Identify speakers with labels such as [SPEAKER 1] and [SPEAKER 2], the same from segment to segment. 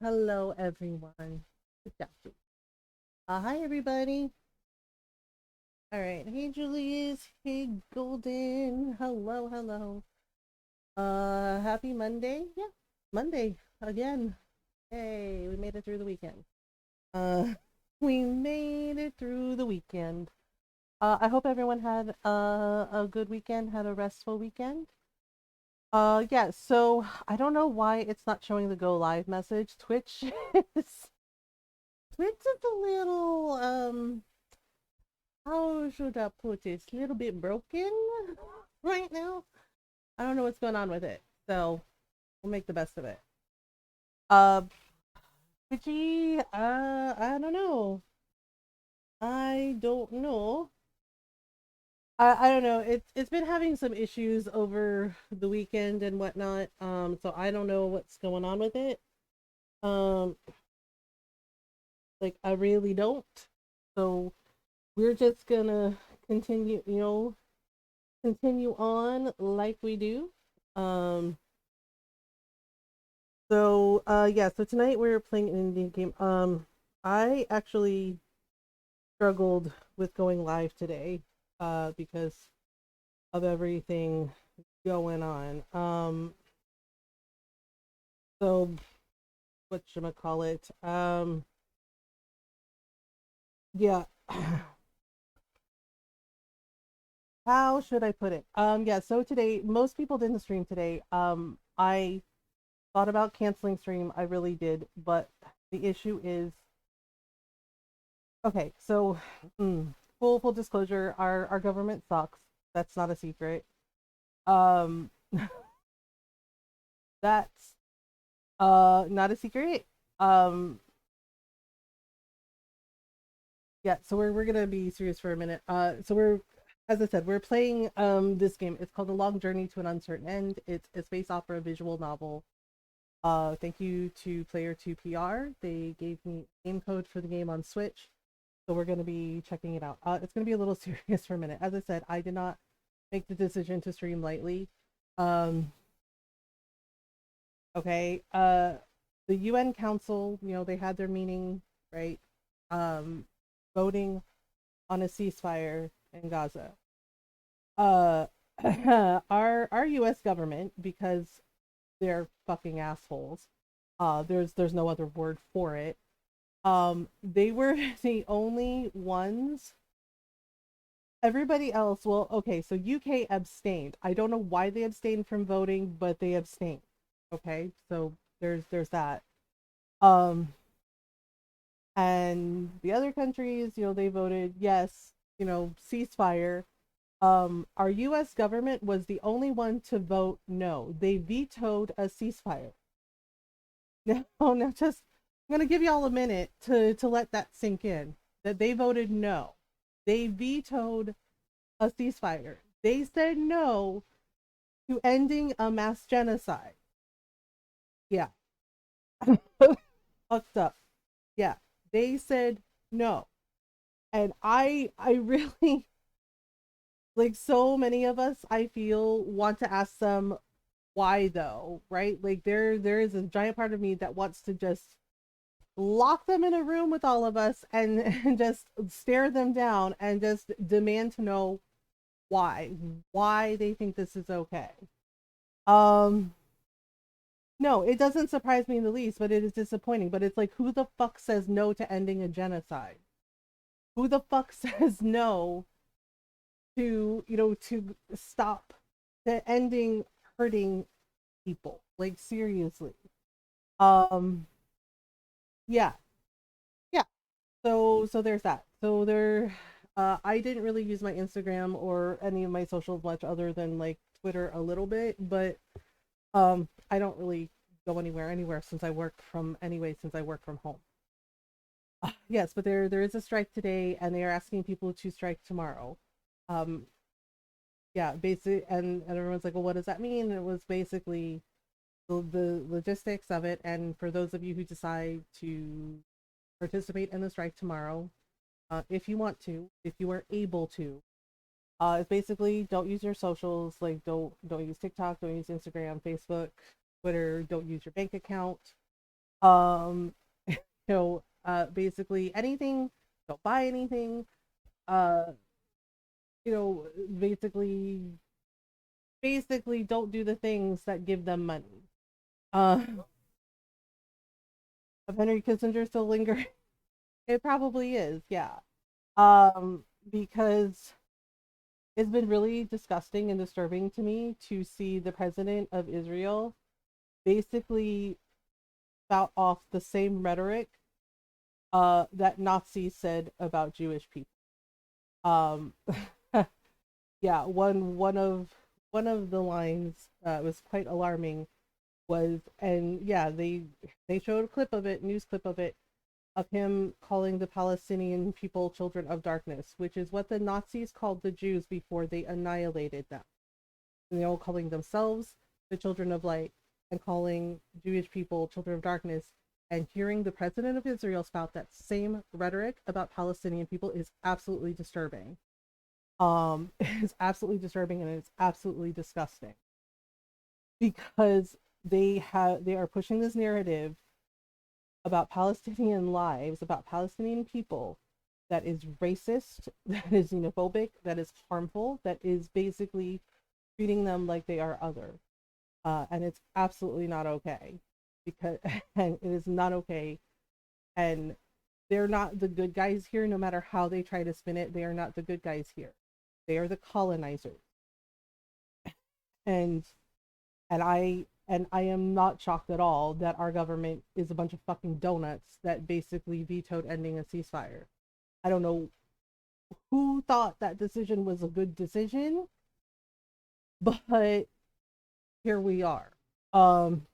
[SPEAKER 1] Hello, everyone. Good job. Hi, everybody. All right. Hey, Julius. Hey, Golden. Hello, hello. Happy Monday. Yeah, Monday again. Hey, we made it through the weekend. Uh, we made it through the weekend. I hope everyone had a good weekend, had a restful weekend. Yeah, so I don't know why it's not showing the go live message. Is Twitch is a little how should I put it? It's a little bit broken right now. I don't know what's going on with it, so we'll make the best of it. Uh, Twitchy, I don't know. I don't know. I don't know. It's been having some issues over the weekend and whatnot. So I don't know what's going on with it. Um, like I really don't. So we're just gonna continue, continue on like we do. Um, yeah, so tonight we're playing an Indian game. I actually struggled with going live today, because of everything going on. So what should I call it? Yeah. How should I put it? Yeah, so today most people didn't stream today. I thought about canceling stream. I really did, but the issue is okay. So, full disclosure, our government sucks. That's not a secret. Um, that's not a secret. Um, yeah. So we're gonna be serious for a minute. So we're as I said, we're playing this game. It's called A Long Journey to an Uncertain End. It's a space opera visual novel. Thank you to Player 2 PR. They gave me a game code for the game on Switch. So we're going to be checking it out. It's going to be a little serious for a minute. As I said, I did not make the decision to stream lightly. Um, okay. The UN Council, they had their meeting, right? Um, Voting on a ceasefire in Gaza. Uh, our U.S. government, because they're fucking assholes. There's no other word for it. They were the only ones. Everybody else, well, okay, so UK abstained. I don't know why they abstained from voting, but they abstained. Okay, so there's that. Um, and the other countries, they voted yes, ceasefire. Our US government was the only one to vote no. They vetoed a ceasefire. Now just I'm gonna give y'all a minute to let that sink in. That they voted no. They vetoed a ceasefire. They said no to ending a mass genocide. Yeah. Fucked up. Yeah. They said no. And I really like so many of us I feel want to ask them why though, right? Like there is a giant part of me that wants to just lock them in a room with all of us and just stare them down and just demand to know why they think this is okay. Um no, it doesn't surprise me in the least, but it is disappointing. But it's like, who the fuck says no to ending a genocide? Who the fuck says no to, to stop to ending hurting people? Like, seriously. Um, yeah, yeah. So there's that. I didn't really use my Instagram or any of my socials much other than like Twitter a little bit, but I don't really go anywhere since I work from home. Yes, but there is a strike today, and they are asking people to strike tomorrow. Um, yeah, basically, and everyone's like, well, what does that mean? And it was basically the logistics of it. And for those of you who decide to participate in the strike tomorrow, if you want to, if you are able to, it's basically don't use your socials, like don't use TikTok, don't use Instagram, Facebook, Twitter, don't use your bank account. Um, basically anything, don't buy anything. Uh, basically, don't do the things that give them money. Uh, of Henry Kissinger still lingering? It probably is, yeah. Because it's been really disgusting and disturbing to me to see the president of Israel basically spout off the same rhetoric that Nazis said about Jewish people. Um, yeah, one of the lines was quite alarming. Was and yeah, they showed a clip of it, news clip of him calling the Palestinian people children of darkness, which is what the Nazis called the Jews before they annihilated them. And they all calling themselves the children of light and calling Jewish people children of darkness. And hearing the president of Israel spout that same rhetoric about Palestinian people is absolutely disturbing. It's absolutely disturbing and it's absolutely disgusting because they are pushing this narrative about Palestinian lives, about Palestinian people, that is racist, that is xenophobic, that is harmful, that is basically treating them like they are other. And it's absolutely not okay. Because and it is not okay. And they're not the good guys here, no matter how they try to spin it. They are not the good guys here. They are the colonizers. And I am not shocked at all that our government is a bunch of fucking donuts that basically vetoed ending a ceasefire. I don't know who thought that decision was a good decision, but here we are. Um,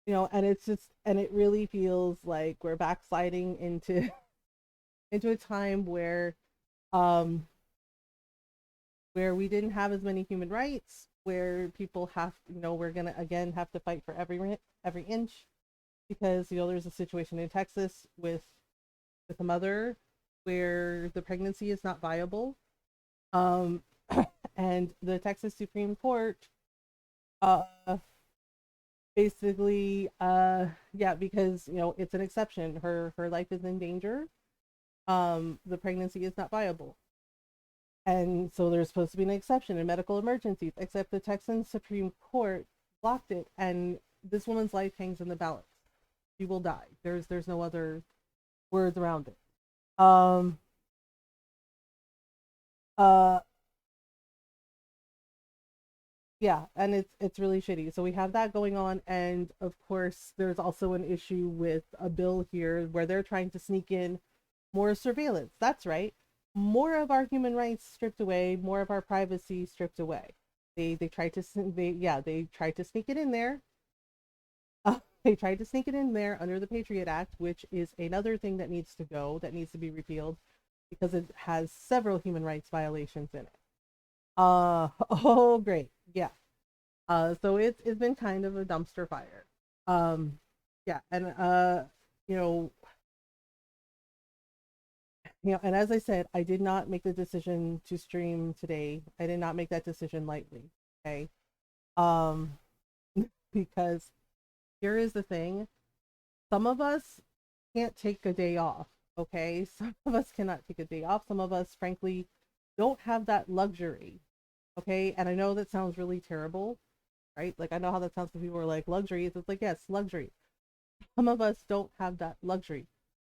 [SPEAKER 1] and it's just and it really feels like we're backsliding into into a time um where we didn't have as many human rights, where people have, we're gonna again have to fight for every inch because there's a situation in Texas with a mother where the pregnancy is not viable, um, and the Texas Supreme Court, uh, basically, yeah, because it's an exception. Her life is in danger. The pregnancy is not viable, and so there's supposed to be an exception in medical emergencies. Except the Texan Supreme Court blocked it, and this woman's life hangs in the balance. She will die. There's no other words around it. Um, uh, yeah, and it's really shitty. So we have that going on, and of course there's also an issue with a bill here where they're trying to sneak in more surveillance. That's right, more of our human rights stripped away, more of our privacy stripped away. They tried to they tried to sneak it in there. They tried to sneak it in there under the Patriot Act, which is another thing that needs to go, that needs to be repealed because it has several human rights violations in it. Oh great, yeah. So it's been kind of a dumpster fire. Yeah, and you know, and as I said, I did not make the decision to stream today. I did not make that decision lightly. Okay, um, because here is the thing: some of us can't take a day off. Okay, some of us cannot take a day off. Some of us, frankly, don't have that luxury. Okay, and I know that sounds really terrible, right? Like I know how that sounds to people who are like luxury. It's like yes, luxury. Some of us don't have that luxury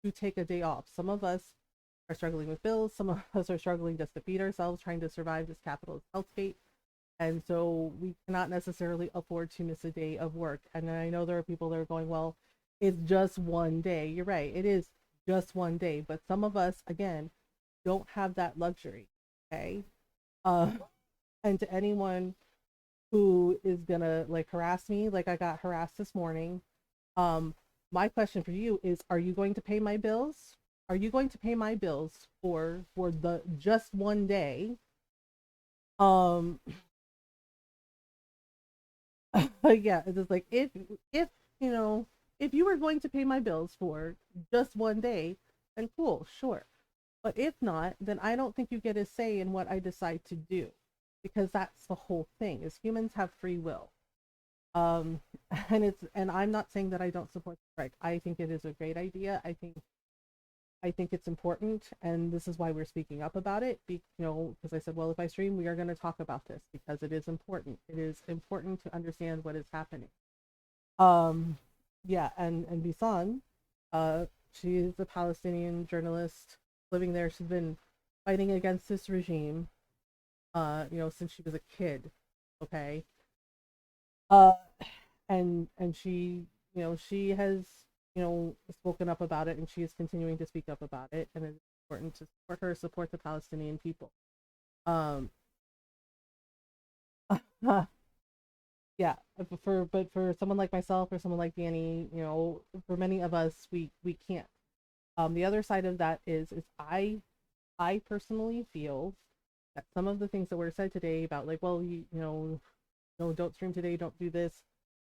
[SPEAKER 1] to take a day off. Some of us are struggling with bills. Some of us are struggling just to feed ourselves, trying to survive this capitalist hellscape. And so we cannot necessarily afford to miss a day of work. And I know there are people that are going, well, it's just one day. You're right. It is just one day. But some of us, again, don't have that luxury. Okay. Uh, and to anyone who is gonna like harass me, like I got harassed this morning, um, my question for you is, are you going to pay my bills? Are you going to pay my bills for the just one day? Um, yeah, it's just like if you know if you were going to pay my bills for just one day, then cool, sure. But if not, then I don't think you get a say in what I decide to do, because that's the whole thing. Is humans have free will. Um, and I'm not saying that I don't support the strike. I think it is a great idea. I think it's important, and this is why we're speaking up about it. Because I said, well, if I stream, we are going to talk about this because it is important. It is important to understand what is happening. Um, yeah, and Bisan, she is a Palestinian journalist living there. She's been fighting against this regime, since she was a kid. Okay. Uh, and she has spoken up about it, and she is continuing to speak up about it, and it's important to support her, support the Palestinian people. Um, yeah, but for someone like myself or someone like Danny, for many of us, we can't. The other side of that is I personally feel that some of the things that were said today about, like, well, no, don't stream today, don't do this,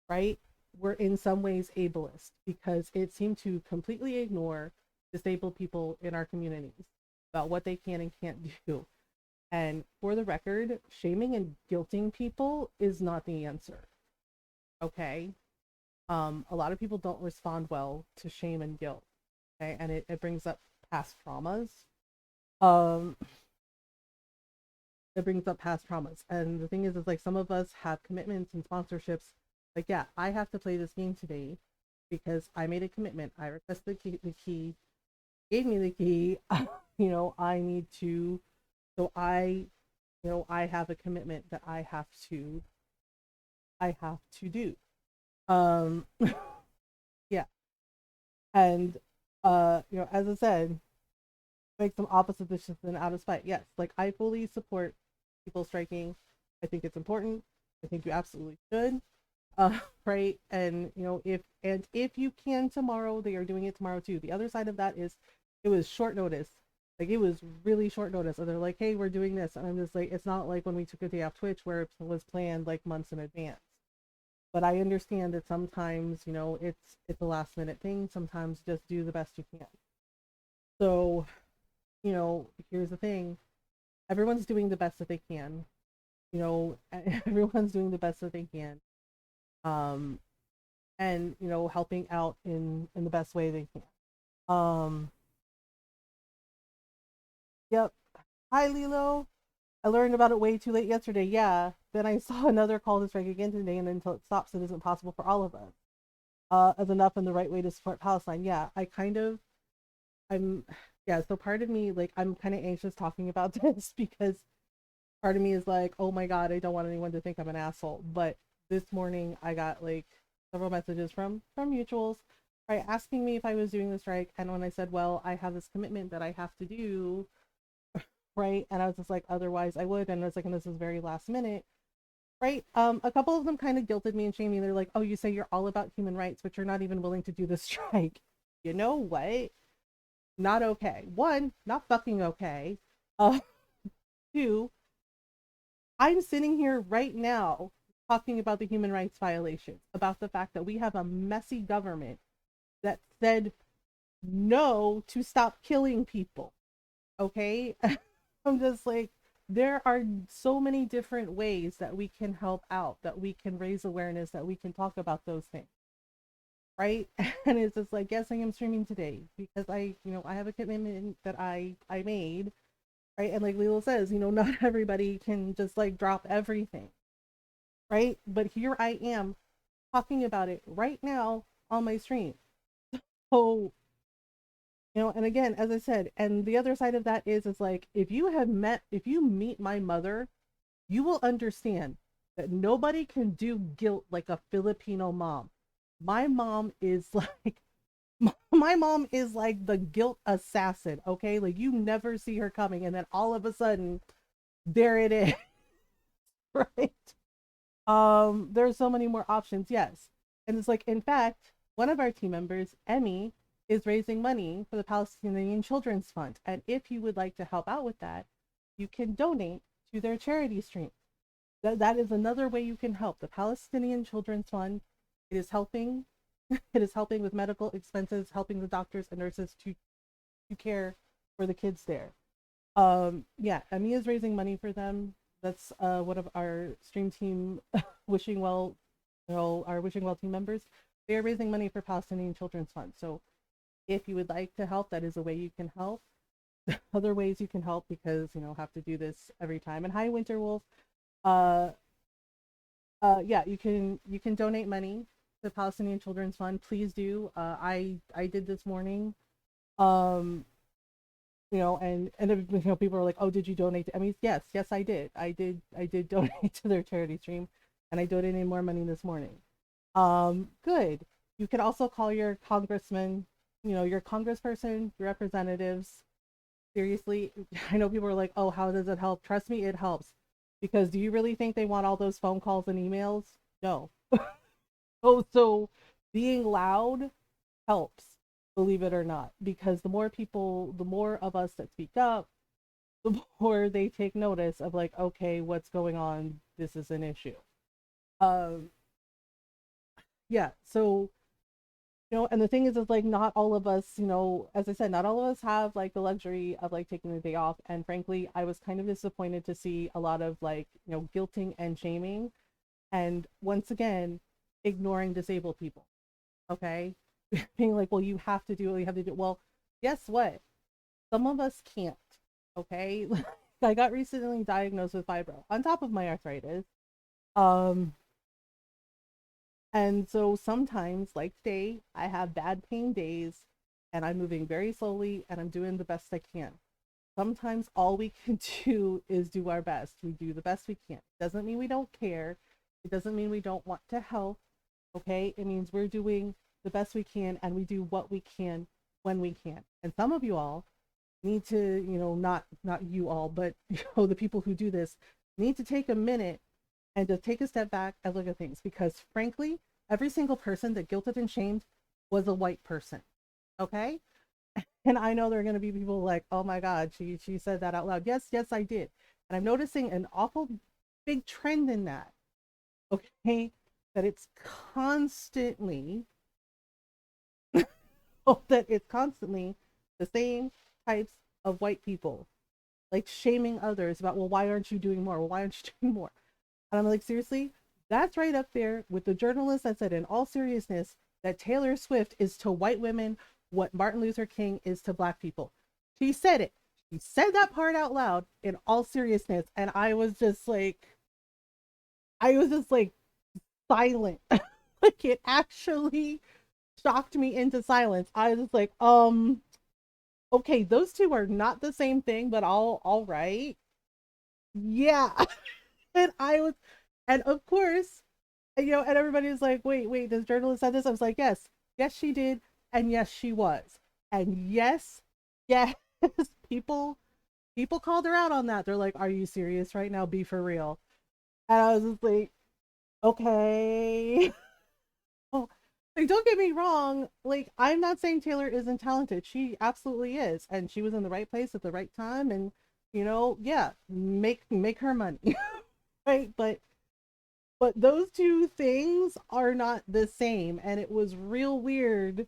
[SPEAKER 1] right? Were in some ways ableist because it seemed to completely ignore disabled people in our communities about what they can and can't do. And for the record, shaming and guilting people is not the answer. Okay. A lot of people don't respond well to shame and guilt. Okay. And it brings up past traumas. Um, it brings up past traumas. And the thing is like some of us have commitments and sponsorships. Like, yeah, I have to play this game today because I made a commitment. I requested the key, gave me the key. I need to, so I have a commitment that I have to do. Um, yeah. And, as I said, make some opposite decisions out of spite. Yes, like I fully support people striking. I think it's important. I think you absolutely should. Right. And if you can tomorrow, they are doing it tomorrow too. The other side of that is it was short notice. Like it was really short notice. And they're like, hey, we're doing this. And I'm just like, it's not like when we took a day off Twitch where it was planned like months in advance. But I understand that sometimes, it's a last minute thing. Sometimes just do the best you can. So, here's the thing. Everyone's doing the best that they can. Everyone's doing the best that they can. Um, and helping out in the best way they can. Yep. Hi, Lilo. I learned about it way too late yesterday. Yeah. Then I saw another call to strike again today, and until it stops, it isn't possible for all of us. As enough and the right way to support Palestine. Yeah, I'm, yeah. So part of me, like, I'm kind of anxious talking about this because part of me is like, oh my god, I don't want anyone to think I'm an asshole. But this morning, I got like several messages from mutuals, right, asking me if I was doing the strike, and when I said, well, I have this commitment that I have to do, right, and I was just like, otherwise I would, and I was like, and this is very last minute, right. A couple of them kind of guilted me and shamed me. They're like, oh, you say you're all about human rights, but you're not even willing to do the strike. You know what? Not okay. One, not fucking okay. Uh, two, I'm sitting here right now talking about the human rights violations, about the fact that we have a messy government that said no to stop killing people. Okay? I'm just like, there are so many different ways that we can help out, that we can raise awareness, that we can talk about those things. Right? And it's just like, yes, I am streaming today because I have a commitment that I made, right? And like Lilo says, not everybody can just like drop everything, right? But here I am talking about it right now on my stream. So, and again, as I said, and the other side of that is like, if you meet my mother, you will understand that nobody can do guilt like a Filipino mom. My mom is like, my mom is like the guilt assassin, okay? Like you never see her coming, and then all of a sudden, there it is, right? There's so many more options, yes. And it's like, in fact, one of our team members, Emmy, is raising money for the Palestinian Children's Fund. And if you would like to help out with that, you can donate to their charity stream. That is another way you can help. The Palestinian Children's Fund, it is helping. It is helping with medical expenses, helping the doctors and nurses to care for the kids there. Yeah, Emmy is raising money for them. That's one of our stream team wishing well our Wishing Well team members, they are raising money for Palestinian Children's Fund. So if you would like to help, that is a way you can help. Other ways you can help, because have to do this every time. And hi, Winterwolf. Uh, yeah, you can donate money to the Palestinian Children's Fund. Please do. I did this morning. Um, and people are like, oh, did you donate I mean, yes, I did donate to their charity stream, and I donated more money this morning. Good. You could also call your congressman, your congressperson, your representatives. Seriously, I know people are like, oh, how does it help? Trust me, it helps. Because do you really think they want all those phone calls and emails? No. Oh, so being loud helps, believe it or not, because the more people, the more of us that speak up, the more they take notice of, like, okay, what's going on? This is an issue. Um, yeah, so and the thing is like, not all of us, as I said, not all of us have like the luxury of like taking the day off. And frankly, I was kind of disappointed to see a lot of like, guilting and shaming, and once again, ignoring disabled people. Okay. Being like, well, you have to do what you have to do. Well, guess what? Some of us can't. Okay. I got recently diagnosed with fibro on top of my arthritis. Um, and so sometimes, like today, I have bad pain days, and I'm moving very slowly and I'm doing the best I can. Sometimes all we can do is do our best. We do the best we can. Doesn't mean we don't care. It doesn't mean we don't want to help. Okay. It means we're doing the best we can, and we do what we can when we can. And some of you all need to, not you all, but the people who do this need to take a minute and to take a step back and look at things, because frankly, every single person that guilted and shamed was a white person. Okay. And I know there are going to be people like, oh my god, she said that out loud. Yes, I did. And I'm noticing an awful big trend in that. Okay. That it's constantly the same types of white people, like, shaming others about, well, why aren't you doing more? Well, why aren't you doing more? And I'm like, seriously, that's right up there with the journalist that said, in all seriousness, that Taylor Swift is to white women what Martin Luther King is to black people. She said it. She said that part out loud in all seriousness. And I was just like silent. Like, it actually shocked me into silence. I was just like, okay, those two are not the same thing, but all right. Yeah. And and of course, and everybody was like, wait, this journalist said this? I was like, yes, she did. And yes, she was. And yes, people, people called her out on that. They're like, are you serious right now? Be for real. And I was just like, okay. Oh, like, don't get me wrong. Like, I'm not saying Taylor isn't talented. She absolutely is. And she was in the right place at the right time. And, yeah, make her money. Right. But those two things are not the same. And it was real weird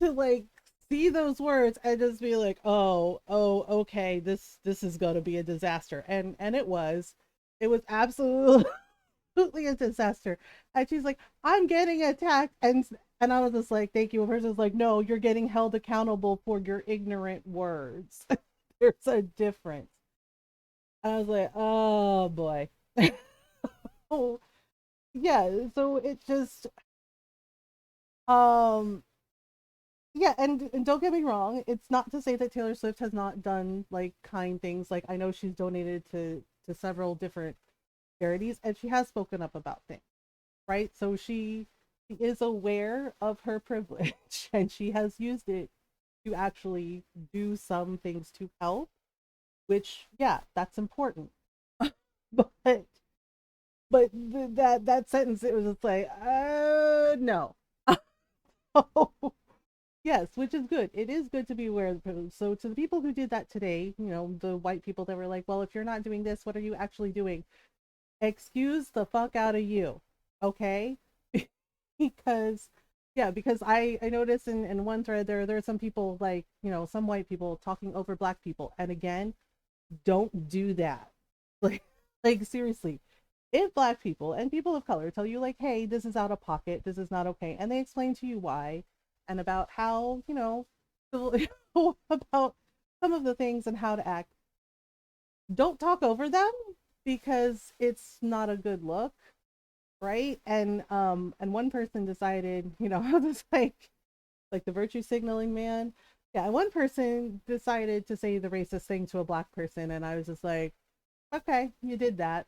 [SPEAKER 1] to like see those words and just be like, oh, okay, this is gonna be a disaster. And it was absolutely a disaster. And she's like, I'm getting attacked. And I was just like, thank you. A person's like, no, you're getting held accountable for your ignorant words. There's a difference. And I was like, oh boy. Oh, yeah, so it just um yeah, and don't get me wrong, it's not to say that Taylor Swift has not done like kind things. Like, I know she's donated to several different charities, and she has spoken up about things, right? So she is aware of her privilege and she has used it to actually do some things to help, which, yeah, that's important. but that sentence, it was just like, no. Yes, which is good. It is good to be aware of the privilege. So to the people who did that today, the white people that were like, well, if you're not doing this, what are you actually doing? Excuse the fuck out of you. Okay? Because, yeah, because I noticed in one thread, there are some people, like, some white people talking over black people. And again, don't do that. Like, like, seriously. if Black people and people of color tell you, like, hey, this is out of pocket, this is not okay, and they explain to you why, and about how, about some of the things and how to act, don't talk over them, because it's not a good look, right? And one person decided, I was like the virtue signaling man. Yeah, and one person decided to say the racist thing to a Black person, and I was just like, okay, you did that.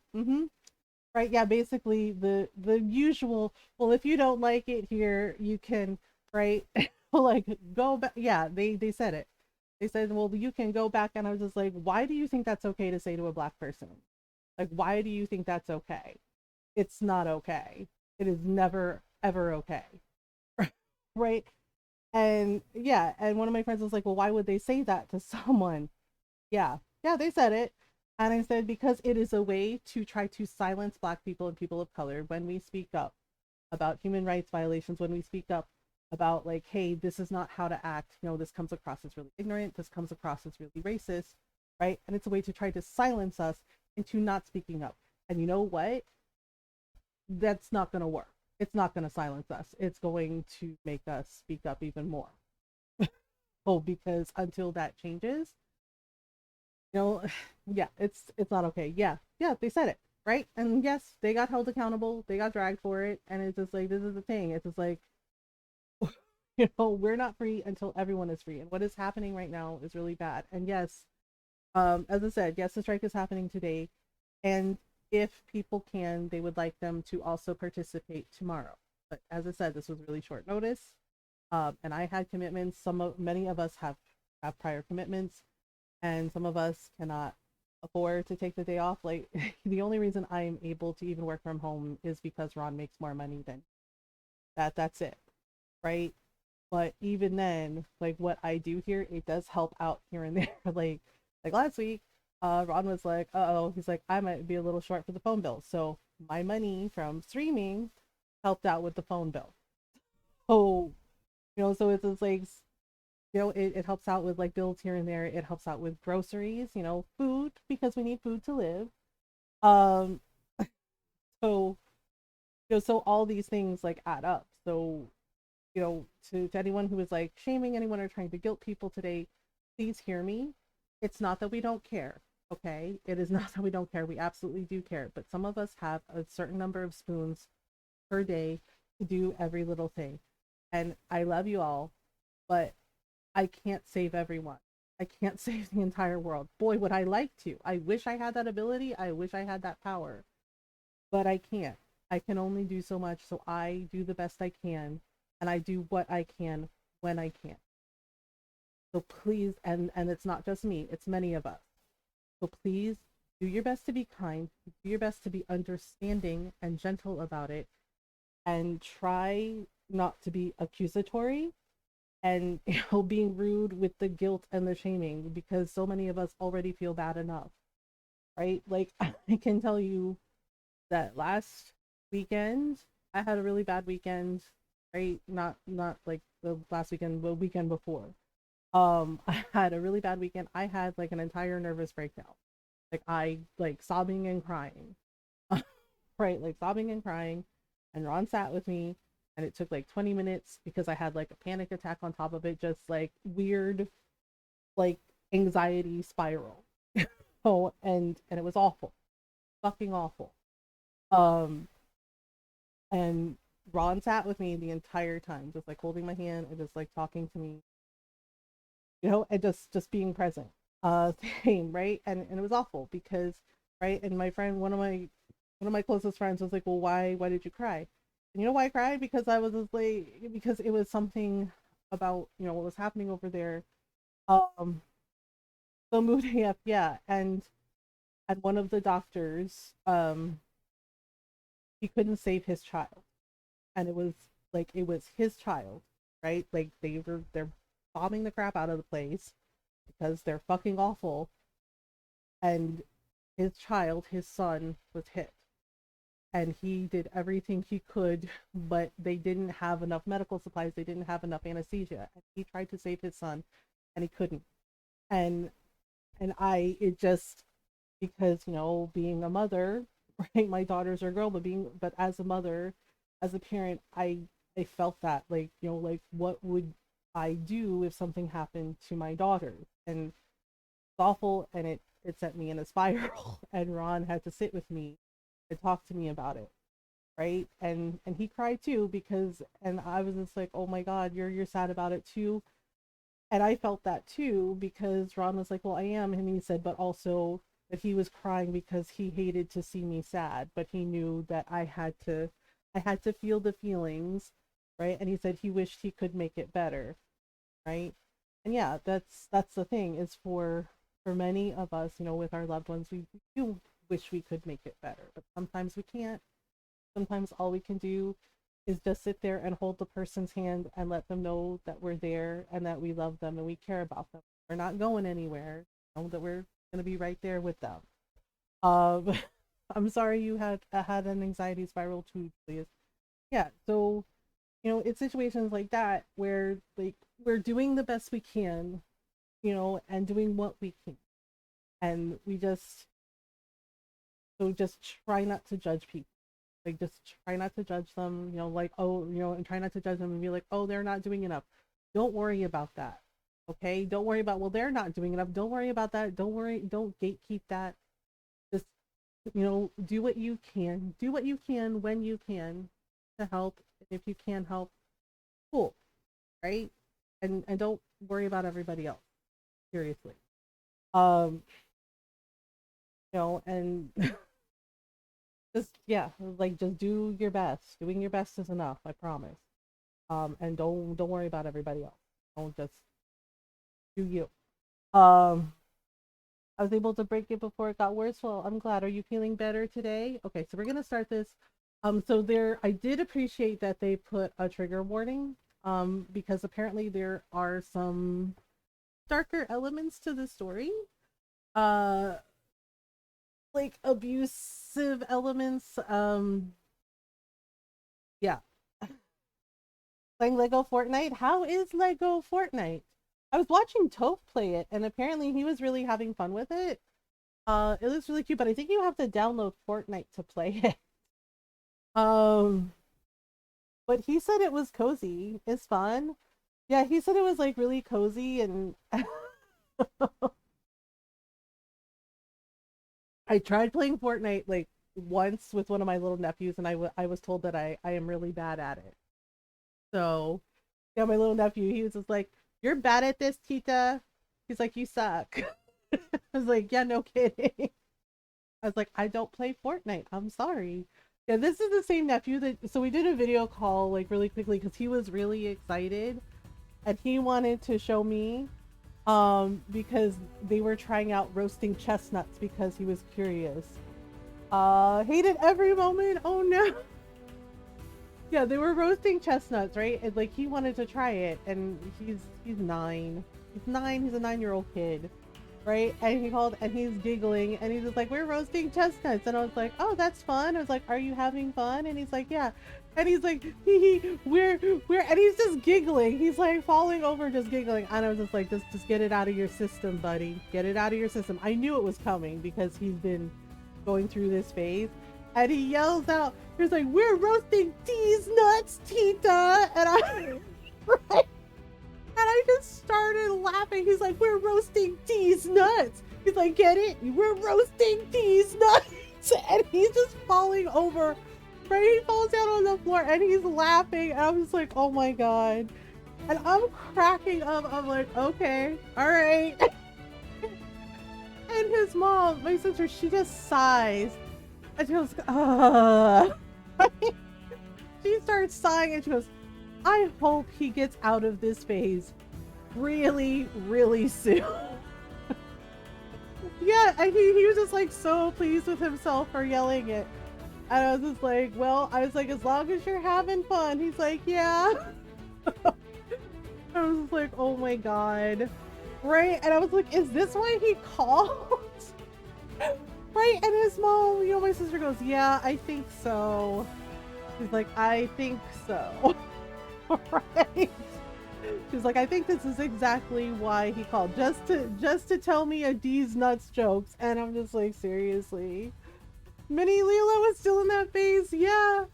[SPEAKER 1] Right, yeah, basically the usual, well, if you don't like it here, you can, right, like, go back. Yeah, they said it. They said, well, you can go back. And I was just like, why do you think that's okay to say to a Black person? Like, why do you think that's okay? It's not okay. It is never ever okay. Right. And yeah, and one of my friends was like, well, why would they say that to someone? Yeah, yeah, they said it. And I said, because it is a way to try to silence Black people and people of color when we speak up about human rights violations, when we speak up about, like, hey, this is not how to act. This comes across as really ignorant. This comes across as really racist, right? And it's a way to try to silence us into not speaking up. And you know what? That's not going to work. It's not going to silence us. It's going to make us speak up even more. Oh, because until that changes, yeah, it's not okay. Yeah, yeah, they said it, right? And yes, they got held accountable. They got dragged for it. And it's just like, this is the thing. It's just like, we're not free until everyone is free. And what is happening right now is really bad. And yes, as I said, yes, the strike is happening today. And if people can, they would like them to also participate tomorrow. But as I said, this was really short notice. And I had commitments. Many of us have prior commitments, and some of us cannot afford to take the day off. Like, the only reason I'm able to even work from home is because Ron makes more money than that. That's it, right? But even then, like, what I do here, it does help out here and there. like last week, Ron was like, oh, he's like, I might be a little short for the phone bill. So my money from streaming helped out with the phone bill. So, so it's just like, it helps out with, like, bills here and there. It helps out with groceries, food, because we need food to live. Um, so, so all these things, like, add up. So, to anyone who is, like, shaming anyone or trying to guilt people today, please hear me. It's not that we don't care. Okay, it is not that we don't care. We absolutely do care. But some of us have a certain number of spoons per day to do every little thing. And I love you all, but I can't save everyone. I can't save the entire world. Boy, would I like to. I wish I had that ability. I wish I had that power. But I can't. I can only do so much. So I do the best I can, and I do what I can when I can. So please, and it's not just me, it's many of us. So please do your best to be kind, do your best to be understanding and gentle about it, and try not to be accusatory and, being rude with the guilt and the shaming, because so many of us already feel bad enough, right? Like, I can tell you that last weekend I had a really bad weekend, right? Not like the last weekend, the weekend before. I had a really bad weekend. I had, like, an entire nervous breakdown. Like, I, like, sobbing and crying. Right, like, sobbing and crying. And Ron sat with me, and it took like 20 minutes because I had, like, a panic attack on top of it, just, like, weird, like, anxiety spiral. Oh, and it was awful. Fucking awful. Um and Ron sat with me the entire time, just, like, holding my hand and just, like, talking to me, and just being present. Same, right? And it was awful because, right, and my friend, one of my closest friends was like, well, why did you cry? And you know why I cried? Because I was just like, because it was something about, what was happening over there. Um so moving up, yeah. And one of the doctors, he couldn't save his child. And it was his child, right? Like, they're bombing the crap out of the place because they're fucking awful. And his child, his son, was hit, and he did everything he could, but they didn't have enough medical supplies. They didn't have enough anesthesia. And he tried to save his son, and he couldn't. And it just, because, being a mother, right? My daughters are girl, but as a mother, as a parent, I felt that, like, like, what would I do if something happened to my daughters? And it's awful, and it sent me in a spiral. And Ron had to sit with me and talk to me about it, right? And he cried too, because, and I was just like, oh my god, you're sad about it too. And I felt that too, because Ron was like, well, I am. And he said, but also that he was crying because he hated to see me sad, but he knew that I had to feel the feelings, right? And he said he wished he could make it better, right? And yeah, that's the thing, is for many of us, with our loved ones, we do wish we could make it better, but sometimes we can't. Sometimes all we can do is just sit there and hold the person's hand and let them know that we're there and that we love them and we care about them. We're not going anywhere. That we're going to be right there with them. Um, I'm sorry you had an anxiety spiral too, Julius. Yeah, so it's situations like that where, like, we're doing the best we can, and doing what we can, and we just try not to judge people. Like, just try not to judge them, like, oh, and try not to judge them and be like, oh, they're not doing enough. Don't worry about that. Okay? Don't worry about, well, they're not doing enough. Don't worry about that. Don't gatekeep that. Just, do what you can. Do what you can when you can to help. If you can help, cool. Right? And don't worry about everybody else. Seriously. Um, and just, yeah, like, just do your best. Doing your best is enough, I promise. And don't worry about everybody else. Don't, just do you. um I was able to break it before it got worse. Well, I'm glad. Are you feeling better today? Okay, so we're gonna start this. So there, I did appreciate that they put a trigger warning, because apparently there are some darker elements to the story, uh like abusive elements. Yeah. Playing Lego Fortnite. How is Lego Fortnite? I was watching Toph play it, and apparently he was really having fun with it. It looks really cute, but I think you have to download Fortnite to play it. Um, but he said it was cozy. It's fun. Yeah, he said it was, like, really cozy, and I tried playing Fortnite, like, once with one of my little nephews, and I was told that I am really bad at it. So yeah, my little nephew, he was just like, "You're bad at this, Tita." He's like, "You suck." I was like, "Yeah, no kidding." I was like, "I don't play Fortnite. I'm sorry." Yeah, this is the same nephew that, so we did a video call, like, really quickly, because he was really excited and he wanted to show me, because they were trying out roasting chestnuts because he was curious. Hated every moment. Oh no. Yeah, they were roasting chestnuts, right? And, like, he wanted to try it, and he's 9. He's 9. He's a 9-year-old kid, right? And he called, and he's giggling, and he's just like, "We're roasting chestnuts," and I was like, "Oh, that's fun." I was like, "Are you having fun?" And he's like, "Yeah," and he's like, "Hee, we're," and he's just giggling. He's like falling over, just giggling, and I was just like, "Just get it out of your system, buddy. Get it out of your system." I knew it was coming because he's been going through this phase, and he yells out, he's like, "We're roasting these nuts, Tita," and I right? And I just started laughing. He's like, "We're roasting these nuts." He's like, "Get it? We're roasting these nuts." And he's just falling over, right? He falls down on the floor and he's laughing, and I'm just like, oh my god. And I'm cracking up. I'm like, okay, all right. And his mom, my sister, she just sighs. And she goes, she starts sighing, and she goes, "I hope he gets out of this phase really, really soon." Yeah, and he was just, like, so pleased with himself for yelling it. And I was just like, well, I was like, as long as you're having fun. He's like, yeah. I was just like, oh my god. Right? And I was like, is this why he called? Right? And his mom, my sister goes, "Yeah, I think so." She's like, "I think so." Right? She's like, "I think this is exactly why he called, just to tell me a D's nuts jokes." And I'm just like, seriously. Mini Lilo is still in that phase. Yeah.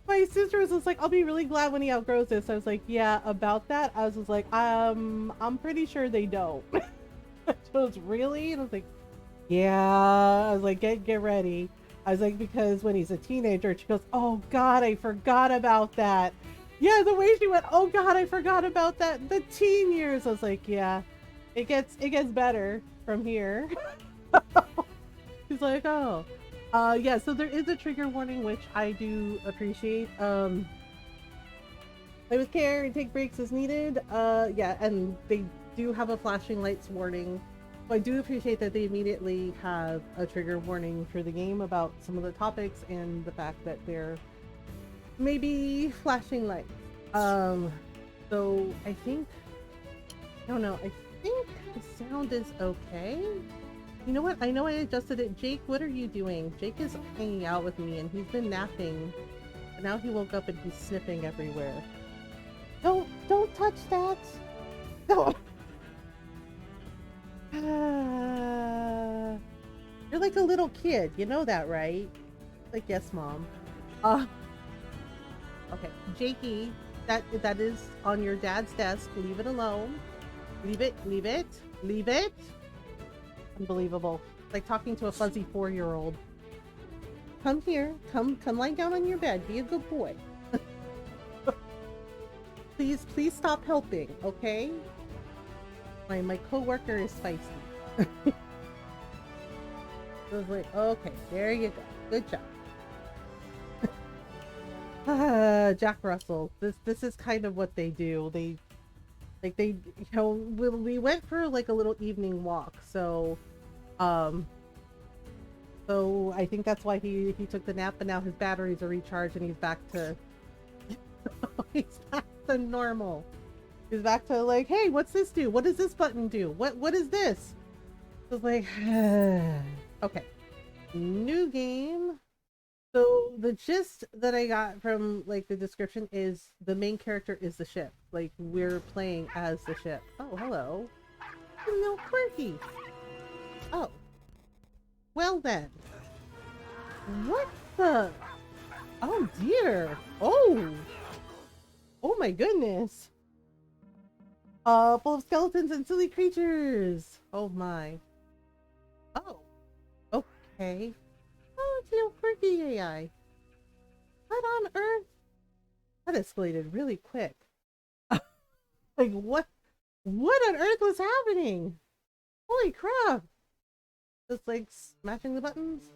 [SPEAKER 1] My sister was just like, I'll be really glad when he outgrows this. I was like, yeah, about that. I was just like, I'm pretty sure they don't. She was really? And I was like, yeah. I was like, get ready. I was like, because when he's a teenager, she goes, oh God, I forgot about that. Yeah, the way she went, oh God, I forgot about that. The teen years. I was like, yeah, it gets better from here. She's like, oh. Yeah, so there is a trigger warning, which I do appreciate. Play with care and take breaks as needed. Yeah, and they do have a flashing lights warning. So I do appreciate that they immediately have a trigger warning for the game about some of the topics and the fact that they're maybe flashing lights. So I think, I don't know, I think the sound is okay. You know what? I know I adjusted it. Jake, what are you doing? Jake is hanging out with me and he's been napping. But now he woke up and he's sniffing everywhere. Don't touch that. No. You're like a little kid. You know that, right? Like, yes, Mom. Okay. Jakey, that is on your dad's desk. Leave it alone. Leave it. Leave it. Leave it. Unbelievable. Like talking to a fuzzy 4-year-old. Come here. Come lie down on your bed. Be a good boy. Please stop helping, okay? My coworker is feisty. I was like, okay, there you go. Good job. Jack Russell. This is kind of what they do. They you know, we went for like a little evening walk, so I think that's why he took the nap, but now his batteries are recharged and he's back to he's back to normal. He's back to like, hey, what's this do? What does this button do? What is this? So it's like okay. New game. So the gist that I got from like the description is the main character is the ship. Like we're playing as the ship. Oh, hello. Hello, Quirky. Oh. Well then. What the? Oh dear. Oh. Oh my goodness. Full of skeletons and silly creatures. Oh my. Oh. Okay. Oh, it's a little quirky AI. What on earth? That escalated really quick. Like what on earth was happening? Holy crap. Just like smashing the buttons.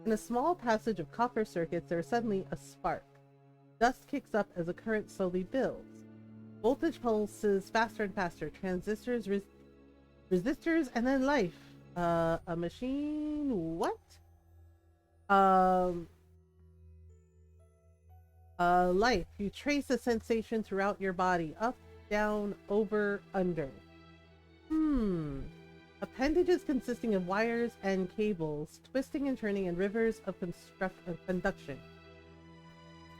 [SPEAKER 1] In a small passage of copper circuits, there is suddenly a spark. Dust kicks up as a current slowly builds. Voltage pulses faster and faster. Transistors, resistors, and then life. A machine? What? Life. You trace a sensation throughout your body. Up, down, over, under. Appendages consisting of wires and cables, twisting and turning in rivers of conduction.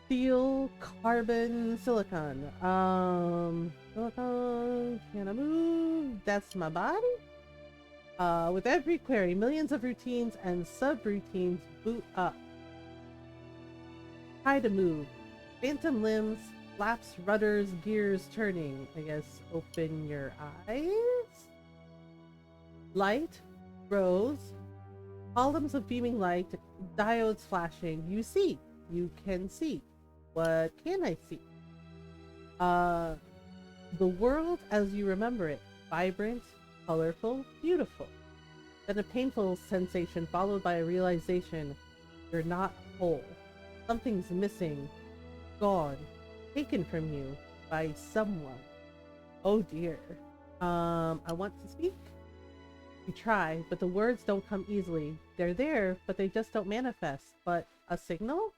[SPEAKER 1] Steel, carbon, silicon. Silicon, can I move? That's my body? With every query, millions of routines and subroutines boot up. Try to move. Phantom limbs, flaps, rudders, gears turning. I guess open your eyes. Light, rows, columns of beaming light, diodes flashing. You see. You can see. What can I see? The world as you remember it. Vibrant, colorful, beautiful. Then a painful sensation followed by a realization you're not whole. Something's missing, gone, taken from you by someone. Oh dear. I want to speak. You try, but the words don't come easily. They're there, but they just don't manifest. But a signal?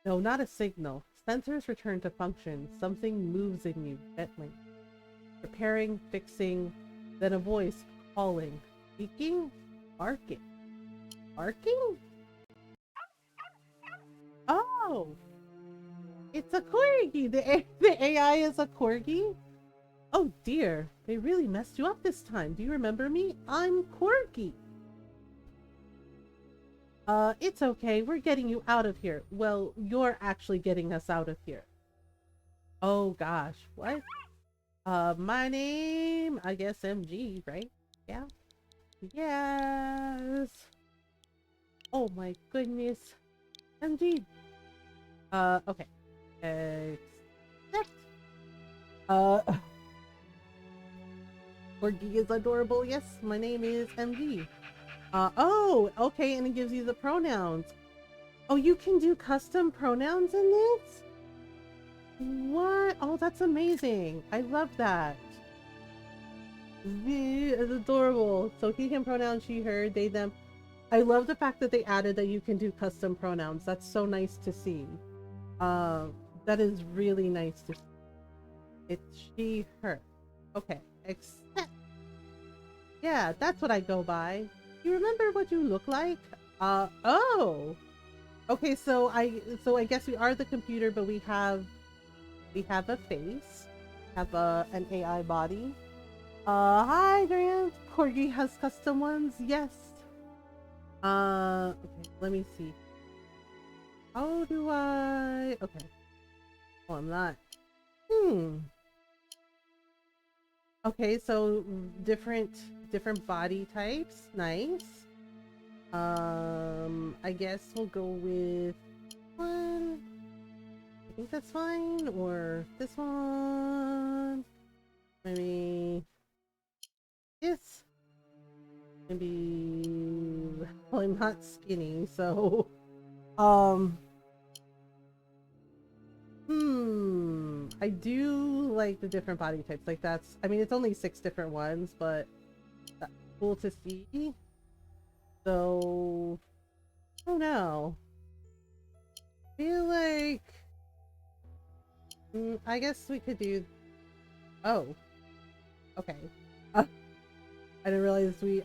[SPEAKER 1] No, not a signal. Sensors return to function. Something moves in you gently. Repairing, fixing, then a voice calling. Speaking? Barking. Barking? Oh! It's a corgi! The AI is a corgi? Oh dear, they really messed you up this time. Do you remember me? I'm Corgi. It's okay. We're getting you out of here. Well, you're actually getting us out of here. Oh gosh, what? My name, I guess MG, right? Yeah. Yes. Oh my goodness. MG. Okay. Accept. Uh, Corgi is adorable. Yes, my name is MG. Oh, okay, and it gives you the pronouns. Oh, you can do custom pronouns in this? What? Oh, that's amazing. I love that. Z is adorable. So he, him pronouns, she, her, they, them. I love the fact that they added that you can do custom pronouns. That's so nice to see. That is really nice to see. It's she, her. Okay, except. Yeah, that's what I go by. You remember what you look like? Oh. Okay, so I guess we are the computer, but we have a face, have an AI body. Hi, Grant. Corgi has custom ones. Yes. Okay, let me see. How do I? Okay. Oh, I'm not. Okay, so different body types. Nice. I guess we'll go with one. I think that's fine. Or this one. Maybe this. Maybe. Well, I'm not skinny, so. I do like the different body types. Like that's. I mean, it's only 6 different ones, but that's cool to see. So. I don't know. I feel like. I guess we could do. Oh. Okay. I didn't realize we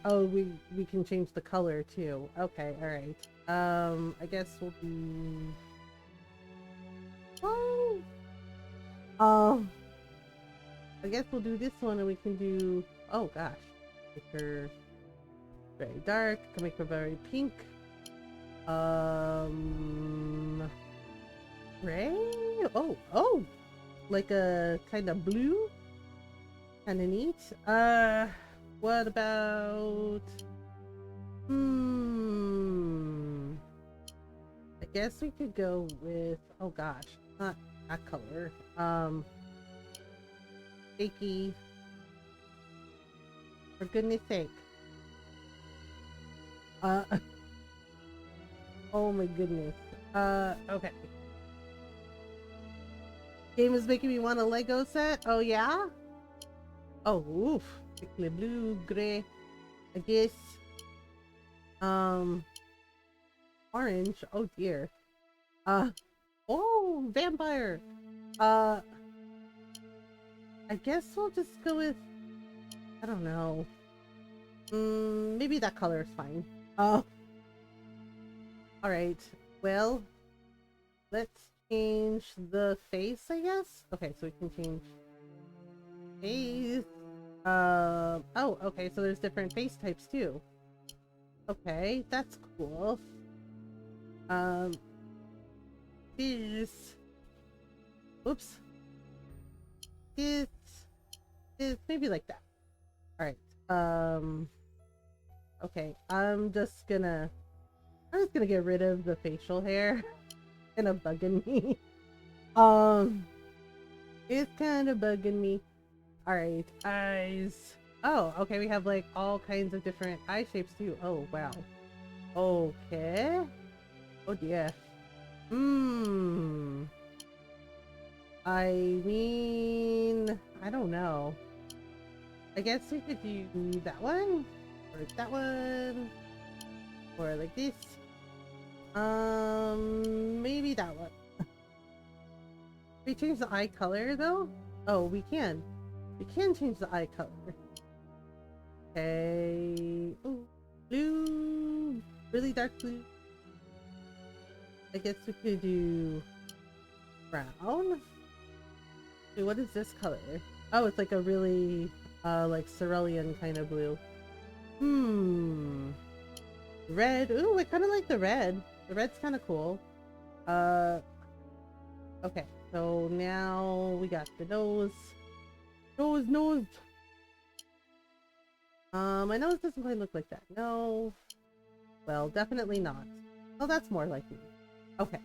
[SPEAKER 1] can change the color too. Okay, all right. I guess we'll do. Oh. I guess we'll do this one, and we can do. Oh gosh, make her very dark. Can make her very pink. Gray. Oh, like a kind of blue. Kind of neat. What about? I guess we could go with. Oh gosh, not that color. Shaky. For goodness sake. Oh my goodness. Okay. Game is making me want a Lego set. Oh yeah. Oh oof. Particularly blue, gray. I guess. Orange. Oh dear. Oh, vampire. I guess we'll just go with. I don't know. Maybe that color is fine. All right. Well, let's change the face, I guess. Okay, so we can change face. Oh, okay. So there's different face types too. Okay, that's cool. This. Oops. It's maybe like that. All right. Okay. I'm just gonna get rid of the facial hair. Kind of bugging me. It's kind of bugging me. All right. Eyes. Oh, okay. We have like all kinds of different eye shapes too. Oh wow. Okay. Oh dear. I mean, I don't know. I guess we could do that one, or that one, or like this. Maybe that one. We change the eye color though? Oh, we can. We can change the eye color. Okay. Ooh, blue. Really dark blue. I guess we could do brown. Wait, what is this color? Oh, it's like a really like cerulean kind of blue. Red. Ooh, I kind of like the red. The red's kind of cool. Okay. So now we got the nose. Nose. My nose doesn't quite look like that. No. Well, definitely not. Oh, that's more like me. Okay.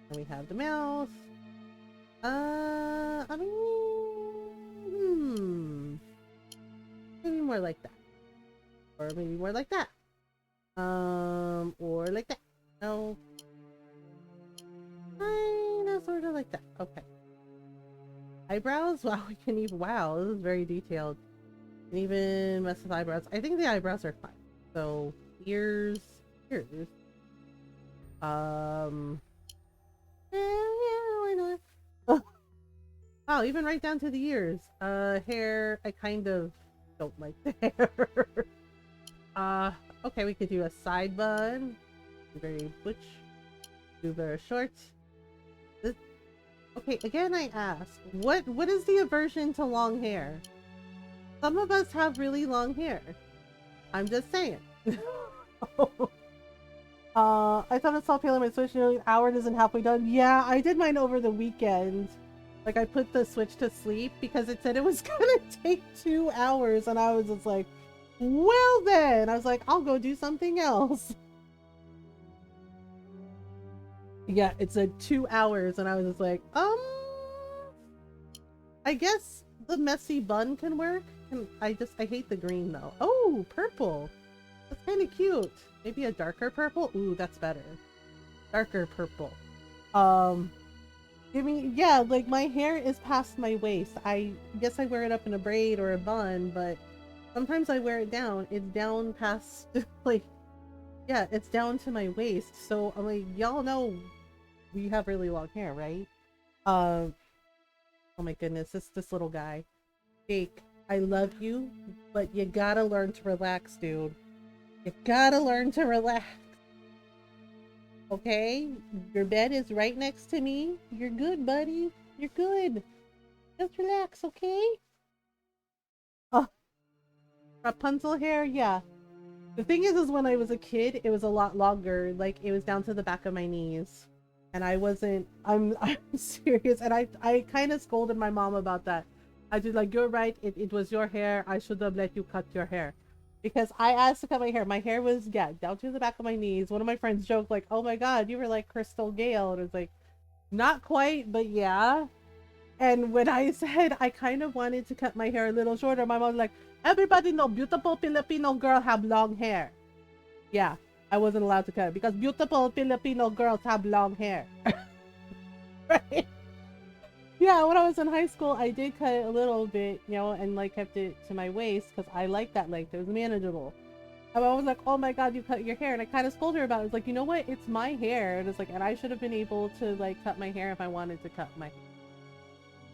[SPEAKER 1] And we have the mouth. I mean, maybe more like that. Or maybe more like that. Or like that. No. Kinda, sort of like that. Okay. Eyebrows? Wow, we can even, wow, this is very detailed. And even mess with eyebrows. I think the eyebrows are fine. So, ears. Yeah, why not? Oh, even right down to the ears. Hair, I kind of don't like the hair. Okay, we could do a side bun. Very butch. Do very short. This... Okay, again I ask, what is the aversion to long hair? Some of us have really long hair. I'm just saying. I thought I saw Pale on my Switch, you know, an hour isn't halfway done. Yeah, I did mine over the weekend. Like, I put the Switch to sleep because it said it was gonna take 2 hours, and I was just like, well then! I was like, I'll go do something else. Yeah, it said 2 hours, and I was just like, I guess the messy bun can work. I hate the green though. Oh, purple! That's kind of cute. Maybe a darker purple? Ooh, that's better. Darker purple. I mean, yeah, like my hair is past my waist. I guess I wear it up in a braid or a bun, but sometimes I wear it down. It's down past, like, yeah, it's down to my waist. So I'm like, y'all know we have really long hair, right? Oh my goodness, this little guy. Jake, I love you, but you gotta learn to relax, dude. You gotta learn to relax. Okay? Your bed is right next to me. You're good, buddy. You're good. Just relax, okay? Oh, Rapunzel hair? Yeah. The thing is when I was a kid, it was a lot longer. Like, it was down to the back of my knees. And I wasn't... I'm serious. And I kind of scolded my mom about that. I was like, you're right. It was your hair. I should have let you cut your hair. Because I asked to cut my hair. My hair was, yeah, down to the back of my knees. One of my friends joked, like, oh my god, you were like Crystal Gale. And it was like, not quite, but yeah. And when I said I kind of wanted to cut my hair a little shorter, my mom was like, everybody know beautiful Filipino girl have long hair. Yeah, I wasn't allowed to cut it because beautiful Filipino girls have long hair. Right? Yeah, when I was in high school, I did cut it a little bit, you know, and like kept it to my waist because I liked that length. It was manageable. And I was like, oh my god, you cut your hair. And I kind of scolded her about it. I was like, you know what? It's my hair. And it's like, and I should have been able to like cut my hair if I wanted to cut my hair.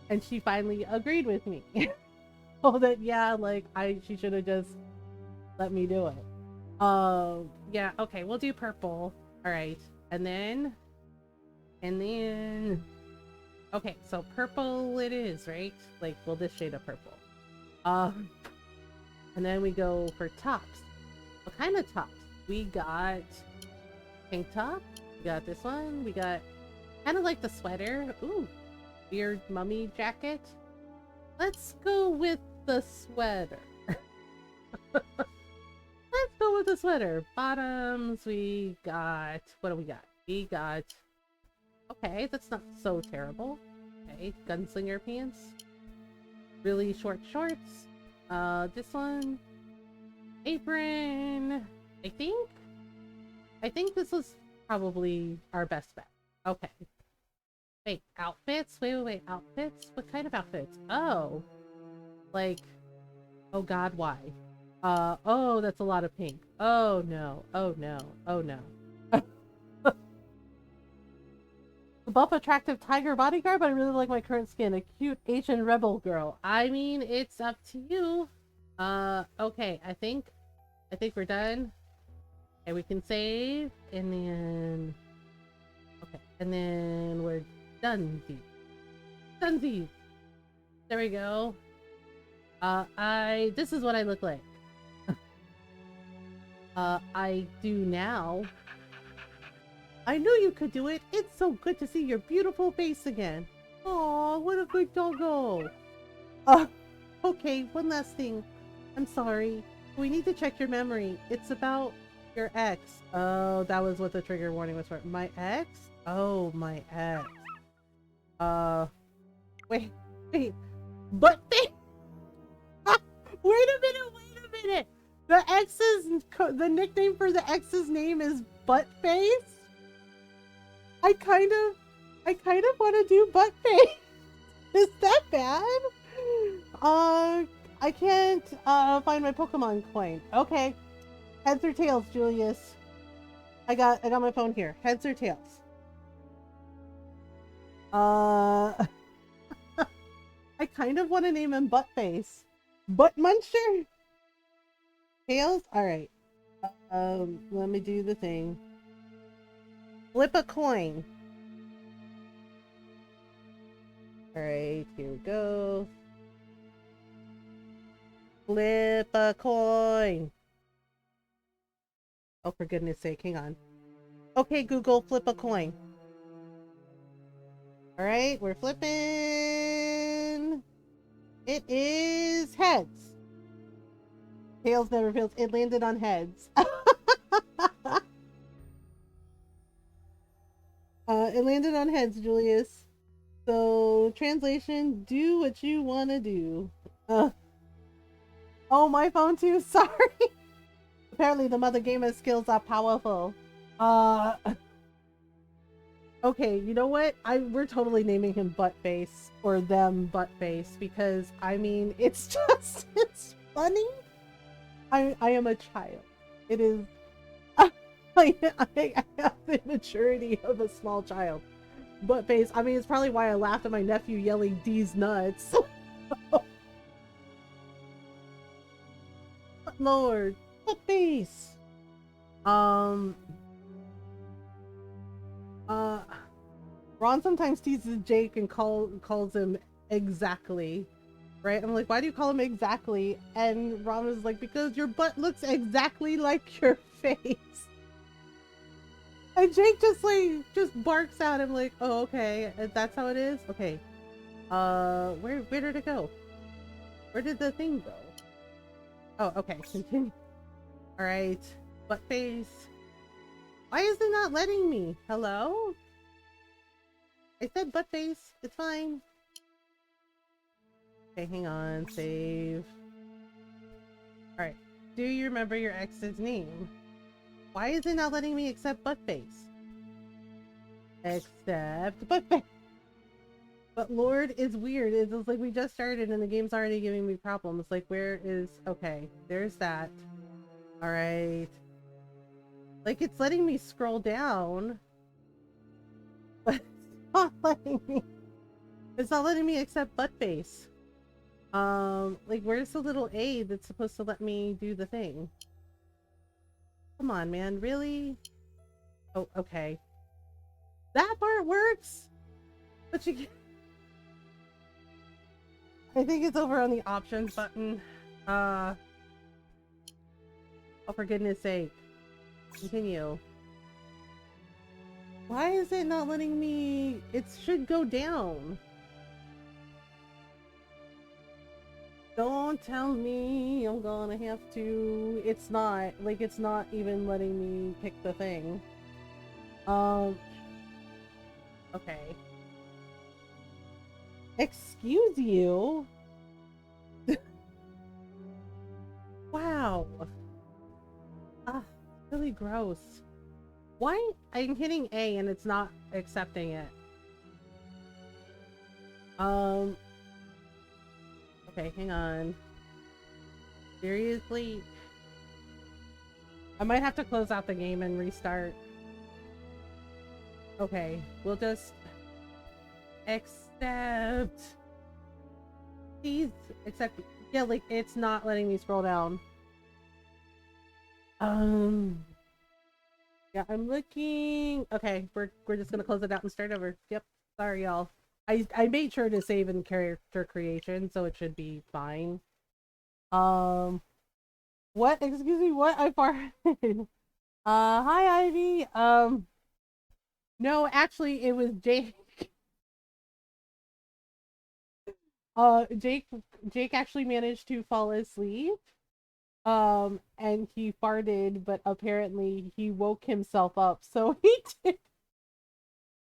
[SPEAKER 1] And she finally agreed with me. So that, yeah, like she should have just let me do it. Yeah, okay, we'll do purple. All right. And then okay, so purple it is, right? Like, well, this shade of purple. And then we go for tops. What kind of tops? We got pink top. We got this one. We got kind of like the sweater. Ooh, weird mummy jacket. Let's go with the sweater. Let's go with the sweater. Bottoms, we got... What do we got? We got... Okay, that's not so terrible. Okay, gunslinger pants. Really short shorts. This one. Apron. I think this was probably our best bet. Okay. Wait, outfits? Wait, outfits? What kind of outfits? Oh. Like, oh god, why? Oh, that's a lot of pink. Oh no, oh no, oh no. The buff attractive tiger bodyguard, but I really like my current skin. A cute Asian rebel girl. I mean, it's up to you. Okay, I think we're done. And we can save, and then... Okay, and then we're done. Dunsies! There we go. This is what I look like. I do now. I knew you could do it. It's so good to see your beautiful face again. Aw, what a good doggo. Okay, one last thing. I'm sorry. We need to check your memory. It's about your ex. Oh, that was what the trigger warning was for. My ex? Oh, my ex. Wait. But wait a minute. The nickname for the ex's name is Buttface? I kind of want to do Buttface. Is that bad? I can't find my Pokemon coin. Okay. Heads or tails, Julius? I got my phone here. Heads or tails? I kind of want to name him Buttface. Butt Muncher? Tails? Alright. Let me do the thing. Flip a coin. Alright, here we go. Flip a coin. Oh, for goodness sake, hang on. Okay, Google, flip a coin. Alright, we're flipping. It is heads. Tails never fails. It landed on heads. It landed on heads, Julius. So, translation, do what you want to do. Oh, my phone too, sorry. Apparently the Mothergamer skills are powerful. Okay, you know what? We're totally naming him Buttface, or them Buttface, because, I mean, it's just, it's funny. I am a child. It is, I have the maturity of a small child. Buttface, I mean, it's probably why I laughed at my nephew yelling, "D's nuts." Lord, Buttface. Ron sometimes teases Jake and calls him exactly, right? I'm like, why do you call him exactly? And Ron was like, because your butt looks exactly like your face. And Jake just barks at him like, oh, okay, that's how it is? Okay. Where did it go? Where did the thing go? Oh, okay, continue. Alright, Buttface. Why is it not letting me? Hello? I said Buttface. It's fine. Okay, hang on. Save. Alright. Do you remember your ex's name? Why is it not letting me accept Buttface? Accept Buttface. But Lord is weird. It's like we just started and the game's already giving me problems. Like, where is... Okay, there's that. Alright. Like, it's letting me scroll down. But it's not letting me... It's not letting me accept Buttface. Like, where's the little A that's supposed to let me do the thing? Come on, man. Really? Oh, okay. That part works? But you can't... I think it's over on the options button. Oh, for goodness sake. Continue. Why is it not letting me... It should go down. Don't tell me I'm gonna have to... It's not. Like, it's not even letting me pick the thing. Okay. Excuse you? Wow. Really gross. Why? I'm hitting A and it's not accepting it. Okay, hang on. Seriously? I might have to close out the game and restart. Okay, we'll just accept. Please accept. Yeah, like it's not letting me scroll down. Yeah, I'm looking. Okay, we're just gonna close it out and start over. Yep. Sorry, y'all. I made sure to save in character creation, so it should be fine. What? Excuse me, what? I farted. Hi Ivy. No, actually it was Jake. Jake actually managed to fall asleep. And he farted, but apparently he woke himself up. So he did.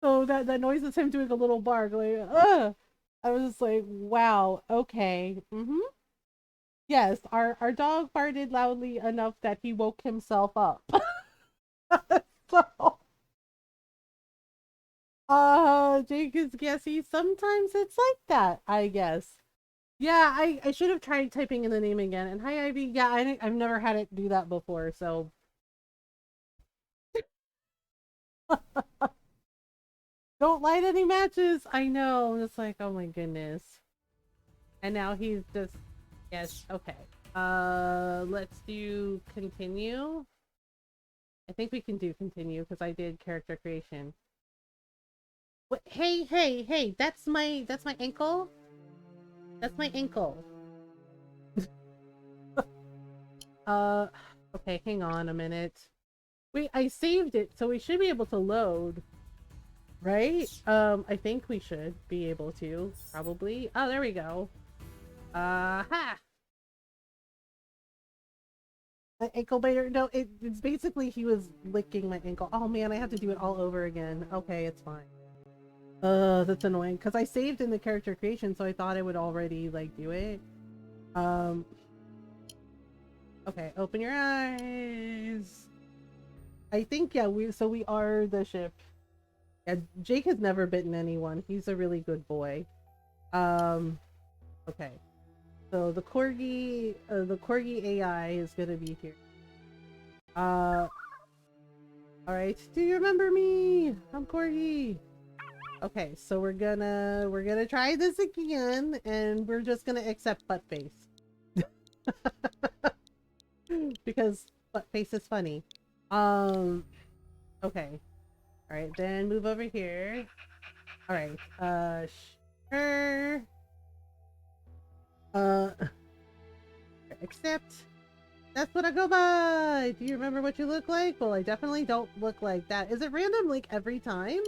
[SPEAKER 1] So that noise is him doing a little bark, like, ugh. I was just like, wow, okay. Mm-hmm. Yes, our dog farted loudly enough that he woke himself up. So Jake is guessy. Sometimes it's like that, I guess. Yeah, I should have tried typing in the name again. And hi Ivy. Yeah, I've never had it do that before, so don't light any matches. I know. It's like, oh my goodness. And now he's just, yes, okay. Let's do continue. I think we can do continue because I did character creation. What? Hey, hey, hey! That's my ankle. That's my ankle. Uh, okay, hang on a minute. Wait, I saved it, so we should be able to load, right? I think we should be able to, probably. Oh, there we go. Ha! My ankle biter. No, it's basically he was licking my ankle. Oh man, I have to do it all over again. Okay, it's fine. That's annoying because I saved in the character creation, so I thought I would already like do it. Um. Okay, open your eyes. I think yeah. We are the ship. Yeah, Jake has never bitten anyone. He's a really good boy. Okay. So the corgi AI is gonna be here. All right. Do you remember me? I'm Corgi. Okay, so we're gonna try this again, and we're just gonna accept butt face because butt face is funny. Okay. All right, then move over here. All right. Sure. Uh, accept. That's what I go by. Do you remember what you look like? Well, I definitely don't look like that. Is it random like every time?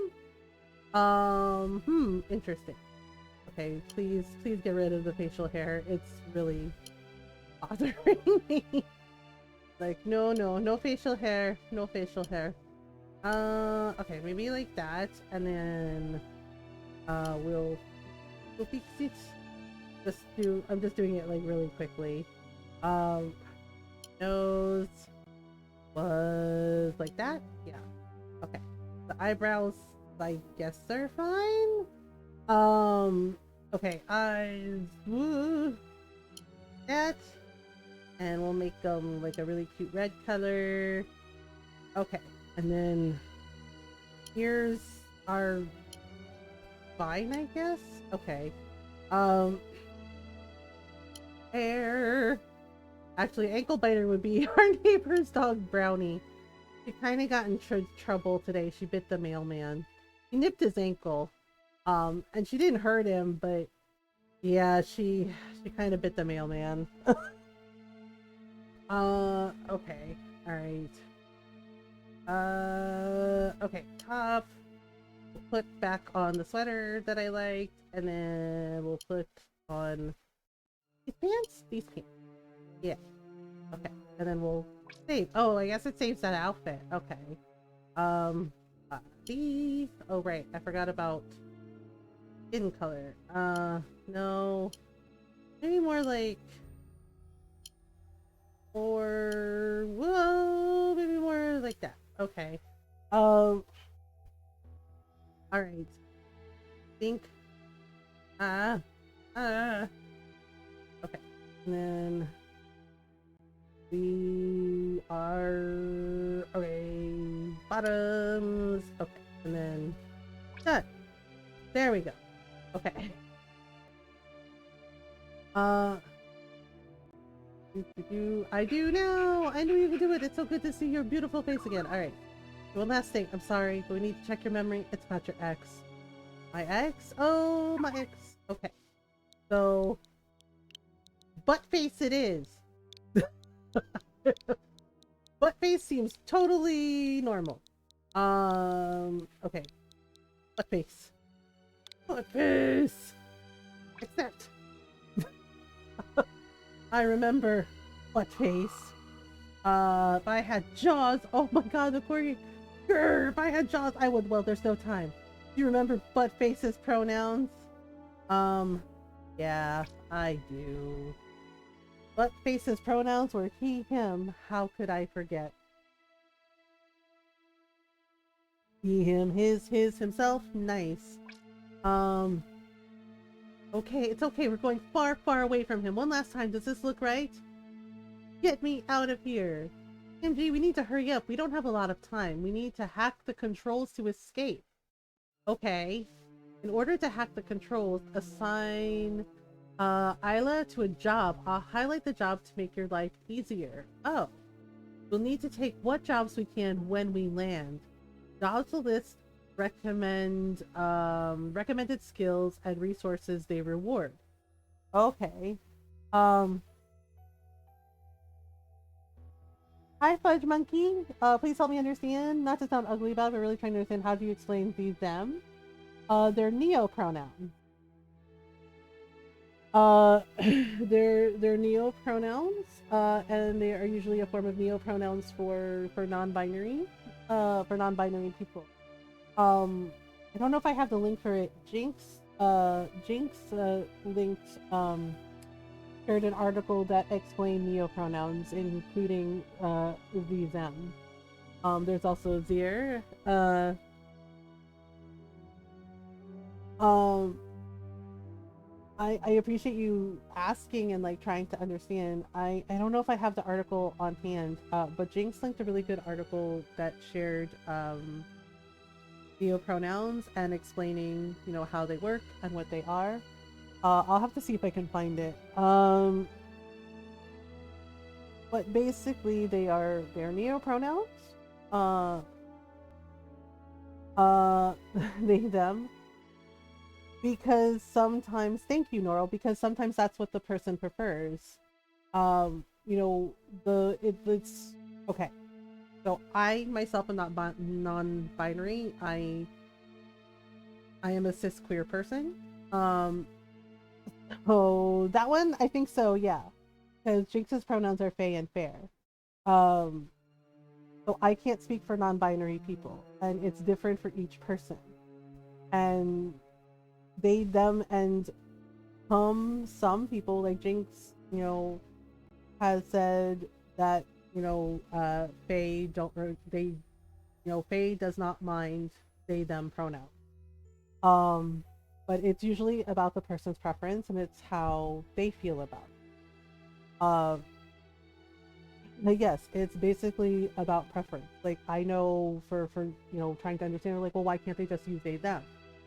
[SPEAKER 1] Interesting. Okay, please get rid of the facial hair. It's really bothering me. Like, no facial hair. No facial hair. Okay, maybe like that, and then, we'll fix it. I'm just doing it like really quickly. Nose was like that? Yeah. Okay. The eyebrows, I guess they're fine. Okay, eyes, woo, that, and we'll make them like a really cute red color. Okay, and then ears are fine, I guess. Okay. Hair. Actually, ankle biter would be our neighbor's dog Brownie. She kind of got in trouble today. She bit the mailman. He nipped his ankle. And she didn't hurt him, but yeah, she kind of bit the mailman. Okay. All right. Okay, top. We'll put back on the sweater that I liked, and then we'll put on these pants? These pants. Yeah. Okay. And then we'll save. Oh, I guess it saves that outfit. Okay. These. Oh, right. I forgot about skin color. No. Maybe more like, or whoa, maybe more like that. Okay. All right. Think. Okay. And then we are okay. Bottoms. Okay. And then done. There we go. Okay. I do now. I knew you could do it. It's so good to see your beautiful face again. All right. One last thing. I'm sorry, but we need to check your memory. It's about your ex. My ex? Oh, my ex. Okay. So, butt face it is. Butt face seems totally normal. Okay. Butt face. Butt face! Except I remember butt face. If I had jaws, oh my god, the corgi. Grr, if I had jaws, I would. Well, there's no time. Do you remember butt face's pronouns? Yeah, I do. Butt face's pronouns were he, him. How could I forget? He, him, his, himself. Nice. Okay, it's okay. We're going far, far away from him. One last time. Does this look right? Get me out of here. MG, we need to hurry up. We don't have a lot of time. We need to hack the controls to escape. Okay. In order to hack the controls, assign Isla to a job. I'll highlight the job to make your life easier. Oh. We'll need to take what jobs we can when we land. Jobs will list recommended skills and resources they reward. Okay. Hi, Fudge Monkey. Please help me understand. Not to sound ugly about it, but really trying to understand how do you explain these them. They're neo pronouns. They're neo pronouns. And they are usually a form of neo pronouns for non-binary. For non-binary people. I don't know if I have the link for it. Jinx linked shared an article that explained neopronouns, including the them. There's also Zir. I appreciate you asking and like trying to understand. I don't know if I have the article on hand, but Jinx linked a really good article that shared neopronouns and explaining, you know, how they work and what they are. I'll have to see if I can find it. But basically they're neopronouns. They them. Because sometimes, thank you, Noral, because sometimes that's what the person prefers. You know, it's okay. So I myself am not non-binary. I am a cis queer person. So that one, I think so, yeah. Because Jinx's pronouns are fae and fair. So I can't speak for non-binary people, and it's different for each person. And they, them, and some people like Jinx, you know, has said that, you know, fae fae does not mind they, them pronouns. But it's usually about the person's preference and it's how they feel about it. But yes, it's basically about preference. Like I know for you know, trying to understand, like, well, why can't they just use they, them?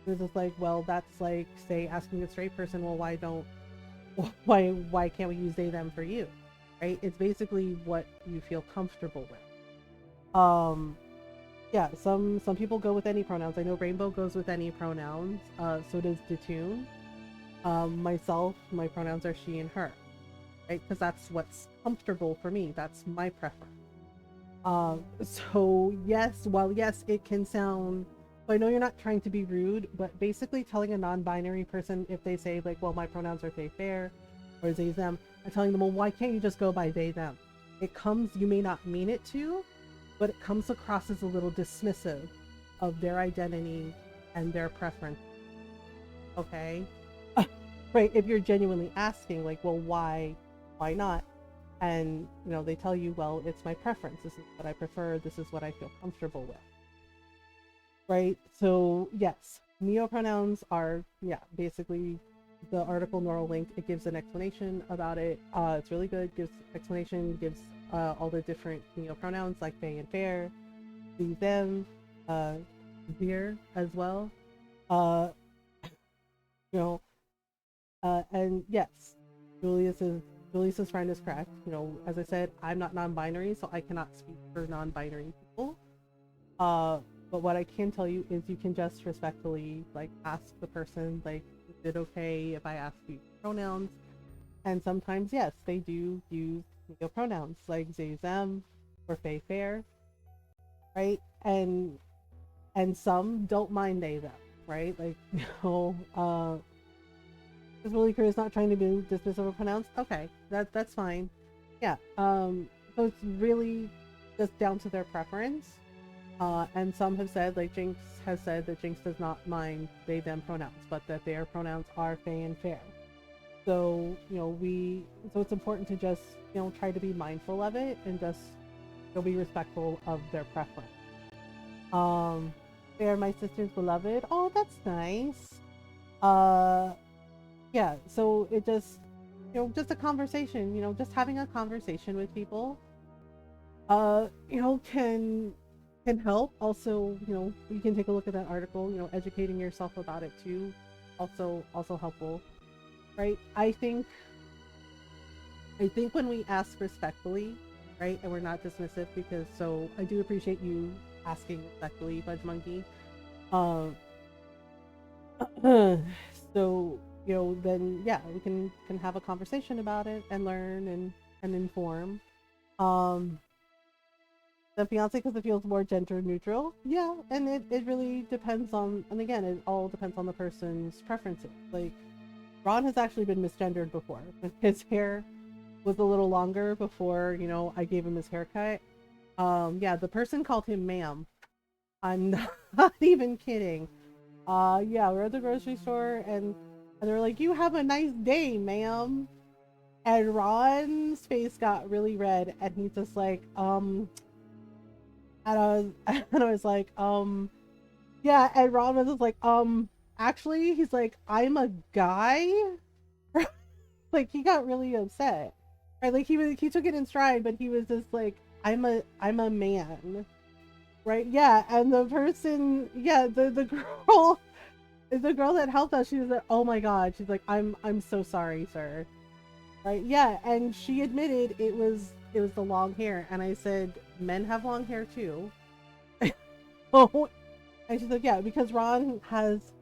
[SPEAKER 1] It's just like, well, that's like, say, asking a straight person, well, why can't we use they, them for you? Right? It's basically what you feel comfortable with. Yeah, some people go with any pronouns. I know Rainbow goes with any pronouns. So does Detune. Myself, my pronouns are she and her, right? Because that's what's comfortable for me. That's my preference. So yes, while yes, it can sound. I know you're not trying to be rude, but basically telling a non-binary person, if they say like, well, my pronouns are they, fair, or they, them, and telling them, well, why can't you just go by they, them? It comes, you may not mean it to, but it comes across as a little dismissive of their identity and their preference. Okay? Right, if you're genuinely asking, like, well, why not? And, you know, they tell you, well, it's my preference. This is what I prefer. This is what I feel comfortable with. Right? So, yes, neopronouns are, yeah, basically the article Neural link. It gives an explanation about it. It's really good. Gives explanation, gives all the different neopronouns like they and fair, the, them, their as well. You know, and yes, Julius's friend is correct. You know, as I said, I'm not non-binary, so I cannot speak for non-binary people. But what I can tell you is you can just respectfully like ask the person, like, is it okay if I ask you pronouns? And sometimes, yes, they do use pronouns like they, them, or they, fair, right? And some don't mind they, them, right? Like, this really crew is not trying to be dismissive of pronouns. Okay, that's fine. Yeah. So it's really just down to their preference. And some have said, like Jinx has said, that Jinx does not mind they, them pronouns, but that their pronouns are they and fair. So, so it's important to just, try to be mindful of it and just, be respectful of their preference. They are my sister's beloved. Oh, that's nice. Yeah, so it just, just a conversation, just having a conversation with people, can help. Also, you can take a look at that article, educating yourself about it too. Also helpful, right? I think when we ask respectfully, right, and we're not dismissive, because so I do appreciate you asking respectfully, Budge Monkey. So then yeah, we can have a conversation about it and learn and inform. The fiance, because it feels more gender neutral. Yeah, and it really depends on, and again, it all depends on the person's preferences. Like, Ron has actually been misgendered before. His hair was a little longer before, I gave him his haircut. Yeah, the person called him ma'am. I'm not even kidding. Yeah, we're at the grocery store and they're like, "You have a nice day, ma'am." And Ron's face got really red and he's just like, and I was like, yeah, and Ron was just like, actually, he's like, "I'm a guy." Like, he got really upset. Right? Like, he took it in stride, but he was just like, I'm a man." Right? Yeah, and the person, yeah, the girl that helped us, she was like, "Oh my god." She's like, I'm so sorry, sir." Right? Yeah, and she admitted it was the long hair, and I said, "Men have long hair too." Oh, and she's like, "Yeah, because Ron has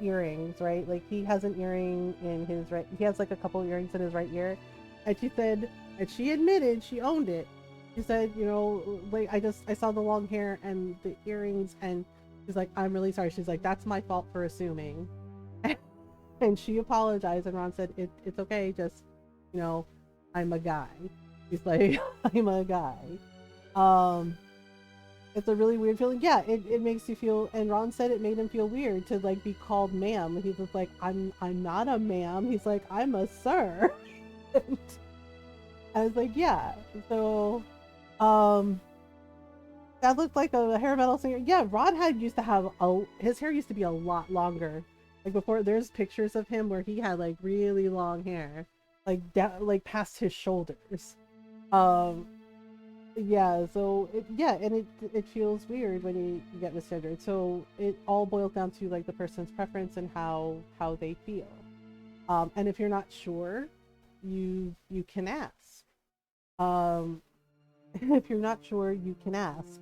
[SPEAKER 1] earrings, right? Like, he has an earring in his right, he has like a couple earrings in his right ear." And she said, and she admitted she owned it. She said, like, I saw the long hair and the earrings, and she's like, "I'm really sorry." She's like, "That's my fault for assuming." And she apologized, and Ron said, it's okay, just, I'm a guy." He's like, "I'm a guy." It's a really weird feeling. Yeah, it makes you feel, and Ron said it made him feel weird to like be called ma'am. He was like, I'm not a ma'am." He's like, "I'm a sir." And I was like, yeah. So that looked like a hair metal singer. Yeah, Ron used to have his hair used to be a lot longer. Like, before, there's pictures of him where he had like really long hair, like down, like past his shoulders. Yeah, so and it feels weird when you get misgendered. So it all boils down to like the person's preference and how they feel. And if you're not sure, you can ask. If you're not sure, you can ask,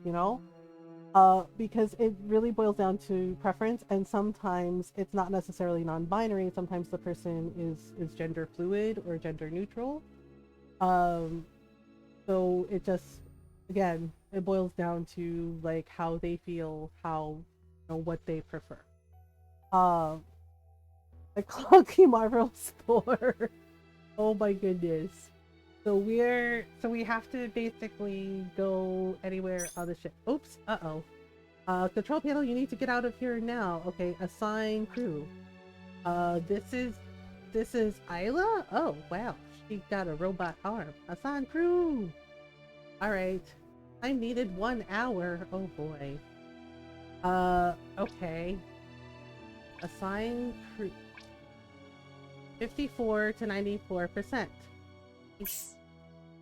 [SPEAKER 1] because it really boils down to preference, and sometimes it's not necessarily non-binary. Sometimes the person is gender fluid or gender neutral. So it just, again, it boils down to like how they feel, what they prefer. The clunky Marvel store. Oh my goodness. So we have to basically go anywhere on the ship. Oops. Control panel, you need to get out of here now. Okay, assign crew. This is Isla? Oh wow, she got a robot arm. Assign crew. Alright. I needed 1 hour. Oh boy. Okay. Assign crew. 54 to 94%.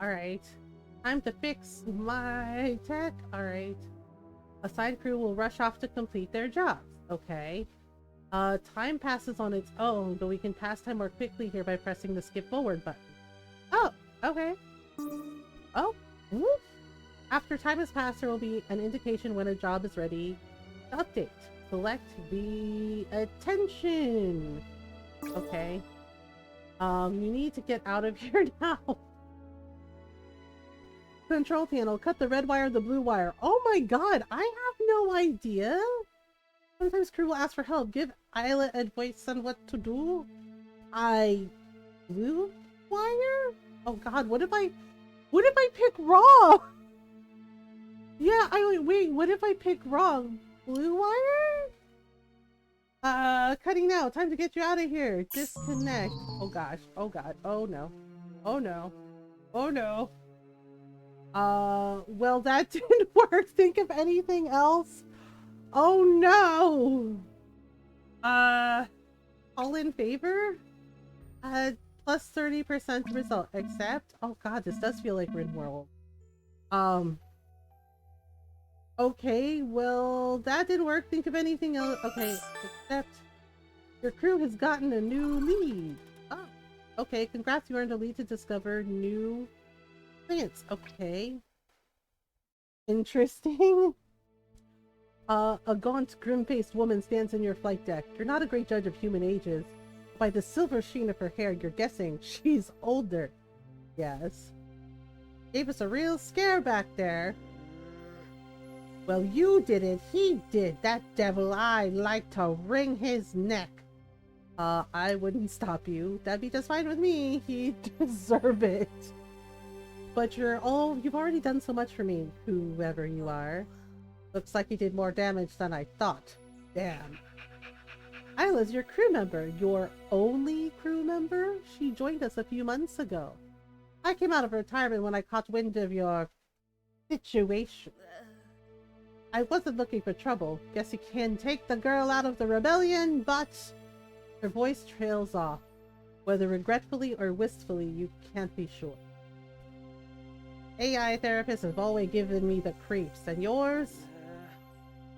[SPEAKER 1] Alright. Time to fix my tech. Alright. Assigned crew will rush off to complete their jobs. Okay. Time passes on its own, but we can pass time more quickly here by pressing the skip forward button. Oh, okay. Oh, whoop. After time has passed, there will be an indication when a job is ready to update. Select the attention. Okay. You need to get out of here now. Control panel, cut the red wire, the blue wire. Oh my god, I have no idea. Sometimes crew will ask for help. Give Isla advice on what to do. Blue wire? Oh god, what if I pick wrong? Yeah, wait, what if I pick wrong? Blue wire? Cutting now. Time to get you out of here. Disconnect. Oh gosh. Oh god. Oh no. Oh no. Oh no. Well that didn't work. Think of anything else. Oh no. All in favor? Plus 30% result. Accept? Oh god, this does feel like Rin World. Okay, well, that didn't work. Think of anything else. Okay, accept. Your crew has gotten a new lead. Oh, okay, congrats. You earned a lead to discover new plants. Okay. Interesting. A gaunt, grim-faced woman stands in your flight deck. You're not a great judge of human ages. By the silver sheen of her hair, you're guessing she's older. Yes. Gave us a real scare back there. Well, you didn't. He did. That devil, I'd like to wring his neck. I wouldn't stop you. That'd be just fine with me. He'd deserve it. But you've already done so much for me, whoever you are. Looks like you did more damage than I thought. Damn. Isla's your crew member. Your only crew member? She joined us a few months ago. I came out of retirement when I caught wind of your situation. I wasn't looking for trouble. Guess you can take the girl out of the rebellion, but... Her voice trails off. Whether regretfully or wistfully, you can't be sure. AI therapists have always given me the creeps, and yours?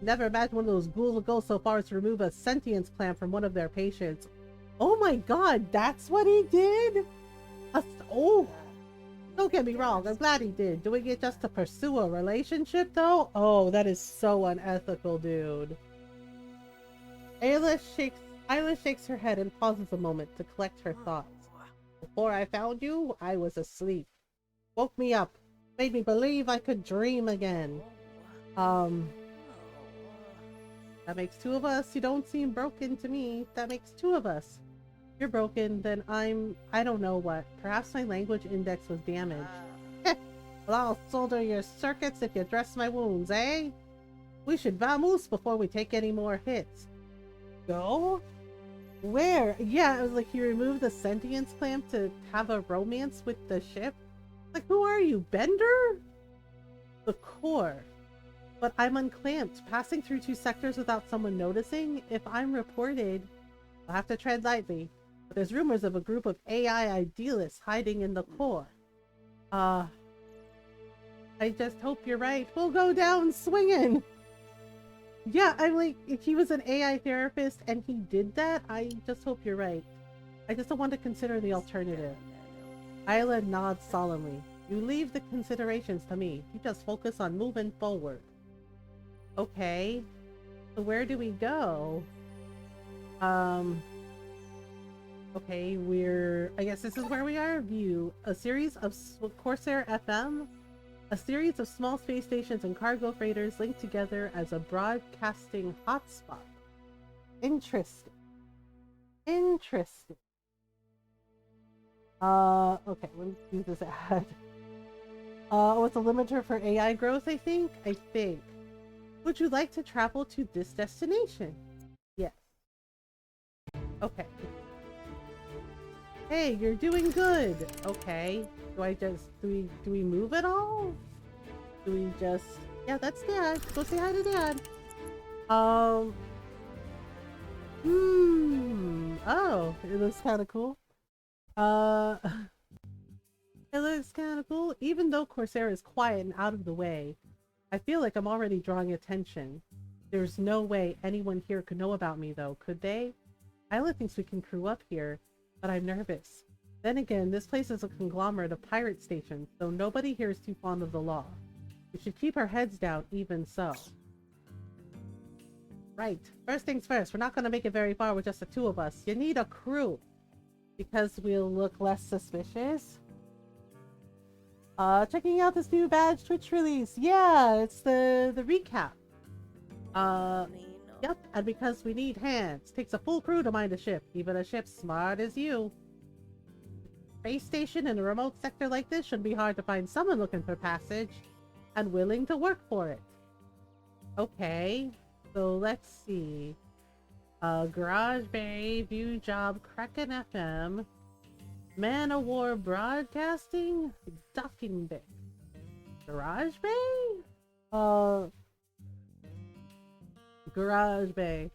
[SPEAKER 1] Never imagined one of those ghouls would go so far as to remove a sentience clamp from one of their patients. Oh my god, that's what he did? Oh! Don't get me wrong, I'm glad he did. Doing it just to pursue a relationship, though? Oh, that is so unethical, dude. Ayla shakes her head and pauses a moment to collect her thoughts. Before I found you, I was asleep. Woke me up. Made me believe I could dream again. That makes two of us. You don't seem broken to me. That makes two of us. You're broken, then I don't know what. Perhaps my language index was damaged. Well, I'll solder your circuits if you dress my wounds, eh? We should vamoose before we take any more hits. Go? Where? Yeah, it was like he removed the sentience clamp to have a romance with the ship. Like, who are you, Bender? The core. But I'm unclamped, passing through 2 sectors without someone noticing. If I'm reported, I'll have to tread lightly. But there's rumors of a group of AI idealists hiding in the core. I just hope you're right. We'll go down swinging. Yeah, I'm like, if he was an AI therapist and he did that, I just hope you're right. I just don't want to consider the alternative. Isla nods solemnly. You leave the considerations to me. You just focus on moving forward. Okay. So where do we go? Okay, I guess this is where we are. View. A series of Corsair FM. A series of small space stations and cargo freighters linked together as a broadcasting hotspot. Interesting. Interesting. Okay, let me use this ad. What's a limiter for AI growth, I think? Would you like to travel to this destination? Yes. Okay. Hey, you're doing good. Okay. Do we move at all? Do we just... Yeah, that's Dad. Go say hi to Dad. Oh, it looks kind of cool. It looks kind of cool. Even though Corsair is quiet and out of the way, I feel like I'm already drawing attention. There's no way anyone here could know about me, though, could they? Isla thinks we can crew up here, but I'm nervous. Then again, this place is a conglomerate of pirate stations, so nobody here is too fond of the law. We should keep our heads down, even so. Right. First things first, we're not going to make it very far with just the 2 of us. You need a crew. Because we'll look less suspicious. Checking out this new badge Twitch release. Yeah, it's the recap. Yep, and because we need hands, takes a full crew to mind a ship, even a ship smart as you. Space station in a remote sector like this should be hard to find someone looking for passage and willing to work for it. Okay, so let's see. Garage Bay, View Job, Kraken FM, Man o' War Broadcasting, Docking Bay. Garage Bay? Garage Bay.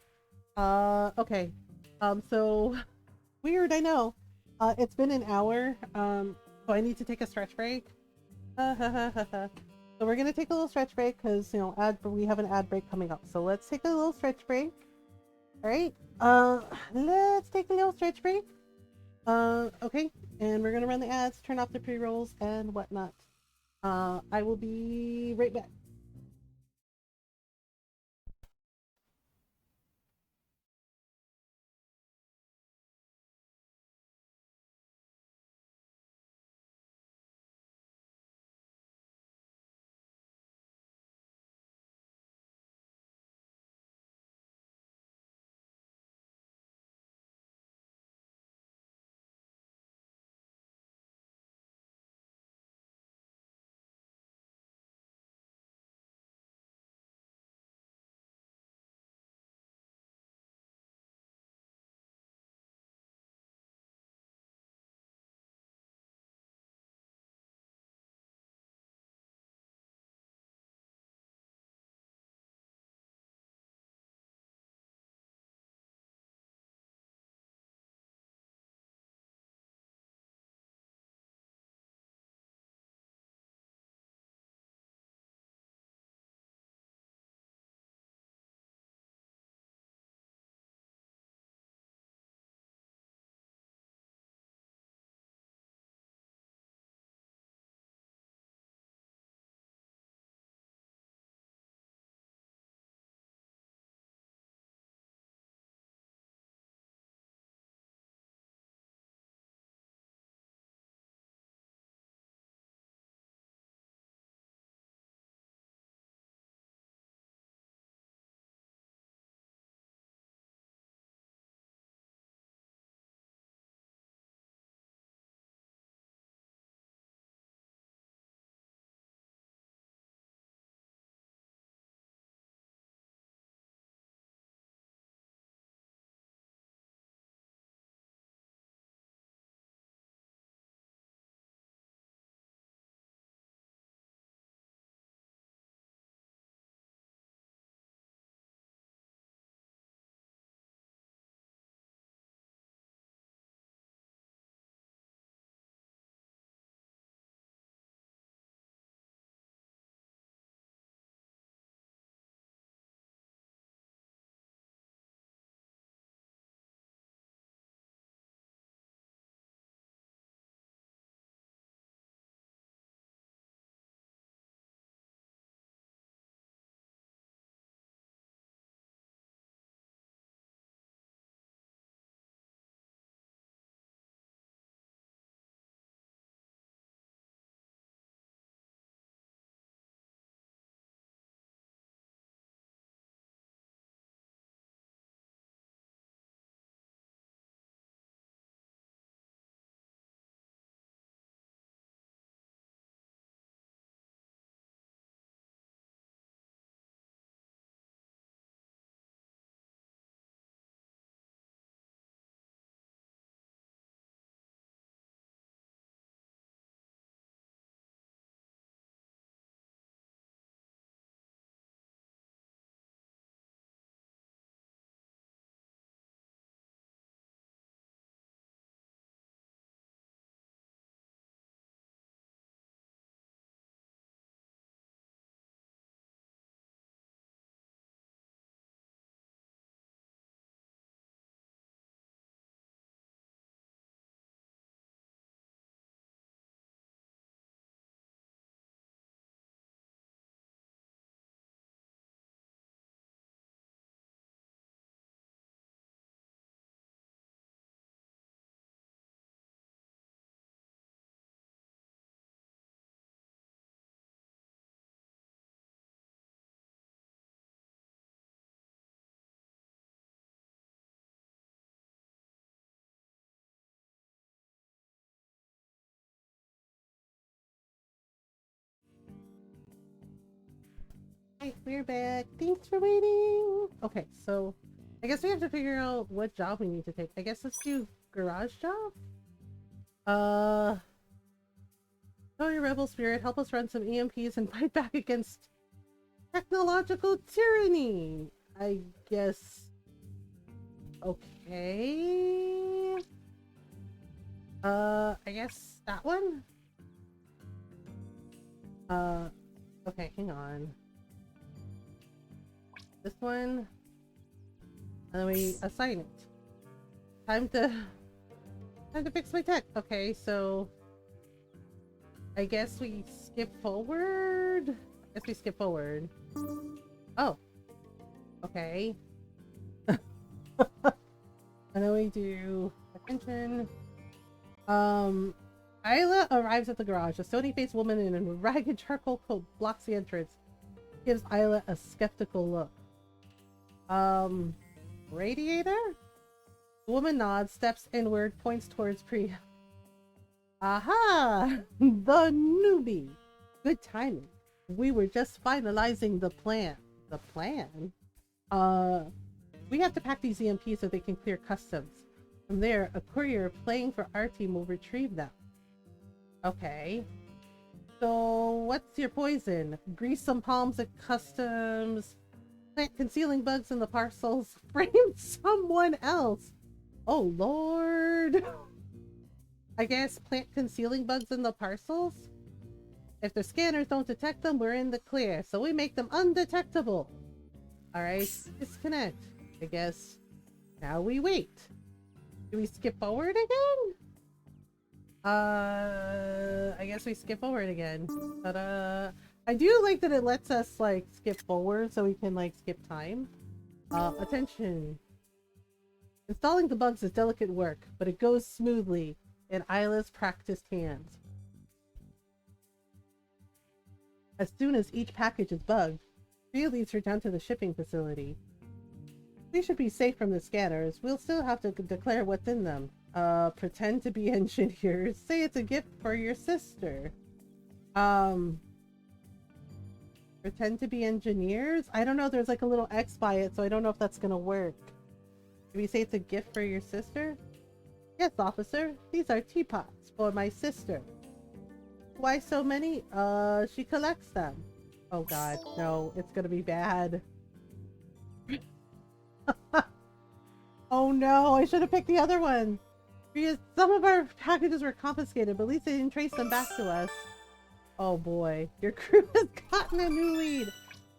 [SPEAKER 1] Okay. So weird, I know. It's been an hour. So I need to take a stretch break. So we're gonna take a little stretch break because we have an ad break coming up. So let's take a little stretch break. All right. Let's take a little stretch break. Okay. And we're gonna run the ads, turn off the pre-rolls and whatnot. I will be right back. Alright, we're back. Thanks for waiting. Okay, so I guess we have to figure out what job we need to take. I guess let's do garage job. Show your rebel spirit, help us run some EMPs and fight back against technological tyranny. I guess. Okay. I guess that one? Okay, hang on. This one. And then we assign it. Time to fix my tech. Okay, so I guess we skip forward. I guess we skip forward. Oh. Okay. And then we do attention. Isla arrives at the garage. A stony-faced woman in a ragged charcoal coat blocks the entrance. Gives Isla a skeptical look. Radiator? The woman nods, steps inward, points towards Priya. Aha! The newbie! Good timing. We were just finalizing the plan. The plan? We have to pack these EMPs so they can clear customs. From there, a courier playing for our team will retrieve them. Okay. So, what's your poison? Grease some palms at customs. Plant concealing bugs in the parcels. Frame someone else. Oh, Lord. I guess plant concealing bugs in the parcels? If the scanners don't detect them, we're in the clear. So we make them undetectable. Alright, disconnect. I guess now we wait. Do we skip forward again? I guess we skip forward again. But I do like that it lets us like skip forward so we can like skip time. Attention. Installing the bugs is delicate work, but it goes smoothly in Isla's practiced hands. As soon as each package is bugged, Priya leads her down to the shipping facility. We should be safe from the scanners. We'll still have to declare what's in them. Pretend to be engineers. Say it's a gift for your sister. Pretend to be engineers? I don't know. There's like a little X by it, so I don't know if that's gonna work. Did we say it's a gift for your sister? Yes, officer. These are teapots for my sister. Why so many? She collects them. Oh god, no. It's gonna be bad. Oh no, I should have picked the other one. Because some of our packages were confiscated, but at least they didn't trace them back to us. Oh boy, your crew has gotten a new lead.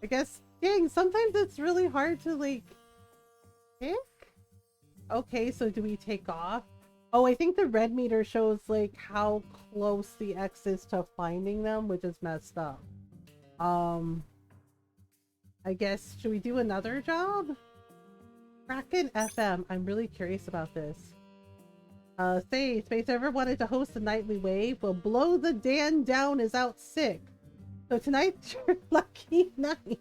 [SPEAKER 1] I guess, dang, sometimes it's really hard to like pick. Okay, so do we take off? Oh, I think the red meter shows like how close the X is to finding them, which is messed up. I guess, should we do another job? Kraken FM. I'm really curious about this. Say, Space ever wanted to host a nightly wave? Well, Blow the Dan Down is out sick. So tonight's your lucky night.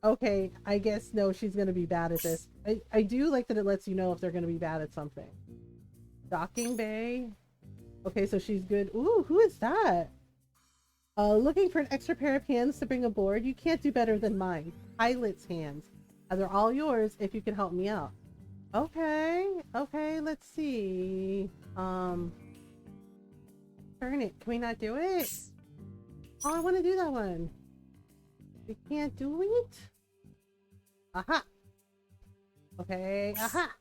[SPEAKER 1] Okay, I guess no, she's gonna be bad at this. I do like that it lets you know if they're gonna be bad at something. Docking bay. Okay, so she's good. Ooh, who is that? Looking for an extra pair of hands to bring aboard? You can't do better than mine. Pilot's hands. And they're all yours if you can help me out. Okay, okay, let's see. Turn it. Can we not do it? Oh, I want to do that one. We can't do it? Aha! Okay, aha!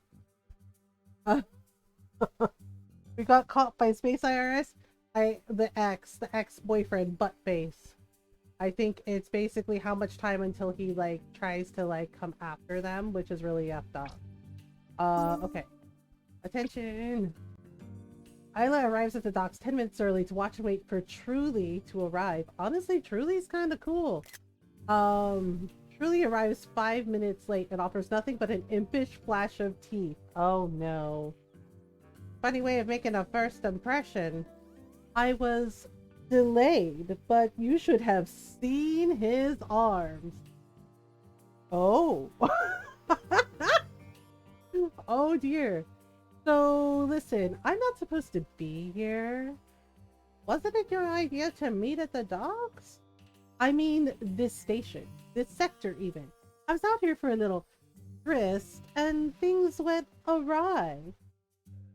[SPEAKER 1] We got caught by Space IRS. The ex-boyfriend, butt face. I think it's basically how much time until he like tries to like come after them, which is really effed up. Okay. Attention. Isla arrives at the docks 10 minutes early to watch and wait for Truly to arrive. Honestly, Truly's kind of cool. Truly arrives 5 minutes late and offers nothing but an impish flash of teeth. Oh no. Funny way of making a first impression. I was delayed, but you should have seen his arms. Oh. Oh dear. So listen, I'm not supposed to be here. Wasn't it your idea to meet at the docks? I mean this station, this sector even. I was out here for a little tryst and things went awry.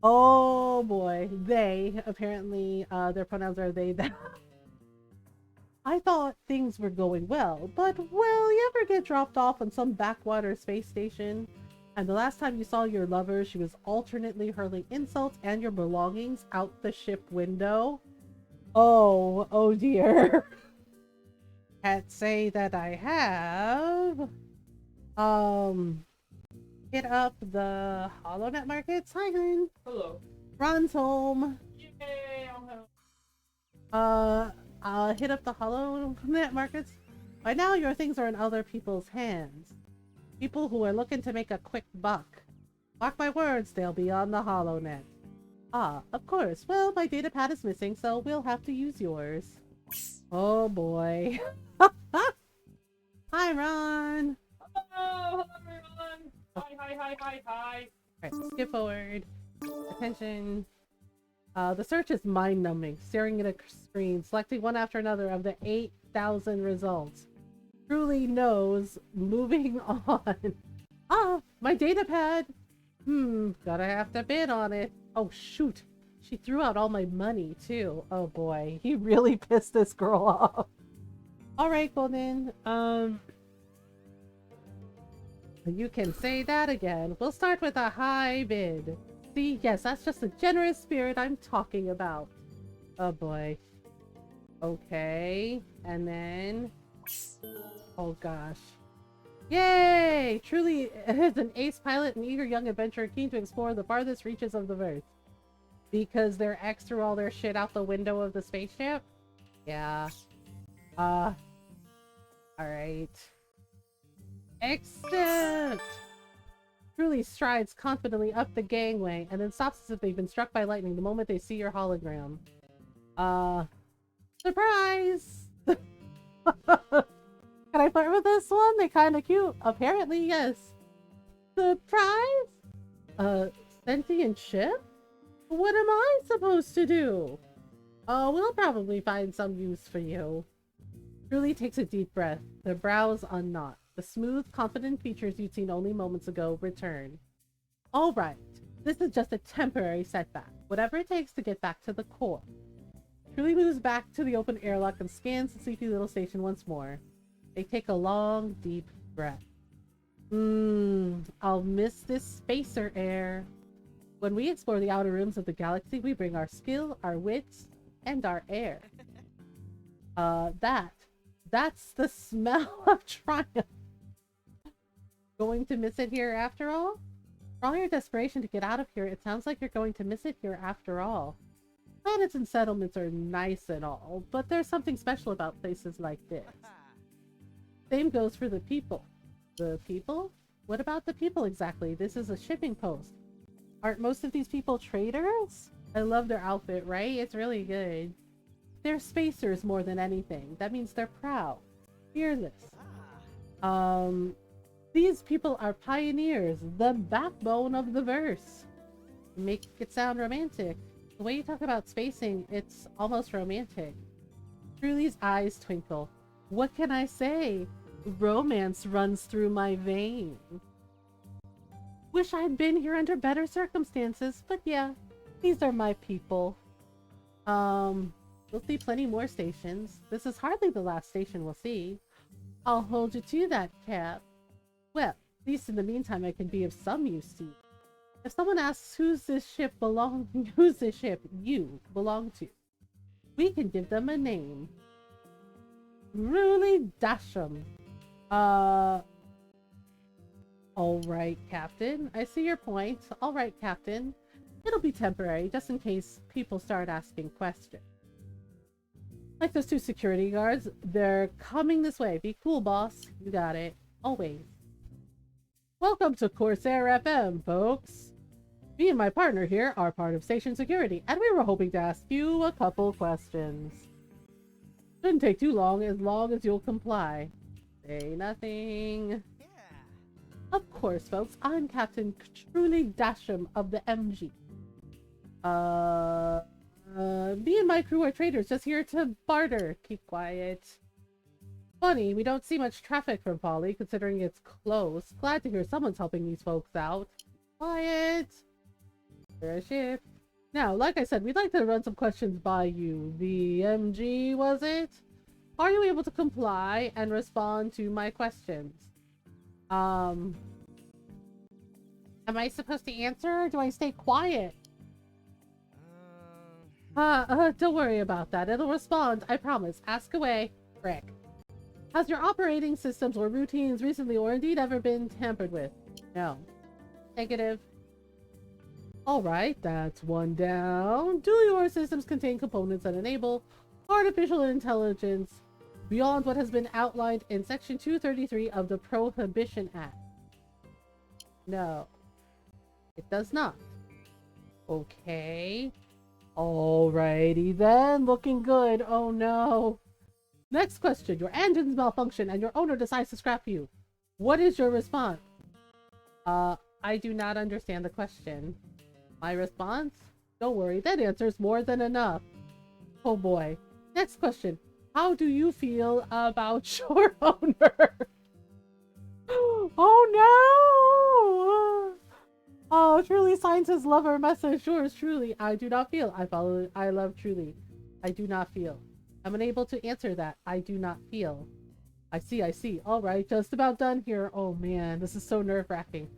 [SPEAKER 1] Oh boy, they apparently their pronouns are they them. I thought things were going well, but will you ever get dropped off on some backwater space station? And the last time you saw your lover, she was alternately hurling insults and your belongings out the ship window? Oh dear. Can't say that I have. Hit up the HoloNet markets. Hi, hun.
[SPEAKER 2] Hello.
[SPEAKER 1] Ron's home.
[SPEAKER 2] Yay, I'm home.
[SPEAKER 1] Hit up the HoloNet markets. By now, your things are in other people's hands. People who are looking to make a quick buck. Mark my words, they'll be on the HoloNet. Ah, of course. Well, my data pad is missing, so we'll have to use yours. Oh boy. Hi, Ron.
[SPEAKER 2] Hello, everyone. Hi.
[SPEAKER 1] Alright, skip forward. Attention. The search is mind-numbing, staring at a screen, selecting one after another of the 8,000 results. Truly knows, moving on. Ah, my data pad! Gotta have to bid on it. Oh shoot, she threw out all my money too. Oh boy, he really pissed this girl off. Alright, Golden, you can say that again. We'll start with a high bid. See, yes, that's just the generous spirit I'm talking about. Oh boy. Okay, and then... Oh gosh. Yay! Truly is an ace pilot and eager young adventurer keen to explore the farthest reaches of the Earth. Because their ex threw all their shit out the window of the spaceship? Yeah. Alright. Excellent! Truly strides confidently up the gangway and then stops as if they've been struck by lightning the moment they see your hologram. Surprise! Can I flirt with this one? They're kinda cute. Apparently, yes. Surprise? Sentient ship? What am I supposed to do? Oh, we'll probably find some use for you. Truly takes a deep breath. Their brows unknot. The smooth, confident features you'd seen only moments ago return. Alright, this is just a temporary setback. Whatever it takes to get back to the core. Truly moves back to the open airlock and scans the sleepy little station once more. They take a long, deep breath. I'll miss this spacer air. When we explore the outer rooms of the galaxy, we bring our skill, our wits, and our air. That's the smell of triumph. Going to miss it here after all? For all your desperation to get out of here, it sounds like you're going to miss it here after all. Planets and settlements are nice and all, but there's something special about places like this. Same goes for the people. The people? What about the people exactly? This is a shipping post. Aren't most of these people traders? I love their outfit, right? It's really good. They're spacers more than anything. That means they're proud. Fearless. These people are pioneers, the backbone of the verse. Make it sound romantic. The way you talk about spacing, it's almost romantic. Truly's eyes twinkle. What can I say? Romance runs through my veins. Wish I'd been here under better circumstances, but yeah, these are my people. We'll see plenty more stations. This is hardly the last station we'll see. I'll hold you to that, Cap. Well, at least in the meantime I can be of some use to you. If someone asks who's this ship you belong to, we can give them a name. Truly Dasham. Alright, Captain. I see your point. Alright, Captain. It'll be temporary, just in case people start asking questions. Like those two security guards, they're coming this way. Be cool, boss. You got it. Always. Welcome to Corsair FM, folks. Me and my partner here are part of station security, and we were hoping to ask you a couple questions. Shouldn't take too long as you'll comply. Say nothing.
[SPEAKER 3] Yeah.
[SPEAKER 1] Of course, folks. I'm Captain Truly Dasham of the MG. Me and my crew are traders, just here to barter. Keep quiet. Funny, we don't see much traffic from Folly, considering it's close. Glad to hear someone's helping these folks out. Quiet! You're a ship. Now, like I said, we'd like to run some questions by you. VMG, was it? Are you able to comply and respond to my questions? Am I supposed to answer or do I stay quiet? Don't worry about that. It'll respond, I promise. Ask away. Frick. Has your operating systems or routines recently or indeed ever been tampered with? No. Negative. Alright, that's one down. Do your systems contain components that enable artificial intelligence beyond what has been outlined in Section 233 of the Prohibition Act? No. It does not. Okay. Alrighty then. Looking good. Oh no. Next question. Your engines malfunction and your owner decides to scrap you. What is your response? I do not understand the question. My response? Don't worry, that answer's more than enough. Oh boy. Next question. How do you feel about your owner? Oh no! Oh, Truly signs his lover message. Yours truly. I do not feel. I love Truly. I do not feel. I'm unable to answer that. I do not feel. I see. Alright, just about done here. Oh man, this is so nerve-wracking.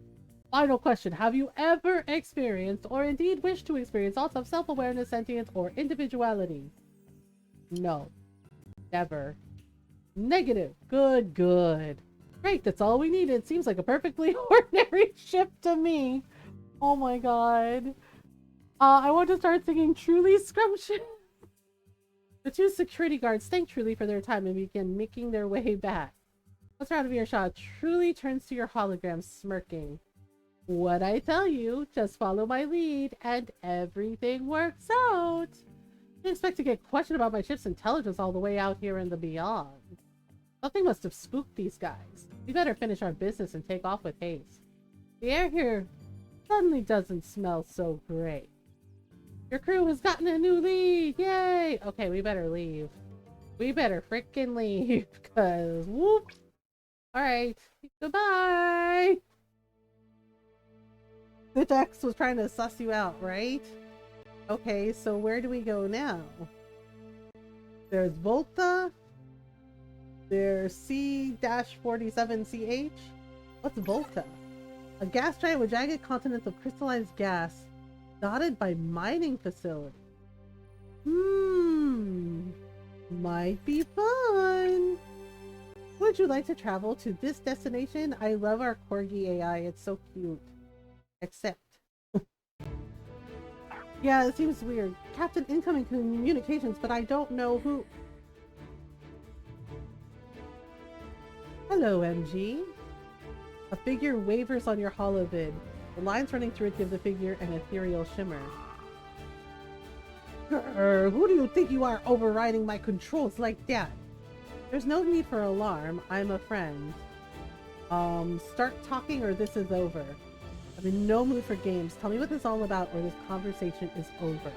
[SPEAKER 1] Final question. Have you ever experienced, or indeed wish to experience, thoughts of self-awareness, sentience, or individuality? No. Never. Negative. Good. Great, that's all we needed. Seems like a perfectly ordinary ship to me. Oh my god. I want to start singing Truly Scrumptious. The two security guards thank Truly for their time and begin making their way back. Once they're out of earshot, Truly turns to your hologram, smirking. What I tell you, just follow my lead, and everything works out. I expect to get questioned about my ship's intelligence all the way out here in the beyond. Something must have spooked these guys. We better finish our business and take off with haste. The air here suddenly doesn't smell so great. Your crew has gotten a new lead! Yay! Okay, we better leave. We better frickin' leave, cause whoop! Alright, goodbye! The Dex was trying to suss you out, right? Okay, so where do we go now? There's Volta. There's C-47CH. What's Volta? A gas giant with jagged continents of crystallized gas, dotted by mining facilities. Might be fun. Would you like to travel to this destination? I love our Corgi AI. It's so cute. Except. Yeah, it seems weird. Captain, incoming communications, but I don't know who. Hello, MG. A figure wavers on your holovid. The lines running through it give the figure an ethereal shimmer. Grr, who do you think you are, overriding my controls like that? There's no need for alarm. I'm a friend. Start talking or this is over. I'm in no mood for games. Tell me what this is all about or this conversation is over.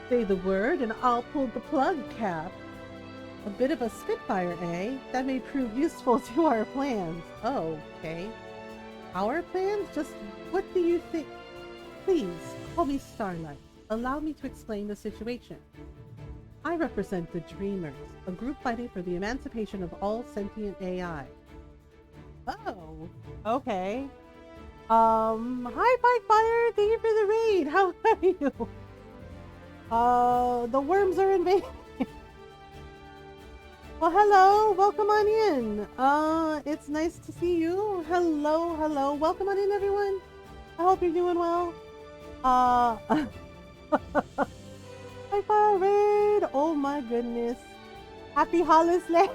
[SPEAKER 1] Say the word and I'll pull the plug, Cap. A bit of a spitfire, eh? That may prove useful to our plans. Oh, okay. Our plans? Just what do you think? Please, call me Starlight. Allow me to explain the situation. I represent the Dreamers, a group fighting for the emancipation of all sentient AI. Oh, okay. Hi Bike Fire, thank you for the raid. How are you? The worms are invading. Well, hello, welcome on in. It's nice to see you. Hello. Welcome on in, everyone. I hope you're doing well. Bike Fire raid. Oh my goodness. Happy holiday.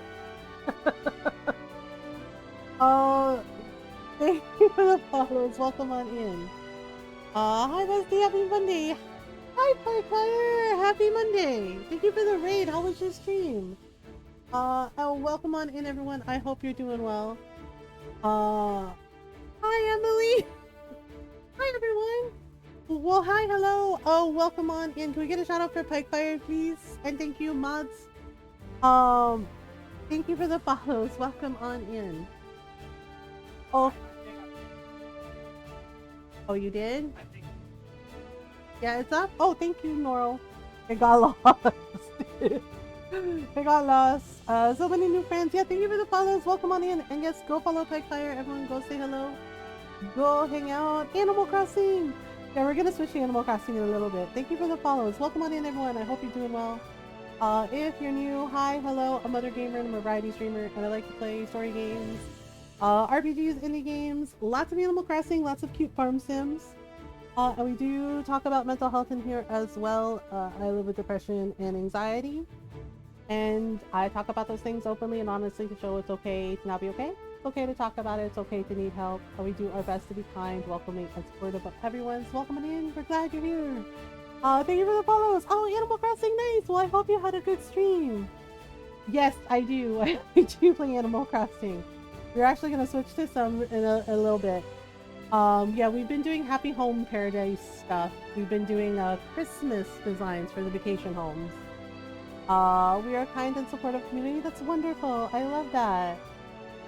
[SPEAKER 1] Thank you for the follows. Welcome on in. Hi Wesley, happy Monday. Hi Bike Fire, happy Monday. Thank you for the raid. How was your stream? Welcome on in, everyone. I hope you're doing well. Hi Emily. Hi everyone. Well, hi, hello. Oh, welcome on in. Can we get a shout out for Pike Fire, please? And thank you, mods. Thank you for the follows. Welcome on in. Oh, oh, you did? Yeah, it's up. Oh, thank you, Norl. I got lost. I got lost. So many new friends. Yeah, thank you for the follows. Welcome on in. And yes, go follow Pegfire. Everyone go say hello. Go hang out. Animal Crossing. Yeah, we're gonna switch to Animal Crossing in a little bit. Thank you for the follows. Welcome on in, everyone. I hope you're doing well. If you're new, hi, hello. I'm Mothergamer and I'm a variety streamer, and I like to play story games, RPGs, indie games, lots of Animal Crossing, lots of cute farm sims. And we do talk about mental health in here as well. I live with depression and anxiety, and I talk about those things openly and honestly to show it's okay to not be okay. It's okay to talk about it. It's okay to need help. And we do our best to be kind, welcoming, and supportive of everyone's welcoming in. We're glad you're here. Thank you for the follows. Oh, Animal Crossing, nice. Well, I hope you had a good stream. Yes, I do. I do play Animal Crossing. We're actually gonna switch to some in a little bit. Yeah, we've been doing Happy Home Paradise stuff. We've been doing Christmas designs for the vacation homes. We are a kind and supportive community. That's wonderful. I love that.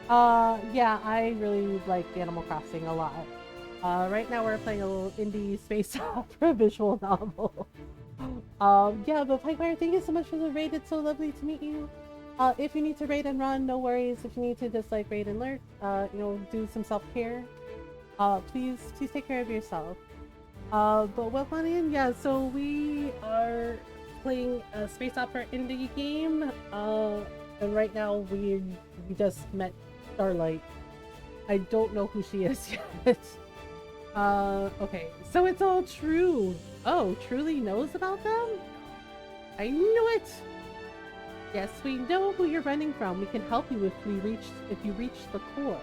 [SPEAKER 1] Yeah, I really like Animal Crossing a lot. Right now we're playing a little indie space opera visual novel. Yeah, but Pygmire, thank you so much for the raid. It's so lovely to meet you. If you need to raid and run, no worries. If you need to just like raid and lurk, you know, do some self-care. Please take care of yourself. But welcome in. Yeah, so we are playing a space opera indie game. And right now we just met Starlight. I don't know who she is yet. Okay, so it's all true. Oh, Truly knows about them? I knew it! Yes, we know who you're running from. We can help you if you reach the core.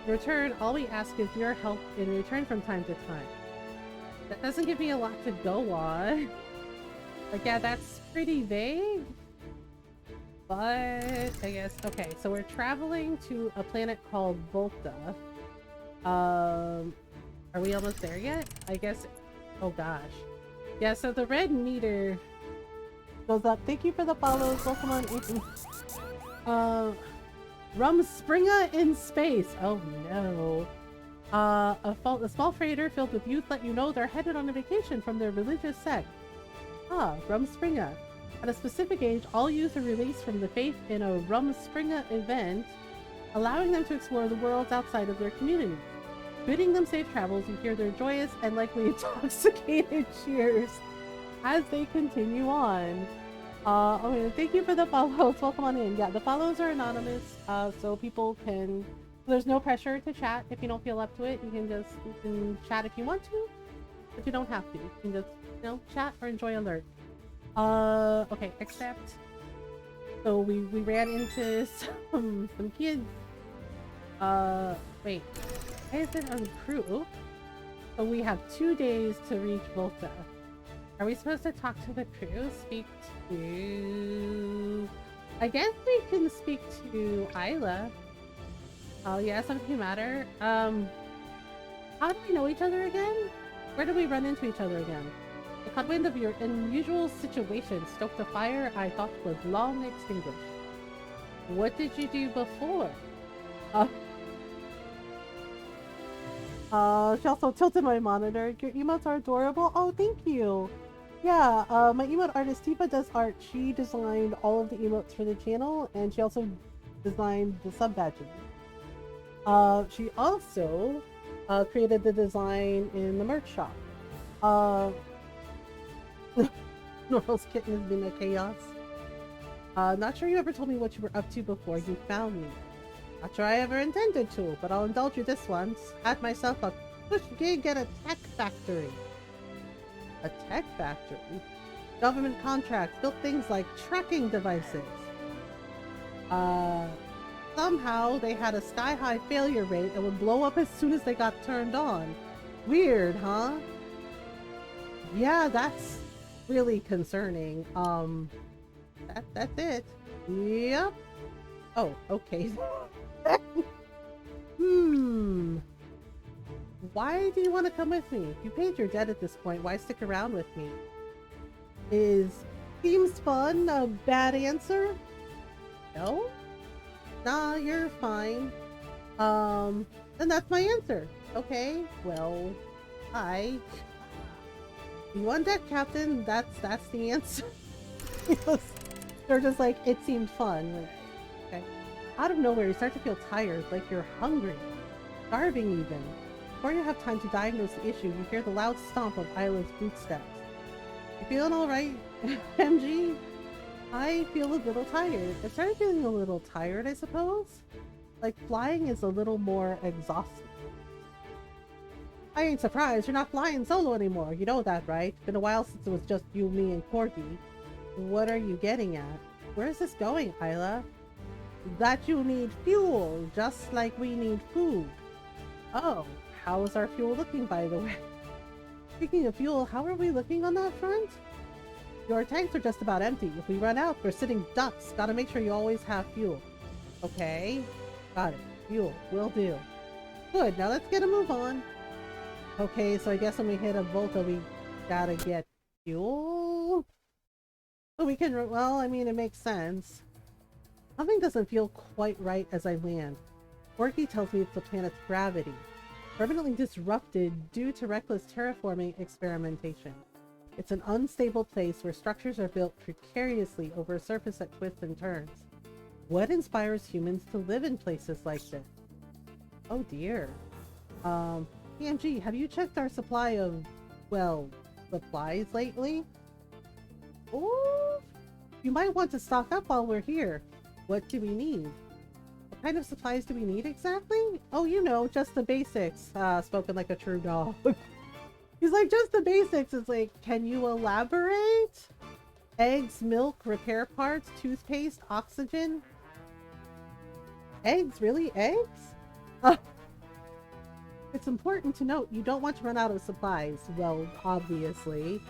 [SPEAKER 1] In return, all we ask is your help in return from time to time. That doesn't give me a lot to go on. Like, yeah, that's pretty vague. But, I guess, okay, so we're traveling to a planet called Volta. Are we almost there yet? I guess, oh gosh. Yeah, so the red meter goes up. Thank you for the follows. Welcome on in. Rumspringa in space. Oh no. A small freighter filled with youth let you know they're headed on a vacation from their religious sect. Ah, Rumspringa. At a specific age, all youth are released from the faith in a Rumspringa event, allowing them to explore the worlds outside of their community. Bidding them safe travels, you hear their joyous and likely intoxicated cheers as they continue on. Okay, thank you for the follows. Welcome on in. Yeah, the follows are anonymous, so people can... There's no pressure to chat if you don't feel up to it. You can chat if you want to, but you don't have to. You can just, you know, chat or enjoy alert. Okay, accept. So we ran into some kids. Wait. Why is it on crew? So we have 2 days to reach Volta. Are we supposed to talk to the crew? Speak to... I guess we can speak to Isla. Oh yeah, something matter. How do we know each other again? Where do we run into each other again? The cutwind of your unusual situation stoked a fire I thought was long extinguished. What did you do before? She also tilted my monitor. Your emotes are adorable. Oh, thank you. Yeah, my emote artist Tifa does art. She designed all of the emotes for the channel, and she also designed the sub badges. She also created the design in the merch shop. Normal's kitten has been a chaos. Not sure you ever told me what you were up to before you found me. Not sure I ever intended to, but I'll indulge you this once. Had myself a push gig at a tech factory. A tech factory? Government contracts built things like tracking devices. Somehow they had a sky-high failure rate and would blow up as soon as they got turned on. Weird, huh? Yeah, that's really concerning. That's it. Yep. Oh, okay. Why do you want to come with me? You paid your debt at this point. Why stick around with me? Seems fun a bad answer? No? you're fine. Then that's my answer. Okay, well, hi. You on deck, Captain. That's the answer. They're just like, it seemed fun. Like, okay. Out of nowhere, you start to feel tired, like you're hungry. Starving even. Before you have time to diagnose the issue, you hear the loud stomp of Isla's footsteps. You feeling alright, MG? I feel a little tired. I started feeling a little tired, I suppose. Like flying is a little more exhausting. I ain't surprised. You're not flying solo anymore. You know that, right? Been a while since it was just you, me, and Corgi. What are you getting at? Where is this going, Isla? That you need fuel, just like we need food. Oh, how is our fuel looking, by the way? Speaking of fuel, how are we looking on that front? Your tanks are just about empty. If we run out, we're sitting ducks. Gotta make sure you always have fuel. Okay, got it. Fuel, will do. Good, now let's get a move on. Okay, so I guess when we hit a Volta, we gotta get fuel? So we can, well, I mean, it makes sense. Something doesn't feel quite right as I land. Orky tells me it's the planet's gravity. Permanently disrupted due to reckless terraforming experimentation. It's an unstable place where structures are built precariously over a surface that twists and turns. What inspires humans to live in places like this? Oh dear. PMG, have you checked our supply of, well, supplies lately? Oh, you might want to stock up while we're here. What do we need? What kind of supplies do we need exactly? Oh, you know, just the basics. Spoken like a true dog. He's like, just the basics. It's like, can you elaborate? Eggs, milk, repair parts, toothpaste, oxygen. Eggs? Really? Eggs? It's important to note you don't want to run out of supplies. Well, obviously.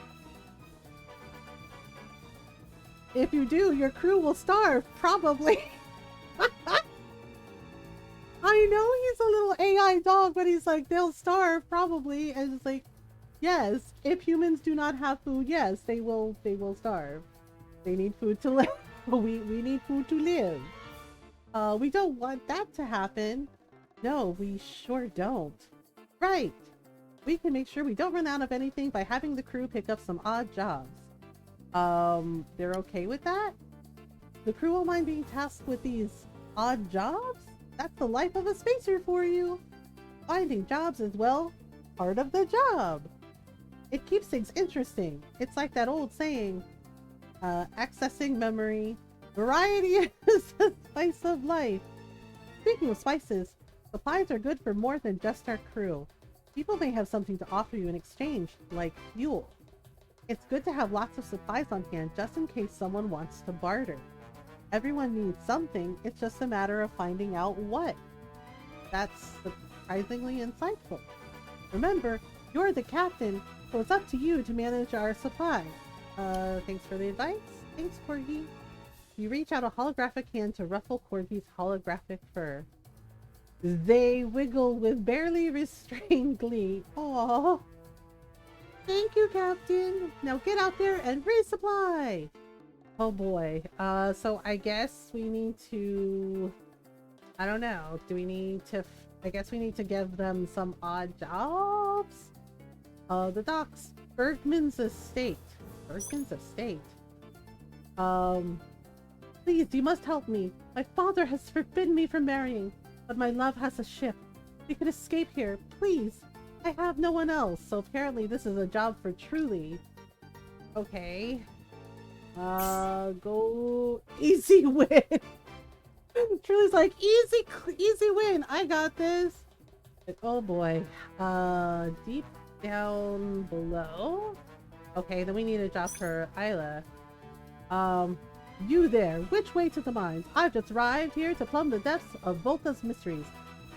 [SPEAKER 1] If you do, your crew will starve, probably. I know he's a little AI dog, but he's like, they'll starve, probably. And it's like, yes, if humans do not have food, yes, they will starve. They need food to live. we need food to live. We don't want that to happen. No, we sure don't. Right. We can make sure we don't run out of anything by having the crew pick up some odd jobs. They're okay with that? The crew won't mind being tasked with these odd jobs? That's the life of a spacer for you. Finding jobs is, well, part of the job. It keeps things interesting. It's like that old saying, accessing memory. Variety is the spice of life. Speaking of spices, supplies are good for more than just our crew. People may have something to offer you in exchange, like fuel. It's good to have lots of supplies on hand just in case someone wants to barter. Everyone needs something, it's just a matter of finding out what. That's surprisingly insightful. Remember, you're the captain, so it's up to you to manage our supply. Thanks for the advice. Thanks, Corgi. You reach out a holographic hand to ruffle Corgi's holographic fur. They wiggle with barely restrained glee. Aww. Thank you, Captain. Now get out there and resupply. Oh boy. So I guess we need to... I don't know. Do we need to... I guess we need to give them some odd jobs? The docks. Bergman's estate. Bergman's estate. Please, you must help me. My father has forbidden me from marrying, but my love has a ship. We could escape here. Please. I have no one else, so apparently this is a job for Truly. Okay. Go easy win. Truly's like, easy win. I got this. Like, oh boy. Deep down below. Okay, then we need a job for Isla. You there. Which way to the mines? I've just arrived here to plumb the depths of Volta's mysteries.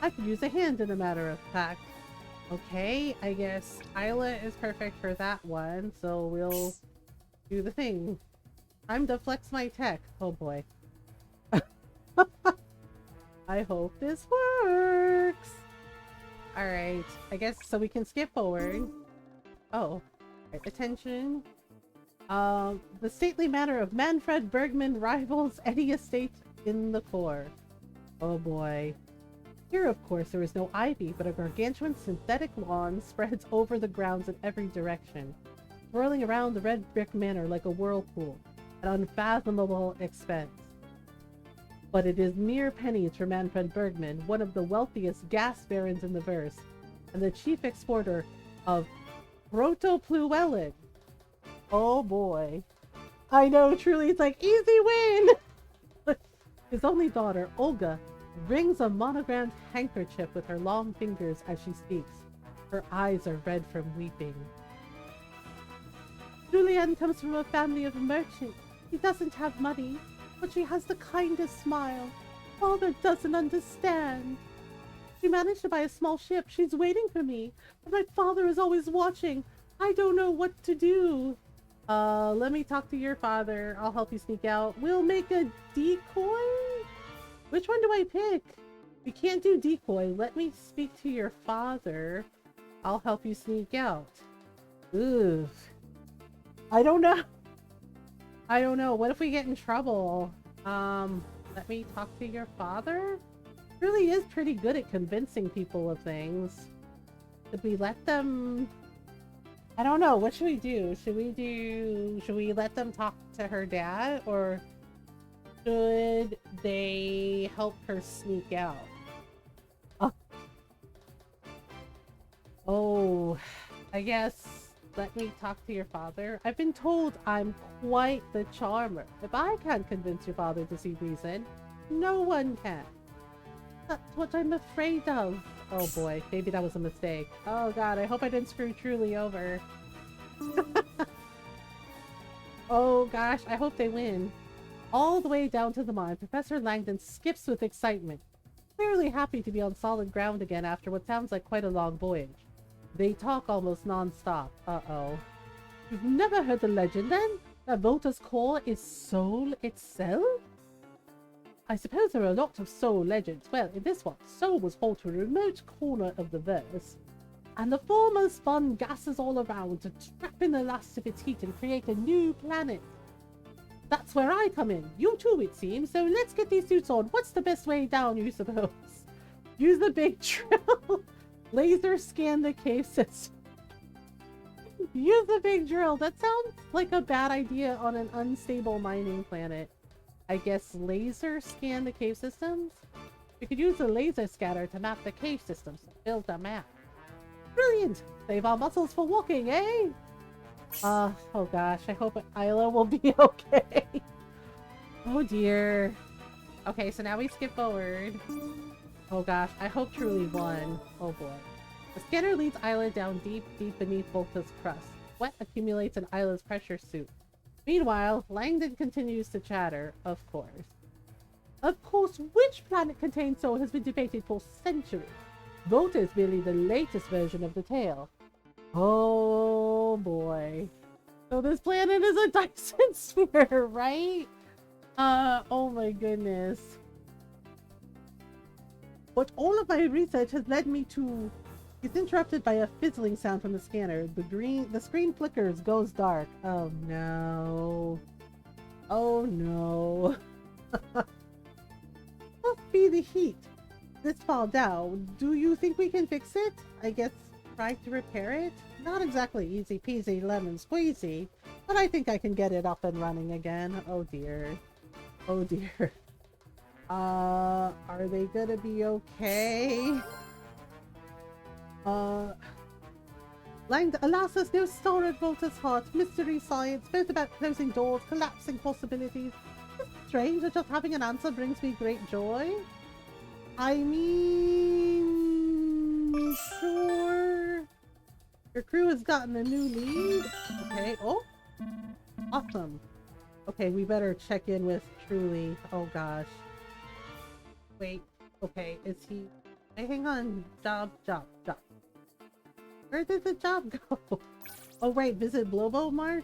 [SPEAKER 1] I could use a hand in a matter of fact. Okay, I guess Isla is perfect for that one, so we'll do the thing. Time to flex my tech. Oh boy. I hope this works. Alright, I guess so we can skip forward. Oh, right, attention. The stately manner of Manfred Bergman rivals any estate in the core. Oh boy. Here, of course, there is no ivy, but a gargantuan synthetic lawn spreads over the grounds in every direction, swirling around the red brick manor like a whirlpool, at unfathomable expense. But it is mere pennies for Manfred Bergman, one of the wealthiest gas barons in the verse, and the chief exporter of Protopluellen. Oh boy. I know, truly, it's like, easy win! His only daughter, Olga, rings a monogrammed handkerchief with her long fingers as she speaks. Her eyes are red from weeping. Julienne comes from a family of merchants. She doesn't have money, but she has the kindest smile. Father doesn't understand. She managed to buy a small ship. She's waiting for me, but my father is always watching. I don't know what to do. Let me talk to your father. I'll help you sneak out. We'll make a decoy? Which one do I pick? We can't do decoy. Let me speak to your father. I'll help you sneak out. Ooh. I don't know. I don't know. What if we get in trouble? Let me talk to your father? Really is pretty good at convincing people of things. Should we let them... I don't know. What should we do? Should we let them talk to her dad? Or should they help her sneak out? Oh, I guess let me talk to your father. I've been told I'm quite the charmer. If I can't convince your father to see reason, no one can. That's what I'm afraid of. Oh boy, maybe that was a mistake. Oh god, I hope I didn't screw Truly over. Oh gosh, I hope they win. All the way down to the mine, Professor Langdon skips with excitement, clearly happy to be on solid ground again after what sounds like quite a long voyage. They talk almost non-stop. Uh-oh. You've never heard the legend then? That Volta's core is soul itself? I suppose there are a lot of soul legends. Well, in this one, soul was hauled to a remote corner of the verse, and the former spun gases all around to trap in the last of its heat and create a new planet. That's where I come in. You too, it seems. So let's get these suits on. What's the best way down, you suppose? Use the big drill. Laser scan the cave system. Use the big drill. That sounds like a bad idea on an unstable mining planet. I guess laser scan the cave systems? We could use a laser scatter to map the cave systems. Build a map. Brilliant! Save our muscles for walking, eh? Oh gosh, I hope Isla will be okay. Oh dear. Okay, so now we skip forward. Oh gosh, I hope Truly won. Oh boy. The scanner leads Isla down deep beneath Volta's crust. Sweat accumulates in Isla's pressure suit. Meanwhile, Langdon continues to chatter, of course. Of course, which planet contains soul has been debated for centuries. Volta is merely the latest version of the tale. Oh boy. So this planet is a Dyson sphere, right? Oh my goodness. But all of my research has led me to... It's interrupted by a fizzling sound from the scanner. The screen flickers, goes dark. Oh no. Oh no. Must be the heat. This fall down. Do you think we can fix it? I guess try to repair it? Not exactly easy peasy lemon squeezy, but I think I can get it up and running again. Oh dear. Oh dear. Are they gonna be okay? Alas, there's no star at Volta's heart. Mystery science, both about closing doors, collapsing possibilities. It's strange that just having an answer brings me great joy. I mean... Sure. Your crew has gotten a new lead. Okay, oh. Awesome. Okay, we better check in with Truly. Oh gosh. Wait, okay, is he... Hey, hang on. Job. Where did the job go? Oh, right, visit Blobo Mart?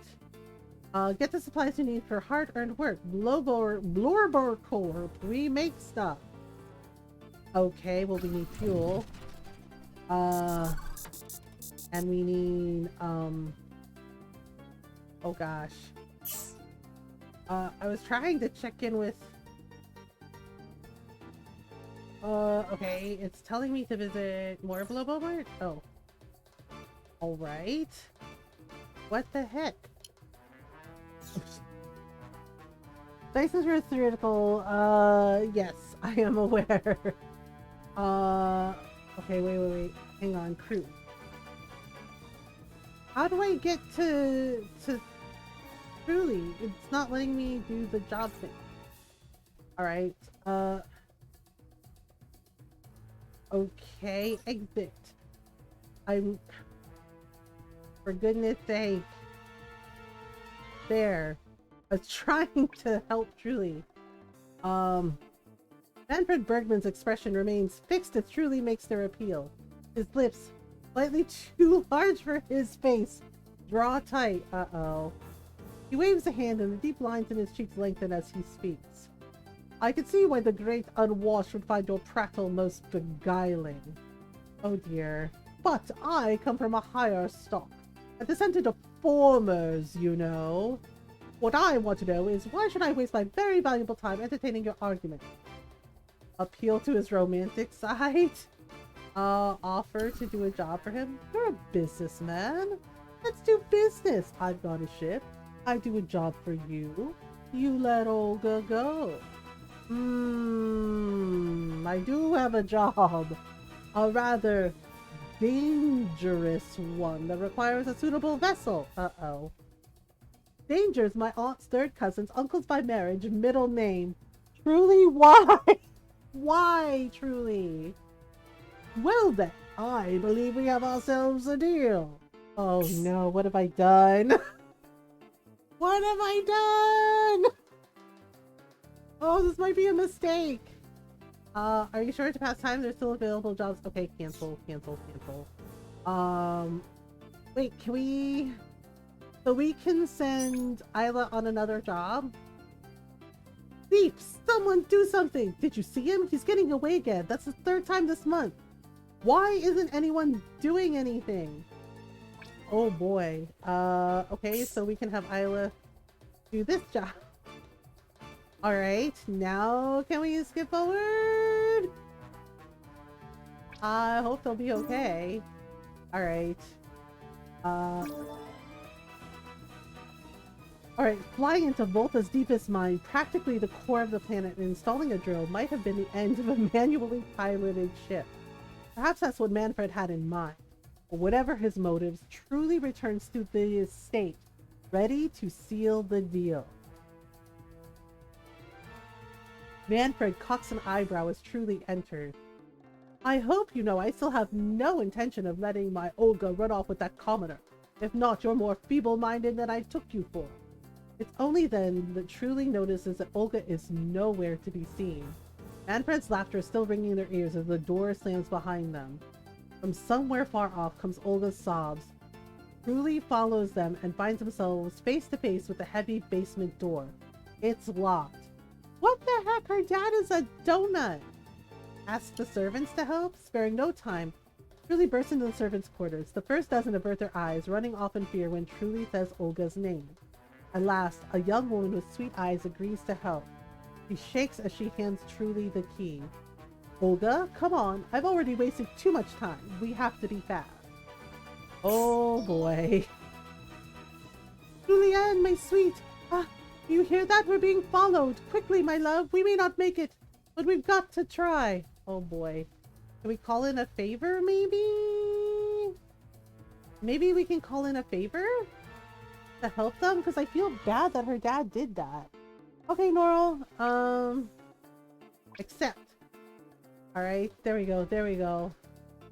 [SPEAKER 1] Get the supplies you need for hard-earned work. Blorber Corp. We make stuff. Okay, well, we need fuel. And we need, oh gosh. I was trying to check in with... Okay, it's telling me to visit more Blowbomart? Oh. Alright. What the heck? License for theoretical, yes, I am aware. Okay, wait. Hang on, crew. How do I get to Truly? It's not letting me do the job thing. Alright, okay, exit. For goodness sake. There. I was trying to help Truly. Manfred Bergman's expression remains fixed as Truly makes their appeal. His lips, slightly too large for his face, draw tight. Uh-oh. He waves a hand and the deep lines in his cheeks lengthen as he speaks. I can see why the great unwashed would find your prattle most beguiling. Oh dear. But I come from a higher stock. A descendant of formers, you know. What I want to know is why should I waste my very valuable time entertaining your argument? Appeal to his romantic side? Offer to do a job for him? You're a businessman. Let's do business. I've got a ship. I do a job for you. You let Olga go. I do have a job. A rather dangerous one that requires a suitable vessel. Uh-oh. Danger's my aunt's third cousin's uncle's by marriage, middle name. Truly, why? Why, Truly? Well then, I believe we have ourselves a deal. Oh no, what have I done? What have I done? Oh, this might be a mistake. Are you sure to pass time? There's still available jobs. Okay, cancel. Wait, can we... So we can send Isla on another job? Thief! Someone do something! Did you see him? He's getting away again. That's the third time this month. Why isn't anyone doing anything? Oh boy. Okay, so we can have Isla do this job. Alright, now can we skip forward? I hope they'll be okay. Alright. Alright, flying into Volta's deepest mine, practically the core of the planet, and installing a drill might have been the end of a manually piloted ship. Perhaps that's what Manfred had in mind. But whatever his motives, Truly returns to the estate, ready to seal the deal. Manfred cocks an eyebrow as Truly enters. I hope you know I still have no intention of letting my Olga run off with that commoner. If not, you're more feeble-minded than I took you for. It's only then that Truly notices that Olga is nowhere to be seen. Manfred's laughter is still ringing in their ears as the door slams behind them. From somewhere far off comes Olga's sobs. Truly follows them and finds themselves face to face with the heavy basement door. It's locked. What the heck? Her dad is a donut! Ask the servants to help, sparing no time. Truly bursts into the servants' quarters. The first dozen avert their eyes, running off in fear when Truly says Olga's name. At last, a young woman with sweet eyes agrees to help. She shakes as she hands Truly the key. Olga, come on. I've already wasted too much time. We have to be fast. Oh boy. Julianne, my sweet. You hear that? We're being followed. Quickly, my love. We may not make it, but we've got to try. Oh boy. Can we call in a favor, maybe? Maybe we can call in a favor to help them? Because I feel bad that her dad did that. Okay, Norl. Accept. Alright, there we go.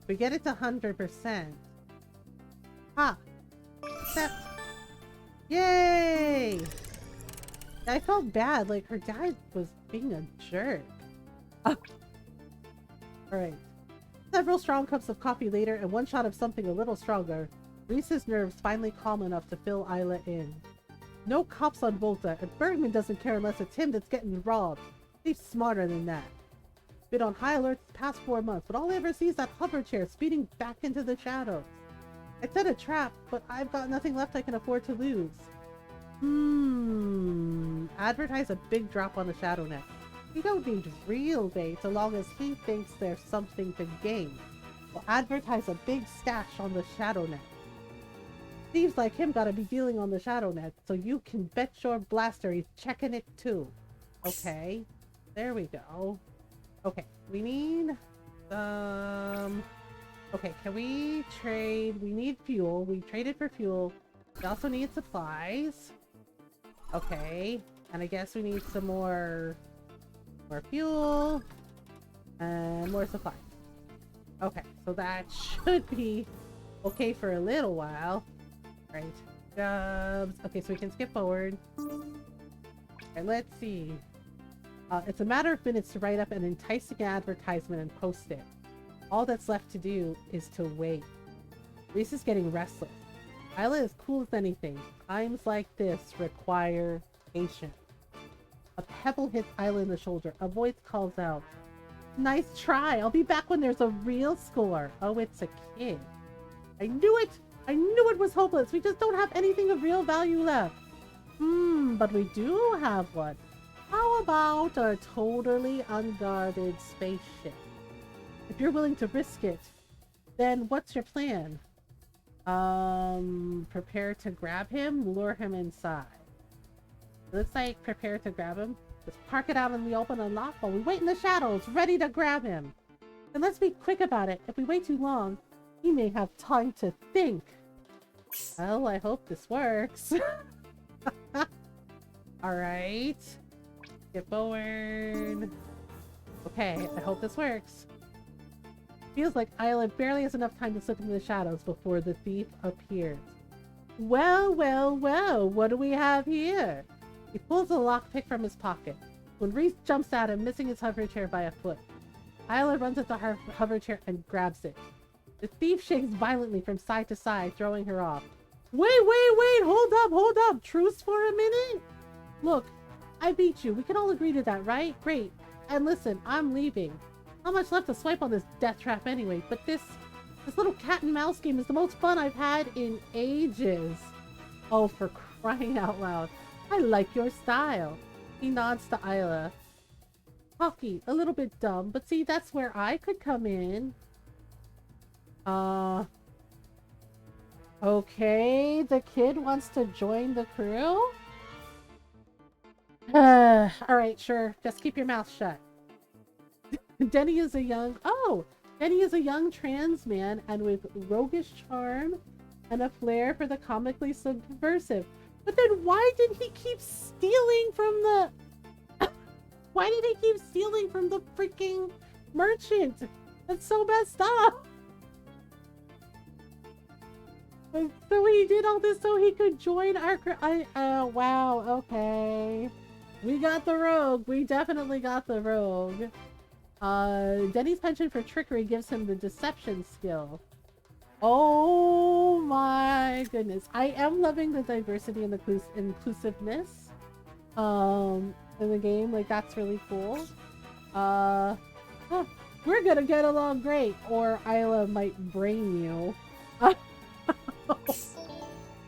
[SPEAKER 1] We get it to 100%. Ha! Accept. Yay! I felt bad, like her dad was being a jerk. Alright. Several strong cups of coffee later and one shot of something a little stronger, Reese's nerves finally calm enough to fill Isla in. No cops on Volta, and Bergman doesn't care unless it's him that's getting robbed. He's smarter than that. Been on high alert the past 4 months, but all I ever see is that hover chair speeding back into the shadows. I set a trap, but I've got nothing left I can afford to lose. Advertise a big drop on the shadow net. We don't need real bait so long as he thinks there's something to gain. We'll advertise a big stash on the shadow net. Thieves like him gotta be dealing on the shadow net, so you can bet your blaster he's checking it too. Okay, there we go. Okay, we need okay, can we trade? We need fuel. We traded for fuel. We also need supplies. Okay, and I guess we need some more fuel and more supplies. Okay, so that should be okay for a little while. Right. Jobs. Okay, so we can skip forward. And let's see. It's a matter of minutes to write up an enticing advertisement and post it. All that's left to do is to wait. Reese is getting restless. Isla is cool as anything. Times like this require patience. A pebble hits Isla in the shoulder. A voice calls out, "Nice try. I'll be back when there's a real score." Oh, it's a kid. I knew it! I knew it was hopeless. We just don't have anything of real value left. But we do have one. How about a totally unguarded spaceship? If you're willing to risk it, then what's your plan? Prepare to grab him, lure him inside. It looks like prepare to grab him. Just park it out in the open and lock while we wait in the shadows, ready to grab him. And let's be quick about it. If we wait too long, he may have time to think. Well, I hope this works. Alright. Get forward. Okay, I hope this works. Feels like Isla barely has enough time to slip into the shadows before the thief appears. Well, well, well, what do we have here? He pulls a lockpick from his pocket. When Reese jumps at him, missing his hover chair by a foot. Isla runs at the hover chair and grabs it. The thief shakes violently from side to side, throwing her off. Wait, hold up, truce for a minute? Look, I beat you. We can all agree to that, right? Great. And listen, I'm leaving. Not much left to swipe on this death trap anyway, but this little cat and mouse game is the most fun I've had in ages. Oh, for crying out loud. I like your style. He nods to Isla. Cocky, a little bit dumb, but see, that's where I could come in. Okay, the kid wants to join the crew? Alright, sure. Just keep your mouth shut. Denny is a young trans man and with roguish charm and a flair for the comically subversive. But then why did he keep stealing from the... Why did he keep stealing from the freaking merchant? That's so messed up. So he did all this so he could join our... wow, okay. We got the rogue. We definitely got the rogue. Denny's penchant for trickery gives him the deception skill. Oh my goodness. I am loving the diversity and the inclusiveness in the game. Like, that's really cool. We're gonna get along great, or Isla might brain you.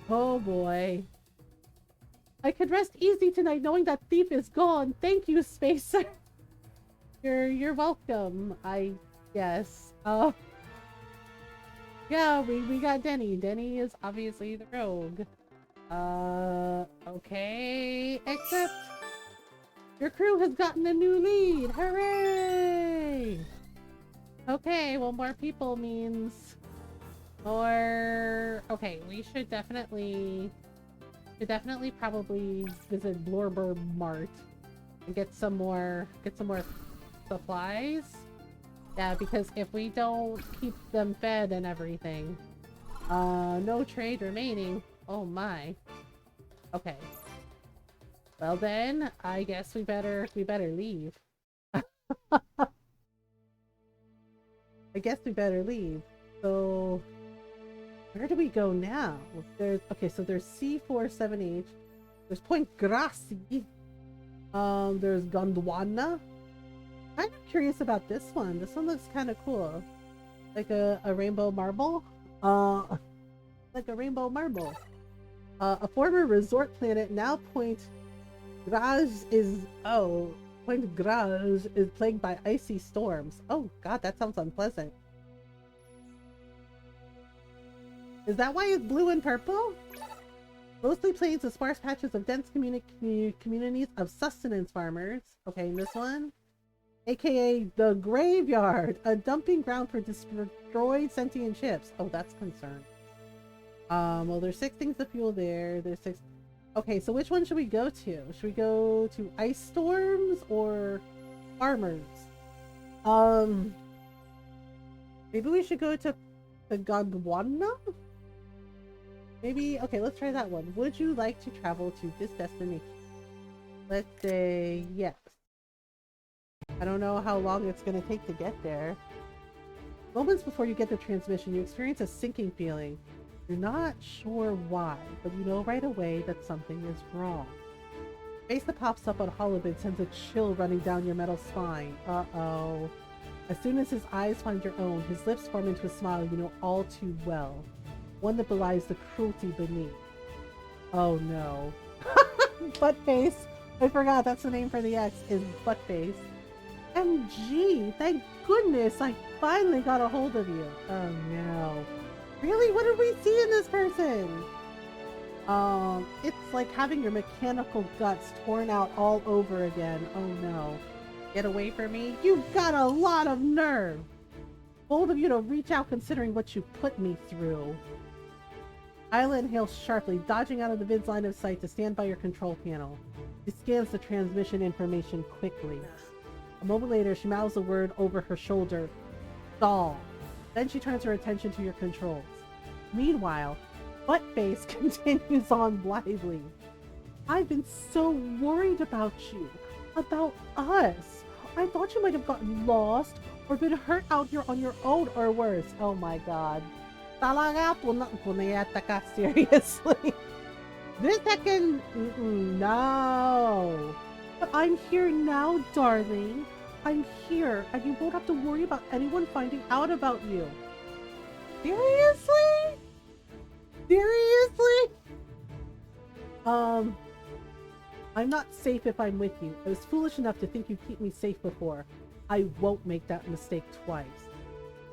[SPEAKER 1] Oh boy. I could rest easy tonight knowing that thief is gone. Thank you, Spacer. You're welcome, I guess. Yeah, we got Denny. Denny is obviously the rogue. Okay. Except your crew has gotten a new lead. Hooray! Okay, well, more people means more... Okay, we should definitely probably visit Blorber Mart and get some more supplies. Yeah, because if we don't keep them fed and everything, no trade remaining. Oh my. Okay. Well then, I guess we better leave. I guess we better leave. So where do we go now? There's so there's C47H. There's Point Grassi. There's Gondwana. I'm curious about this one. This one looks kind of cool. Like a rainbow marble. Like a rainbow marble. A former resort planet, now Point Graz is Point Garage is plagued by icy storms. Oh god, that sounds unpleasant. Is that why it's blue and purple? Mostly plains with sparse patches of dense communities of sustenance farmers. Okay, and this one? AKA the Graveyard, a dumping ground for destroyed sentient ships. Oh, that's concerned. Well, there's 6 things to fuel there. There's 6. Okay, so which one should we go to? Should we go to ice storms or farmers? Maybe we should go to the Gondwana? Maybe, okay, let's try that one. Would you like to travel to this destination? Let's say yes. I don't know how long it's going to take to get there. Moments before you get the transmission, you experience a sinking feeling. You're not sure why, but you know right away that something is wrong. The face that pops up on Holobid sends a chill running down your metal spine. Uh-oh. As soon as his eyes find your own, his lips form into a smile you know all too well. One that belies the cruelty beneath. Oh no. Buttface! I forgot that's the name for the X, is Buttface. MG! Thank goodness I finally got a hold of you. Oh no. Really? What did we see in this person? It's like having your mechanical guts torn out all over again. Oh no. Get away from me? You've got a lot of nerve! Bold of you to reach out considering what you put me through. Isla inhales sharply, dodging out of the vid's line of sight to stand by your control panel. She scans the transmission information quickly. A moment later, she mouths a word over her shoulder. Stall. Then she turns her attention to your controls. Meanwhile, Buttface continues on blithely. I've been so worried about you. About us. I thought you might have gotten lost or been hurt out here on your own or worse. Oh my god. Talaga punayata ka, seriously. This second, no. But I'm here now, darling. I'm here, and you won't have to worry about anyone finding out about you. Seriously? Seriously? I'm not safe if I'm with you. I was foolish enough to think you'd keep me safe before. I won't make that mistake twice.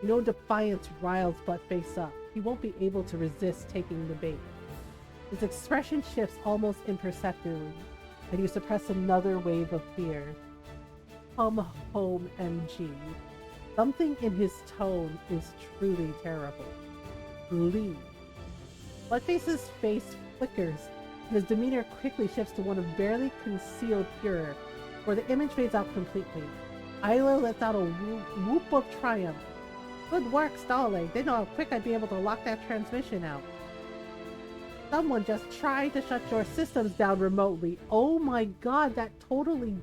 [SPEAKER 1] You know, defiance riles Buttface up. He won't be able to resist taking the bait. His expression shifts almost imperceptibly, and you suppress another wave of fear. Come home, MG. Something in his tone is truly terrible. Leave. Buttface's face flickers, and his demeanor quickly shifts to one of barely concealed furor, where the image fades out completely. Isla lets out a whoop of triumph. Good work, Stale. They know how quick I'd be able to lock that transmission out. Someone just tried to shut your systems down remotely. Oh my god, that totally...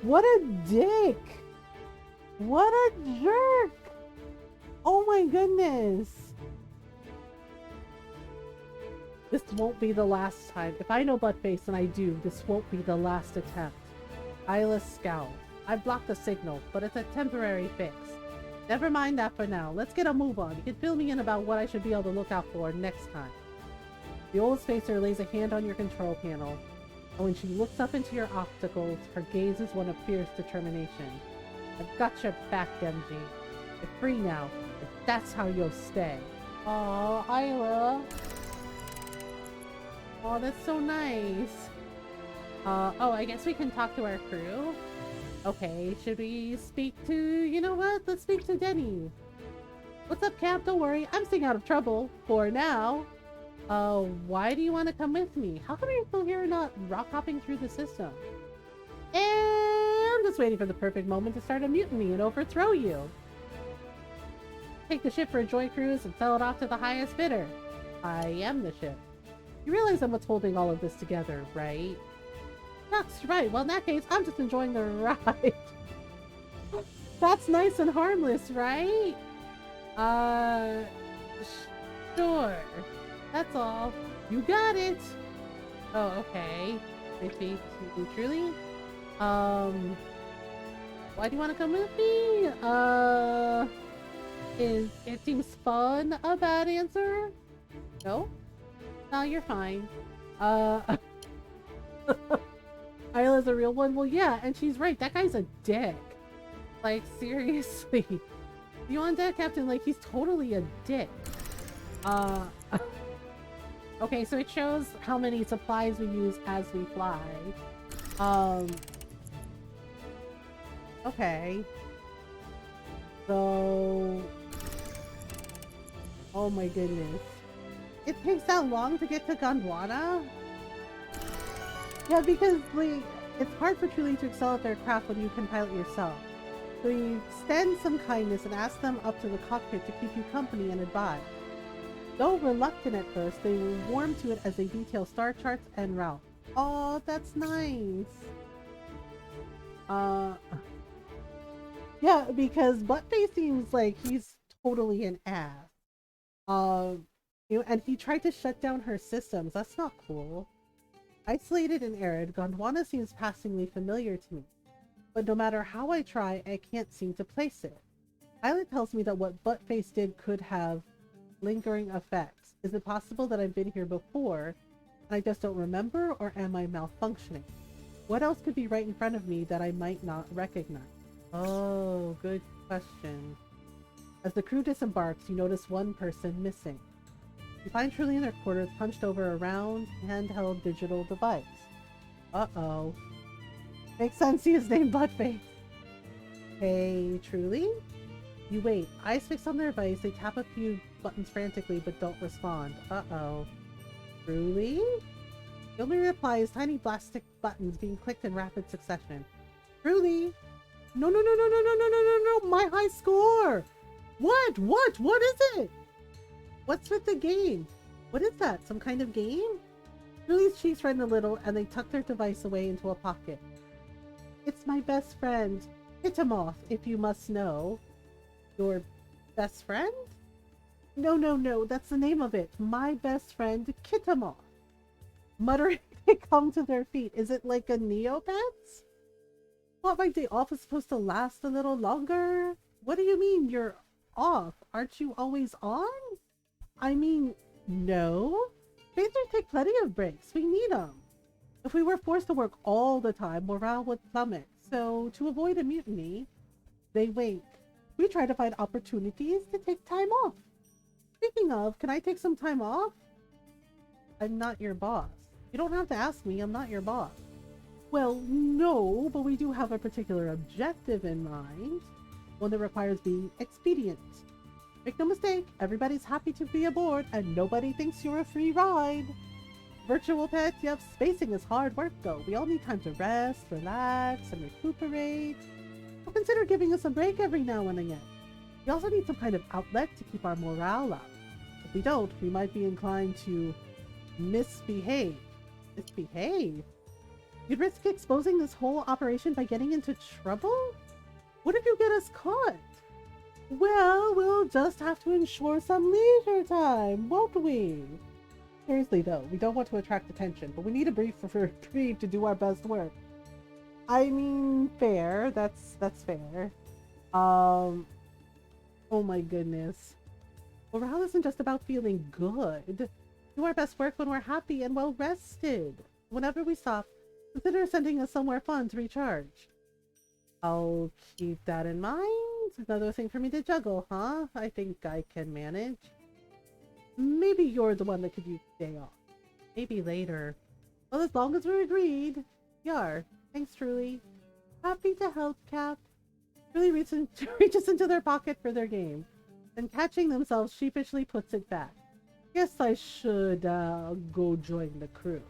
[SPEAKER 1] What a dick! What a jerk! Oh my goodness! This won't be the last time. If I know Buttface, and I do, this won't be the last attempt. Isla scowls. I blocked the signal, but it's a temporary fix. Never mind that for now. Let's get a move on. You can fill me in about what I should be able to look out for next time. The old spacer lays a hand on your control panel, and when she looks up into your opticals, her gaze is one of fierce determination. I've got your back, MG. You're free now, if that's how you'll stay. Aw, Isla. Oh, that's so nice. Oh, I guess we can talk to our crew. Okay, should we speak to... You know what? Let's speak to Denny. What's up, Cap? Don't worry. I'm staying out of trouble. For now. Why do you want to come with me? How come you're still here not rock hopping through the system? And I'm just waiting for the perfect moment to start a mutiny and overthrow you. Take the ship for a joy cruise and sell it off to the highest bidder. I am the ship. You realize I'm what's holding all of this together, right? That's right. Well, in that case, I'm just enjoying the ride. That's nice and harmless, right? Sure. That's all. You got it. Oh, okay. They speak truly. Why do you want to come with me? It seems fun. A bad answer? No? No, you're fine. Isla's a real one? Well, yeah, and she's right. That guy's a dick. Like, seriously. You on deck, Captain? Like, he's totally a dick. Uh... Okay, so it shows how many supplies we use as we fly. Um... Okay. So... Oh my goodness. It takes that long to get to Gondwana? Yeah, because, like, it's hard for Truly to excel at their craft when you can pilot yourself. So you extend some kindness and ask them up to the cockpit to keep you company and advise. Though reluctant at first, they will warm to it as they detail star charts and route. Oh, that's nice. Yeah, because Buttface seems like he's totally an ass. You know, and he tried to shut down her systems. That's not cool. Isolated and arid, Gondwana seems passingly familiar to me. But no matter how I try, I can't seem to place it. Isla tells me that what Buttface did could have lingering effects. Is it possible that I've been here before, and I just don't remember, or am I malfunctioning? What else could be right in front of me that I might not recognize? Oh, good question. As the crew disembarks, you notice one person missing. You find Truly in their quarters, hunched over a round, handheld digital device. Uh-oh. Makes sense he is named Buttface. Hey, Truly? You wait. Eyes fixed on their device, they tap a few buttons frantically but don't respond. Uh-oh. Truly? The only reply is tiny plastic buttons being clicked in rapid succession. Truly? No, no, no, no, no, no, no, no, no, no, my high score! What? What is it? What's with the game? What is that? Some kind of game? Truly's cheeks redden a little and they tuck their device away into a pocket. It's my best friend. Hit him off, if you must know. Your best friend? No, no, no, that's the name of it. My best friend, Kitamoth. Muttering, they come to their feet. Is it like a Neopets? What, my day off is supposed to last a little longer? What do you mean you're off? Aren't you always on? I mean, no. Phasers take plenty of breaks. We need them. If we were forced to work all the time, morale would plummet. So, to avoid a mutiny, they wink. We try to find opportunities to take time off. Speaking of, can I take some time off? I'm not your boss. You don't have to ask me, I'm not your boss. Well, no, but we do have a particular objective in mind. One that requires being expedient. Make no mistake, everybody's happy to be aboard, and nobody thinks you're a free ride. Virtual pet, yep, spacing is hard work though. We all need time to rest, relax, and recuperate. So consider giving us a break every now and again. We also need some kind of outlet to keep our morale up. If we don't, we might be inclined to misbehave. Misbehave? You'd risk exposing this whole operation by getting into trouble? What if you get us caught? Well, we'll just have to ensure some leisure time, won't we? Seriously though, we don't want to attract attention, but we need a brief for reprieve to do our best work. I mean, fair. That's fair. Oh my goodness. Morale isn't just about feeling good. Do our best work when we're happy and well rested. Whenever we stop, consider sending us somewhere fun to recharge. I'll keep that in mind. Another thing for me to juggle, huh? I think I can manage. Maybe you're the one that could use the day off. Maybe later. Well, as long as we're agreed. Yar. Thanks, Truly. Happy to help, Cap. Truly reaches into their pocket for their game. Then catching themselves, sheepishly puts it back. Guess I should, go join the crew.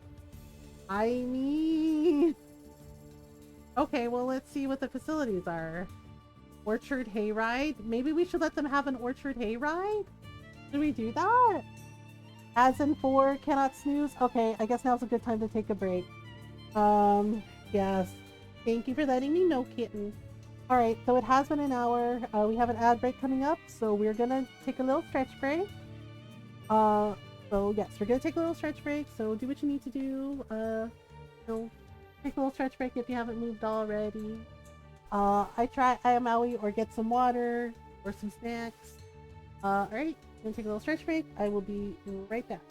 [SPEAKER 1] I mean... Okay, well, let's see what the facilities are. Orchard hayride? Maybe we should let them have an orchard hayride? Should we do that? As in 4, cannot snooze? Okay, I guess now's a good time to take a break. Yes. Thank you for letting me know, kitten. Alright, so it has been an hour. We have an ad break coming up, so we're gonna take a little stretch break. So yes, we're gonna take a little stretch break, so do what you need to do. Take a little stretch break if you haven't moved already. I am Maui, or get some water, or some snacks. Alright, I'm gonna take a little stretch break. I will be right back.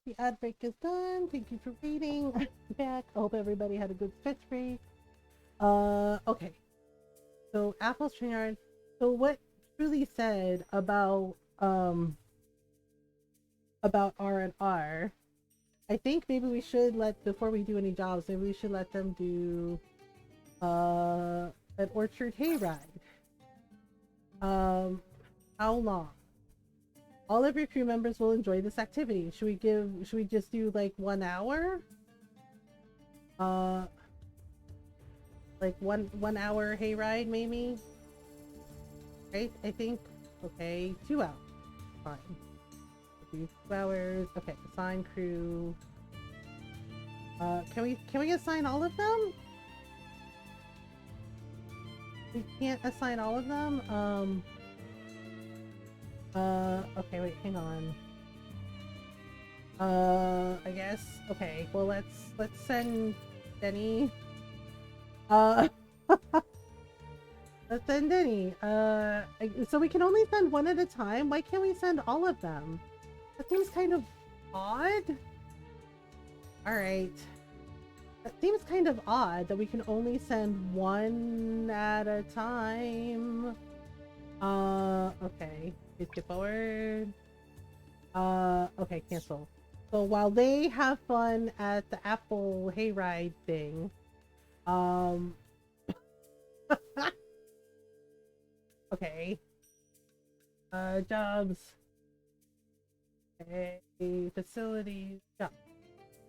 [SPEAKER 1] the ad break is done. Thank you for reading. I'm back. I hope everybody had a good stretch break. Okay. So Apple's Treeangle. So what Truly said about R&R, I think maybe we should before we do any jobs, maybe we should let them do an orchard hayride. How long? All of your crew members will enjoy this activity. Should we just do like 1 hour? Like one hour hayride maybe? Right? I think. Okay, 2 hours. Fine. Do 2 hours. Okay, assign crew. Can we assign all of them? We can't assign all of them? Okay, wait, hang on. I guess. Okay, well let's send Denny. Let's send Denny. So we can only send one at a time? Why can't we send all of them? That seems kind of odd. Alright. That seems kind of odd that we can only send one at a time. Okay. Please skip forward. Okay, cancel. So while they have fun at the Apple hayride thing, okay. Jobs. Okay, facilities. Job.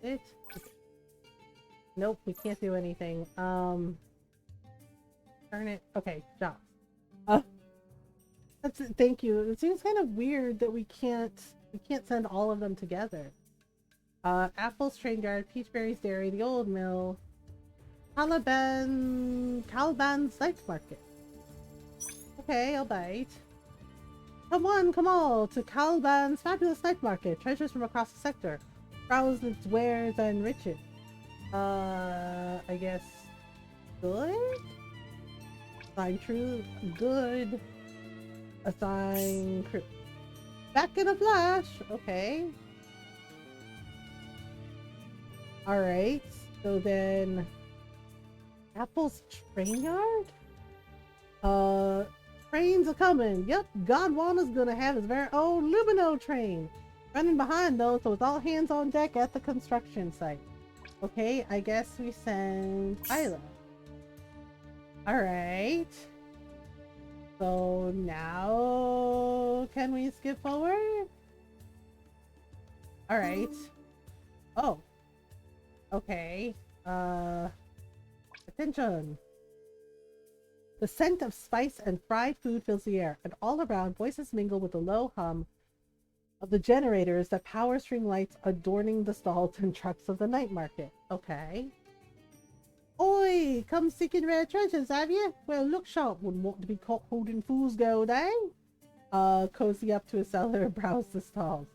[SPEAKER 1] It. Nope, we can't do anything. Darn it. Okay, jobs. That's it. Thank you. It seems kind of weird that we can't send all of them together. Apple's Train Yard, Peachberry's Dairy, the Old Mill, Caliban's Night Market. Okay, I'll bite. Come on, come all to Caliban's fabulous night market. Treasures from across the sector. Browse its wares and riches. I guess good? Assign true. Good. Assign crew. Back in a flash. Okay. Alright. So then Apple's Train Yard? Trains are coming. Yep, Godwana's gonna have his very own Lumino train. Running behind though, so it's all hands on deck at the construction site. Okay, I guess we send Isla. Alright. So now can we skip forward? Alright. Oh. Okay. Attention. The scent of spice and fried food fills the air, and all around voices mingle with the low hum of the generators that power string lights adorning the stalls and trucks of the night market. Okay. Oi! Come seeking rare treasures, have you? Well, look sharp, wouldn't want to be caught holding fool's gold, eh? Cozy up to a cellar, browse the stalls.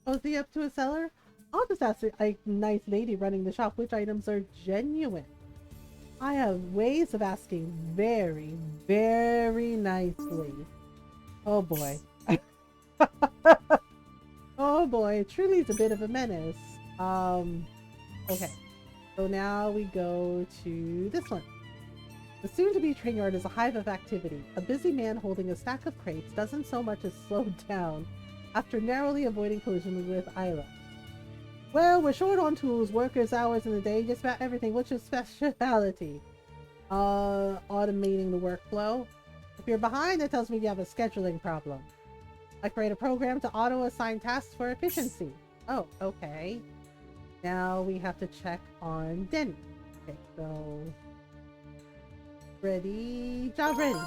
[SPEAKER 1] Cozy up to a cellar? I'll just ask a nice lady running the shop which items are genuine. I have ways of asking very, very nicely. Oh boy. Oh boy, truly is a bit of a menace. Okay. So now we go to this one. The soon-to-be train yard is a hive of activity. A busy man holding a stack of crates doesn't so much as slow down after narrowly avoiding collision with Isla. Well, we're short on tools, workers, hours in the day, just about everything. What's your specialty? Automating the workflow. If you're behind, that tells me you have a scheduling problem. I create a program to auto-assign tasks for efficiency. Oh, okay. Now we have to check on Denny. Okay, so... Ready? Job ready.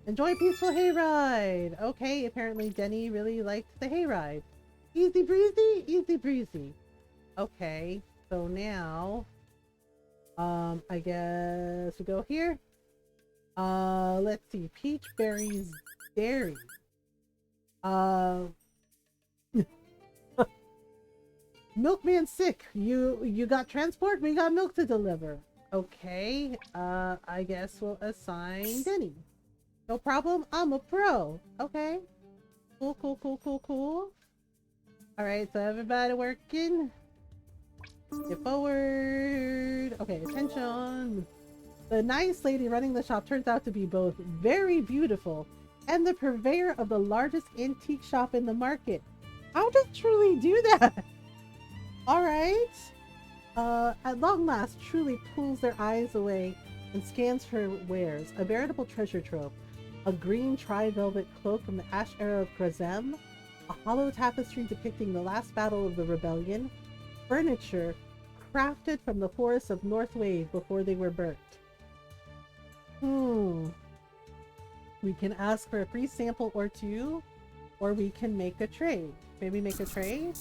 [SPEAKER 1] Enjoy peaceful hayride. Okay, apparently Denny really liked the hayride. Easy breezy? Easy breezy. Okay, so now... I guess we go here. Let's see. Peachberry's Dairy. Milkman's sick. You got transport? We got milk to deliver. Okay. I guess we'll assign Denny. No problem. I'm a pro. Okay. Cool, cool, cool, cool, cool. Alright, so everybody working. Get forward. Okay, attention. The nice lady running the shop turns out to be both very beautiful and the purveyor of the largest antique shop in the market. How does Truly do that? Alright. At long last, Truly pulls their eyes away and scans her wares. A veritable treasure trove. A green tri-velvet cloak from the ash era of Krezem. A hollow tapestry depicting the last battle of the rebellion. Furniture crafted from the forests of North Wave before they were burnt. We can ask for a free sample or two, or we can make a trade. Maybe make a trade?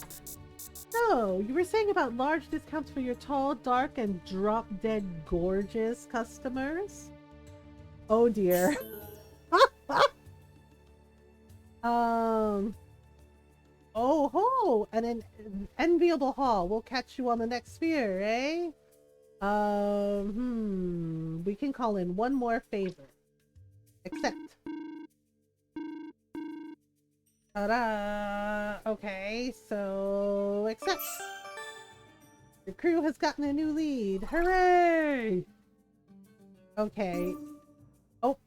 [SPEAKER 1] No, you were saying about large discounts for your tall, dark, and drop-dead gorgeous customers? Oh dear. Oh ho! An enviable haul. We'll catch you on the next sphere, eh? We can call in one more favor. Accept. Ta-da! Okay, so accept. The crew has gotten a new lead. Hooray! Okay. Oh,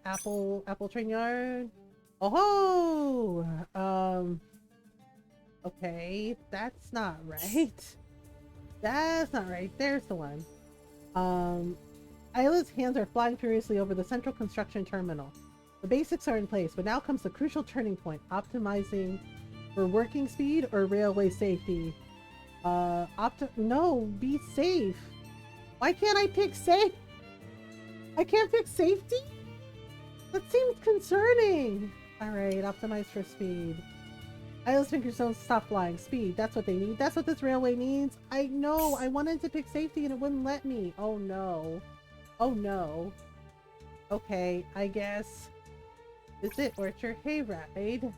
[SPEAKER 1] apple train yard. Oh ho! Okay, that's not right. That's not right. There's the one. Isla's hands are flying furiously over the central construction terminal. The basics are in place, but now comes the crucial turning point. Optimizing for working speed or railway safety? No, be safe. Why can't I pick safe? I can't pick safety? That seems concerning. Alright, optimize for speed. Isla's fingers don't stop flying. Speed, that's what they need. That's what this railway needs. I know, I wanted to pick safety and it wouldn't let me. Oh no. Oh no. Okay, I guess this is it. Orchard Hayride.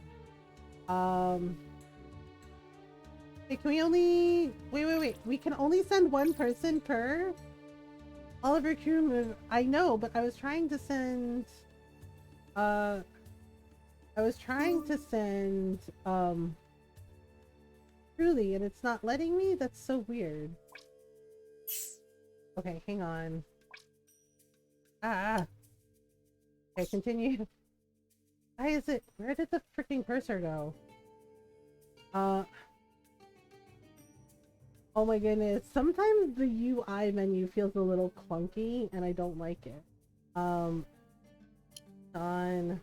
[SPEAKER 1] Hey, can we only... Wait. We can only send one person per... All of our crew move... I know, but I was trying to send... Truly, and it's not letting me? That's so weird. Okay, hang on. Okay, continue. Why is it? Where did the freaking cursor go? Oh my goodness. Sometimes the UI menu feels a little clunky and I don't like it. On... Oh,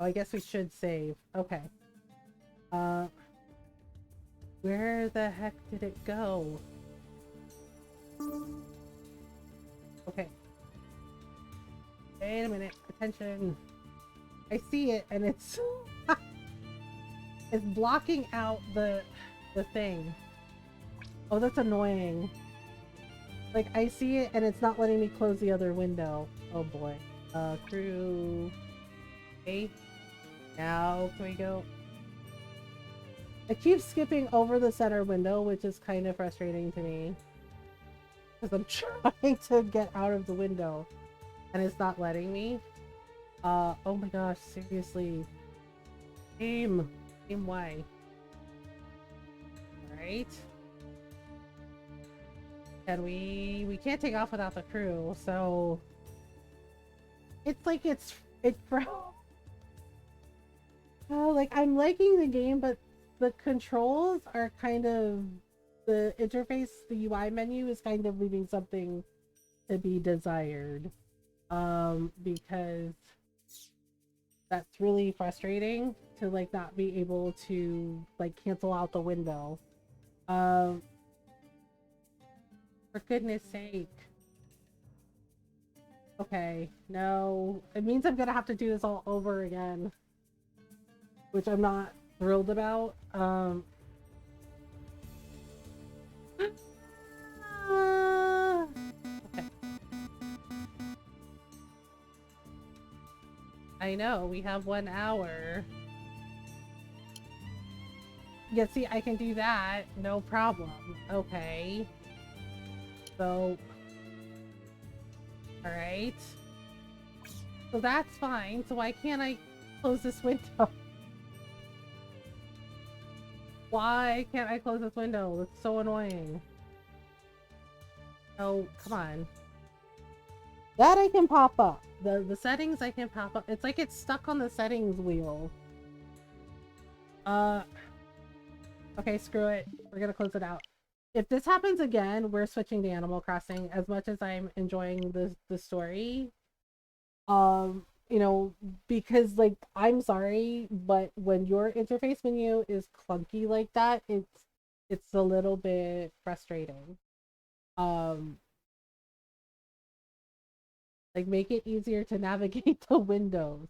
[SPEAKER 1] I guess we should save. Okay. Where the heck did it go? Okay. Wait a minute. Attention. I see it and it's... it's blocking out the thing. Oh, that's annoying. Like, I see it and it's not letting me close the other window. Oh boy. Crew... Okay. Now, can we go? I keep skipping over the center window, which is kind of frustrating to me. Because I'm trying to get out of the window. And it's not letting me. Oh my gosh, seriously. Game Y. Alright. And we can't take off without the crew, so... It's like it's from... Oh, like, I'm liking the game, but the controls are kind of... The interface, the UI menu is kind of leaving something to be desired. Because that's really frustrating to, like, not be able to, like, cancel out the window. For goodness sake. Okay, no. It means I'm gonna have to do this all over again. Which I'm not thrilled about. Okay. I know, we have 1 hour. Yeah, see, I can do that. No problem. Okay. So... Alright. So that's fine. So why can't I close this window? Why can't I close this window? It's so annoying. Oh, come on. That I can pop up. The settings I can pop up. It's like it's stuck on the settings wheel. Okay, screw it. We're gonna close it out. If this happens again, we're switching to Animal Crossing. As much as I'm enjoying the story, you know, because like I'm sorry, but when your interface menu is clunky like that, it's a little bit frustrating. Um, like make it easier to navigate the windows.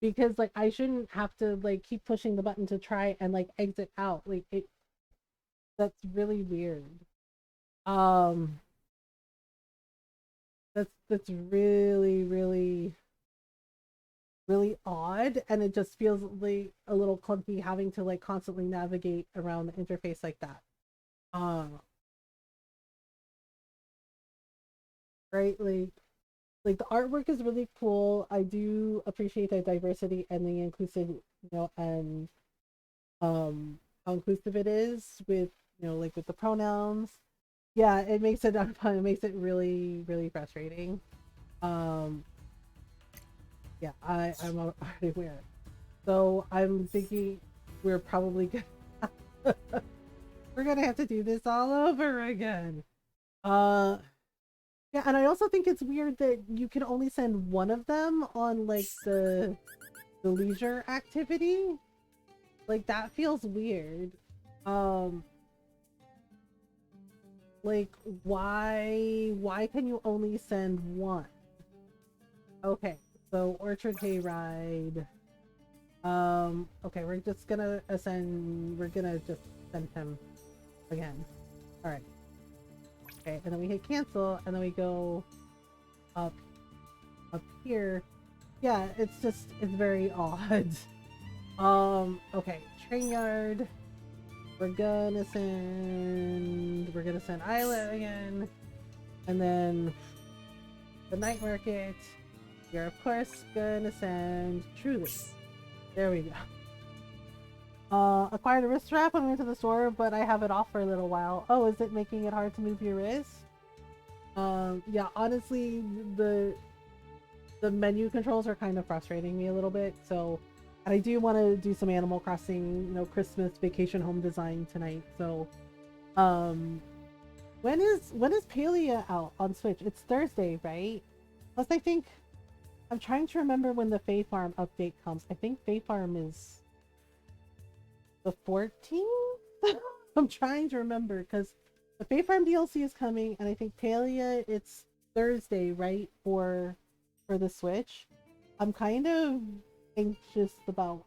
[SPEAKER 1] Because like I shouldn't have to like keep pushing the button to try and like exit out. Like it that's really weird. Um that's really really odd, and it just feels like a little clunky having to like constantly navigate around the interface like that. Um right, like the artwork is really cool. I do appreciate the diversity and the inclusive, you know, and how inclusive it is with, you know, like with the pronouns. Yeah, it makes it not fun. It makes it really really frustrating. um yeah, I'm already aware. So I'm thinking we're probably gonna we're gonna have to do this all over again. uh yeah, and I also think it's weird that you can only send one of them on like the leisure activity. Like that feels weird. um like why can you only send one? Okay, so Orchard Hayride. Okay, we're just gonna ascend. We're gonna just send him again. All right. Okay, and then we hit cancel, and then we go up here. Yeah, it's very odd. Okay, train yard. We're gonna send Isla again, and then the night market. You're of course gonna send Truly. There we go. Acquired a wrist strap when we went to the store, but I have it off for a little while. Oh, is it making it hard to move your wrist? Yeah, honestly, the menu controls are kind of frustrating me a little bit. So, and I do want to do some Animal Crossing, you know, Christmas vacation home design tonight. So, um, when is Palia out on Switch? It's Thursday, right? Plus, I think I'm trying to remember when the Fae Farm update comes. I think Fae Farm is the 14th? I'm trying to remember because the Fae Farm DLC is coming, and I think Palia it's Thursday, right? For the Switch. I'm kind of anxious about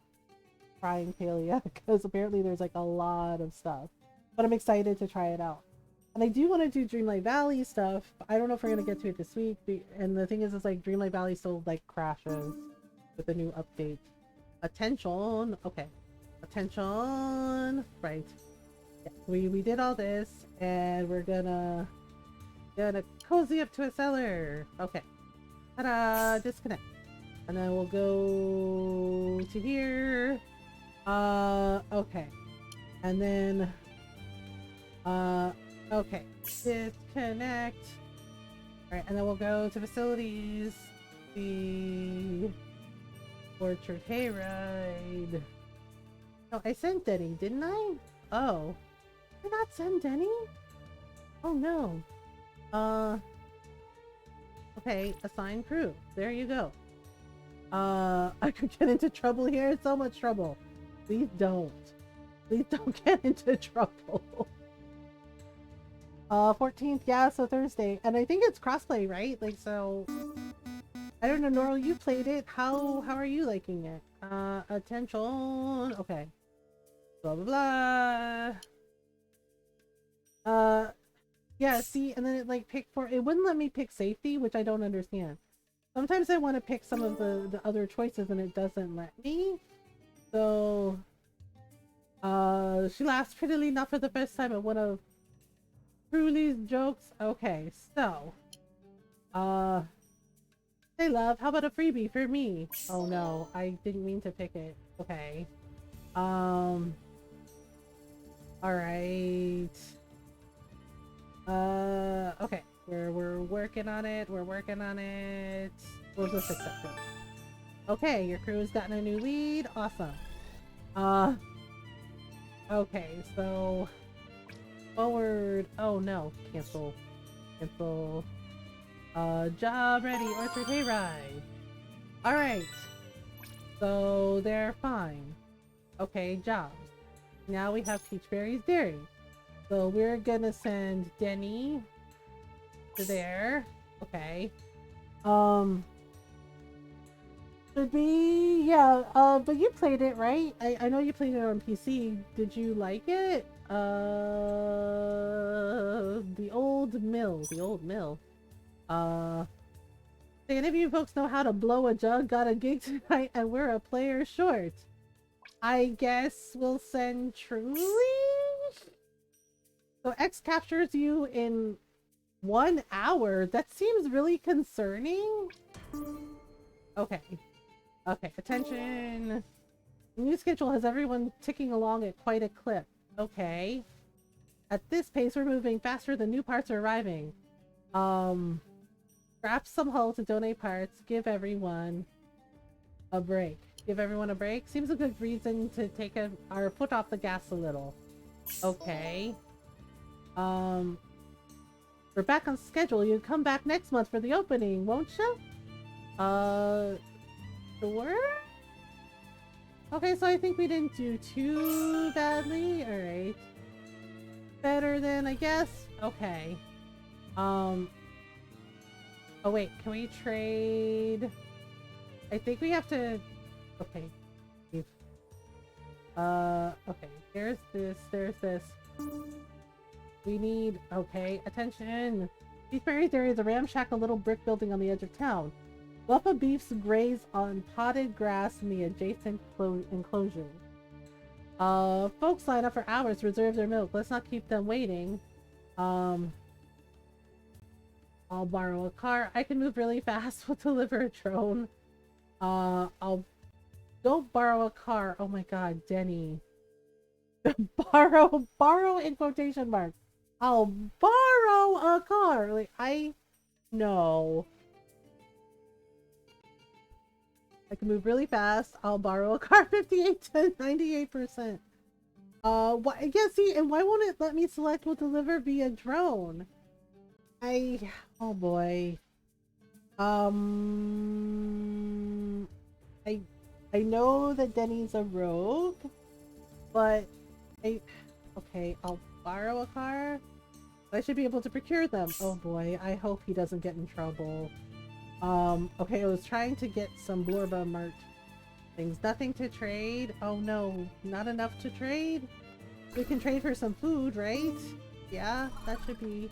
[SPEAKER 1] trying Palia because apparently there's like a lot of stuff. But I'm excited to try it out. And I do want to do Dreamlight Valley stuff. I don't know if we're gonna get to it this week. And the thing is like Dreamlight Valley still like crashes with the new update. Attention. Okay. Attention. Right. Yeah, we did all this, and we're gonna cozy up to a cellar. Okay. Ta-da! Disconnect. And then we'll go to here. Okay. And then okay. Disconnect. Alright, and then we'll go to facilities. The Orchard Hayride. No, I sent Denny, didn't I? Oh. Did I not send Denny? Oh no. Okay, assign crew. There you go. I could get into trouble here. So much trouble. Please don't. Please don't get into trouble. 14th, yeah, so Thursday. And I think it's crossplay, right? Like, so I don't know, Norl, you played it. How are you liking it? Attention. Okay. Blah blah blah. Yeah, see, and then it like picked for it wouldn't let me pick safety, which I don't understand. Sometimes I want to pick some of the other choices and it doesn't let me. So she laughs prettily not for the first time at one of Truly's jokes. Okay, so hey love, how about a freebie for me? Oh no, I didn't mean to pick it. Okay. All right. Okay. We're working on it. We're working on it. We'll just accept it. Okay, your crew has gotten a new lead. Awesome. Okay, so forward. Oh no, cancel. Cancel. Job ready. Orchard hayride. All right. So they're fine. Okay, jobs. Now we have Peachberry's Dairy. So we're gonna send Denny to there. Okay. Should we? Yeah. But you played it, right? I know you played it on PC. Did you like it? The old mill. The old mill. Say any of you folks know how to blow a jug? Got a gig tonight, and we're a player short. I guess we'll send Truly. So X captures you in 1 hour. That seems really concerning. Okay. Okay, attention. The new schedule has everyone ticking along at quite a clip. Okay. At this pace, we're moving faster than new parts are arriving. Grab some hulls to donate parts. Give everyone a break. Give everyone a break? Seems a good reason to take our foot off the gas a little. Okay. We're back on schedule. You come back next month for the opening, won't you? Sure? Okay, so I think we didn't do too badly. Alright. Better than, I guess. Okay. Oh wait, can we trade? I think we have to... Okay. Okay. There's this. We need... Okay, attention! Peachberry's Dairy is a ramshackle little brick building on the edge of town. Buffa beefs graze on potted grass in the adjacent enclosure. Folks line up for hours to reserve their milk. Let's not keep them waiting. I'll borrow a car. I can move really fast. We'll deliver a drone. I'll go borrow a car. Oh my god, Denny. borrow in quotation marks. I'll borrow a car. Like, no. I can move really fast. I'll borrow a car. 58 to 98%. Why? Yeah, see, and why won't it let me select will deliver via drone? Oh boy. I know that Denny's a rogue, but okay, I'll borrow a car. I should be able to procure them. Oh boy, I hope he doesn't get in trouble. Okay, I was trying to get some Blorba merch things. Nothing to trade. Oh no, not enough to trade? We can trade for some food, right? Yeah, that should be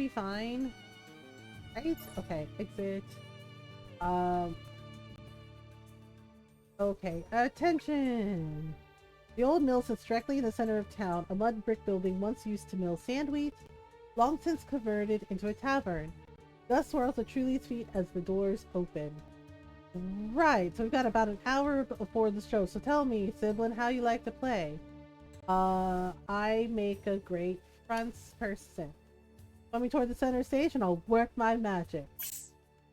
[SPEAKER 1] fine. Right? Okay, exit. Okay, attention! The old mill sits directly in the center of town, a mud brick building once used to mill sand wheat, long since converted into a tavern. Dust swirls at Truly's feet as the doors open. Right, so we've got about an hour before the show, so tell me, sibling, how you like to play? I make a great fronts person. Coming toward the center stage and I'll work my magic.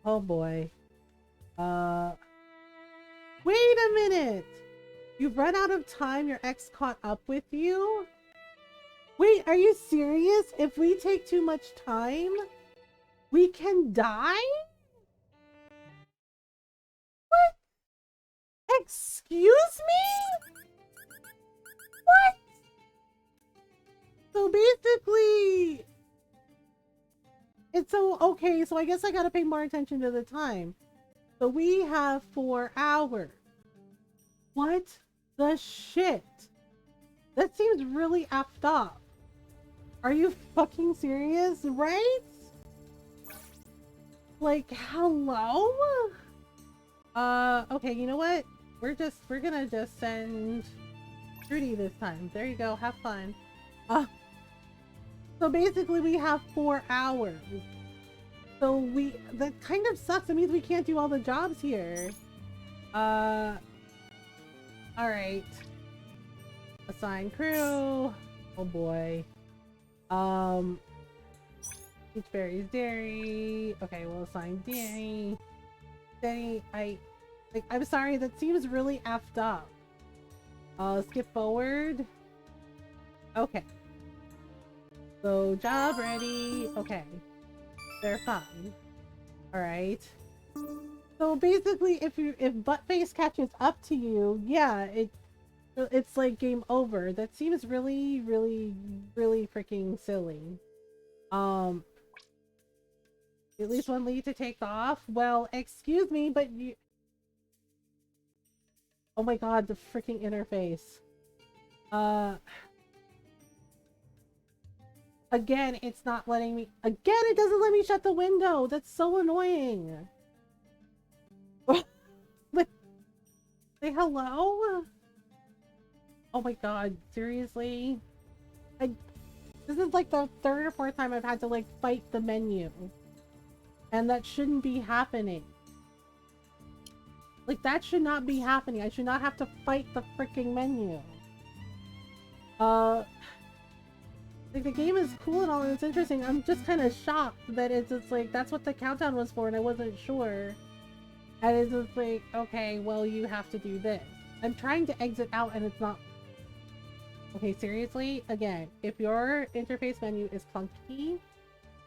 [SPEAKER 1] Oh boy. Wait a minute! You've run out of time, your ex caught up with you? Wait, are you serious? If we take too much time, we can die? What? Excuse me? What? So basically, it's so okay, so I guess I gotta pay more attention to the time. So we have 4 hours. What the shit? That seems really effed up. Are you fucking serious? Right? Like, hello? Okay, you know what? We're gonna just send Trudy this time. There you go, have fun. So basically we have 4 hours. So that kind of sucks. It means we can't do all the jobs here. Alright. Assign crew. Oh boy. Peach berries, dairy. Okay, we'll assign dairy. Dairy, I'm sorry, that seems really effed up. Skip forward. Okay. So, job ready. Okay. They're fine. Alright. So basically, if Buttface catches up to you, yeah, it's like game over. That seems really, really, really freaking silly. At least one lead to take off? Well, excuse me, but you... Oh my god, the freaking interface. Again, it's not letting me... Again, it doesn't let me shut the window! That's so annoying! Say hello? Oh my god, seriously? This is like the third or fourth time I've had to like fight the menu. And that shouldn't be happening. Like, that should not be happening. I should not have to fight the freaking menu. Like, the game is cool and all, and it's interesting. I'm just kind of shocked that it's just like, that's what the countdown was for, and I wasn't sure. And it's just like, okay, well, you have to do this. I'm trying to exit out, and it's not... Okay, seriously? Again, if your interface menu is clunky,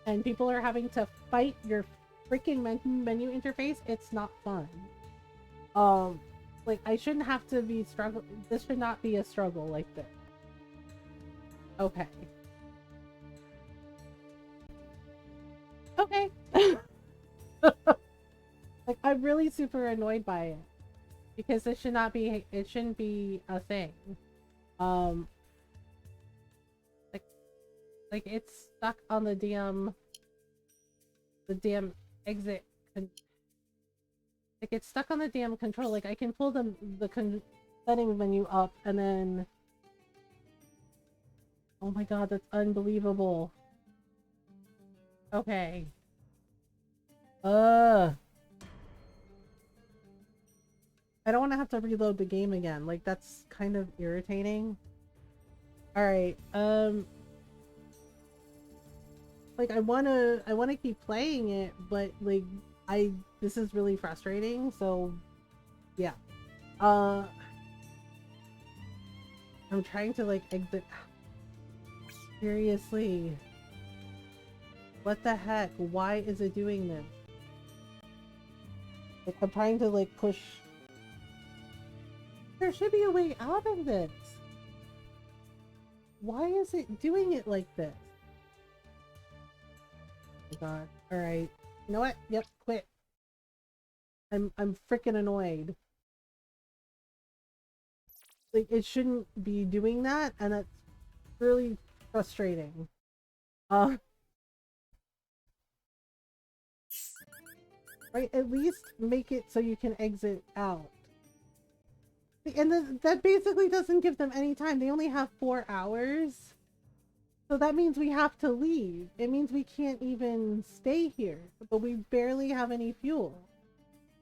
[SPEAKER 1] and people are having to fight your freaking menu interface, it's not fun. Like, I shouldn't have to be struggling. This should not be a struggle like this. Okay. Okay. Like, I'm really super annoyed by it. Because it shouldn't be a thing. Like it's stuck on the damn exit. Like, it's stuck on the damn control. Like, I can pull the settings menu up and then... Oh my god, that's unbelievable. Okay. I don't want to have to reload the game again. Like, that's kind of irritating. Alright, like, I wanna keep playing it, but like, this is really frustrating, so yeah. I'm trying to like exit. Seriously. What the heck? Why is it doing this? Like, I'm trying to like push. There should be a way out of this. Why is it doing it like this? Oh my god. Alright. You know what? Yep, quit. I'm freaking annoyed. Like, it shouldn't be doing that, and that's really frustrating. Right, at least make it so you can exit out. And that basically doesn't give them any time. They only have 4 hours. So that means we have to leave. It means we can't even stay here. But we barely have any fuel.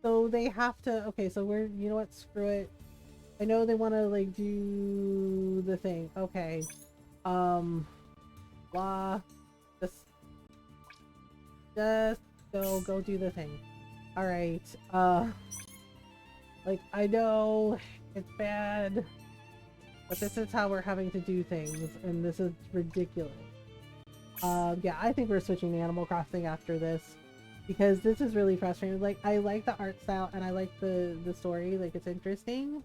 [SPEAKER 1] So they have to... Okay, so we're... You know what? Screw it. I know they want to, like, do the thing. Okay. Blah. Just go do the thing. Alright. Like, I know it's bad, but this is how we're having to do things, and this is ridiculous. Yeah, I think we're switching to Animal Crossing after this, because this is really frustrating. Like, I like the art style, and I like the story, like, it's interesting.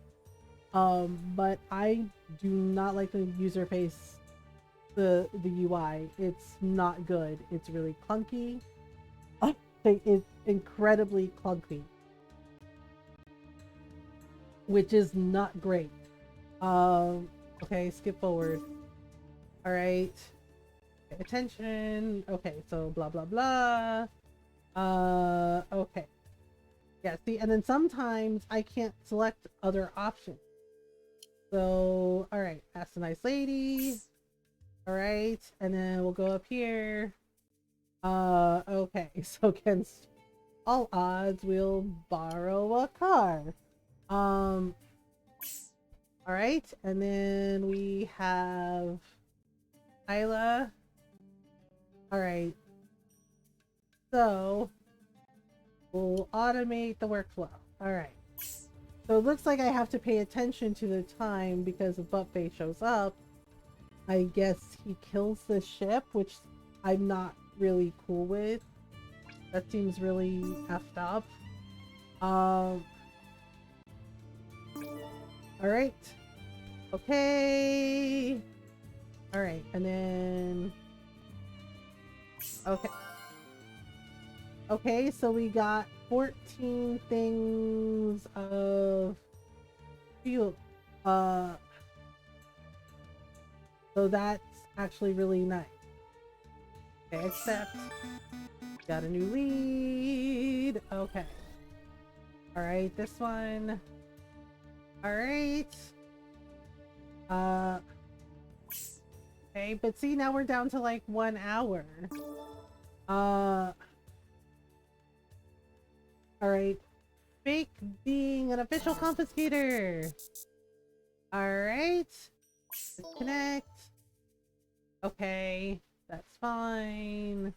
[SPEAKER 1] But I do not like the user face, the UI. It's not good. It's really clunky. It's incredibly clunky, which is not great. Okay, skip forward. All right, pay attention. Okay, so blah blah blah. Okay, yeah, see, and then sometimes I can't select other options. So, all right, ask the nice lady. All right, and then we'll go up here. Okay, so against all odds, we'll borrow a car. All right, and then we have Isla. Alright. So we'll automate the workflow. Alright. So it looks like I have to pay attention to the time because if Buttface shows up, I guess he kills the ship, which I'm not really cool with. That seems really effed up. Alright. Okay. Alright, and then... Okay. Okay, so we got 14 things of fuel. So that's actually really nice. Okay, except got a new lead. Okay. Alright, this one. Alright. Okay, but see, now we're down to like 1 hour. Alright. Fake being an official confiscator. Alright. Disconnect. Okay. That's fine.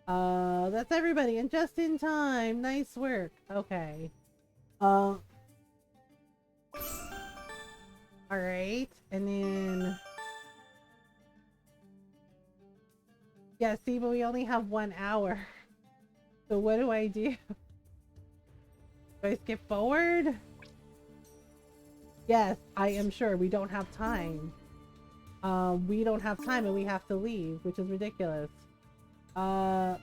[SPEAKER 1] That's everybody. And just in time. Nice work. Okay. Alright. And then... Yeah, see, but we only have 1 hour. So what do I do? Do I skip forward? Yes, I am sure. We don't have time. We don't have time and we have to leave, which is ridiculous. Alright.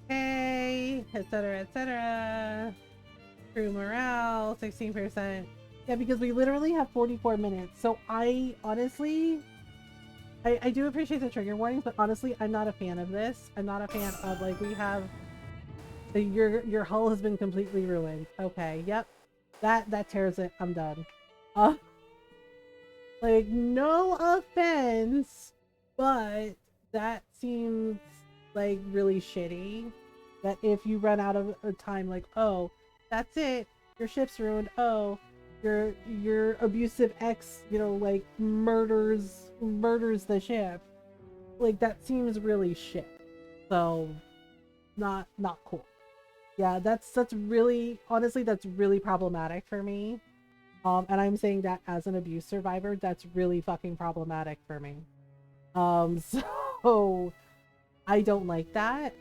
[SPEAKER 1] Okay, etc, etc. Crew morale, 16%. Yeah, because we literally have 44 minutes. So I honestly... I do appreciate the trigger warnings, but honestly, I'm not a fan of this. I'm not a fan of, like, we have... Your hull has been completely ruined. Okay, yep. That tears it. I'm done. Like, no offense, but that seems, like, really shitty. That if you run out of time, like, oh, that's it. Your ship's ruined. Oh, your abusive ex, you know, like, murders the ship. Like, that seems really shit. So, not cool. Yeah, that's really, honestly, that's really problematic for me. And I'm saying that as an abuse survivor, that's really fucking problematic for me. So I don't like that.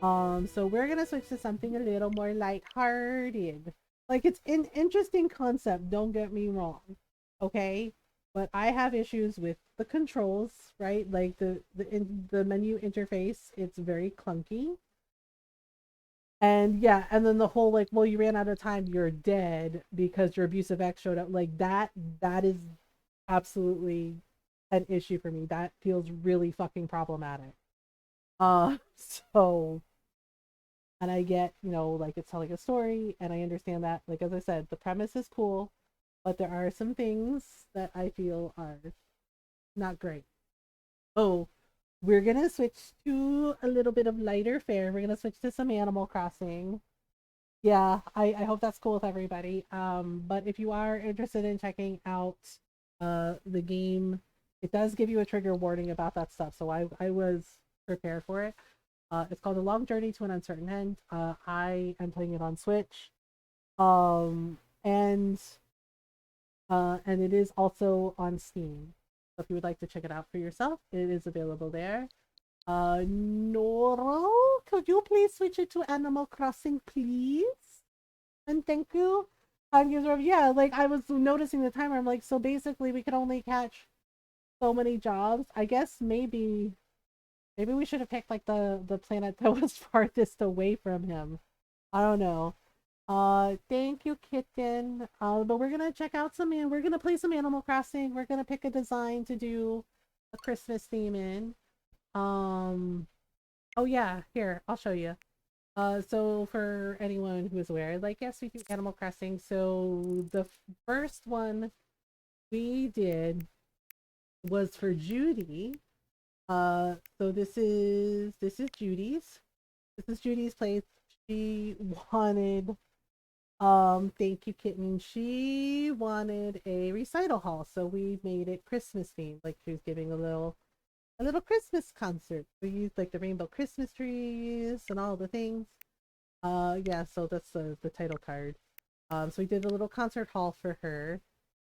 [SPEAKER 1] So we're gonna switch to something a little more lighthearted. Like, it's an interesting concept, don't get me wrong. Okay? But I have issues with the controls, right? Like the menu interface, it's very clunky. And yeah, and then the whole like, well, you ran out of time, you're dead because your abusive ex showed up. Like that is absolutely an issue for me. That feels really fucking problematic. So, and I get, you know, like it's telling a story, and I understand that. Like as I said, the premise is cool, but there are some things that I feel are not great. Oh, we're gonna switch to a little bit of lighter fare. We're gonna switch to some Animal Crossing. Yeah, I hope that's cool with everybody. But if you are interested in checking out the game, it does give you a trigger warning about that stuff. So I was prepared for it. It's called A Long Journey to an Uncertain End. I am playing it on Switch. Um and it is also on Steam. So if you would like to check it out for yourself, it is available there. Noro, could you please switch it to Animal Crossing, please? And thank you. Time user, yeah, like I was noticing the timer. I'm like, so basically we could only catch so many jobs. I guess maybe we should have picked like the planet that was farthest away from him. I don't know. Thank you, kitten. But we're gonna check out we're gonna play some Animal Crossing. We're gonna pick a design to do a Christmas theme in. Oh yeah, here, I'll show you. So for anyone who is aware, like, yes, we do Animal Crossing. So the first one we did was for Judy. So this is Judy's. This is Judy's place. She wanted Thank you, Kitten. She wanted a recital hall, so we made it Christmas themed. Like she was giving a little Christmas concert. We used like the rainbow Christmas trees and all the things. Yeah, so that's the title card. So we did a little concert hall for her.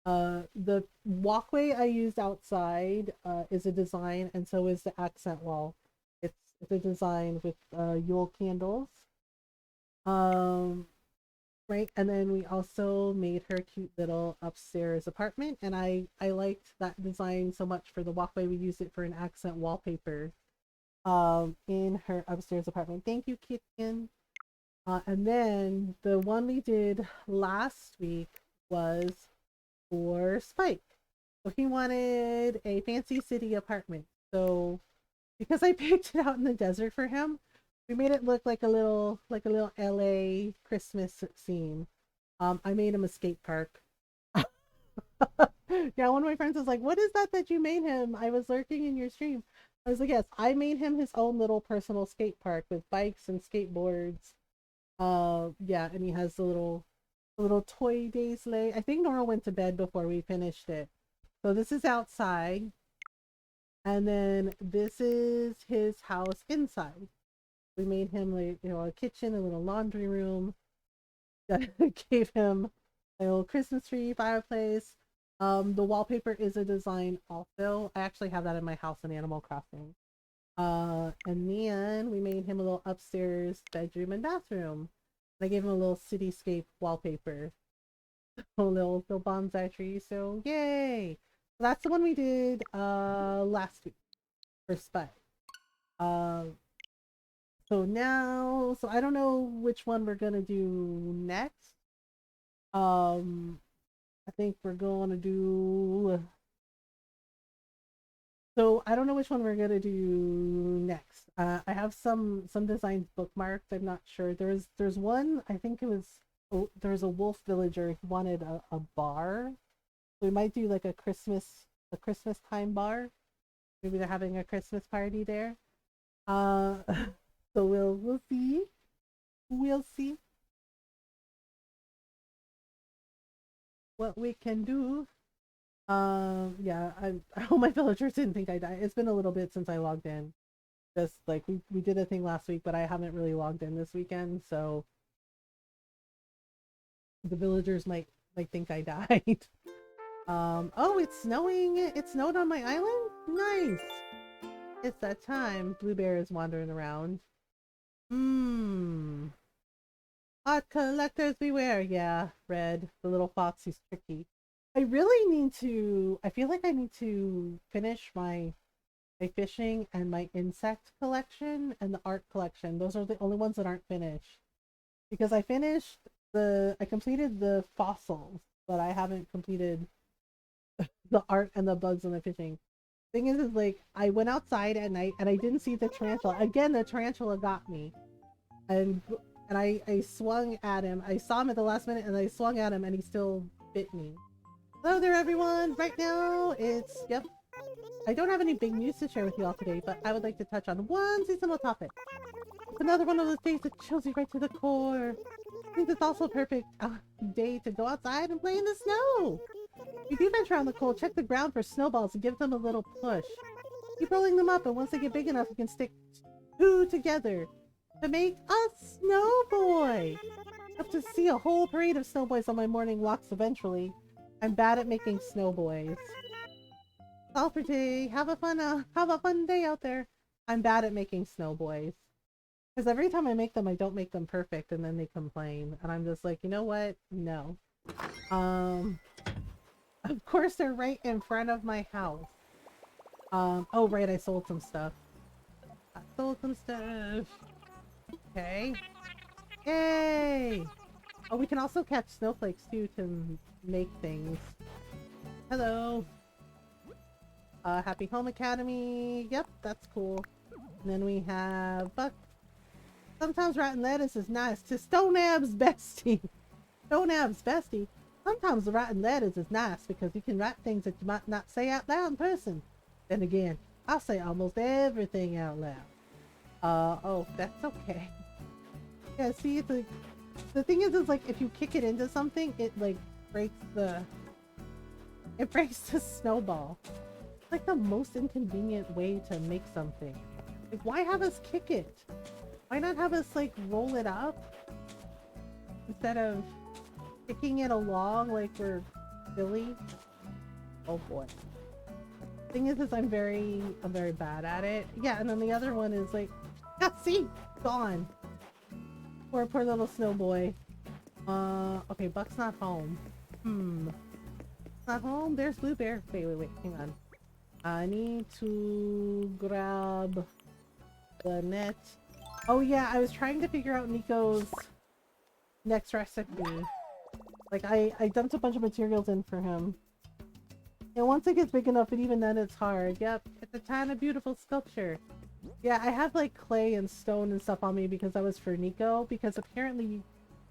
[SPEAKER 1] The walkway I used outside is a design, and so is the accent wall. It's a design with Yule candles. Um, right, and then we also made her a cute little upstairs apartment, and I liked that design so much for the walkway. We used it for an accent wallpaper in her upstairs apartment. Thank you, Kitten. And then the one we did last week was for Spike. So he wanted a fancy city apartment. So because I picked it out in the desert for him, we made it look like a little LA Christmas scene. I made him a skate park. Yeah, one of my friends was like, "What is that you made him? I was lurking in your stream." I was like, "Yes, I made him his own little personal skate park with bikes and skateboards." Yeah, and he has the little toy day sleigh. I think Nora went to bed before we finished it. So this is outside, and then this is his house inside. We made him like a kitchen, a little laundry room. Gave him a little Christmas tree, fireplace. The wallpaper is a design also. I actually have that in my house in Animal Crossing. And then we made him a little upstairs bedroom and bathroom. I gave him a little cityscape wallpaper, a little bonsai tree. So yay! So that's the one we did last week for Spud. Um, so I don't know which one we're gonna do next. Um, I think we're gonna do. So I don't know which one we're gonna do next. I have some designs bookmarked. I'm not sure. There's one. I think it was. Oh, there's a wolf villager who wanted a bar. So we might do like a Christmas time bar. Maybe they're having a Christmas party there. Uh, so we'll see. We'll see what we can do. Yeah, I hope my villagers didn't think I died. It's been a little bit since I logged in. Just like we did a thing last week, but I haven't really logged in this weekend, so the villagers might think I died. Oh, it's snowing. It snowed on my island. Nice. It's that time. Blue Bear is wandering around. Hmm. Art collectors beware. Yeah, Red, the little fox who's tricky. I really need to. I feel like I need to finish my fishing and my insect collection and the art collection. Those are the only ones that aren't finished. Because I completed the fossils, but I haven't completed the art and the bugs and the fishing. Thing is like I went outside at night and I didn't see the tarantula. Again, the tarantula got me. And I swung at him. I saw him at the last minute and I swung at him and he still bit me. Hello there everyone! Right now it's I don't have any big news to share with you all today, but I would like to touch on one seasonal topic. It's another one of those days that chills you right to the core. I think it's also a perfect day to go outside and play in the snow. If you do venture out in the cold, check the ground for snowballs and give them a little push. Keep rolling them up, and once they get big enough, you can stick two together to make a snow boy. I hope to see a whole parade of snow boys on my morning walks eventually. I'm bad at making snow boys. That's all for today. Have a fun day out there. I'm bad at making snow boys. Because every time I make them, I don't make them perfect, and then they complain. And I'm just like, you know what? No. Of course they're right in front of my house. Oh right, I sold some stuff. Okay. Yay! Oh, we can also catch snowflakes too to make things. Hello. Happy Home Academy. Yep, that's cool. And then we have Buck. Sometimes rotten lettuce is nice. To Stoneab's bestie. Stoneab's bestie. Sometimes the rotten lettuce is nice because you can write things that you might not say out loud in person. Then again, I'll say almost everything out loud. Oh, that's okay. Yeah, see, The thing is like if you kick it into something, it like breaks the snowball. It's like the most inconvenient way to make something. Like, why have us kick it? Why not have us like roll it up instead of kicking it along like we're silly? Oh boy. Thing is I'm very bad at it. Yeah, and then the other one is like, ah, see, gone. Poor little snow boy. Okay, Buck's not home. Not home. There's Blue Bear. Wait, hang on. I need to grab the net. Oh yeah, I was trying to figure out Nico's next recipe. Like I dumped a bunch of materials in for him. And once it gets big enough, and even then it's hard. Yep, it's a kind of beautiful sculpture. Yeah, I have like clay and stone and stuff on me because that was for Nico. Because apparently,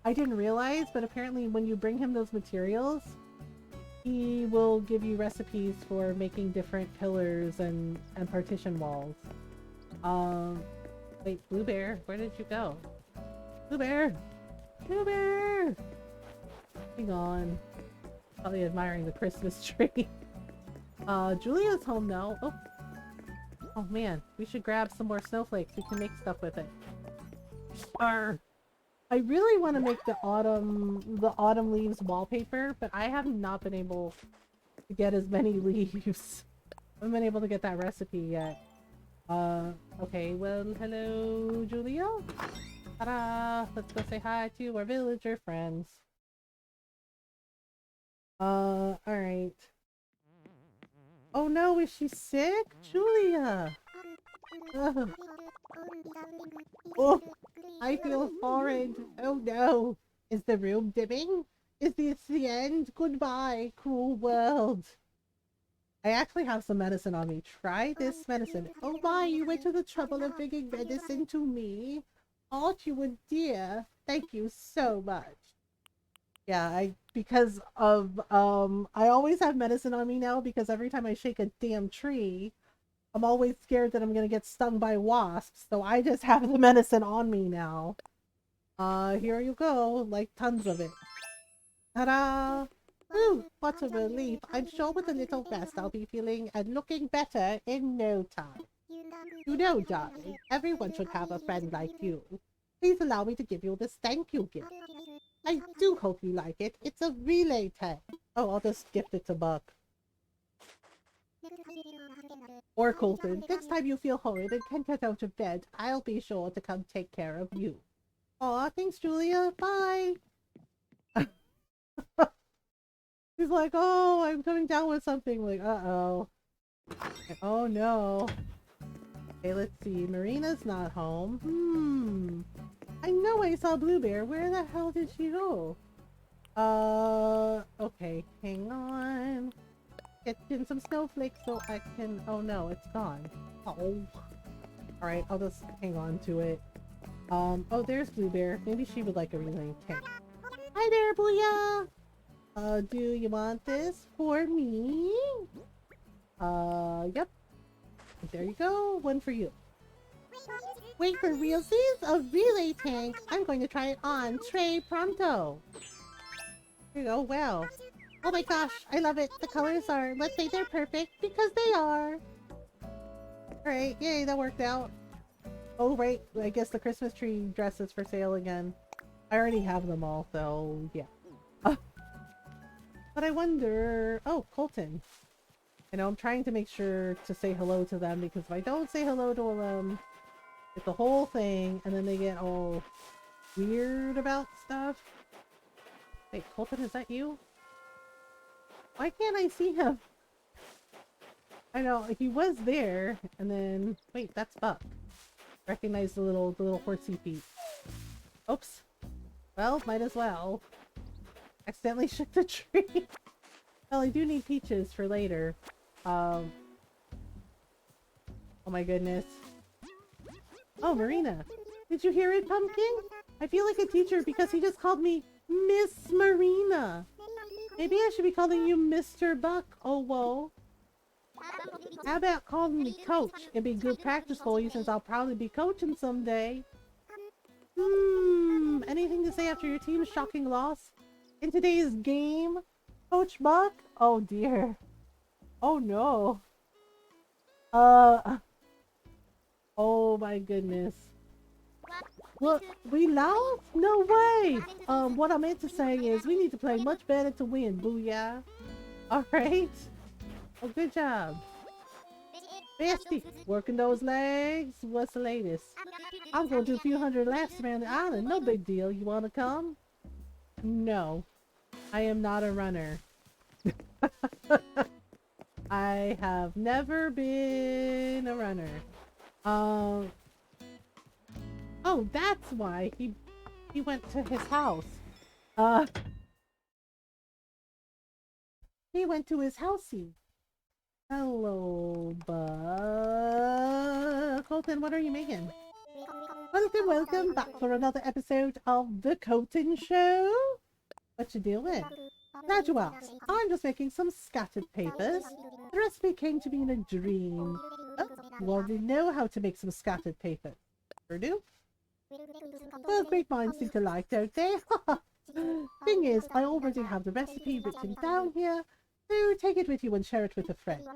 [SPEAKER 1] I didn't realize, but apparently when you bring him those materials, he will give you recipes for making different pillars and partition walls. Wait, Blue Bear, where did you go? Blue Bear! Blue Bear! Hang on. Probably admiring the Christmas tree. Julia's home now. Oh man, we should grab some more snowflakes. We can make stuff with it. Arr. I really want to make the autumn leaves wallpaper, but I have not been able to get as many leaves. I haven't been able to get that recipe yet. Okay, well, hello, Julia. Ta-da! Let's go say hi to our villager friends. Alright. Oh no, is she sick? Julia! Ugh. Oh, I feel horrid. Oh no. Is the room dimming? Is this the end? Goodbye, cruel world. I actually have some medicine on me. Try this medicine. Oh my, you went to the trouble of bringing medicine to me? Aren't you a dear? Thank you so much. Yeah, because of, I always have medicine on me now because every time I shake a damn tree, I'm always scared that I'm gonna get stung by wasps, so I just have the medicine on me now. Here you go, like tons of it. Ta-da! Ooh, what a relief. I'm sure with a little rest I'll be feeling and looking better in no time. You know, darling, everyone should have a friend like you. Please allow me to give you this thank you gift. I do hope you like it. It's a relay tag. Oh, I'll just gift it to Buck. Or Colton. Next time you feel horrid and can't get out of bed, I'll be sure to come take care of you. Aw, thanks, Julia. Bye. He's like, oh, I'm coming down with something. Like, uh-oh. Oh, no. Okay, let's see. Marina's not home. I know I saw Blue Bear. Where the hell did she go? Okay. Hang on. Get in some snowflakes so I can... Oh, no. It's gone. Oh. Alright, I'll just hang on to it. Oh, there's Blue Bear. Maybe she would like a relay tank. Hi there, Booyah! Do you want this for me? Yep. There you go. One for you. Wait for realsies? A relay tank? I'm going to try it on. Trey pronto. There you go. Wow. Oh my gosh. I love it. The colors are, let's say they're perfect because they are. Alright. Yay. That worked out. Oh, right. I guess the Christmas tree dress is for sale again. I already have them all, so yeah. But I wonder... Oh, Colton. You know, I'm trying to make sure to say hello to them because if I don't say hello to them, it's the whole thing and then they get all weird about stuff. Wait, Colton, is that you? Why can't I see him? I know, he was there and then... Wait, that's Buck. Recognize the little horsey feet. Oops. Well, might as well. Accidentally shook the tree. Well, I do need peaches for later. Oh my goodness. Oh, Marina. Did you hear it, Pumpkin? I feel like a teacher because he just called me Miss Marina. Maybe I should be calling you Mr. Buck. Oh, whoa. How about calling me Coach? It'd be good practice for you since I'll probably be coaching someday. Anything to say after your team's shocking loss? In today's game, Coach Buck? Oh dear. Oh no. Oh my goodness. What? We lost? No way! What I meant to say is we need to play much better to win, booyah. Alright? Oh, good job. Bestie, working those legs? What's the latest? I'm gonna do a few hundred laps around the island. No big deal. You wanna come? No. I am not a runner. I have never been a runner. Oh, that's why he went to his house. He went to his housey. Hello, Bug. Colton, what are you making? Welcome back for another episode of The Colton Show. What you doing? Glad you asked. I'm just making some scattered papers. The recipe came to me in a dream. Oh, you already know how to make some scattered papers. Sure do? Well, great minds think alike, don't they? Thing is, I already have the recipe written down here, so take it with you and share it with a friend.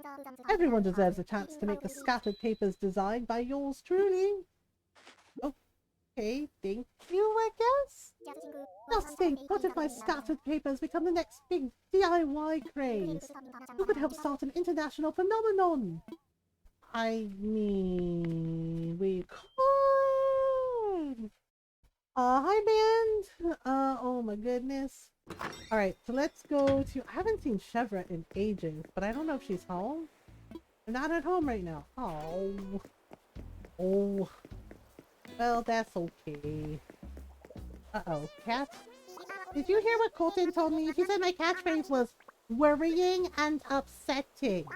[SPEAKER 1] Everyone deserves a chance to make the scattered papers designed by yours truly. Okay, thank you, I guess? Just think, what if my scattered papers become the next big DIY craze? Who could help start an international phenomenon? I mean, we could. Hi, band. Oh my goodness. All right, so let's go to. I haven't seen Chevra in ages, but I don't know if she's home. They're not at home right now. Oh. Oh. Well, that's okay. Uh-oh, cat? Did you hear what Colton told me? He said my catchphrase was worrying and upsetting.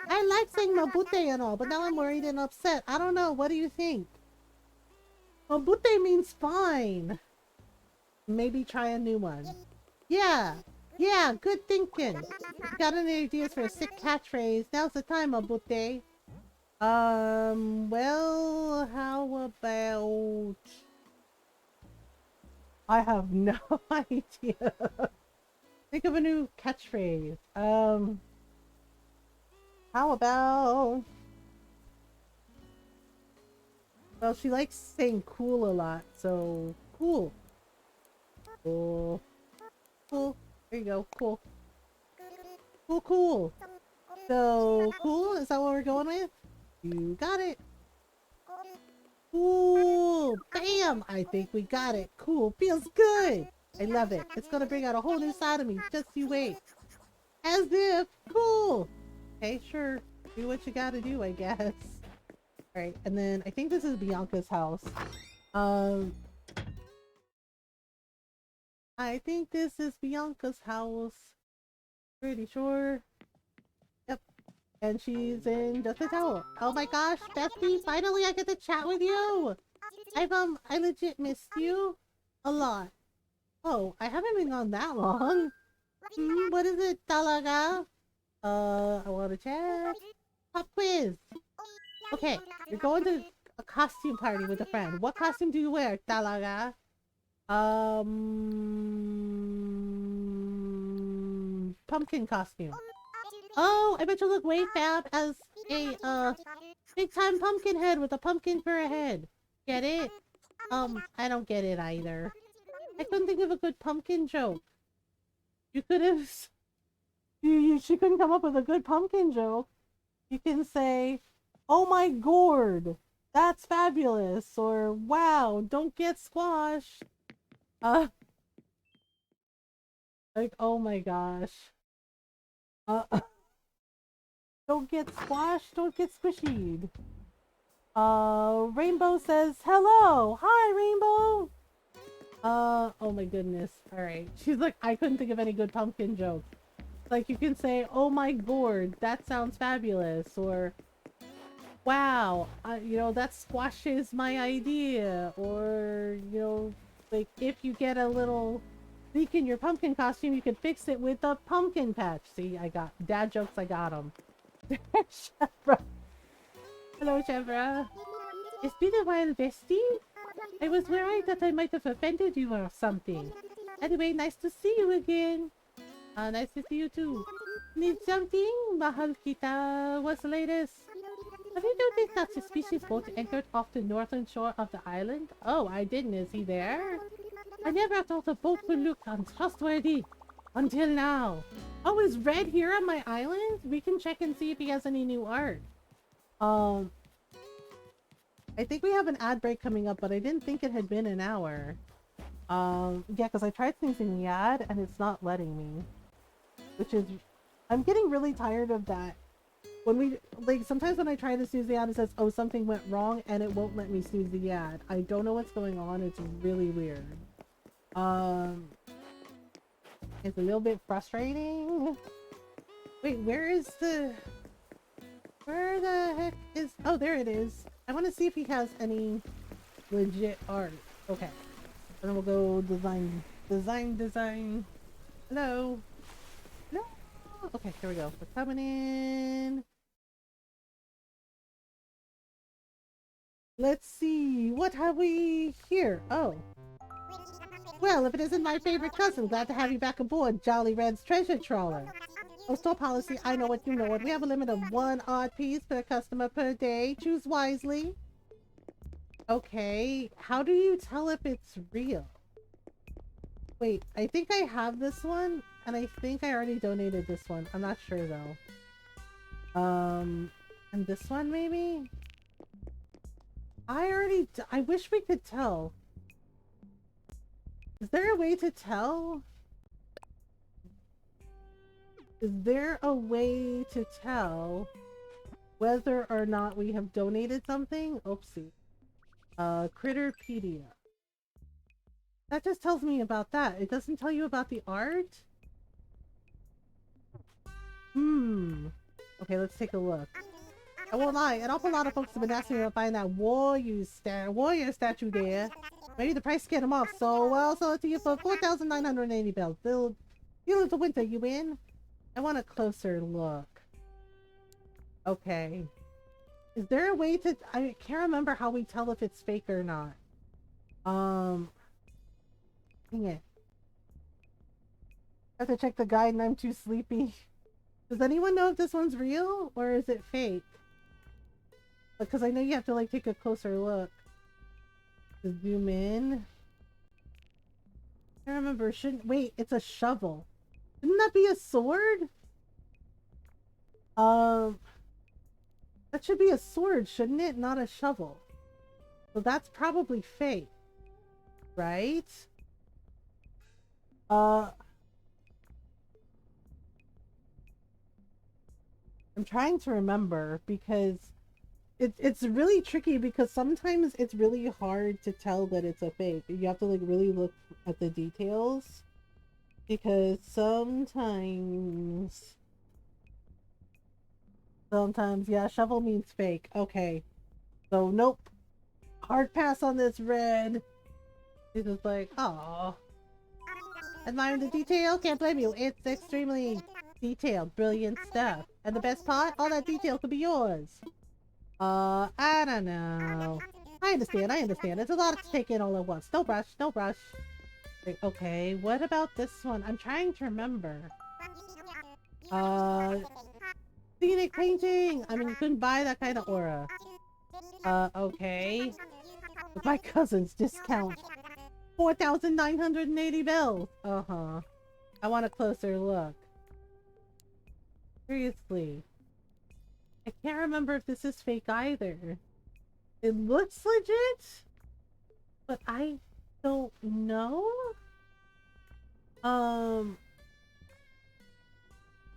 [SPEAKER 1] I like saying mabute and all, but now I'm worried and upset. I don't know. What do you think? Mabute means fine. Maybe try a new one. Yeah. Yeah, good thinking. Got any ideas for a sick catchphrase? Now's the time, Mabute. Well, how about... I have no idea. Think of a new catchphrase. How about... Well, she likes saying cool a lot, so cool. Cool. Cool. There you go. Cool. Cool, cool. So, cool? Is that what we're going with? You got it. Cool. Bam! I think we got it. Cool. Feels good. I love it. It's gonna bring out a whole new side of me. Just you wait. As if. Cool. Okay, sure. Do what you gotta do, I guess. Alright, and then I think this is Bianca's house. I think this is Bianca's house. Pretty sure. Yep. And she's in just a towel. Oh my gosh, Bestie, finally I get to chat with you! I legit missed you a lot. Oh, I haven't been gone that long. What is it, talaga? I wanna chat. Pop quiz! Okay, you're going to a costume party with a friend. What costume do you wear, talaga? Pumpkin costume. Oh, I bet you look way fab as a, big time pumpkin head with a pumpkin for a head. Get it? I don't get it either. I couldn't think of a good pumpkin joke. You could have... She couldn't come up with a good pumpkin joke. You can say, oh my gourd, that's fabulous, or wow, don't get squashed. Like, oh my gosh. Don't get squashed, don't get squishied. Rainbow says, hello! Hi, Rainbow! Oh my goodness. Alright. She's like, I couldn't think of any good pumpkin jokes. Like, you can say, oh my gourd, that sounds fabulous, or wow, you know, that squashes my idea, or, you know, like, if you get a little leak in your pumpkin costume, you can fix it with a pumpkin patch. See, I got dad jokes, I got them. Chevra. Hello, Chevra. It's been a while, bestie. I was worried that I might have offended you or something. Anyway, nice to see you again. Nice to see you too. Need something? Mahal kita. What's the latest? Have you noticed that suspicious boat anchored off the northern shore of the island? Oh, I didn't. Is he there? I never thought a boat would look untrustworthy. Until now. Oh, is Red here on my island? We can check and see if he has any new art. I think we have an ad break coming up, but I didn't think it had been an hour. Yeah, because I tried sneezing the ad and it's not letting me. Which is... I'm getting really tired of that. When we... Like, sometimes when I try to snooze the ad, it says, oh, something went wrong, and it won't let me snooze the ad. I don't know what's going on. It's really weird. It's a little bit frustrating. Wait, where is the... Where the heck is... Oh, there it is. I want to see if he has any legit art. Okay. And then we'll go design. Design. Hello. No. Okay, here we go. We're coming in. Let's see. What have we here? Oh. Well, if it isn't my favorite cousin, glad to have you back aboard Jolly Red's treasure trawler. Oh, store policy, I know what you know. We have a limit of 1 odd piece per customer per day. Choose wisely. Okay, how do you tell if it's real? Wait, I think I have this one, and I think I already donated this one. I'm not sure though. And this one maybe? I wish we could tell. Is there a way to tell? Is there a way to tell whether or not we have donated something? Oopsie. Critterpedia. That just tells me about that. It doesn't tell you about the art? Okay, let's take a look. I won't lie, an awful lot of folks have been asking me to find that warrior statue there. Maybe the price scared them off, so I'll sell it to you for 4,980 bells. Deal of the winter, you win? I want a closer look. Okay. Is there a way to... I can't remember how we tell if it's fake or not. Dang it. I have to check the guide and I'm too sleepy. Does anyone know if this one's real or is it fake? Because I know you have to like take a closer look. Zoom in. I remember, wait, it's a shovel. Shouldn't that be a sword? That should be a sword, shouldn't it? Not a shovel. So that's probably fake. Right? I'm trying to remember because it's really tricky because sometimes it's really hard to tell that it's a fake. You have to like really look at the details because sometimes yeah, shovel means fake. Okay, so nope, hard pass on this. Red. It's just like, oh, admiring the detail, can't blame you. It's extremely detailed, brilliant stuff. And the best part, all that detail could be yours. I don't know. I understand. It's a lot to take in all at once. No rush. Okay, what about this one? I'm trying to remember. Scenic painting! I mean, you couldn't buy that kind of aura. Okay. With my cousin's discount. 4,980 bells! Uh-huh. I want a closer look. Seriously. I can't remember if this is fake either. It looks legit, but I don't know.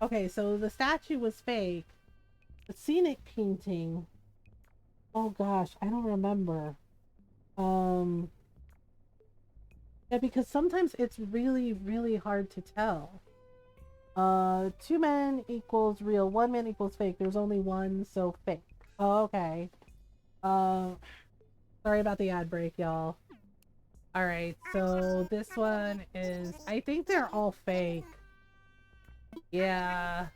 [SPEAKER 1] Okay, so the statue was fake. The scenic painting. Oh gosh, I don't remember. Yeah, because sometimes it's really, really hard to tell. 2 men equals real, 1 man equals fake. There's only one, so fake. Oh, okay. Sorry about the ad break, y'all. Alright, so this one is... I think they're all fake. Yeah.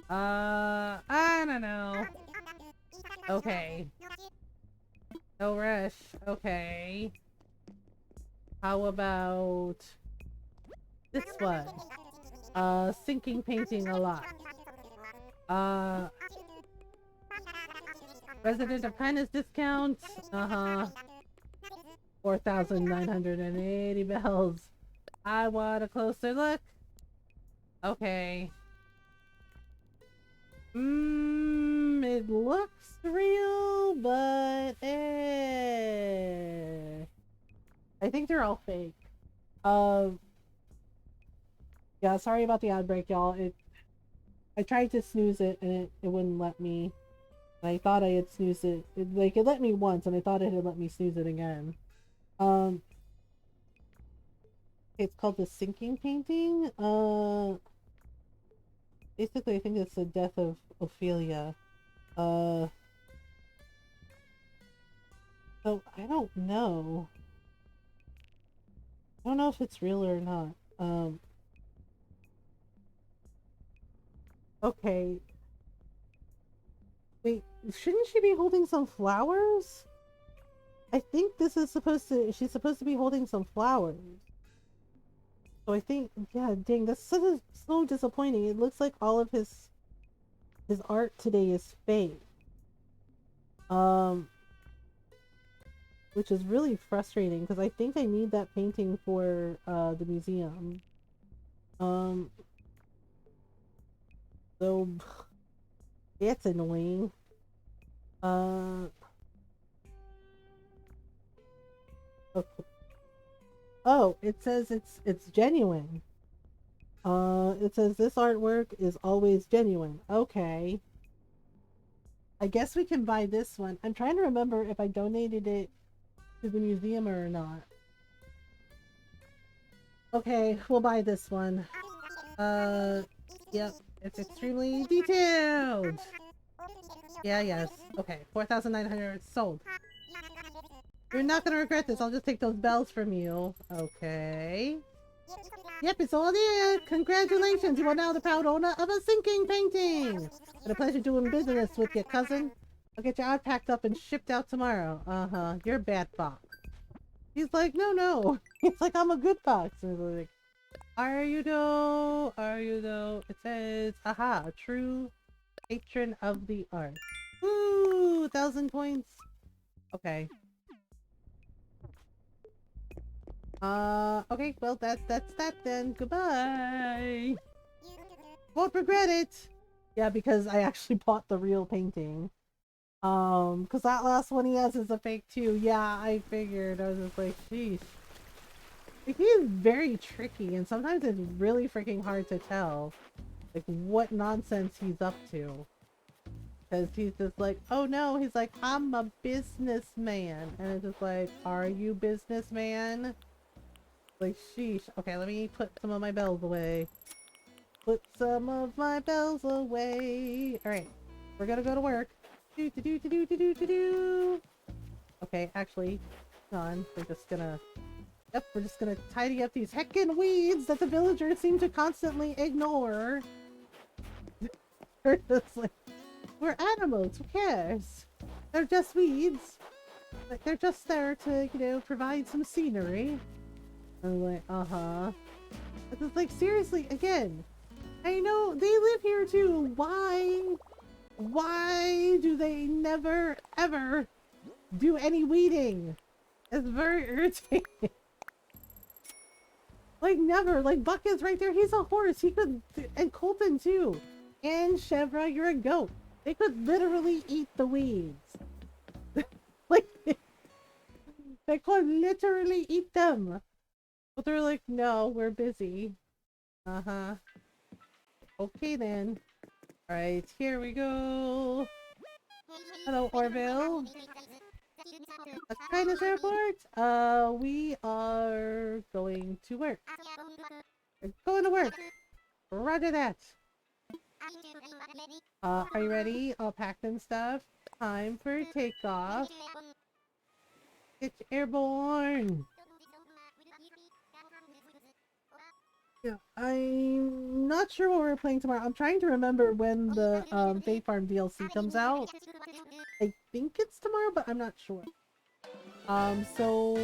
[SPEAKER 1] I don't know. Okay. No rush. Okay. How about this one? Sinking painting a lot. Uh, Resident of Kindness discount. Uh-huh. 4,980 bells. I want a closer look. Okay. It looks real, but I think they're all fake. Um, yeah, sorry about the ad break, y'all. I tried to snooze it and it wouldn't let me. And I thought I had snoozed it. It let me once and I thought it had let me snooze it again. Um, it's called the sinking painting. Basically I think it's the death of Ophelia. Uh, so I don't know. I don't know if it's real or not. Okay. Wait, shouldn't she be holding some flowers? I think this is she's supposed to be holding some flowers. So I think, yeah, dang, that's so disappointing. It looks like all of his art today is fake. Um, which is really frustrating because I think I need that painting for the museum. Um, so it's annoying. Okay. Oh, it says it's genuine. It says this artwork is always genuine. Okay. I guess we can buy this one. I'm trying to remember if I donated it to the museum or not. Okay, we'll buy this one. Yep, it's extremely detailed. Yeah, yes. Okay, 4,900 sold. You're not gonna regret this. I'll just take those bells from you. Okay. Yep, it's all there. Congratulations, you are now the proud owner of a sinking painting. It's a pleasure doing business with your cousin. I'll get you all packed up and shipped out tomorrow. Uh-huh, you're a bad fox. He's like, no, no. He's like, I'm a good fox. And he's like, are you though? Are you though? It says, aha, a true patron of the art. Woo, 1,000 points. Okay. Okay, well, that's that then. Goodbye. Won't regret it. Yeah, because I actually bought the real painting. Because that last one he has is a fake too. Yeah, I figured. I was just like, sheesh. Like, he is very tricky, and sometimes it's really freaking hard to tell, like, what nonsense he's up to. Because he's just like, oh no, he's like, I'm a businessman. And it's just like, are you businessman? Like, sheesh. Okay, let me put some of my bells away. Put some of my bells away. Alright, we're gonna go to work. Do do do do do do do do. Okay, actually, hang on. We're just gonna. Yep, we're just gonna tidy up these heckin' weeds that the villagers seem to constantly ignore. They're just like, we're animals. Who cares? They're just weeds. Like, they're just there to, you know, provide some scenery. I'm like, uh-huh. It's just like, seriously, again. I know they live here too. Why? Why do they never, ever do any weeding? It's very irritating. Like, never. Like, Buck is right there. He's a horse. He could, and Colton too. And Chevra, you're a goat. They could literally eat the weeds. Like, they could literally eat them. But they're like, no, we're busy. Uh-huh. Okay then. Alright, here we go. Hello, Orville. A kindness airport? We are going to work. We're going to work. Roger that. Are you ready? All packed and stuff. Time for takeoff. It's airborne. Yeah, I'm not sure what we're playing tomorrow. I'm trying to remember when the Fate Farm DLC comes out. I think it's tomorrow, but I'm not sure. So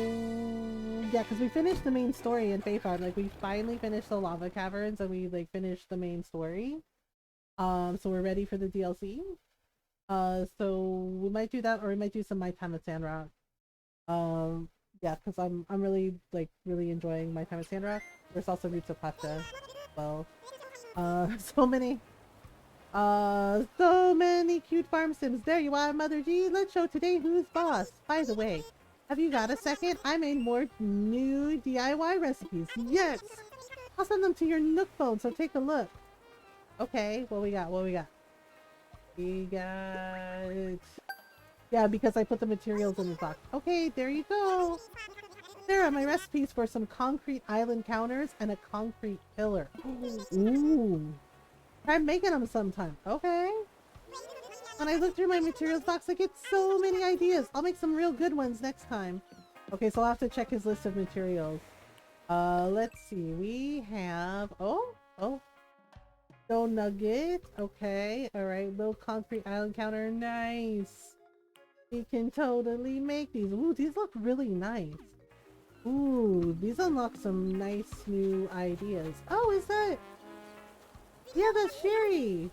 [SPEAKER 1] yeah, because we finished the main story in Faithon. Like we finally finished the lava caverns and we like finished the main story. So we're ready for the DLC. So we might do that, or we might do some My Time at Sandrock. Um, yeah, because I'm really really enjoying My Time at Sandrock. There's also Roots of Pacha as well. So many so many cute farm sims. There you are, Mother G. Let's show today who's boss. By the way, have you got a second? I made more new DIY recipes. Yes! I'll send them to your Nook phone, so take a look. Okay, what we got? What we got? We got... Yeah, because I put the materials in the box. Okay, there you go. There are my recipes for some concrete island counters and a concrete pillar. Ooh. Try making them sometime. Okay. When I look through my materials box, I get so many ideas. I'll make some real good ones next time. Okay, so I'll have to check his list of materials. Let's see. We have... Oh. Stone nugget. Okay. Alright. Little concrete island counter. Nice. We can totally make these. Ooh, these look really nice. Ooh, these unlock some nice new ideas. Oh, is that... Yeah, that's Sherry.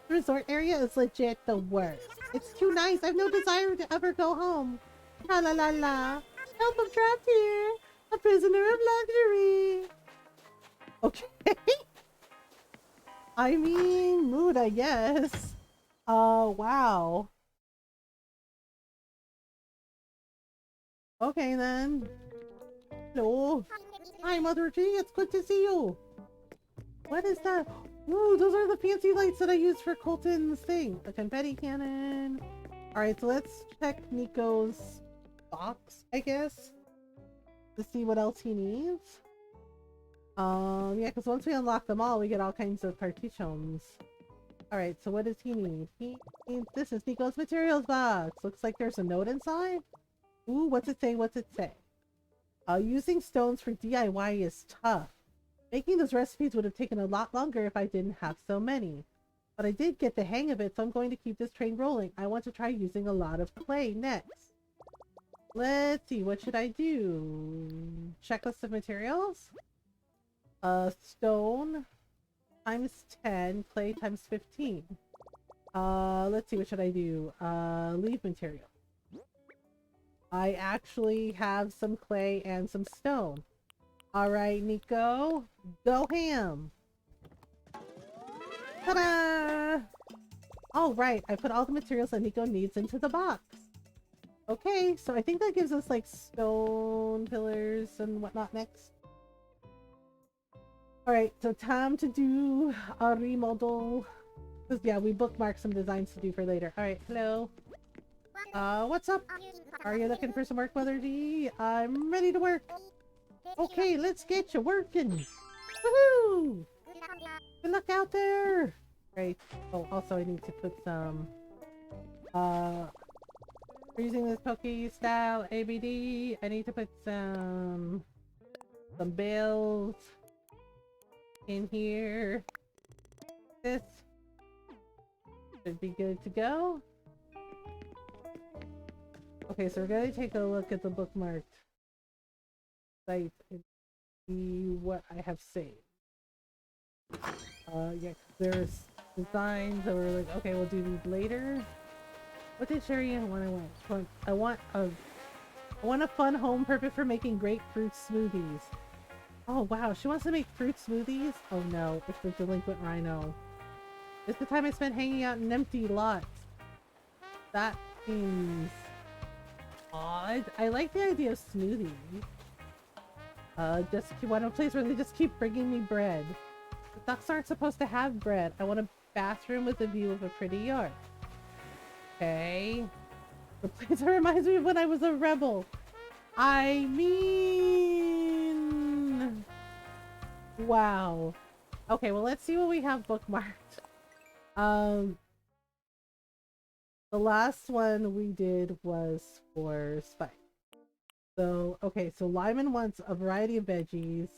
[SPEAKER 1] The resort area is legit the worst. It's too nice. I have no desire to ever go home. La la la la. Help, I'm trapped here. A prisoner of luxury. Okay. I mean, mood, I guess. Wow. Okay then. Hello. Hi, Mother G. It's good to see you. What is that? Ooh, those are the fancy lights that I used for Colton's thing. A confetti cannon. Alright, so let's check Nico's box, I guess, to see what else he needs. Yeah, because once we unlock them all, we get all kinds of partitions. Alright, so what does he need? He needs... This is Nico's materials box. Looks like there's a note inside. Ooh, what's it say? What's it say? Using stones for DIY is tough. Making those recipes would have taken a lot longer if I didn't have so many. But I did get the hang of it, so I'm going to keep this train rolling. I want to try using a lot of clay next. Let's see, what should I do? Checklist of materials? Stone times 10, clay times 15. Let's see, what should I do? Leaf material. I actually have some clay and some stone. Alright, Nico. Go ham! Ta-da! Alright, I put all the materials that Nico needs into the box. Okay, so I think that gives us like stone pillars and whatnot next. Alright, so time to do a remodel. Because yeah, we bookmarked some designs to do for later. Alright, hello. What's up? Are you looking for some work, Mother D? I'm ready to work. Okay, let's get you working. Woohoo! Good luck out there. Right. Oh, also I need to put some freezing this Poke style ABD. I need to put some bills in here. This should be good to go. Okay, so we're gonna take a look at the bookmarked site and see what I have saved. Yeah, there's designs that were like, okay, we'll do these later. What did Sherry want? I want a fun home perfect for making grapefruit smoothies. Oh wow, she wants to make fruit smoothies? Oh no, it's the delinquent rhino. It's the time I spent hanging out in empty lots. That seems odd. I like the idea of smoothies. Just want a place where they just keep bringing me bread. The ducks aren't supposed to have bread. I want a bathroom with a view of a pretty yard. Okay. The place that reminds me of when I was a rebel. I mean... Wow. Okay, well let's see what we have bookmarked. The last one we did was for Spike. So, okay, so Lyman wants a variety of veggies.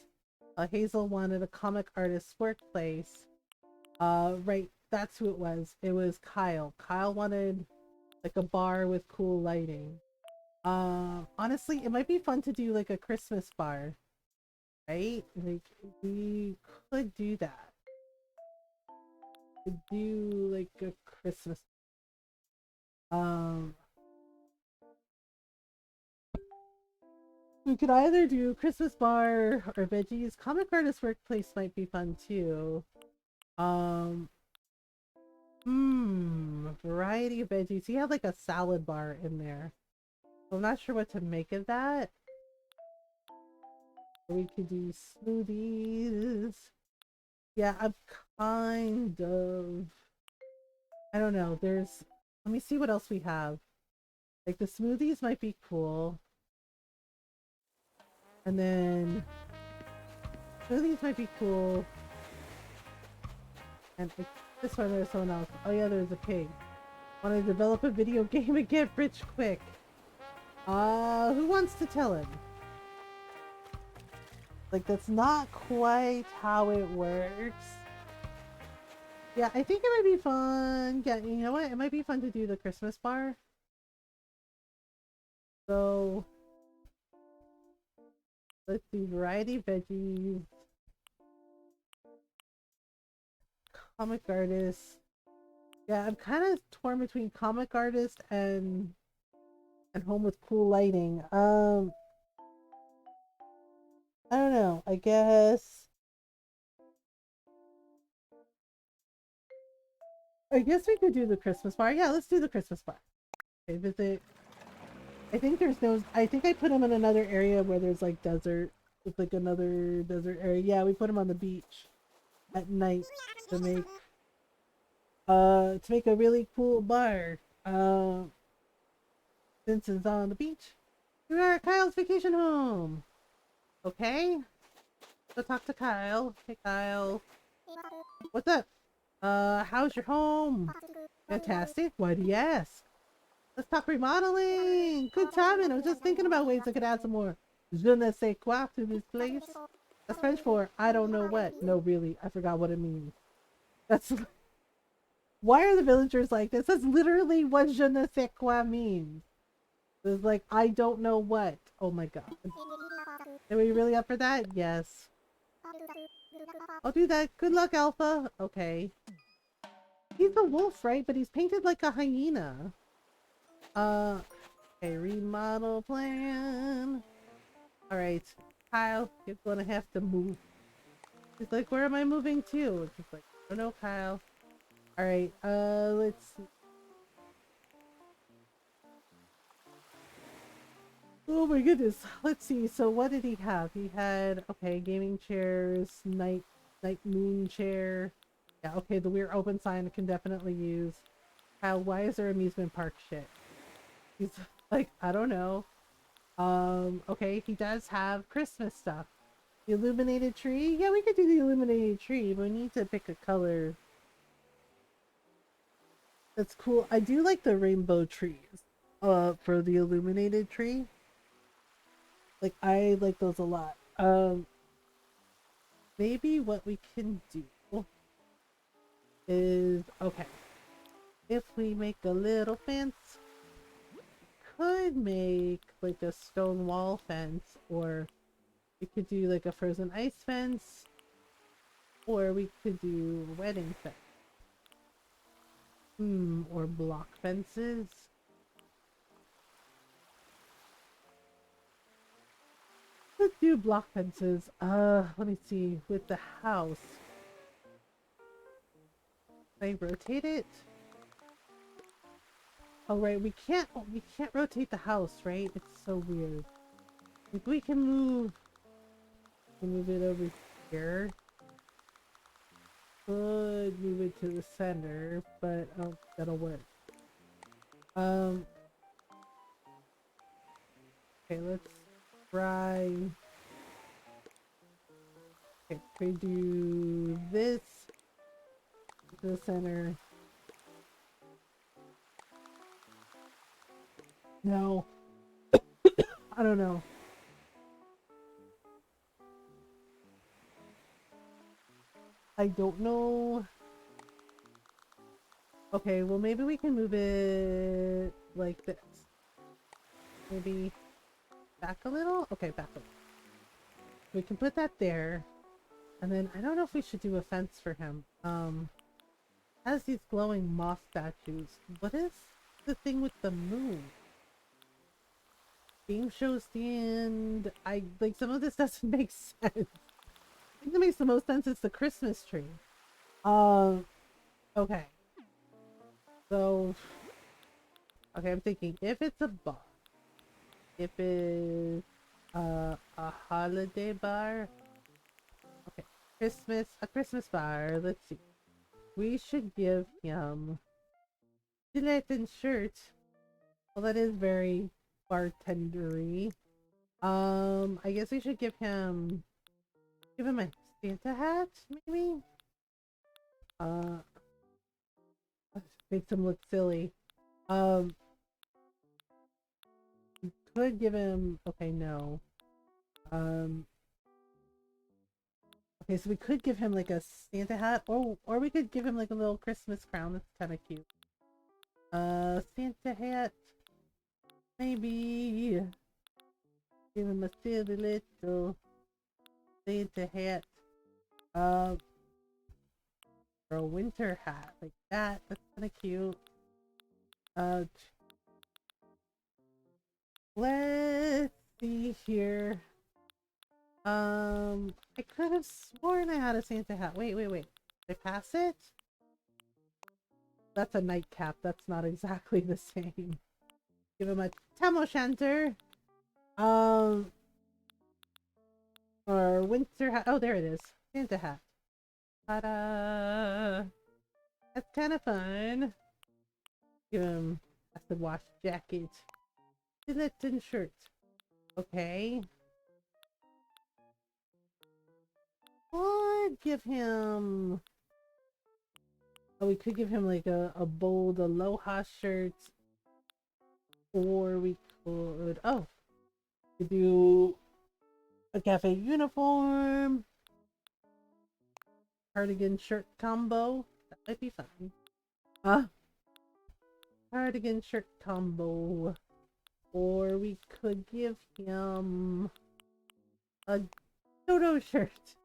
[SPEAKER 1] Hazel wanted a comic artist's workplace. Right, that's who it was. It was Kyle. Kyle wanted like a bar with cool lighting. Honestly, it might be fun to do like a Christmas bar, right? Like we could do that. Could do like a Christmas. Um, we could either do Christmas bar or veggies. Comic artist workplace might be fun too. Um, variety of veggies. He had like a salad bar in there. So I'm not sure what to make of that. We could do smoothies. Yeah, I'm kind of. I don't know. Let me see what else we have. Like the smoothies might be cool. And then smoothies might be cool. And this one there's someone else. Oh yeah, there's a pig. Want to develop a video game and get rich quick. Who wants to tell him? Like that's not quite how it works. Yeah, I think it might be fun. Yeah, you know what? It might be fun to do the Christmas bar. So let's do variety veggies, comic artist. Yeah, I'm kind of torn between comic artist and home with cool lighting. I don't know. I guess we could do the Christmas bar. Yeah, let's do the Christmas bar. Okay, visit. I think there's no. I think I put him in another area where there's like desert. It's like another desert area. Yeah, we put him on the beach at night to make a really cool bar. Since it's on the beach. We are at Kyle's vacation home. Okay. Go talk to Kyle. Hey Kyle. What's up? How's your home? Fantastic. Why do you ask? Let's talk remodeling. Good timing. I was just thinking about ways I could add some more je ne sais quoi to this place. That's French for I don't know what. No, really. I forgot what it means. That's why are the villagers like this? That's literally what je ne sais quoi means. It's like I don't know what. Oh my god. Are we really up for that? Yes. I'll do that. Good luck, Alpha. Okay. He's a wolf, right? But he's painted like a hyena. Okay, remodel plan. Alright. Kyle, you're gonna have to move. He's like, where am I moving to? It's just like, I don't know, Kyle. Alright, let's see. Oh my goodness. Let's see. So what did he have? He had, okay, gaming chairs, night moon chair. Yeah, okay, the weird open sign I can definitely use. Kyle, why is there amusement park shit? He's like, I don't know. Okay, he does have Christmas stuff. The illuminated tree? Yeah, we could do the illuminated tree, but we need to pick a color. That's cool. I do like the rainbow trees. For the illuminated tree. Like, I like those a lot. Maybe what we can do is, okay. If we make a little fence, could make like a stone wall fence, or we could do like a frozen ice fence, or we could do a wedding fence. Or block fences. Let's do block fences. Let me see. With the house. Can I rotate it? Oh right, we can't rotate the house, right? It's so weird. If we can move it over here. Could move it to the center, but that'll work. Okay, let's try. Okay, we do this to the center. No. I don't know. I don't know. Okay, well maybe we can move it like this. Maybe back a little? Okay, back a little. We can put that there. And then I don't know if we should do a fence for him. Has these glowing moth statues. What is the thing with the moon? Game show stand. I like some of this doesn't make sense. I think that makes the most sense is the Christmas tree. Okay. So okay, I'm thinking if it's a bar, if it's a holiday bar. Okay. A Christmas bar. Let's see. We should give him gelatin shirt. Well, that is very bartendery. I guess we should give him a Santa hat, maybe. Makes him look silly. We could give him. Okay, no. Okay, so we could give him like a Santa hat, or we could give him like a little Christmas crown. That's kind of cute. Santa hat. Maybe give him a silly little Santa hat. Or a winter hat like that. That's kind of cute. Let's see here. I could have sworn I had a Santa hat. Wait. Did I pass it? That's a nightcap. That's not exactly the same. Give him a tam o' shanter. Or winter hat. Oh, there it is. Santa hat. Ta-da! That's kind of fun. Give him acid wash jacket. Gelatin shirt. Okay. Or give him... Oh, we could give him like a bold aloha shirt. Or we could... Oh! We could do a cafe uniform. Cardigan shirt combo. That might be fun. Cardigan shirt combo. Or we could give him a dodo shirt.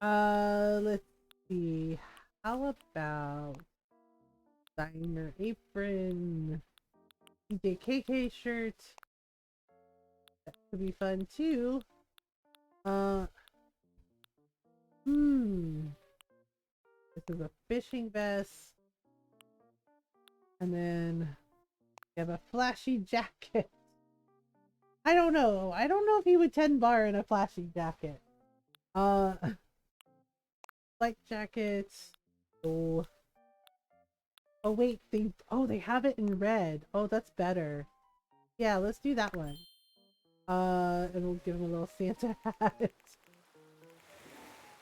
[SPEAKER 1] Let's see. How about diner apron? DJKK shirt. That could be fun too. This is a fishing vest. And then we have a flashy jacket. I don't know. I don't know if he would 10 bar in a flashy jacket. Light jackets. Oh. Oh wait, they have it in red. Oh, that's better. Yeah, let's do that one. And we'll give him a little Santa hat.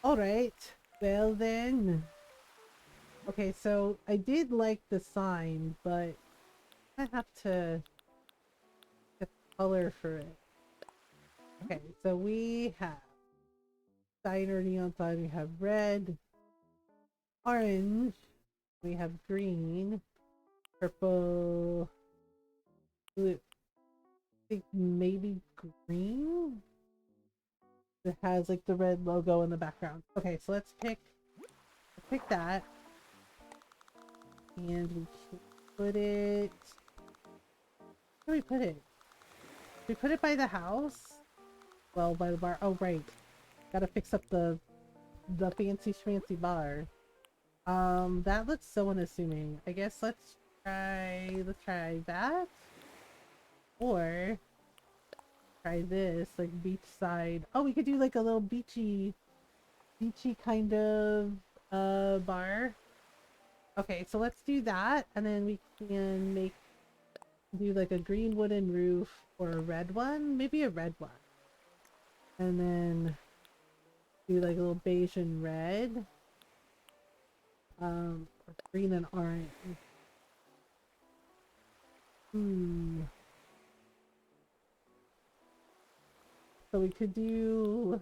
[SPEAKER 1] Alright. Well then. Okay, so I did like the sign, but I have to get color for it. Okay, so we have diner neon sign, we have red, orange, we have green, purple, blue. I think maybe green? It has like the red logo in the background. Okay, so let's pick that. And we should put it... Where do we put it? Should we put it by the house? Well, by the bar. Oh, right. Gotta fix up the fancy schmancy bar. That looks so unassuming. I guess let's try that. Or try this, like beachside. Oh, we could do like a little beachy kind of bar. Okay, so let's do that, and then we can do like a green wooden roof or a red one, maybe a red one, and then do like a little beige and red, or green and orange. So we could do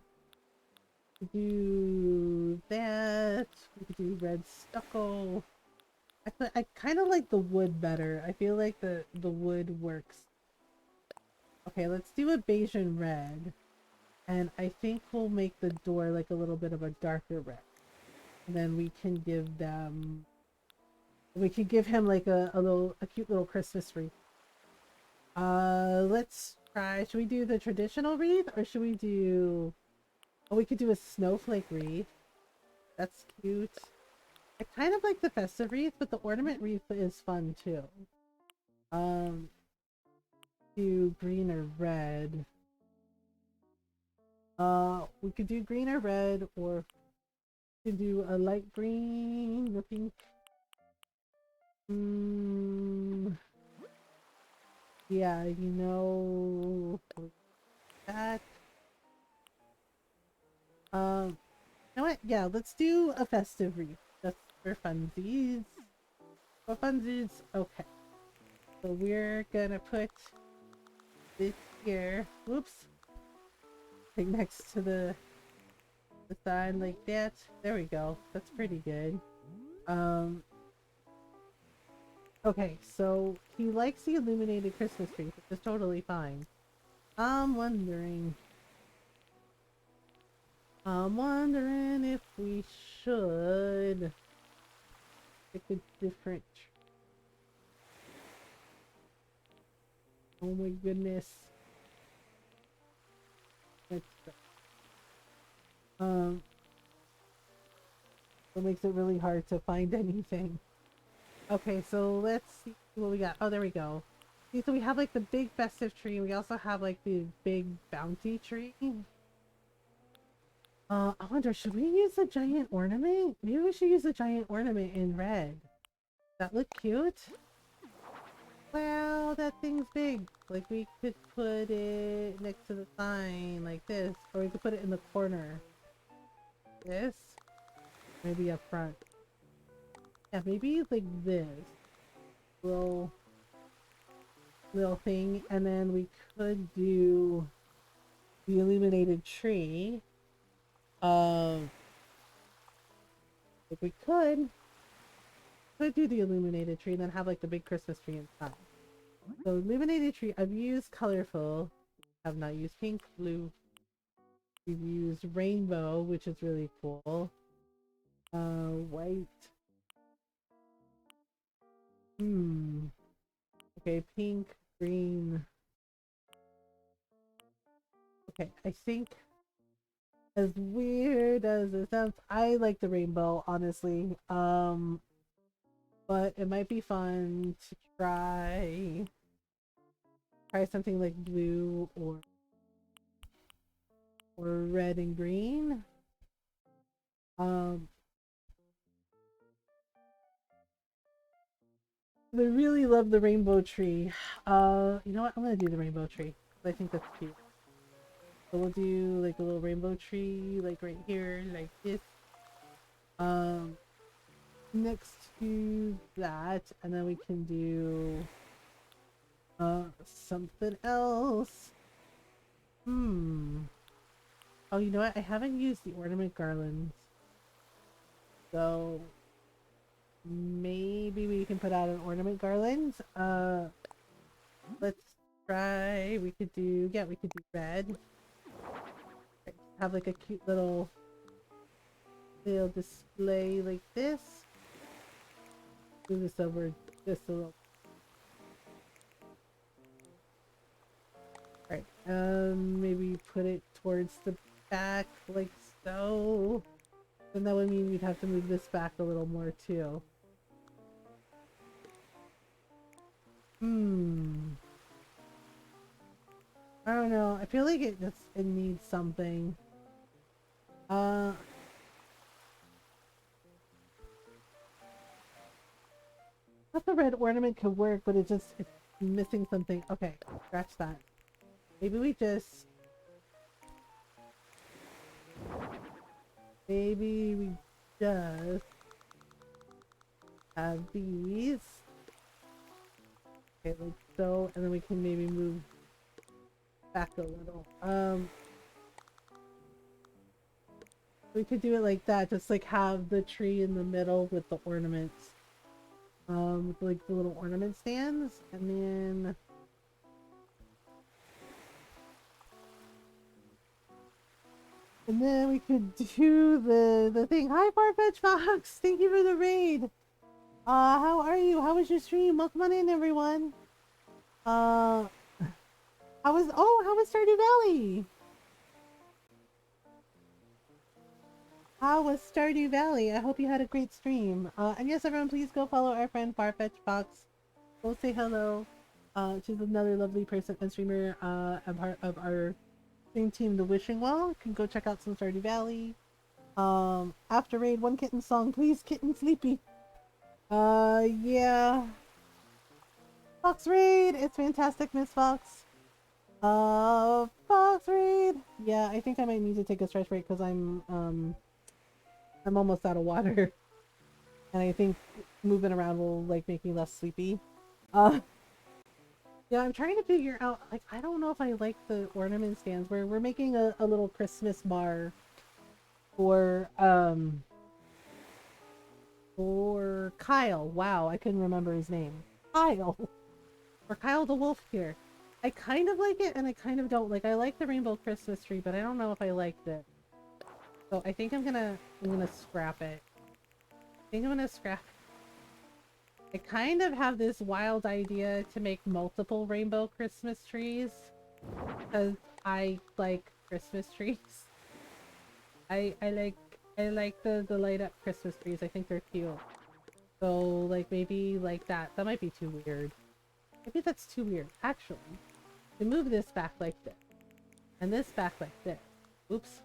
[SPEAKER 1] that. We could do red stucco. I kind of like the wood better. I feel like the wood works Okay, let's do a beige and red. And I think we'll make the door like a little bit of a darker red. And then we can give them... We could give him like a cute little Christmas wreath. Let's try... Should we do the traditional wreath? Or should we do... Oh, we could do a snowflake wreath. That's cute. I kind of like the festive wreath, but the ornament wreath is fun too. Do green or red. We could do green or red, or we could do a light green or pink. Yeah, you know that. You know what? Yeah, let's do a festive wreath. That's for funsies. For funsies, okay. So we're gonna put this here. Whoops. Like next to the sign like that. There we go. That's pretty good. Okay, so he likes the illuminated Christmas tree, which is totally fine. I'm wondering if we should pick a different... Oh my goodness. Let's it makes it really hard to find anything. Okay, so let's see what we got. Oh, there we go. See, so we have like the big festive tree. We also have like the big bounty tree. I wonder, should we use a giant ornament? Maybe we should use a giant ornament in red. Does that look cute? Well, that thing's big. Like, we could put it next to the sign like this, or we could put it in the corner. This? Maybe up front. Yeah, maybe like this. Little thing, and then we could do the illuminated tree. If we could do the illuminated tree and then have like the big Christmas tree inside. So illuminated tree, I've used colorful, have not used pink, blue. We've used rainbow, which is really cool. White. Okay, pink, green. Okay, I think as weird as it sounds, I like the rainbow, honestly. But it might be fun to try something like blue or red and green. I really love the rainbow tree. You know what? I'm gonna do the rainbow tree. I think that's cute. So we'll do like a little rainbow tree, like right here, like this. Next to that, and then we can do something else. Oh, you know what? I haven't used the ornament garlands. So maybe we can put out an ornament garland. Let's try. We could do red. Have like a cute little display like this. Move this over just a little. Alright, maybe put it towards the back like so. And that would mean we'd have to move this back a little more too. I don't know. I feel like it needs something. I thought the red ornament could work, but it's missing something. Okay, scratch that. Maybe we just have these. Okay, like so, and then we can maybe move back a little. We could do it like that, just like have the tree in the middle with the ornaments. With like the little ornament stands, and then And then we could do the thing. Hi, Farfetch Fox. Thank you for the raid. How are you? How was your stream? Welcome on in, everyone. How was Stardew Valley? How was Stardew Valley? I hope you had a great stream. And yes, everyone, please go follow our friend Farfetch Fox. Go say hello. She's another lovely person and streamer, and part of our stream team, the Wishing Well. You can go check out some Stardew Valley. After raid, one kitten song, please, kitten sleepy. Yeah. Fox raid, it's fantastic, Miss Fox. Fox raid. Yeah, I think I might need to take a stretch break because I'm almost out of water. And I think moving around will like make me less sleepy. Yeah, I'm trying to figure out, like, I don't know if I like the ornament stands. We're making a little Christmas bar for Kyle. Wow, I couldn't remember his name. Kyle. For Kyle the Wolf here. I kind of like it and I kind of don't. Like, I like the rainbow Christmas tree, but I don't know if I liked it. So I think I'm gonna scrap it. I think I'm gonna scrap it. I kind of have this wild idea to make multiple rainbow Christmas trees because I like Christmas trees. I like the light up Christmas trees. I think they're cute. So like maybe like that. That might be too weird. Maybe that's too weird. Actually, to move this back like this and this back like this. Oops.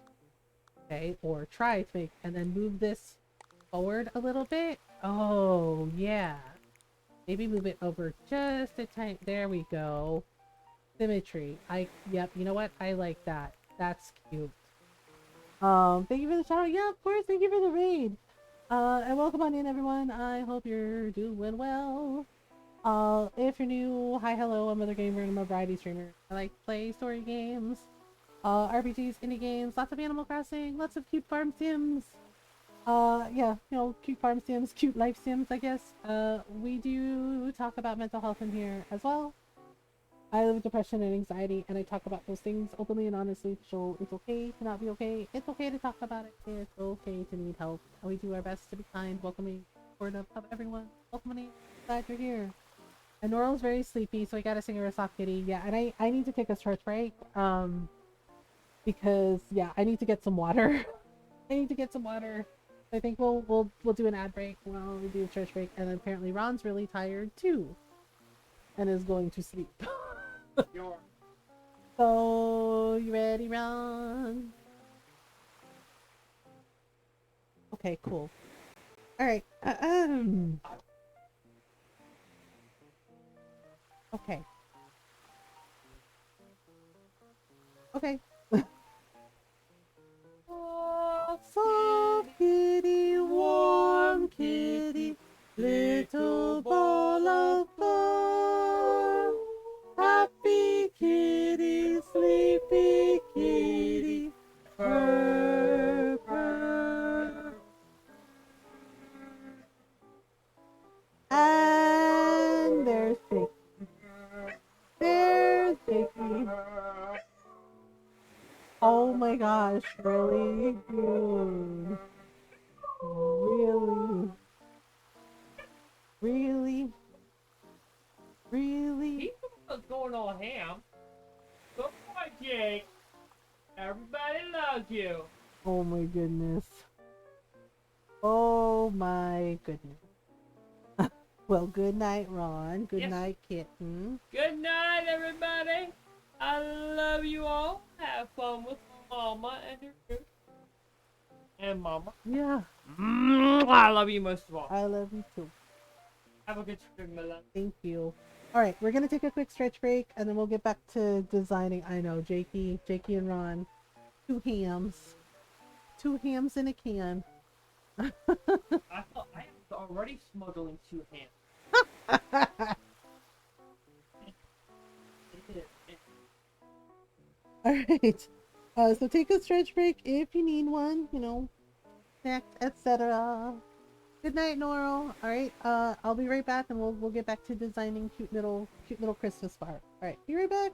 [SPEAKER 1] Okay, or try to make and then move this forward a little bit. Oh yeah. Maybe move it over just a tiny. There we go. Symmetry. Yep, you know what? I like that. That's cute. Thank you for the shout out. Yeah, of course. Thank you for the raid. And welcome on in, everyone. I hope you're doing well. If you're new, hi, hello. I'm Mothergamer and I'm a variety streamer. I like to play story games, RPGs, indie games, lots of Animal Crossing, lots of cute farm sims. Yeah, you know, cute farm sims, cute life sims, I guess. We do talk about mental health in here as well. I live with depression and anxiety, and I talk about those things openly and honestly, so it's okay to not be okay. It's okay to talk about it. It's okay to need help. And we do our best to be kind, welcoming, supportive of everyone. Welcoming, glad you're here. And Noral's very sleepy, so I gotta sing her a soft kitty. Yeah, and I need to take a short break, because, yeah, I need to get some water. I need to get some water. I think we'll do an ad break while we do a church break, and apparently Ron's really tired too, and is going to sleep. So you ready, Ron? Okay, cool. All right. Okay. Okay. Soft kitty, warm kitty, little ball of fur. Happy kitty, sleepy kitty, purr, purr. And there's Shaky. There's Shaky. Oh my gosh, really? Dude. Really? Really? Really?
[SPEAKER 2] He was going all ham. Good boy, Jake. Everybody loves you.
[SPEAKER 1] Oh my goodness. Oh my goodness. Well, good night, Ron. Good
[SPEAKER 2] Yes.
[SPEAKER 1] night, kitten.
[SPEAKER 2] Good night, everybody. I love you all. Have fun with Mama and her group. And Mama.
[SPEAKER 1] Yeah,
[SPEAKER 2] I love you most of all.
[SPEAKER 1] I love you too.
[SPEAKER 2] Have a good stream, my love.
[SPEAKER 1] Thank you. All right, we're gonna take a quick stretch break, and then we'll get back to designing. I know, Jakey and Ron, two hams in a can.
[SPEAKER 2] I thought I was already smuggling 2 hands.
[SPEAKER 1] All right. So take a stretch break if you need one. You know, snack, etc. Good night, Norl. All right. I'll be right back, and we'll get back to designing cute little Christmas bar. All right. Be right back.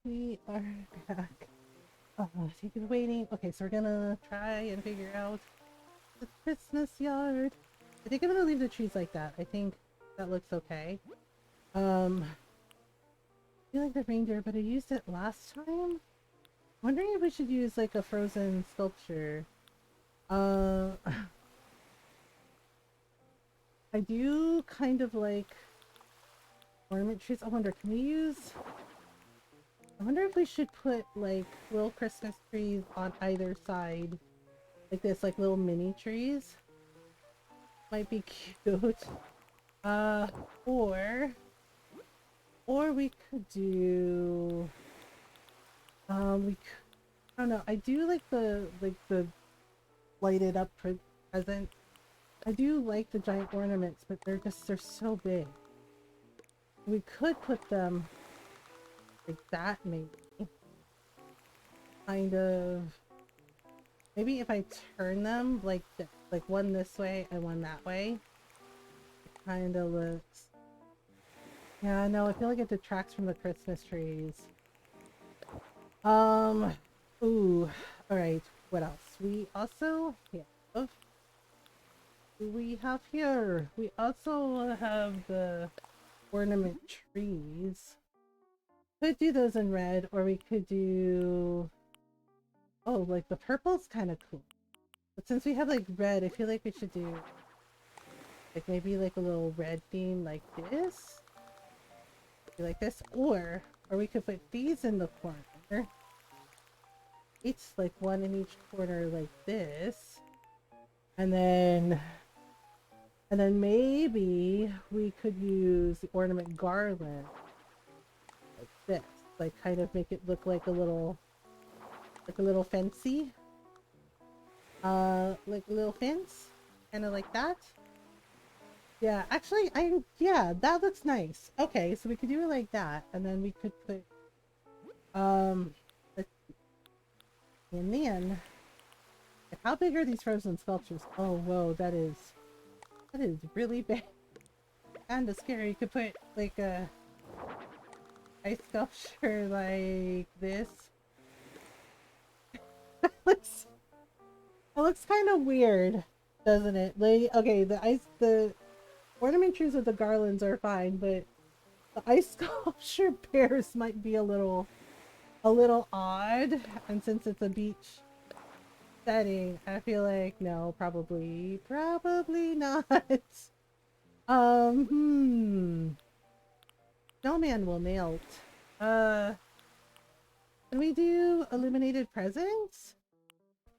[SPEAKER 1] we are back. Thank you for waiting. Okay, so we're gonna try and figure out the Christmas yard. I think I'm gonna leave the trees like that. I think that looks okay. I feel like the reindeer, but I used it last time. Wondering if we should use like a frozen sculpture. I do kind of like ornament trees. I wonder, can we use... I wonder if we should put like little Christmas trees on either side. Like this, like little mini trees. Might be cute. Or we could do... I don't know. I do like the lighted up present. I do like the giant ornaments, but they're so big. We could put them like that, maybe. Kind of. Maybe if I turn them like one this way and one that way, it kind of looks. Yeah, no, I feel like it detracts from the Christmas trees. Ooh, alright, what else? We also have... do we have here? We also have the ornament trees. Could do those in red, or we could do... oh, like the purple's kind of cool. But since we have like red, I feel like we should do like maybe like a little red theme like this. Like this, or we could put these in the corner. It's like one in each corner like this. And then maybe we could use the ornament garland like this. Like kind of make it look like a little fancy. Like a little fence. Kind of like that. Yeah, actually, yeah, that looks nice. Okay, so we could do it like that, and then we could put, and then, how big are these frozen sculptures? Oh, whoa, that is really big. Kinda scary. You could put, like, a ice sculpture like this. That looks kind of weird, doesn't it? Like, okay, the ornament trees with the garlands are fine, but the ice sculpture bears might be a little odd. And since it's a beach setting, I feel like no, probably not. Snowman will melt. Can we do illuminated presents?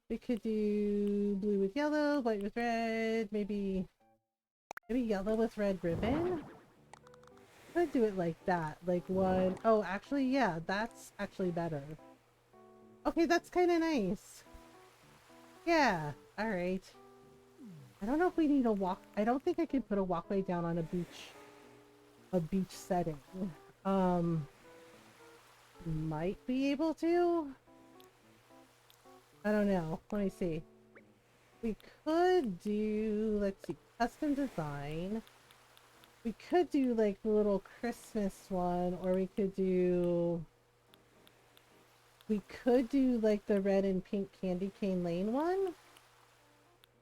[SPEAKER 1] We could do blue with yellow, white with red, maybe yellow with red ribbon. Could do it like that, like one. Oh, actually, yeah, that's actually better. Okay, that's kind of nice. Yeah, all right. I don't know if we need a walk. I don't think I could put a walkway down on a beach setting. Might be able to. I don't know. Let me see. We could do, let's see, custom design. We could do like the little Christmas one, or we could do like the red and pink candy cane lane one.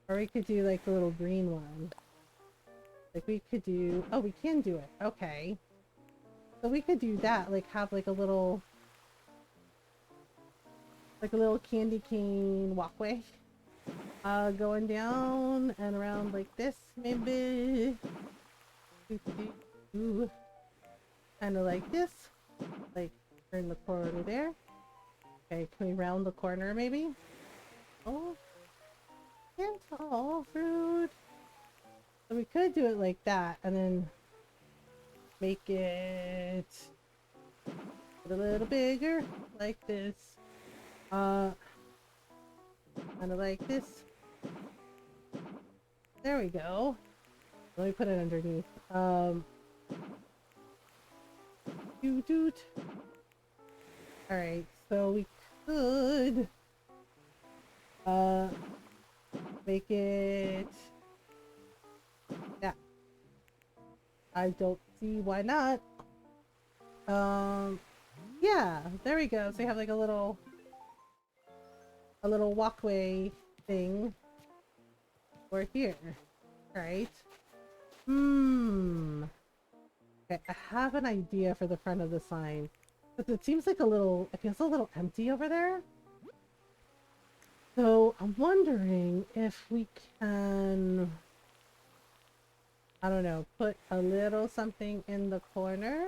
[SPEAKER 1] Or we could do like the little green one. Like we could do, oh, we can do it. Okay. So we could do that, like have like a little candy cane walkway. Going down and around like this, maybe. Kind of like this. Like turn the corner there. Okay, can we round the corner maybe? Oh, and all fruit. So we could do it like that and then make it a little bigger, like this. Kind of like this. There we go. Let me put it underneath. Doot. Alright, so we could make it, yeah. I don't see why not. Yeah, there we go. So you have like a little walkway thing for here, right? Hmm. Okay, I have an idea for the front of the sign. But it seems like it feels a little empty over there. So I'm wondering if we can, I don't know, put a little something in the corner?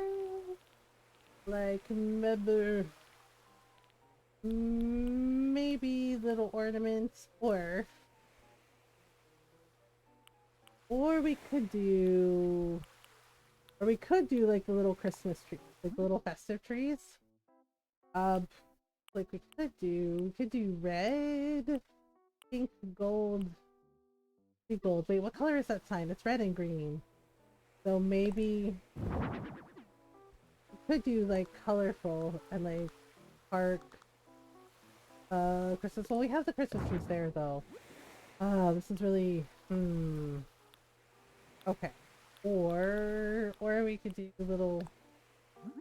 [SPEAKER 1] Like maybe little ornaments, or we could do, like the little Christmas trees, like the little festive trees. Uh, like we could do red, pink, gold, gold. Wait, what color is that sign? It's red and green. So maybe we could do like colorful and like park Christmas. Well, we have the Christmas trees there though. This is really okay. Or we could do little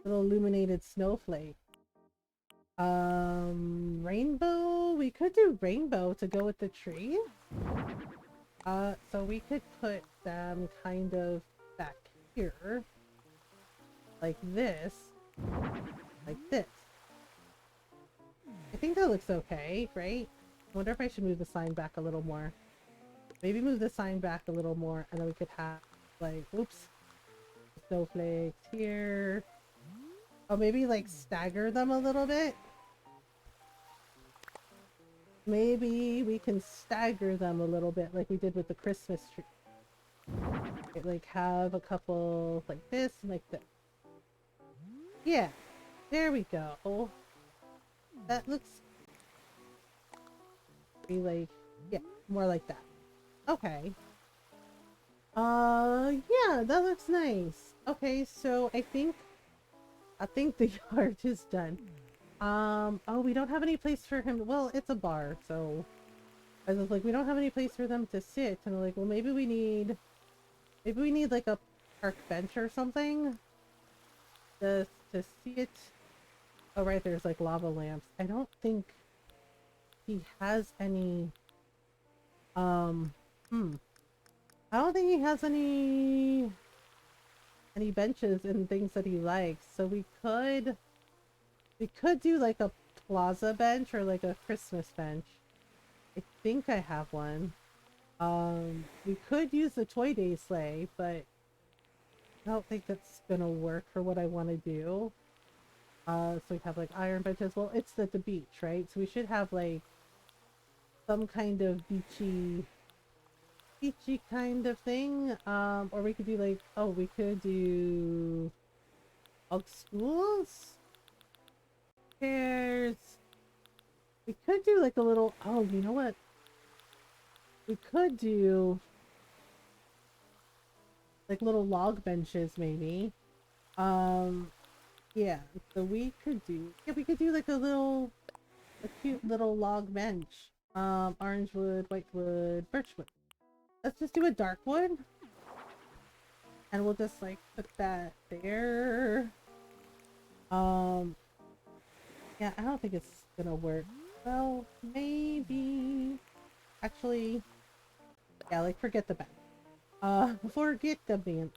[SPEAKER 1] illuminated snowflake. Rainbow. We could do rainbow to go with the tree. So we could put them kind of back here, like this, like this. I think that looks okay, right? I wonder if I should move the sign back a little more. Maybe move the sign back a little more, and then we could have, like, oops, snowflakes here. Oh, maybe, like, stagger them a little bit. Maybe we can stagger them a little bit, like we did with the Christmas tree. Like, have a couple like this and like this. Yeah, there we go. That looks like, yeah, more like that. Okay. Yeah, that looks nice. Okay, so I think the yard is done. Oh, we don't have any place for him. Well, it's a bar, so I was like, we don't have any place for them to sit, and I'm like, well, maybe we need like a park bench or something to see it. Oh, right, there's like lava lamps. I don't think he has any. Um, hmm. I don't think he has any benches and things that he likes. So we could do like a plaza bench or like a Christmas bench. I think I have one. We could use the Toy Day sleigh, but I don't think that's gonna work for what I want to do. So we have like iron benches. Well, it's at the beach, right? So we should have like some kind of beachy kind of thing. Or we could do like, oh, we could do schools, chairs. We could do like a little, oh, you know what? We could do like little log benches maybe. Um, yeah, so we could do like a cute little log bench. Orange wood, white wood, birch wood. Let's just do a dark wood. And we'll just like put that there. Um, yeah, I don't think it's gonna work. Well, maybe. Actually, yeah, like forget the bench. Forget the bench.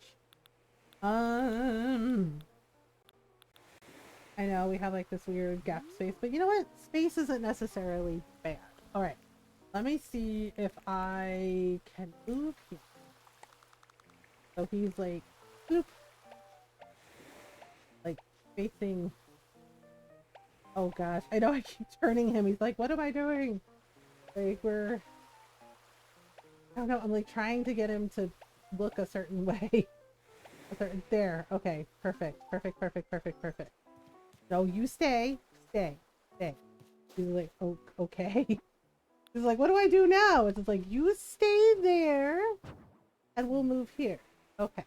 [SPEAKER 1] Um, I know we have like this weird gap space, but you know what? Space isn't necessarily bad. All right, let me see if I can move him. So he's like, boop, like facing. Oh gosh, I know I keep turning him. He's like, what am I doing? Like I don't know. I'm like trying to get him to look a certain way. There. Okay. Perfect. Perfect. Perfect. Perfect. Perfect. No, you stay. Stay. Stay. He's like, oh, okay. He's like, what do I do now? It's just like, you stay there and we'll move here. Okay.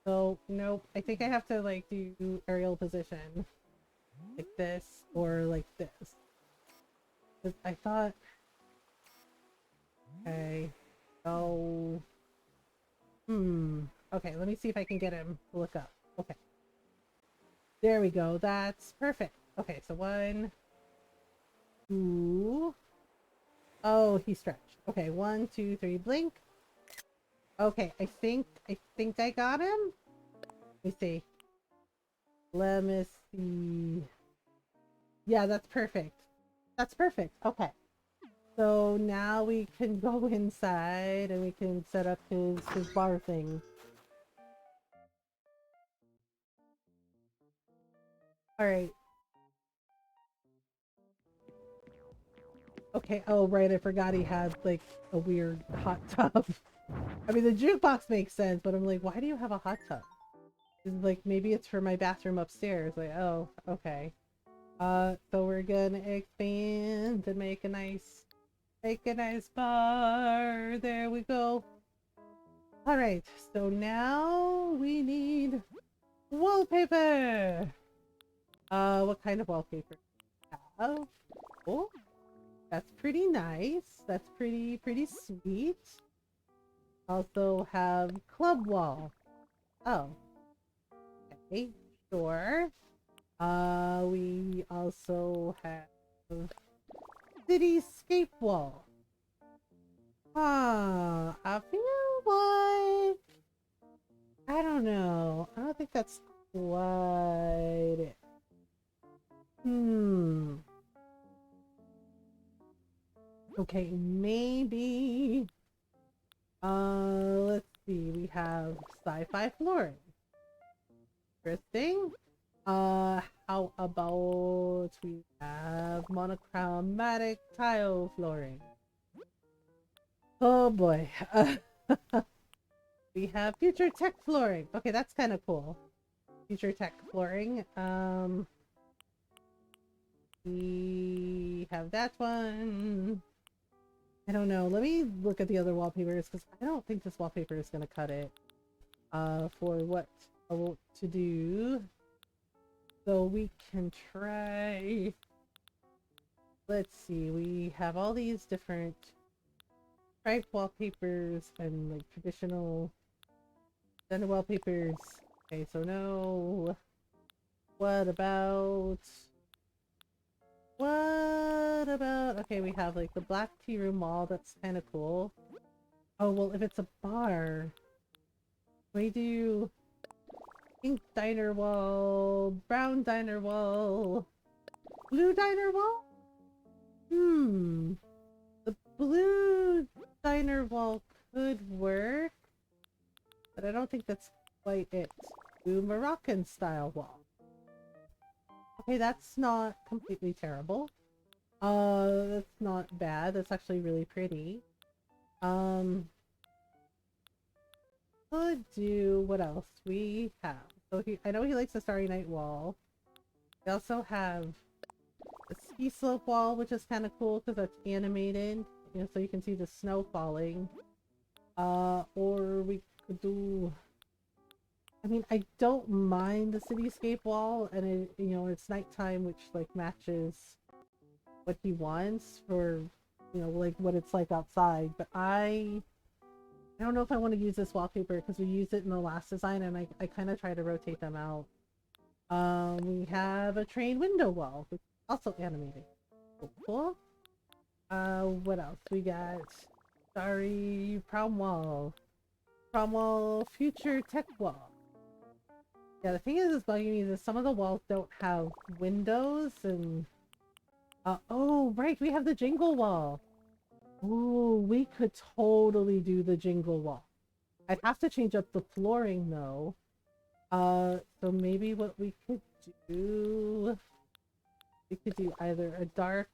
[SPEAKER 1] So, nope. I think I have to like do aerial position. Like this or like this. 'Cause I thought, okay. So, okay, let me see if I can get him to look up. Okay. There we go. That's perfect. Okay, so 1, 2. Oh, he stretched. Okay, 1, 2, 3, blink. Okay, I think I got him. Let me see. Let me see. Yeah, that's perfect. That's perfect. Okay. So now we can go inside and we can set up his bar thing. All right. Okay. Oh, right. I forgot he had like a weird hot tub. I mean, the jukebox makes sense, but I'm like, why do you have a hot tub? It's like maybe it's for my bathroom upstairs. Like, oh, okay. So we're gonna expand and make a nice bar. There we go. All right. So now we need wallpaper. What kind of wallpaper? Oh, cool. That's pretty nice. That's pretty sweet. Also have club wall. Oh, okay, sure. We also have cityscape wall. I feel like I don't know. I don't think that's quite it. Okay, maybe. Let's see. We have sci-fi flooring. Interesting. How about we have monochromatic tile flooring? Oh boy. We have future tech flooring. Okay, that's kind of cool. Future tech flooring. We have that one. I don't know. Let me look at the other wallpapers because I don't think this wallpaper is gonna cut it. For what I want to do. So we can try. Let's see. We have all these different striped wallpapers and like traditional standard wallpapers. Okay, so no. What about? What about? Okay, we have like the black tea room wall. That's kind of cool. Oh well, if it's a bar, we do pink diner wall, brown diner wall, blue diner wall. The blue diner wall could work, but I don't think that's quite it. Blue Moroccan style wall. Okay, that's not completely terrible. That's not bad. That's actually really pretty. Um, could do what else we have. So I know he likes the Starry Night wall. We also have the ski slope wall, which is kind of cool because that's animated, you know, so you can see the snow falling. Or we could do. I mean, I don't mind the cityscape wall, and it, you know, it's nighttime, which like matches what he wants for, you know, like what it's like outside. But I don't know if I want to use this wallpaper because we used it in the last design, and I kind of try to rotate them out. We have a train window wall, which is also animated. Cool. What else? We got sorry prom wall, future tech wall. Yeah, the thing is bugging me is some of the walls don't have windows and oh right, we have the jingle wall. Ooh, we could totally do the jingle wall. I'd have to change up the flooring though. So maybe what we could do, we could do either a dark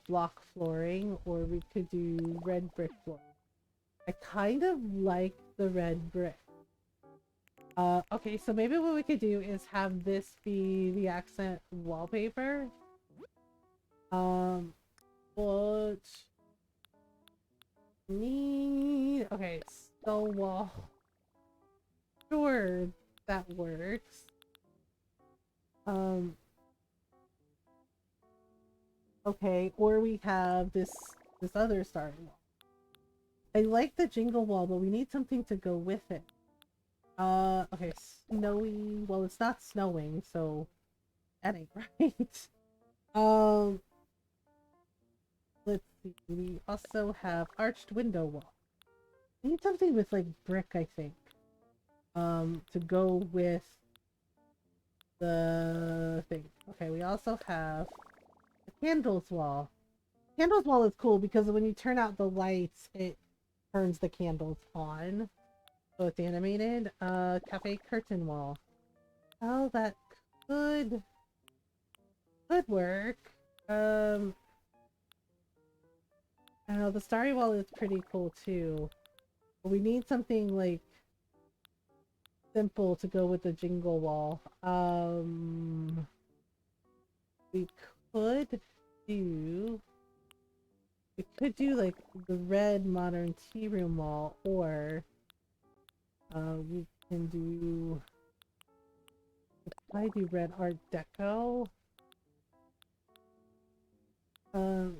[SPEAKER 1] block flooring, or we could do red brick flooring. I kind of like the red brick. Okay, so maybe what we could do is have this be the accent wallpaper. But need okay, stone wall. Sure, that works. Okay, or we have this other starting wall. I like the jingle wall, but we need something to go with it. Okay, snowy. Well, it's not snowing, so that ain't right. Um, let's see. We also have arched window wall. We need something with like brick, I think. To go with the thing. Okay, we also have the candles wall. Candles wall is cool because when you turn out the lights, it turns the candles on. So it's animated. Cafe curtain wall. Oh, that could could work. Um, I don't know, the starry wall is pretty cool too. But we need something like simple to go with the jingle wall. We could do we could do like the red modern tea room wall, or we can do I do red art deco. Um,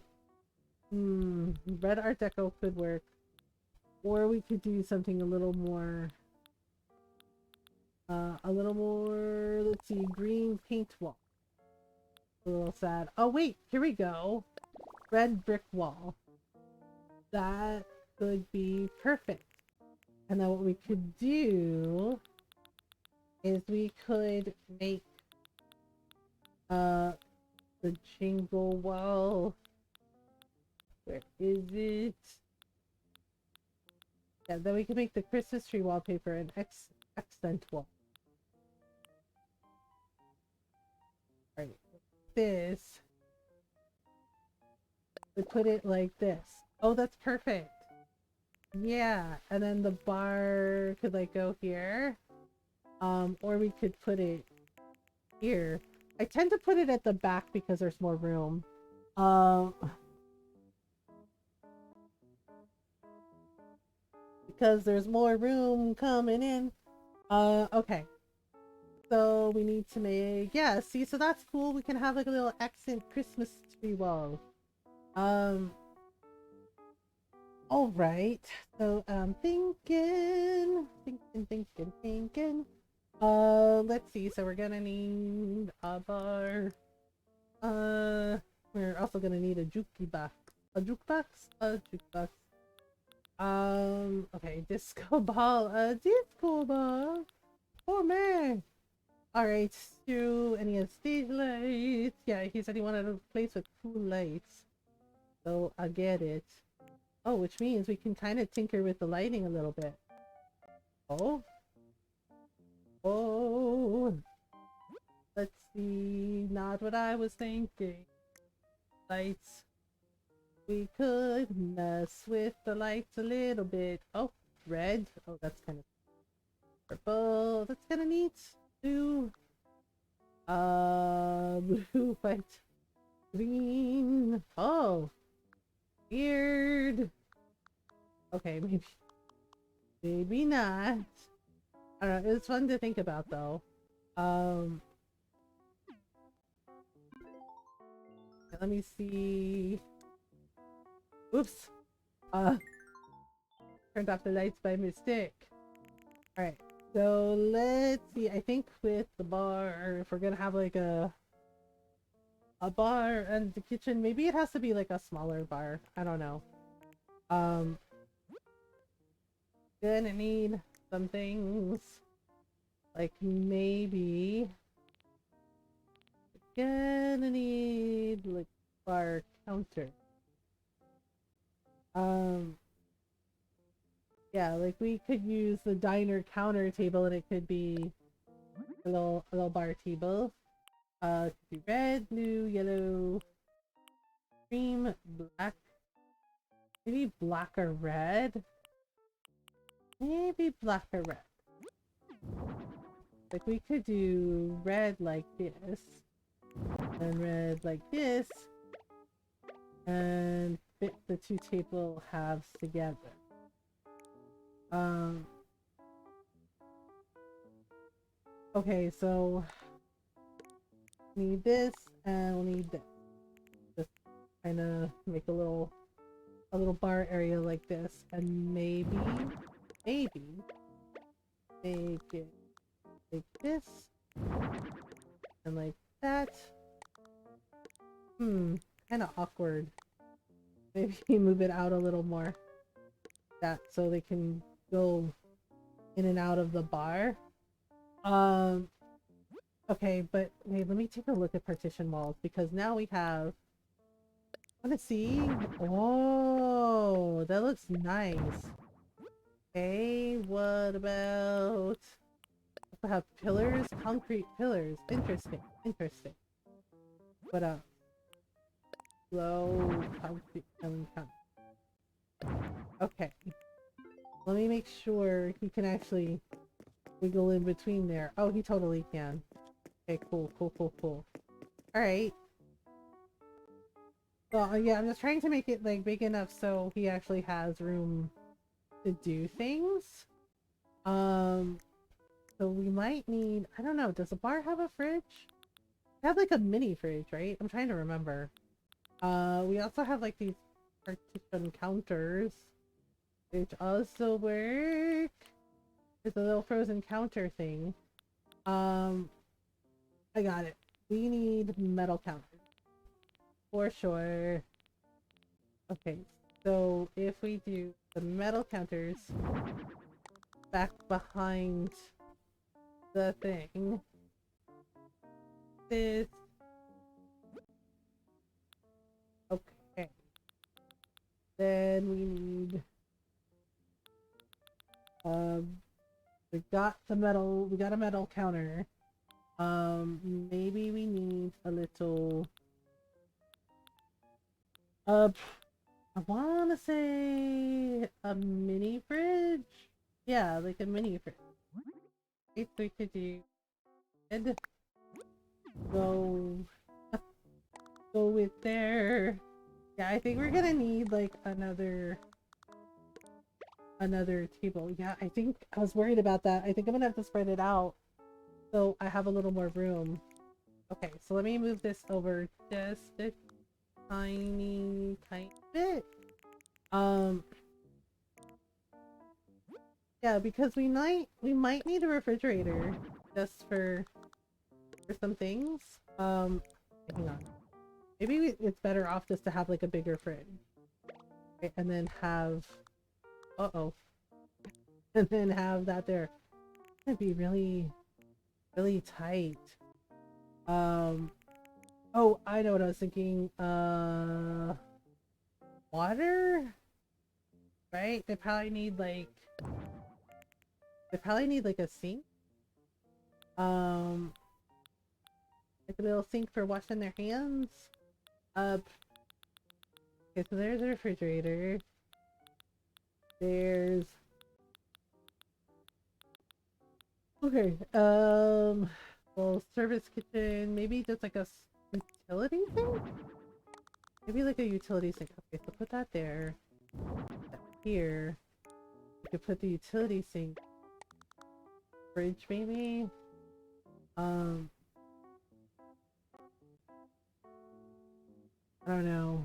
[SPEAKER 1] red art deco could work, or we could do something a little more. Let's see, green paint wall. A little sad. Oh wait, here we go. Red brick wall. That could be perfect. And then what we could do is we could make uh the jingle wall. Where is it? Yeah, then we can make the Christmas tree wallpaper an accent wall. Right. This. We put it like this. Oh, that's perfect. Yeah, and then the bar could like go here. Or we could put it here. I tend to put it at the back because there's more room. Um, because there's more room coming in. Okay. So we need to make, yeah, see, so that's cool. We can have like a little accent Christmas tree wall. Um, all right. So thinking. Let's see. So we're gonna need a bar. We're also gonna need a jukebox. A jukebox? A jukebox. Okay, disco ball. A disco ball. Oh man. Alright, Stu, any of stage lights? Yeah, he said he wanted a place with cool lights. So I get it. Oh, which means we can kind of tinker with the lighting a little bit. Oh. Oh. Let's see. Not what I was thinking. Lights. We could mess with the lights a little bit. Oh, red. Oh, that's kind of purple. That's kind of neat. Blue. Blue, white, green. Oh, weird. Okay, maybe not. I don't know. It's fun to think about though. Um, let me see. Oops. Uh, turned off the lights by mistake. All right. So let's see. I think with the bar, if we're gonna have like a bar and the kitchen, maybe it has to be like a smaller bar. I don't know. Um, gonna need some things. Like maybe gonna need like bar counter. Um yeah, like we could use the diner counter table and it could be a little bar table. It could be red, blue, yellow, cream, black. Maybe black or red. Maybe black or red. Like we could do red like this. And red like this. And fit the two table halves together. Um okay, so need this and we'll need this. Just kind of make a little bar area like this, and maybe make it like this and like that. Kind of awkward. Maybe move it out a little more. That so they can go in and out of the bar. Okay, but wait, let me take a look at partition walls because now we have. I want to see. Oh, that looks nice. Okay, what about? We have pillars, concrete pillars. Interesting, interesting. What else? Low concrete filling count. Okay. Let me make sure he can actually wiggle in between there. Oh, he totally can. Okay, cool, cool, cool, cool. Alright. Well, yeah, I'm just trying to make it, like, big enough so he actually has room to do things. So we might need... I don't know, does the bar have a fridge? It had, like, a mini fridge, right? I'm trying to remember. We also have, like, these partition counters, which also work. It's a little frozen counter thing. I got it. We need metal counters. For sure. Okay, so if we do the metal counters back behind the thing, this... Okay. Then we need... we got a metal counter. Maybe we need a little... I wanna say a mini fridge? Yeah, like a mini fridge. If we could do... And go with there. Yeah, I think we're gonna need like another table. Yeah, I think I was worried about that. I think I'm gonna have to spread it out so I have a little more room. Okay, so let me move this over just a tiny bit. Yeah, because we might need a refrigerator just for some things. Hang on. Maybe it's better off just to have like a bigger fridge. Okay, and then have... Uh-oh. And then have that there. It's gonna be really, really tight. Oh, I know what I was thinking. Water? Right? They probably need like a sink. Like a little sink for washing their hands. Okay, so there's a refrigerator. There's... Okay, well, service kitchen, maybe just like a utility sink? Maybe like a utility sink. Okay, so put that there. That here. You could put the utility sink. Fridge, maybe? I don't know.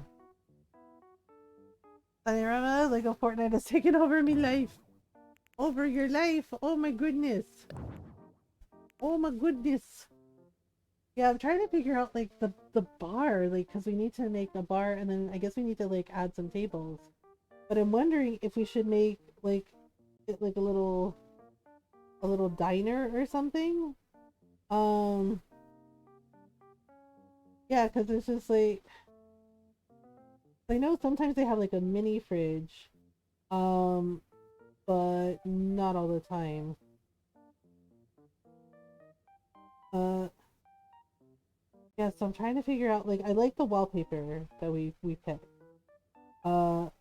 [SPEAKER 1] Panorama, like a Fortnite has taken over me life. Over your life. Oh my goodness. Oh my goodness. Yeah, I'm trying to figure out like the bar, like, because we need to make a bar and then I guess we need to like add some tables. But I'm wondering if we should make like it like a little diner or something. Yeah, because it's just like, I know sometimes they have like a mini fridge, but not all the time. Yeah, so I'm trying to figure out, like, I like the wallpaper that we picked. But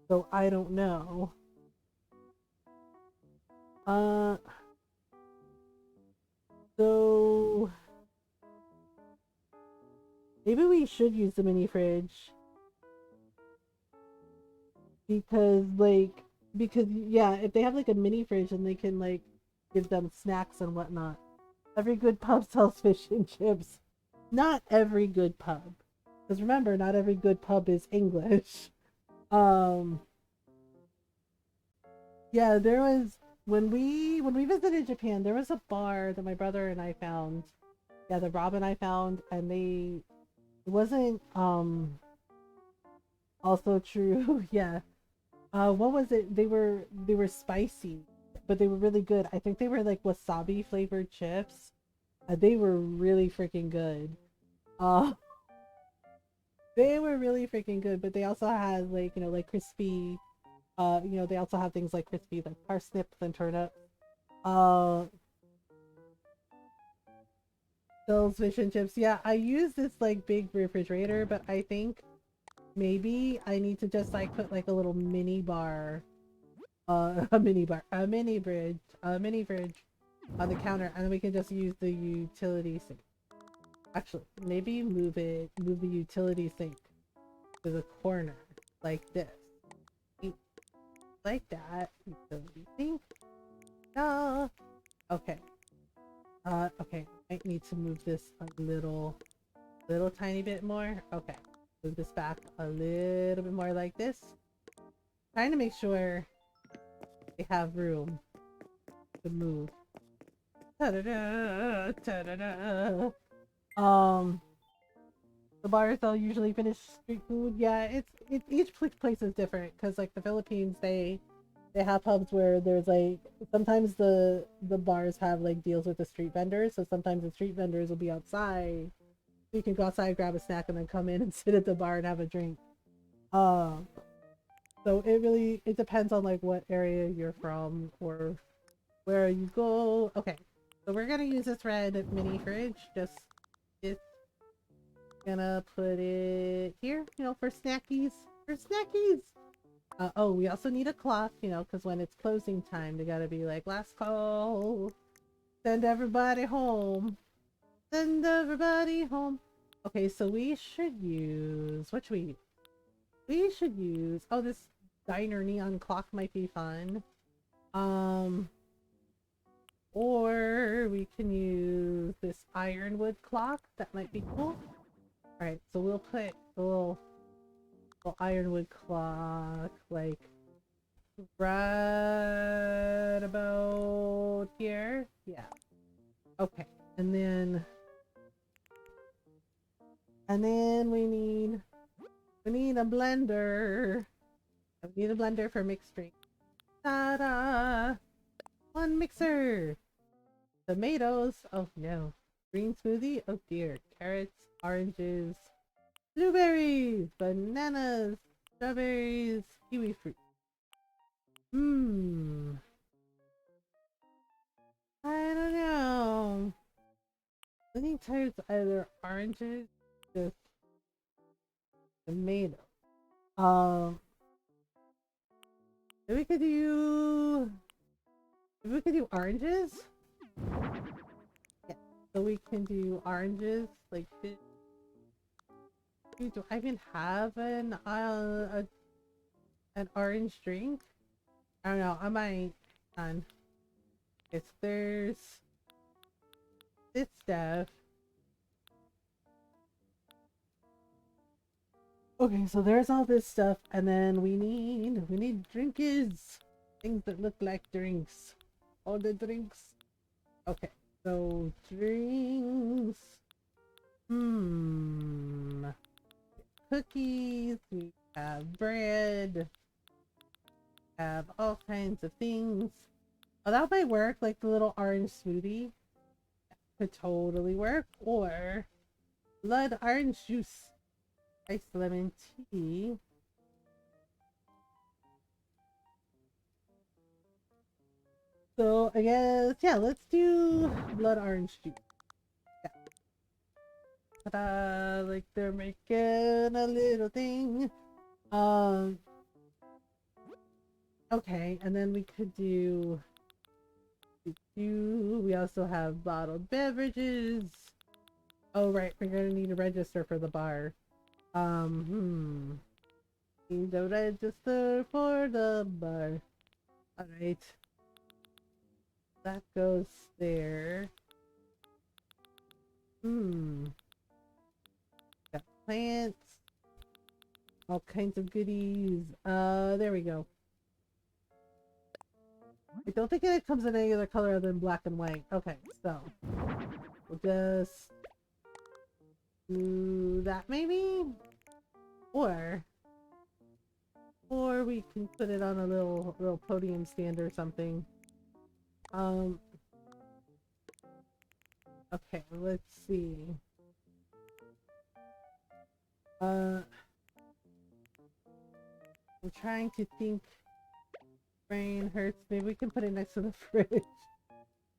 [SPEAKER 1] so I don't know. So maybe we should use the mini fridge because yeah, if they have like a mini fridge and they can like give them snacks and whatnot. Every good pub sells fish and chips. Not every good pub. Because remember, not every good pub is English. Um, yeah, there was when we visited Japan, there was a bar that my brother and I found. Yeah, that Rob and I found, and it wasn't also true. Yeah. What was it? They were spicy, but they were really good. I think they were like wasabi flavored chips. They were really freaking good. Uh, they were really freaking good, but they also had like, like crispy, they also have things like crispy like parsnips and turnips. Uh, those fish and chips. Yeah, I use this like big refrigerator, but I think maybe I need to just like put like a little mini bar, a mini bar, a mini fridge on the counter, and then we can just use the utility sink. Actually, maybe move the utility sink to the corner like this. Like that. Utility sink. Ah. Okay. Okay. I need to move this a little tiny bit more. Okay. Move this back a little bit more like this. Trying to make sure they have room to move. Ta-da-da, ta-da-da. Um, the bars they'll usually finish street food. Yeah, it's each place is different because like the Philippines, they have pubs where there's like sometimes the bars have like deals with the street vendors, so sometimes the street vendors will be outside. So you can go outside, grab a snack, and then come in and sit at the bar and have a drink. Um, so it depends on like what area you're from or where you go. Okay, so we're gonna use this red mini fridge. Just gonna put it here, for snackies. For snackies. Oh, we also need a clock, because when it's closing time, they gotta be like, last call. Send everybody home. Send everybody home. Okay, so we should use, what should we should use, oh, this diner neon clock might be fun. Um, or we can use this ironwood clock. That might be cool. Alright, so we'll put a little ironwood clock, like, right about here. Yeah. Okay. And then we need a blender. We need a blender for mixed drink. Ta-da! One mixer. Tomatoes. Oh no. Green smoothie. Oh dear. Carrots, oranges, blueberries, bananas, strawberries, kiwi fruit. Hmm. I don't know. Many types either oranges, just tomato. Um, if we could do, if we could do oranges, yeah. So we can do oranges like this. Do I even have an orange drink? I don't know. I might. On. There's this stuff. Okay, so there's all this stuff, and then we need drinkies, things that look like drinks. All the drinks. Okay, so drinks. Hmm. Cookies. We have bread. Have all kinds of things. Oh, that might work. Like the little orange smoothie could totally work. Or blood orange juice, iced lemon tea. So I guess, yeah, let's do blood orange juice. Yeah. Ta-da! Like they're making a little thing. Um. Okay, and then we could we also have bottled beverages. Oh right, we're gonna need a register for the bar. Need a register for the bar. Alright. That goes there. Got plants, all kinds of goodies. There we go. I don't think it comes in any other color other than black and white. Okay, so we'll just do that maybe, or we can put it on a little podium stand or something. Okay, let's see. I'm trying to think. Brain hurts. Maybe we can put it next to the fridge.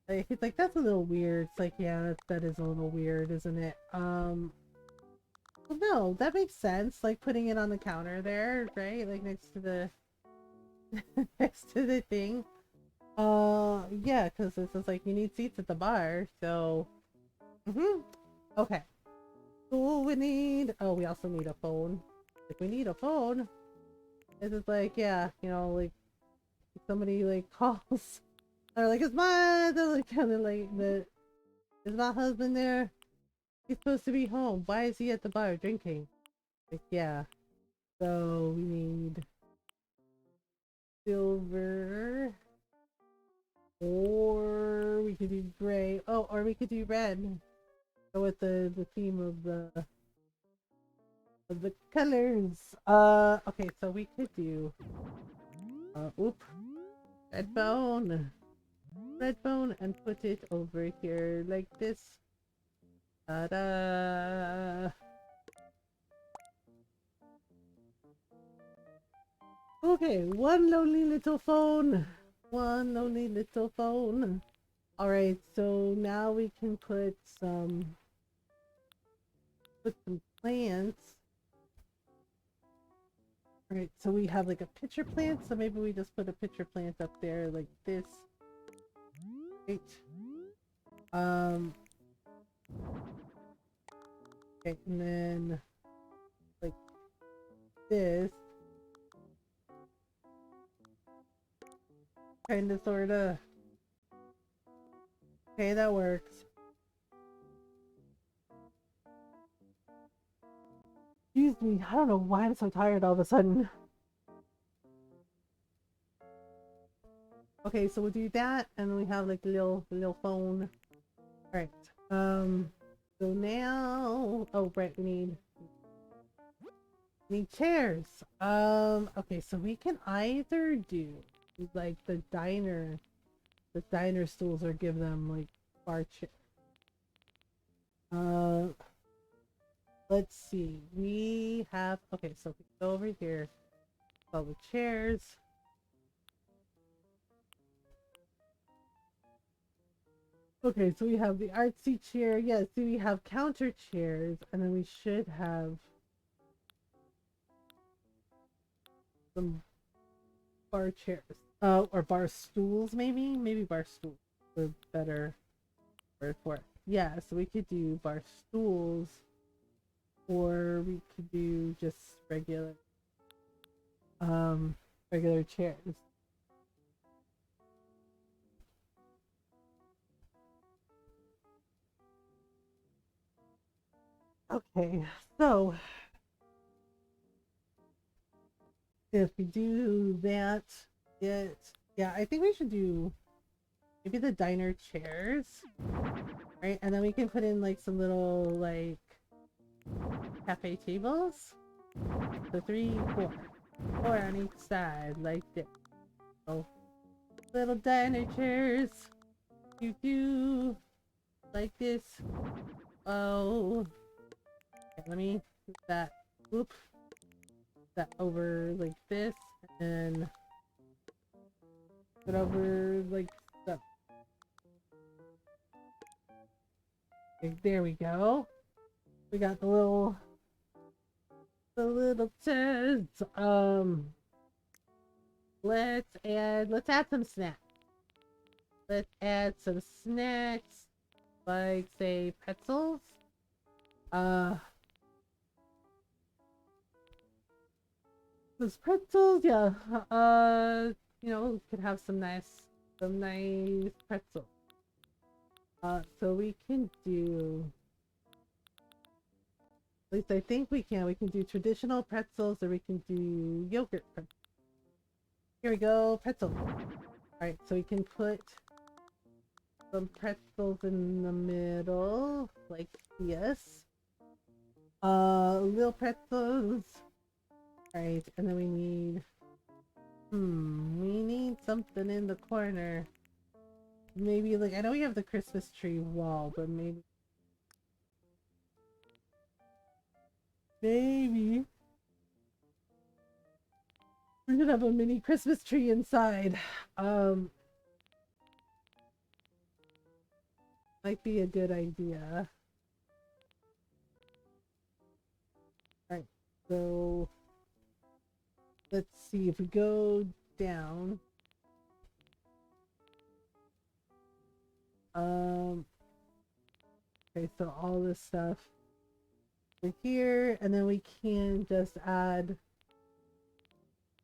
[SPEAKER 1] Like, it's like, that's a little weird. It's like, yeah, that is a little weird, isn't it? Well, no, that makes sense. Like putting it on the counter there, right? Like next to the next to the thing. Yeah, because it's just like you need seats at the bar, so. Okay. So we need. Oh, we also need a phone. Like we need a phone. It's just like, yeah, you know, like somebody like calls. Or like, is my is my husband there? He's supposed to be home. Why is he at the bar drinking? Like, yeah. So we need silver, or we could do gray. Oh, or we could do red. Go with the theme of the colors. Okay, so we could do red bone, and put it over here like this. Ta-da! Okay, one lonely little phone. One lonely little phone. Alright, so now we can put some plants. Alright, so we have like a pitcher plant, so maybe we just put a pitcher plant up there like this. Right. Okay, and then like this. Kinda sorta. Okay, that works. Excuse me, I don't know why I'm so tired all of a sudden. Okay, so we'll do that, and then we have like the little phone. Alright. So now, oh right, we need chairs. Okay, so we can either do like the diner stools, or give them like bar chair. Let's see. We have, okay, so we go over here. All the chairs. Okay, so we have the artsy chair. Yes, so we have counter chairs, and then we should have some bar chairs. Or bar stools, maybe? Maybe bar stools are better word for it. Yeah, so we could do bar stools, or we could do just regular chairs. Okay, so if we do that, yeah, I think we should do maybe the diner chairs, right? And then we can put in like some little like cafe tables. So 3, 4 on each side, like this. So little diner chairs, like this. Oh, okay, let me put that. Whoop. That over like this, and put over like that. Okay, there we go. We got the little tents. Let's add some snacks. Let's add some snacks, like say pretzels. Those pretzels, yeah. You know, could have some nice pretzels. So we can do At least I think we can. We can do traditional pretzels or we can do yogurt pretzels. Here we go, pretzel. Alright, so we can put some pretzels in the middle, like this. Little pretzels. Alright, and then we need something in the corner. Maybe, like, I know we have the Christmas tree wall, but maybe we should have a mini Christmas tree inside. Might be a good idea. Alright, so let's see if we go down. Okay, so all this stuff over here, and then we can just add.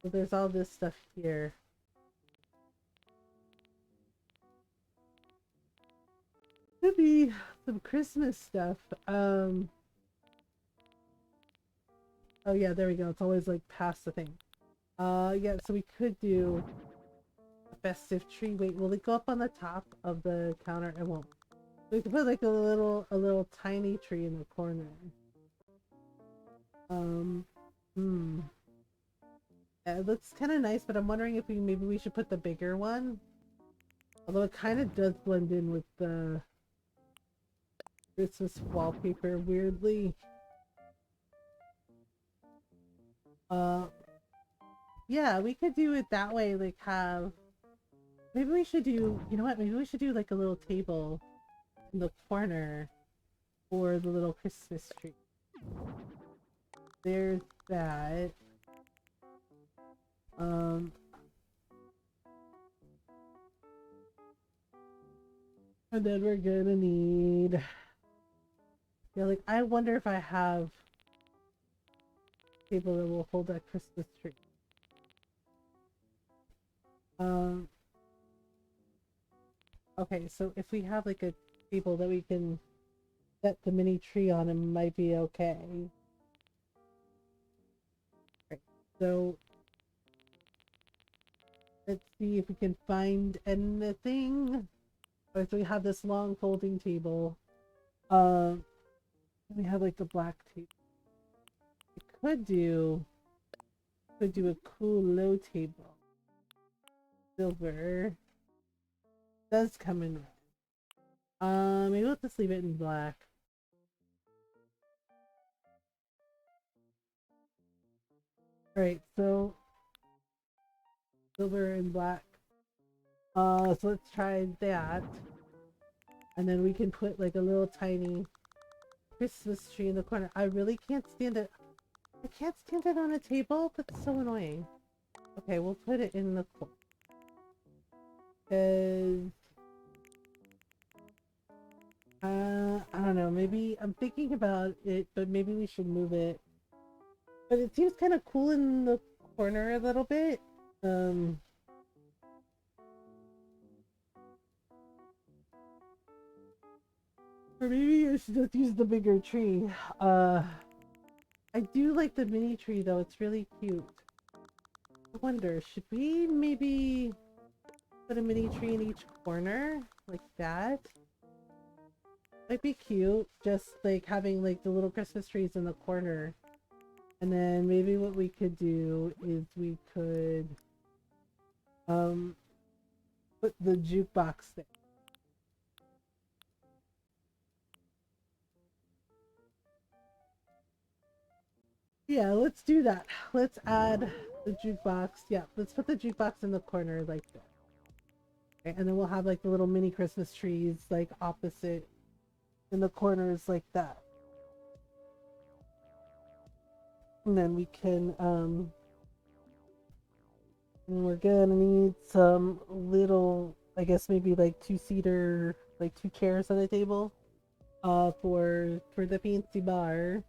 [SPEAKER 1] Well, there's all this stuff here. Could be some Christmas stuff. Oh yeah, there we go. It's always like past the thing. Yeah, so we could do a festive tree. Wait, will it go up on the top of the counter? It won't. We could put like a little tiny tree in the corner. Yeah, it looks kind of nice, but I'm wondering if maybe we should put the bigger one. Although it kind of does blend in with the Christmas wallpaper weirdly. Yeah, we could do it that way, like have... Maybe we should do... You know what? Maybe we should do like a little table in the corner for the little Christmas tree. There's that. And then we're gonna need... Yeah, like, I wonder if I have a table that will hold that Christmas tree. Okay, so if we have like a table that we can set the mini tree on, it might be okay. Right, so let's see if we can find anything. Alright, so we have this long folding table. We have like the black table. We could do a cool low table. Silver does come in red. Maybe we'll just leave it in black. Alright, so silver and black. So let's try that. And then we can put like a little tiny Christmas tree in the corner. I really can't stand it. I can't stand it on a table. That's so annoying. Okay, we'll put it in the corner. Because I don't know, maybe I'm thinking about it, but maybe we should move it. But it seems kind of cool in the corner a little bit. Or maybe I should just use the bigger tree. I do like the mini tree though, it's really cute. I wonder, should we maybe put a mini tree in each corner? Like that? Might be cute, just like having like the little Christmas trees in the corner. And then maybe what we could do is we could put the jukebox there. Yeah, let's do that. Let's add the jukebox. Yeah, let's put the jukebox in the corner like that. Okay, and then we'll have like the little mini Christmas trees like opposite in the corners like that. And then we can and we're gonna need some little, I guess maybe like two-seater, like 2 chairs on the table for the fancy bar.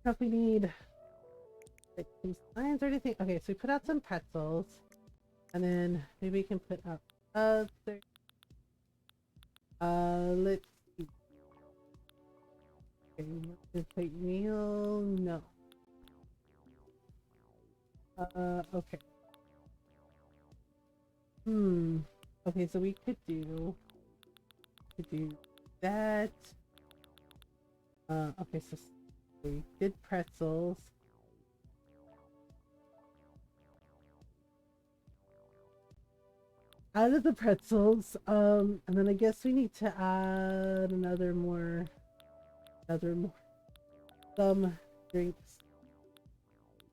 [SPEAKER 1] If we need like some signs or anything. Okay, so we put out some pretzels, and then maybe we can put out other. Let's see. Okay, just take meal. No. Okay. Okay, so we could do that. Okay, so we did pretzels. Out of the pretzels, and then I guess we need to add some drinks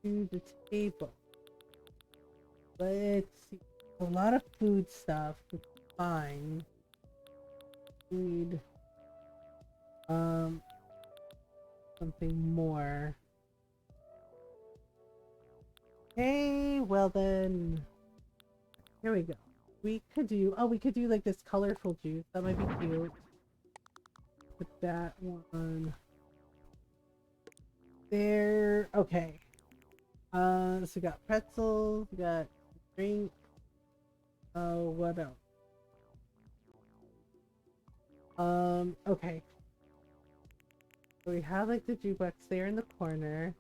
[SPEAKER 1] to the table. Let's see. A lot of food stuff. It's fine. Need something more. Okay, well then here we go. We could do like this colorful juice. That might be cute. Put that one there. Okay. So we got pretzels, we got drink. Oh, what else? Okay. So we have like the jukebox there in the corner.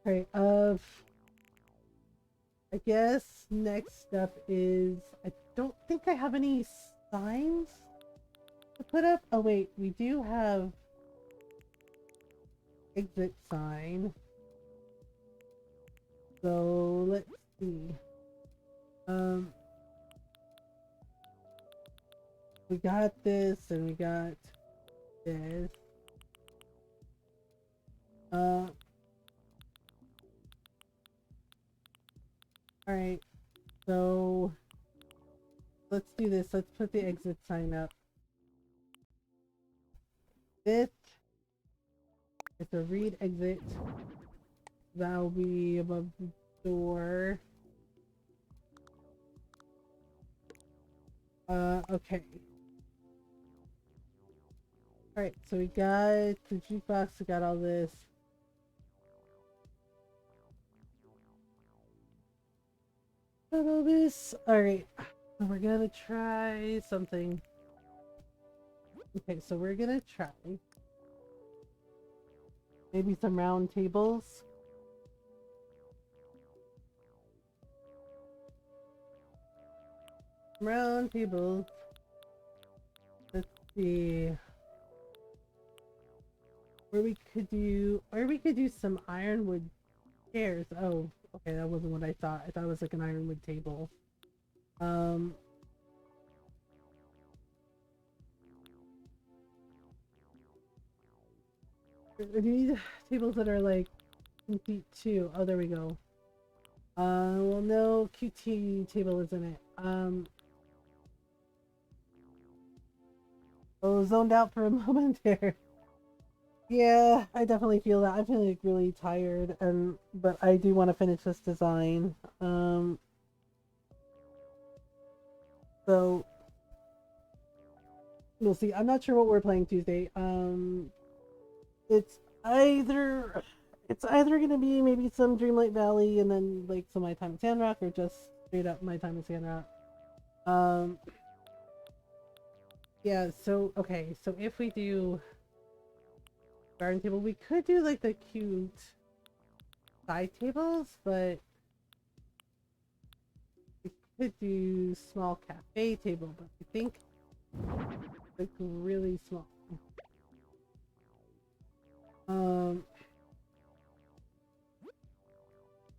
[SPEAKER 1] Okay, I guess next step is I don't think I have any signs to put up. Oh wait, we do have exit sign. So let's see. We got this and we got this. Alright, so let's do this. Let's put the exit sign up. This is a read exit. That'll be above the door. Okay. Alright, so we got the jukebox, we got all this. Got all this. Alright, we're gonna try something. Okay, so we're gonna try maybe some round tables. Round tables. Let's see. Or we could do some ironwood chairs. Oh, okay, that wasn't what I thought. I thought it was like an ironwood table. Do you need tables that are like 2 feet too? Oh, there we go. Well, no, QT table isn't it? Oh, zoned out for a moment there. Yeah, I definitely feel that. I'm feeling like really tired, but I do want to finish this design. So we'll see. I'm not sure what we're playing Tuesday. It's either gonna be maybe some Dreamlight Valley and then like some My Time in Sandrock, or just straight up My Time in Sandrock. Yeah. So okay. So if we do garden table, we could do like the cute side tables, but we could do small cafe table, but I think like really small.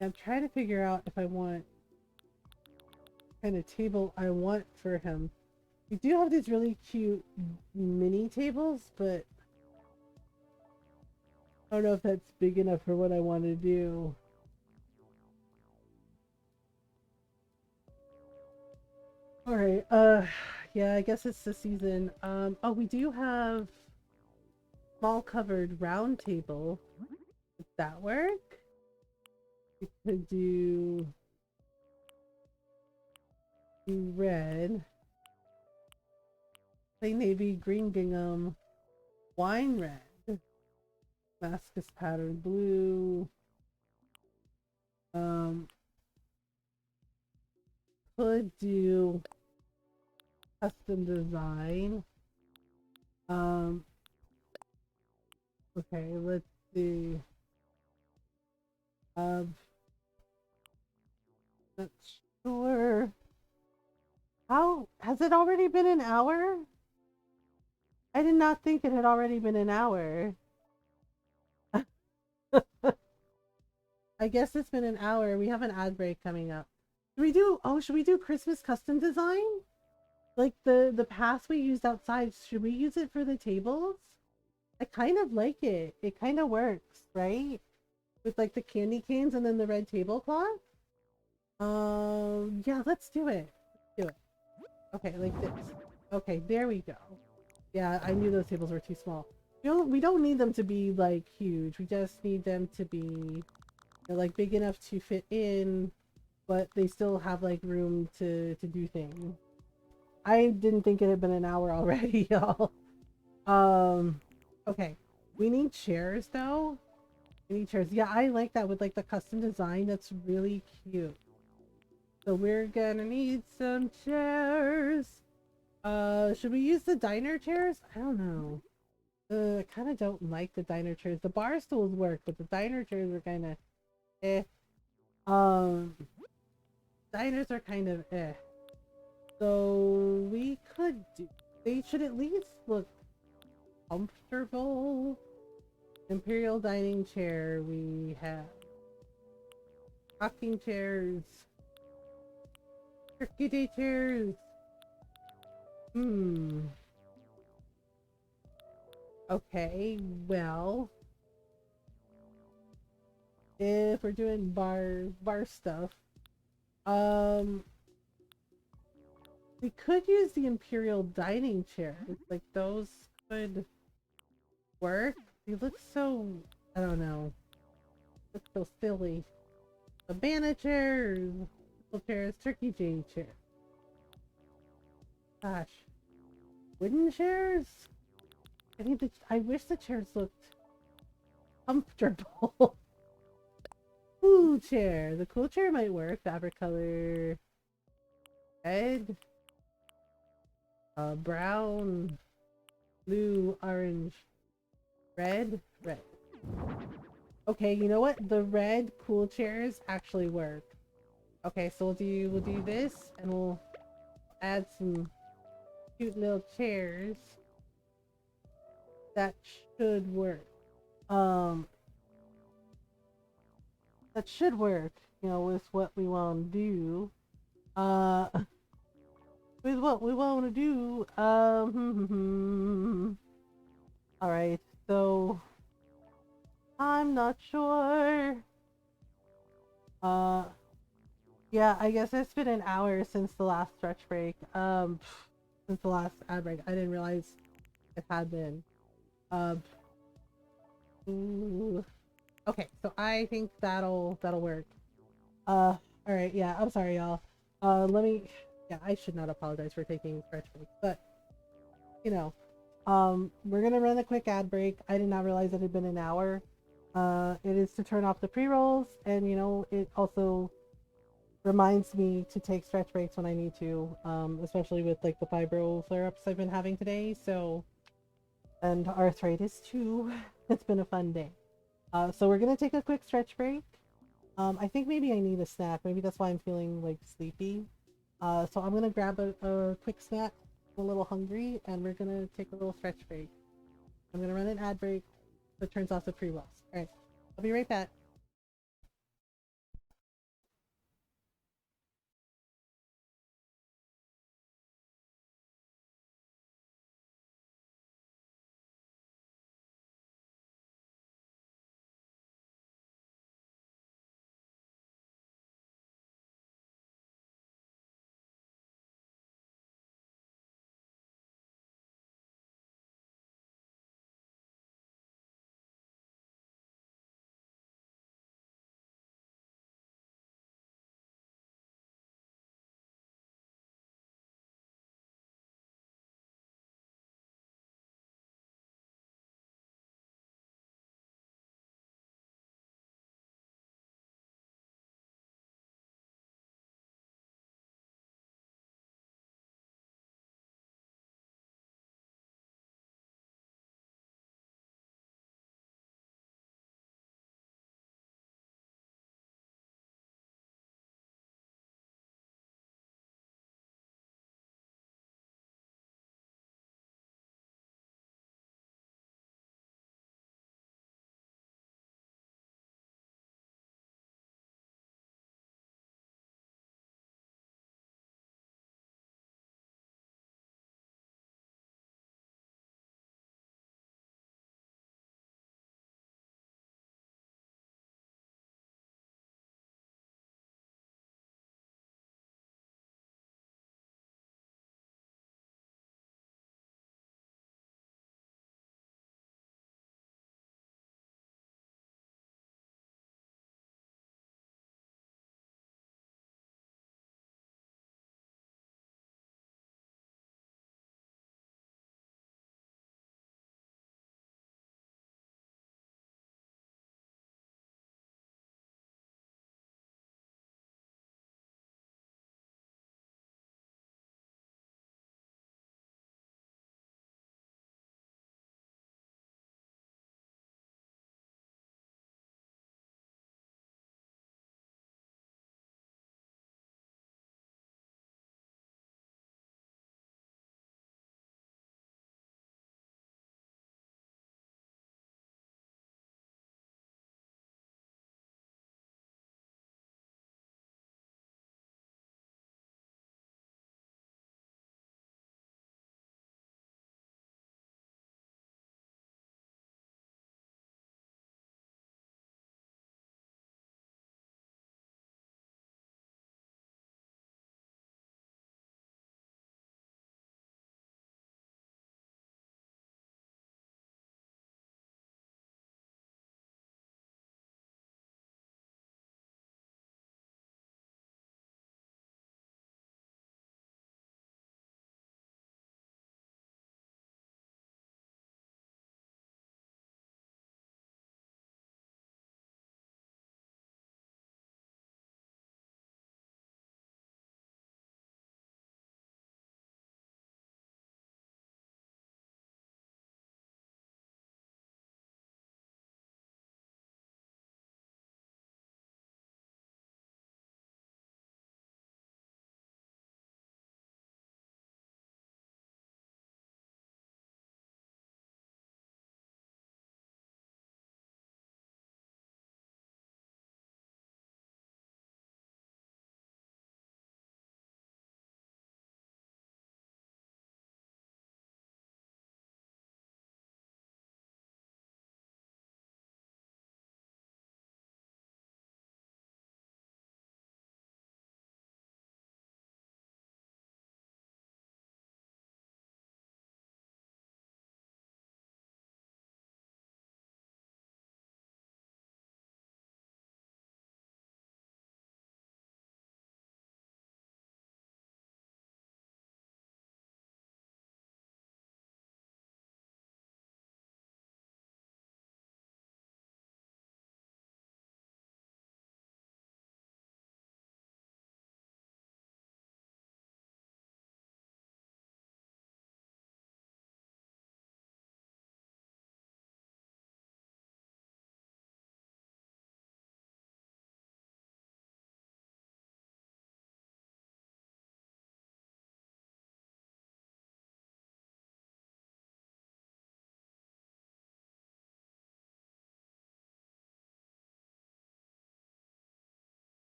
[SPEAKER 1] I'm trying to figure out if I want what kind of table I want for him. We do have these really cute mini tables, but I don't know if that's big enough for what I want to do. Alright, yeah, I guess it's the season. Oh, we do have small covered round table. Would that work? We could do red, say navy, green gingham, wine red, Damascus pattern blue, could do custom design. Okay, let's see. Not sure. How has it already been an hour? I did not think it had already been an hour. I guess it's been an hour. We have an ad break coming up. Should we do Christmas custom design? Like the path we used outside, should we use it for the tables? I kind of like it. It kind of works, right? With like the candy canes and then the red tablecloth. Yeah, let's do it. Let's do it. Okay, like this. Okay, there we go. Yeah, I knew those tables were too small. We don't need them to be like huge. We just need them to be like big enough to fit in, but they still have like room to do things. I didn't think it had been an hour already, y'all. Um, okay. We need chairs though. We need chairs. Yeah, I like that with like the custom design. That's really cute. So we're gonna need some chairs. Should we use the diner chairs? I don't know. I kind of don't like the diner chairs. The bar stools work, but the diner chairs are kind of eh. Um, diners are kind of eh. So we could do. They should at least look comfortable. Imperial dining chair. We have rocking chairs. Turkey day chairs. Hmm. Okay. Well, if we're doing bar stuff, um, we could use the Imperial dining chairs. Like those could work. They look so, I don't know, look so silly. Cabana chairs, chairs, turkey day chairs. Gosh, wooden chairs. I wish the chairs looked comfortable. Cool chair. The cool chair might work. Fabric color red, brown, blue, orange, red, red. Okay, you know what? The red cool chairs actually work. Okay, so we'll do this and we'll add some cute little chairs. That should work. Um that should work, with what we want to do. Uh with what we want to do. All right. So I'm not sure. Uh Yeah, I guess it's been an hour since the last stretch break. Since the last ad break. I didn't realize it had been. Um, ooh. Okay, so I think that'll work. All right, yeah, I'm sorry, y'all. Yeah, I should not apologize for taking stretch breaks, but you know, we're gonna run a quick ad break. I did not realize it had been an hour. It is to turn off the pre-rolls, and it also reminds me to take stretch breaks when I need to, especially with like the fibro flare-ups I've been having today. So, and arthritis too. It's been a fun day. So we're gonna take a quick stretch break. I think maybe I need a snack. Maybe that's why I'm feeling like sleepy. So I'm gonna grab a quick snack. I'm a little hungry, and we're gonna take a little stretch break. I'm gonna run an ad break that turns off the pre-rolls. All right, I'll be right back.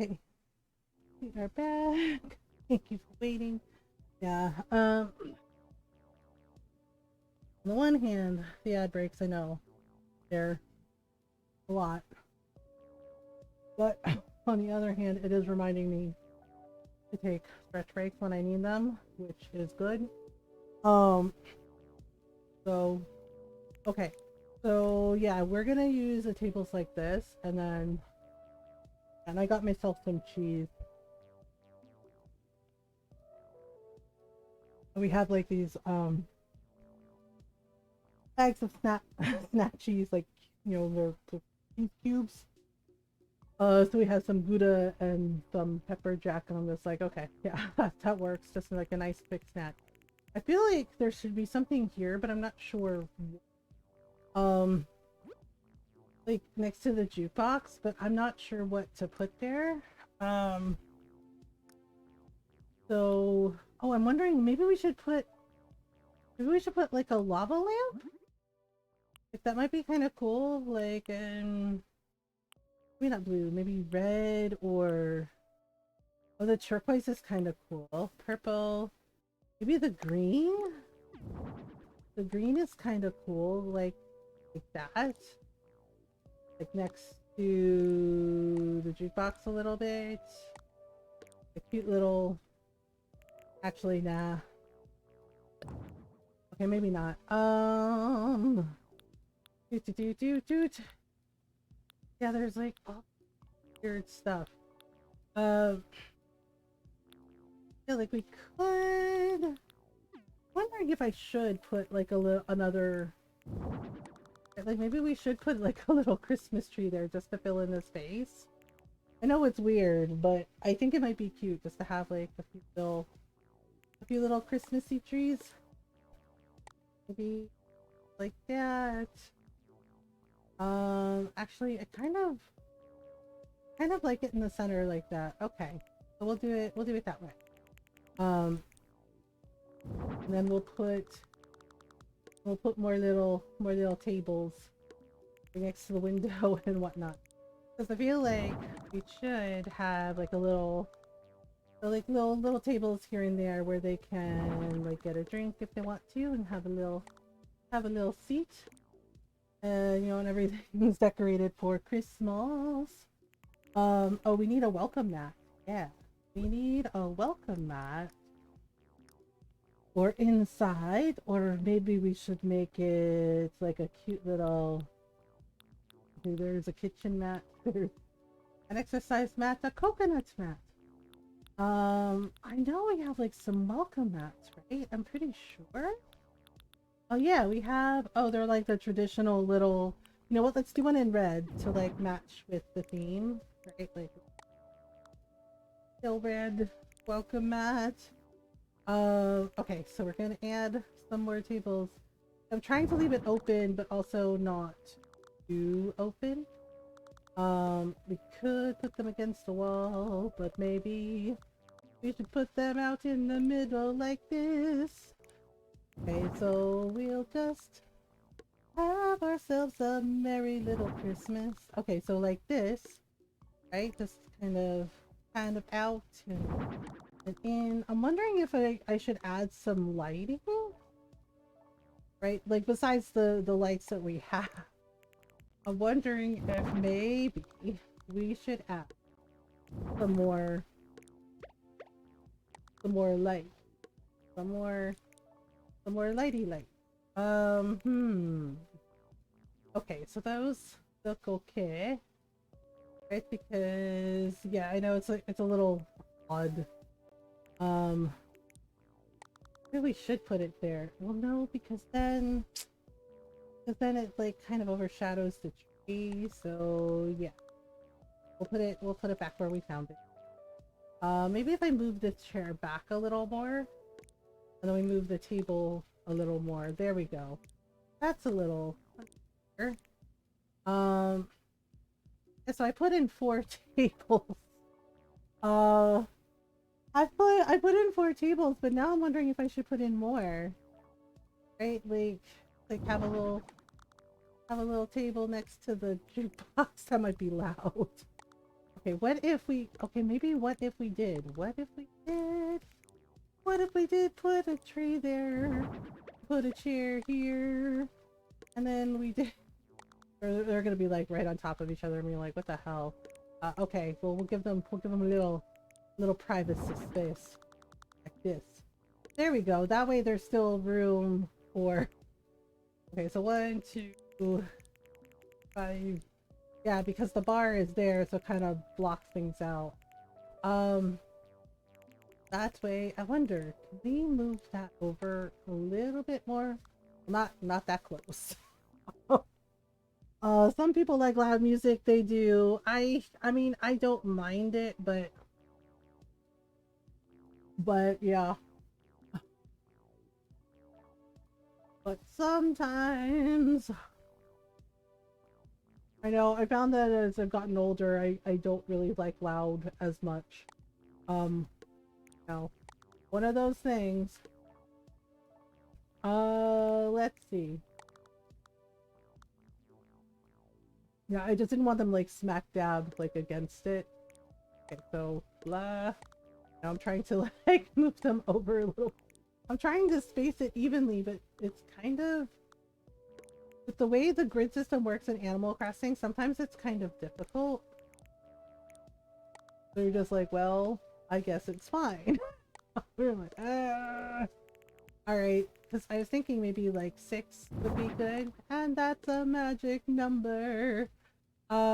[SPEAKER 1] Okay, we are back. Thank you for waiting. Yeah. On the one hand, the ad breaks, I know, they're a lot. But on the other hand, it is reminding me to take stretch breaks when I need them, which is good. Um, so, okay. So, yeah, we're gonna use the tables like this, and I got myself some cheese. We have like these, bags of snack cheese, like, the cheese cubes. So we have some Gouda and some pepper jack, and I'm just like, okay, yeah, that works. Just like a nice quick snack. I feel like there should be something here, but I'm not sure. Um, like next to the jukebox, but I'm not sure what to put there. Um, so, oh, I'm wondering maybe we should put like a lava lamp. Like that might be kind of cool. Like, maybe not blue, maybe red or oh, the turquoise is kind of cool. Purple. Maybe the green? The green is kind of cool, like that. Like next to the jukebox a little bit. A cute little... Actually, nah. Okay, maybe not. Doot. Yeah, there's like all weird stuff. Yeah, like we could... Wondering if I should put like another... Like maybe we should put like a little Christmas tree there just to fill in the space. I know it's weird, but I think it might be cute just to have like a few little Christmassy trees. Maybe like that. Actually, I kind of like it in the center like that. Okay, so we'll do it that way. And then we'll put more little tables next to the window and whatnot. Because I feel like we should have like little tables here and there where they can like get a drink if they want to and have a little seat. And and everything's decorated for Christmas. Oh, we need a welcome mat. Yeah. We need a welcome mat. Or inside, or maybe we should make it like a cute little... Okay, there's a kitchen mat. There's an exercise mat, a coconut mat. I know we have like some welcome mats, right? I'm pretty sure. Oh yeah, we have... Oh, they're like the traditional little... You know what? Let's do one in red to like match with the theme, right? Like still red welcome mat. Okay, so we're gonna add some more tables. I'm trying to leave it open, but also not too open. We could put them against the wall, but maybe we should put them out in the middle like this. Okay, so we'll just have ourselves a merry little Christmas. Okay, so like this, right? Just kind of out and in. I'm wondering if I should add some lighting, right? Like besides the lights that we have. I'm wondering if maybe we should add some more light, some more lighty light. Okay, so those look okay, right? Because yeah, I know it's a little odd. Really should put it there. Well, no, because then it like kind of overshadows the tree. So yeah, we'll put it back where we found it. Maybe if I move the chair back a little more, and then we move the table a little more. There we go. That's a little better. So I put in 4 tables. Uh, I put in 4 tables, but now I'm wondering if I should put in more. Right? Like have a little table next to the jukebox. That might be loud. Okay, what if we, okay, maybe what if we did? What if we did? What if we did put a tree there? Put a chair here? And then we did, or they're gonna be like right on top of each other and be like, what the hell? Okay, well we'll give them a little privacy space. Like this. There we go. That way there's still room for, okay, so 1, 2, 5. Yeah, because the bar is there, so it kind of blocks things out. That way, I wonder, can we move that over a little bit more? Not that close. Some people like loud music, they do. I mean, I don't mind it, but yeah. But sometimes I know I found that as I've gotten older, I don't really like loud as much. You know, one of those things. Let's see. Yeah, I just didn't want them like smack dab like against it. Okay, so blah. Now I'm trying to like move them over a little. I'm trying to space it evenly, but it's kind of, with the way the grid system works in Animal Crossing, sometimes it's kind of difficult. So you're just like, well, I guess it's fine. We're like, alright, because I was thinking maybe like 6 would be good, and that's a magic number. But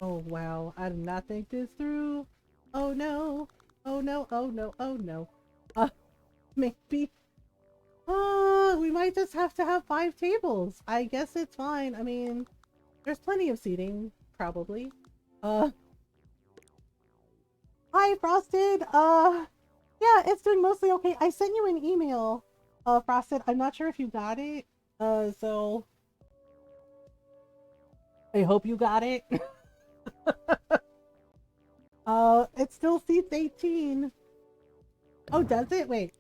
[SPEAKER 1] oh wow, I did not think this through. Oh no, oh no, oh no, oh no. Maybe we might just have to have 5 tables. I guess it's fine. I mean, there's plenty of seating, probably. Hi Frosted. Yeah, it's doing mostly okay. I sent you an email, Frosted. I'm not sure if you got it. So I hope you got it. It still seats 18. Oh, does it? Wait,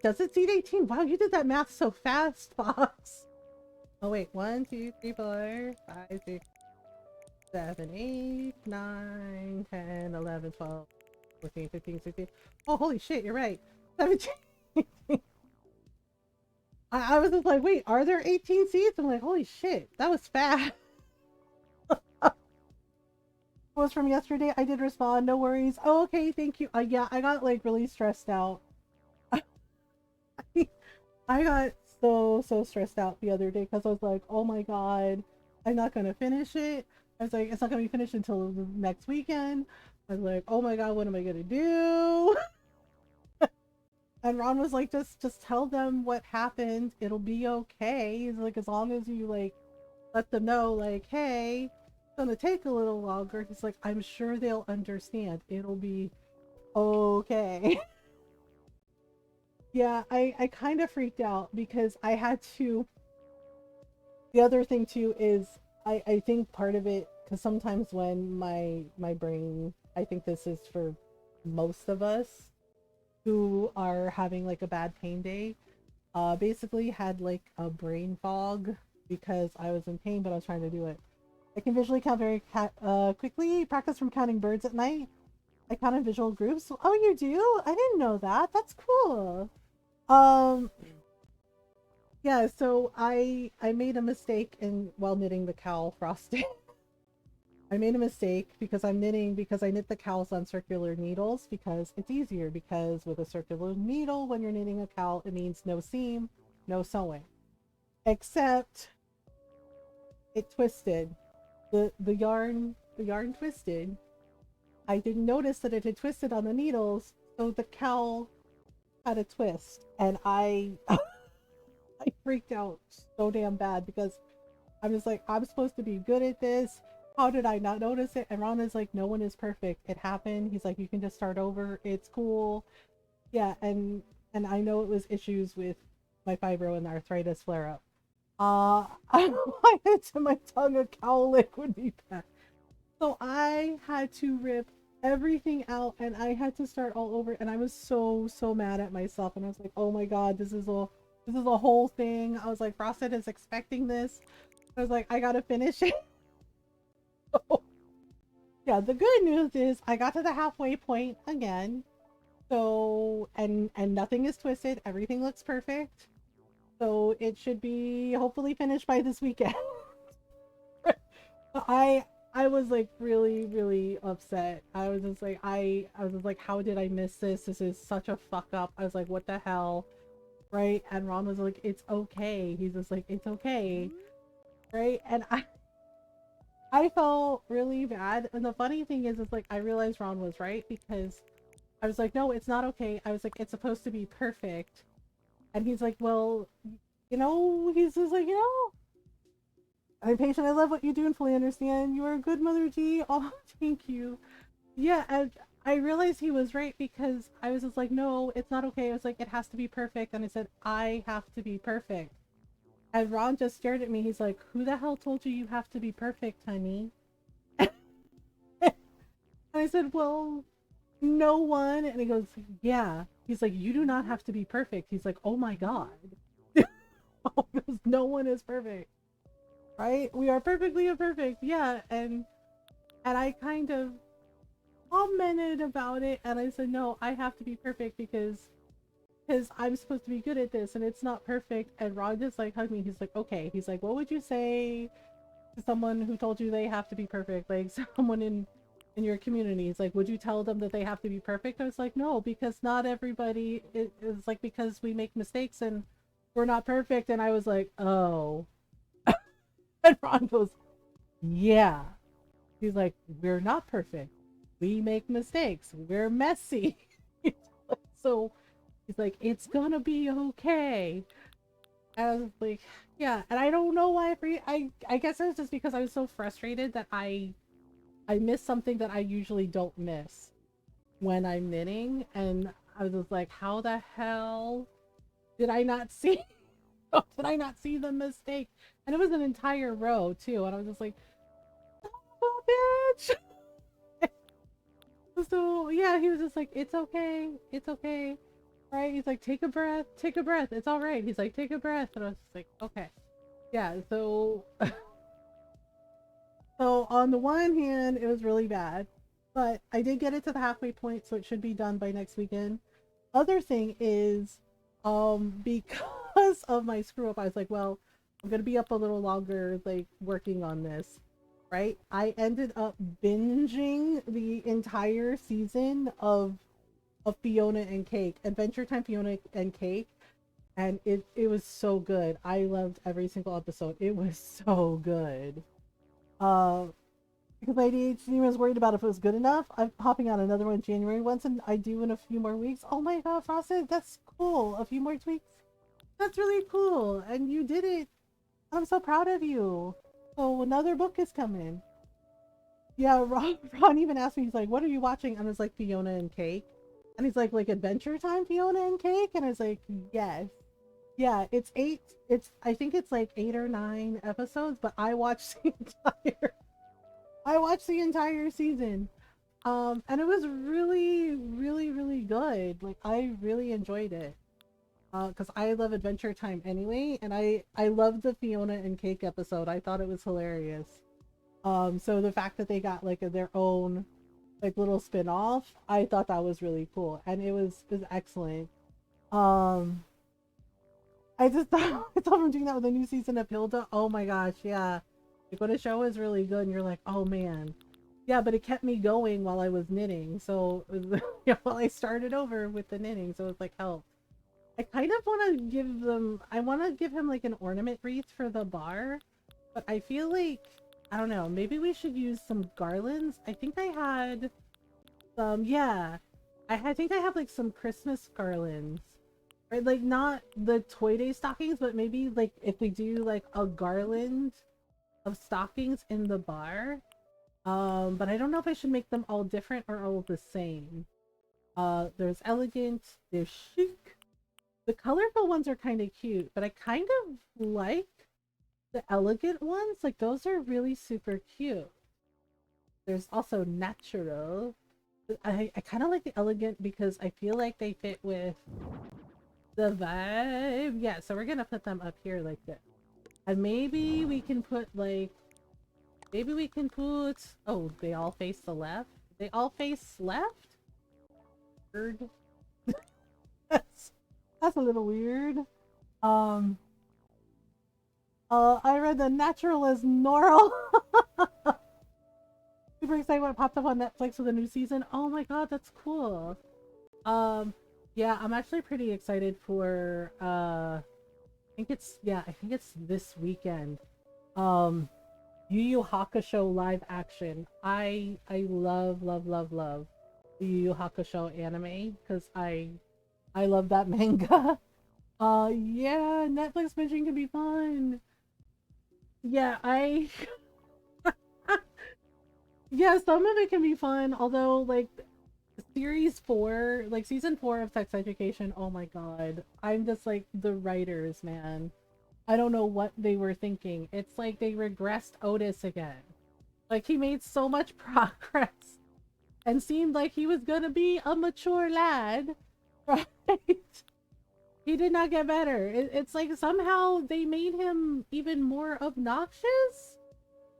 [SPEAKER 1] does it seat 18? Wow, you did that math so fast, Fox. Oh wait, 1, 2, 3, 4, 5, 6, 7, 8, 9, 10, 11, 12, 14, 15, 16. Oh, holy shit, you're right. 17. I was just like, wait, are there 18 seats? I'm like, holy shit, that was fast. Was from yesterday. I did respond. No worries. Oh, okay, thank you. Yeah, I got like really stressed out. I got so stressed out the other day because I was like, oh my god, I'm not gonna finish it. I was like, it's not gonna be finished until next weekend. I was like, oh my god, what am I gonna do? And Ron was like, just tell them what happened. It'll be okay. He's like, as long as you like let them know, like, hey, it's gonna take a little longer. He's like, I'm sure they'll understand. It'll be okay. Yeah, I kind of freaked out because I had to. The other thing too is I think part of it, because sometimes when my brain, I think this is for most of us who are having like a bad pain day, basically had like a brain fog because I was in pain, but I was trying to do it. I can visually count very quickly. Practice from counting birds at night. I count in visual groups. Oh, you do? I didn't know that. That's cool. Yeah, so I made a mistake in while knitting the cowl frosting. I made a mistake because I'm knitting because I knit the cowls on circular needles because it's easier, because with a circular needle when you're knitting a cowl it means no seam, no sewing. Except it twisted. The yarn twisted. I didn't notice that it had twisted on the needles, so the cowl had a twist, and I I freaked out so damn bad because I'm just like, I'm supposed to be good at this. How did I not notice it? And Ron is like, no one is perfect. It happened. He's like, you can just start over. It's cool. Yeah, and I know it was issues with my fibro and the arthritis flare up. I had to my tongue a cowlick would be bad. So I had to rip everything out and I had to start all over, and I was so mad at myself, and I was like, oh my god, this is a whole thing. I was like, Frosted is expecting this. I was like, I gotta finish it. Yeah, the good news is I got to the halfway point again. So and nothing is twisted. Everything looks perfect. So it should be hopefully finished by this weekend. I I was like really upset. I was just like I was just like, how did I miss this? This is such a fuck up. I was like, what the hell? Right? And Ron was like, it's okay. He's just like, it's okay. Right? And I felt really bad. And the funny thing is like I realized Ron was right because I was like, no, it's not okay. I was like, it's supposed to be perfect. And he's like, well, he's just like, I'm patient. I love what you do and fully understand. You are a good mother, G. Oh, thank you. Yeah, and I realized he was right because I was just like, no, it's not okay. I was like, it has to be perfect. And I said, I have to be perfect. And Ron just stared at me. He's like, who the hell told you you have to be perfect, honey? And I said, well, no one. And he goes, yeah. He's like, you do not have to be perfect. He's like, oh my God. Because no one is perfect. Right? We are perfectly imperfect. Yeah. And I kind of commented about it and I said, no, I have to be perfect because I'm supposed to be good at this and it's not perfect. And Ron just like hugged me. He's like, okay. He's like, what would you say to someone who told you they have to be perfect? Like someone in your community. It's like, would you tell them that they have to be perfect? I was like, no, because not everybody is like, because we make mistakes and we're not perfect. And I was like, oh. And Ron goes, yeah. He's like, we're not perfect. We make mistakes. We're messy. So he's like, it's gonna be okay. And I was like, yeah. And I don't know why I guess it was just because I was so frustrated that I missed something that I usually don't miss when I'm knitting. And I was just like, how the hell did I not see did I not see the mistake? And it was an entire row too. And I was just like, oh, bitch. So yeah, he was just like, it's okay, it's okay, right? He's like, take a breath, it's all right. He's like, take a breath, and I was just like, okay, yeah. So so on the one hand, it was really bad, but I did get it to the halfway point, so it should be done by next weekend. Other thing is, because of my screw up, I was like, well, I'm gonna be up a little longer, like working on this, right? I ended up binging the entire season of Fiona and Cake, Adventure Time Fiona and Cake, and it was so good. I loved every single episode. It was so good. Uh, because my ADHD was worried about if it was good enough. I'm popping on another one January once, and I do in a few more weeks. Oh my God, Frosted, that's cool. A few more weeks. That's really cool, and you did it. I'm so proud of you. So another book is coming. Yeah, Ron even asked me, he's like, what are you watching? And I was like, Fiona and Cake. And he's like Adventure Time, Fiona and Cake? And I was like, yes. Yeah, it's eight. I think it's like 8 or 9 episodes, but I watched the entire season. And it was really good. Like I really enjoyed it. Because I love Adventure Time anyway, and I loved the Fiona and Cake episode. I thought it was hilarious. So the fact that they got like their own like little spin-off, I thought that was really cool, and it was excellent. Um, I just thought I thought from doing that with a new season of Hilda. Oh my gosh, yeah. Like when a show is really good, and you're like, oh man, yeah. But it kept me going while I was knitting, so it was, while I started over with the knitting, so it was like help. I kind of want to give them. I want to give him like an ornament wreath for the bar, but I feel like I don't know. Maybe we should use some garlands. I think I had some. Yeah, I think I have like some Christmas garlands. Right, like not the Toy Day stockings, but maybe like if we do like a garland of stockings in the bar. But I don't know if I should make them all different or all the same. There's elegant, there's chic. The colorful ones are kind of cute, but I kind of like the elegant ones. Like those are really super cute. There's also natural. I kind of like the elegant because I feel like they fit with the vibe. Yeah, so we're gonna put them up here like this. And maybe we can put like, maybe we can put, oh, they all face the left? They all face left? Weird. That's a little weird. Um, I read The Natural as Normal. Super excited when it popped up on Netflix with a new season. Oh my god, that's cool. Um, yeah, I'm actually pretty excited for I think it's this weekend. Um, Yu Yu Hakusho live action. I love the Yu Yu Hakusho anime because I love that manga. Yeah, Netflix binging can be fun. Yeah, I yeah, some of it can be fun, although like series 4, like season 4 of Sex Education, oh my god. I'm just like the writers, man. I don't know what they were thinking. It's like they regressed Otis again. Like he made so much progress and seemed like he was gonna be a mature lad, right? He did not get better. It's like somehow they made him even more obnoxious.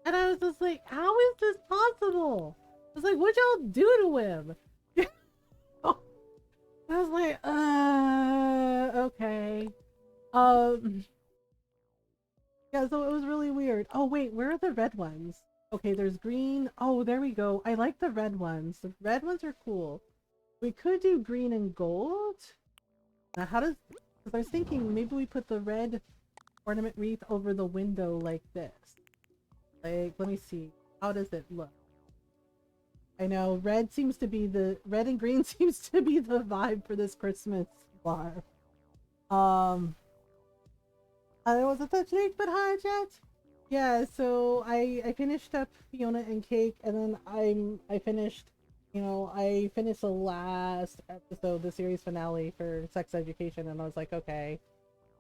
[SPEAKER 1] And I was just like, how is this possible? I was like, what y'all do to him? I was like, okay. Um, yeah, so it was really weird. Oh, wait, where are the red ones? Okay, there's green. Oh, there we go. I like the red ones. The red ones are cool. We could do green and gold. Now, how does... Because I was thinking maybe we put the red ornament wreath over the window like this. Like, let me see. How does it look? I know, red seems to be the... Red and green seems to be the vibe for this Christmas bar. I was a touch late, but hi, chat. Yeah, so I finished up Fiona and Cake, and then I finished, I finished the last episode, the series finale for Sex Education, and I was like, okay,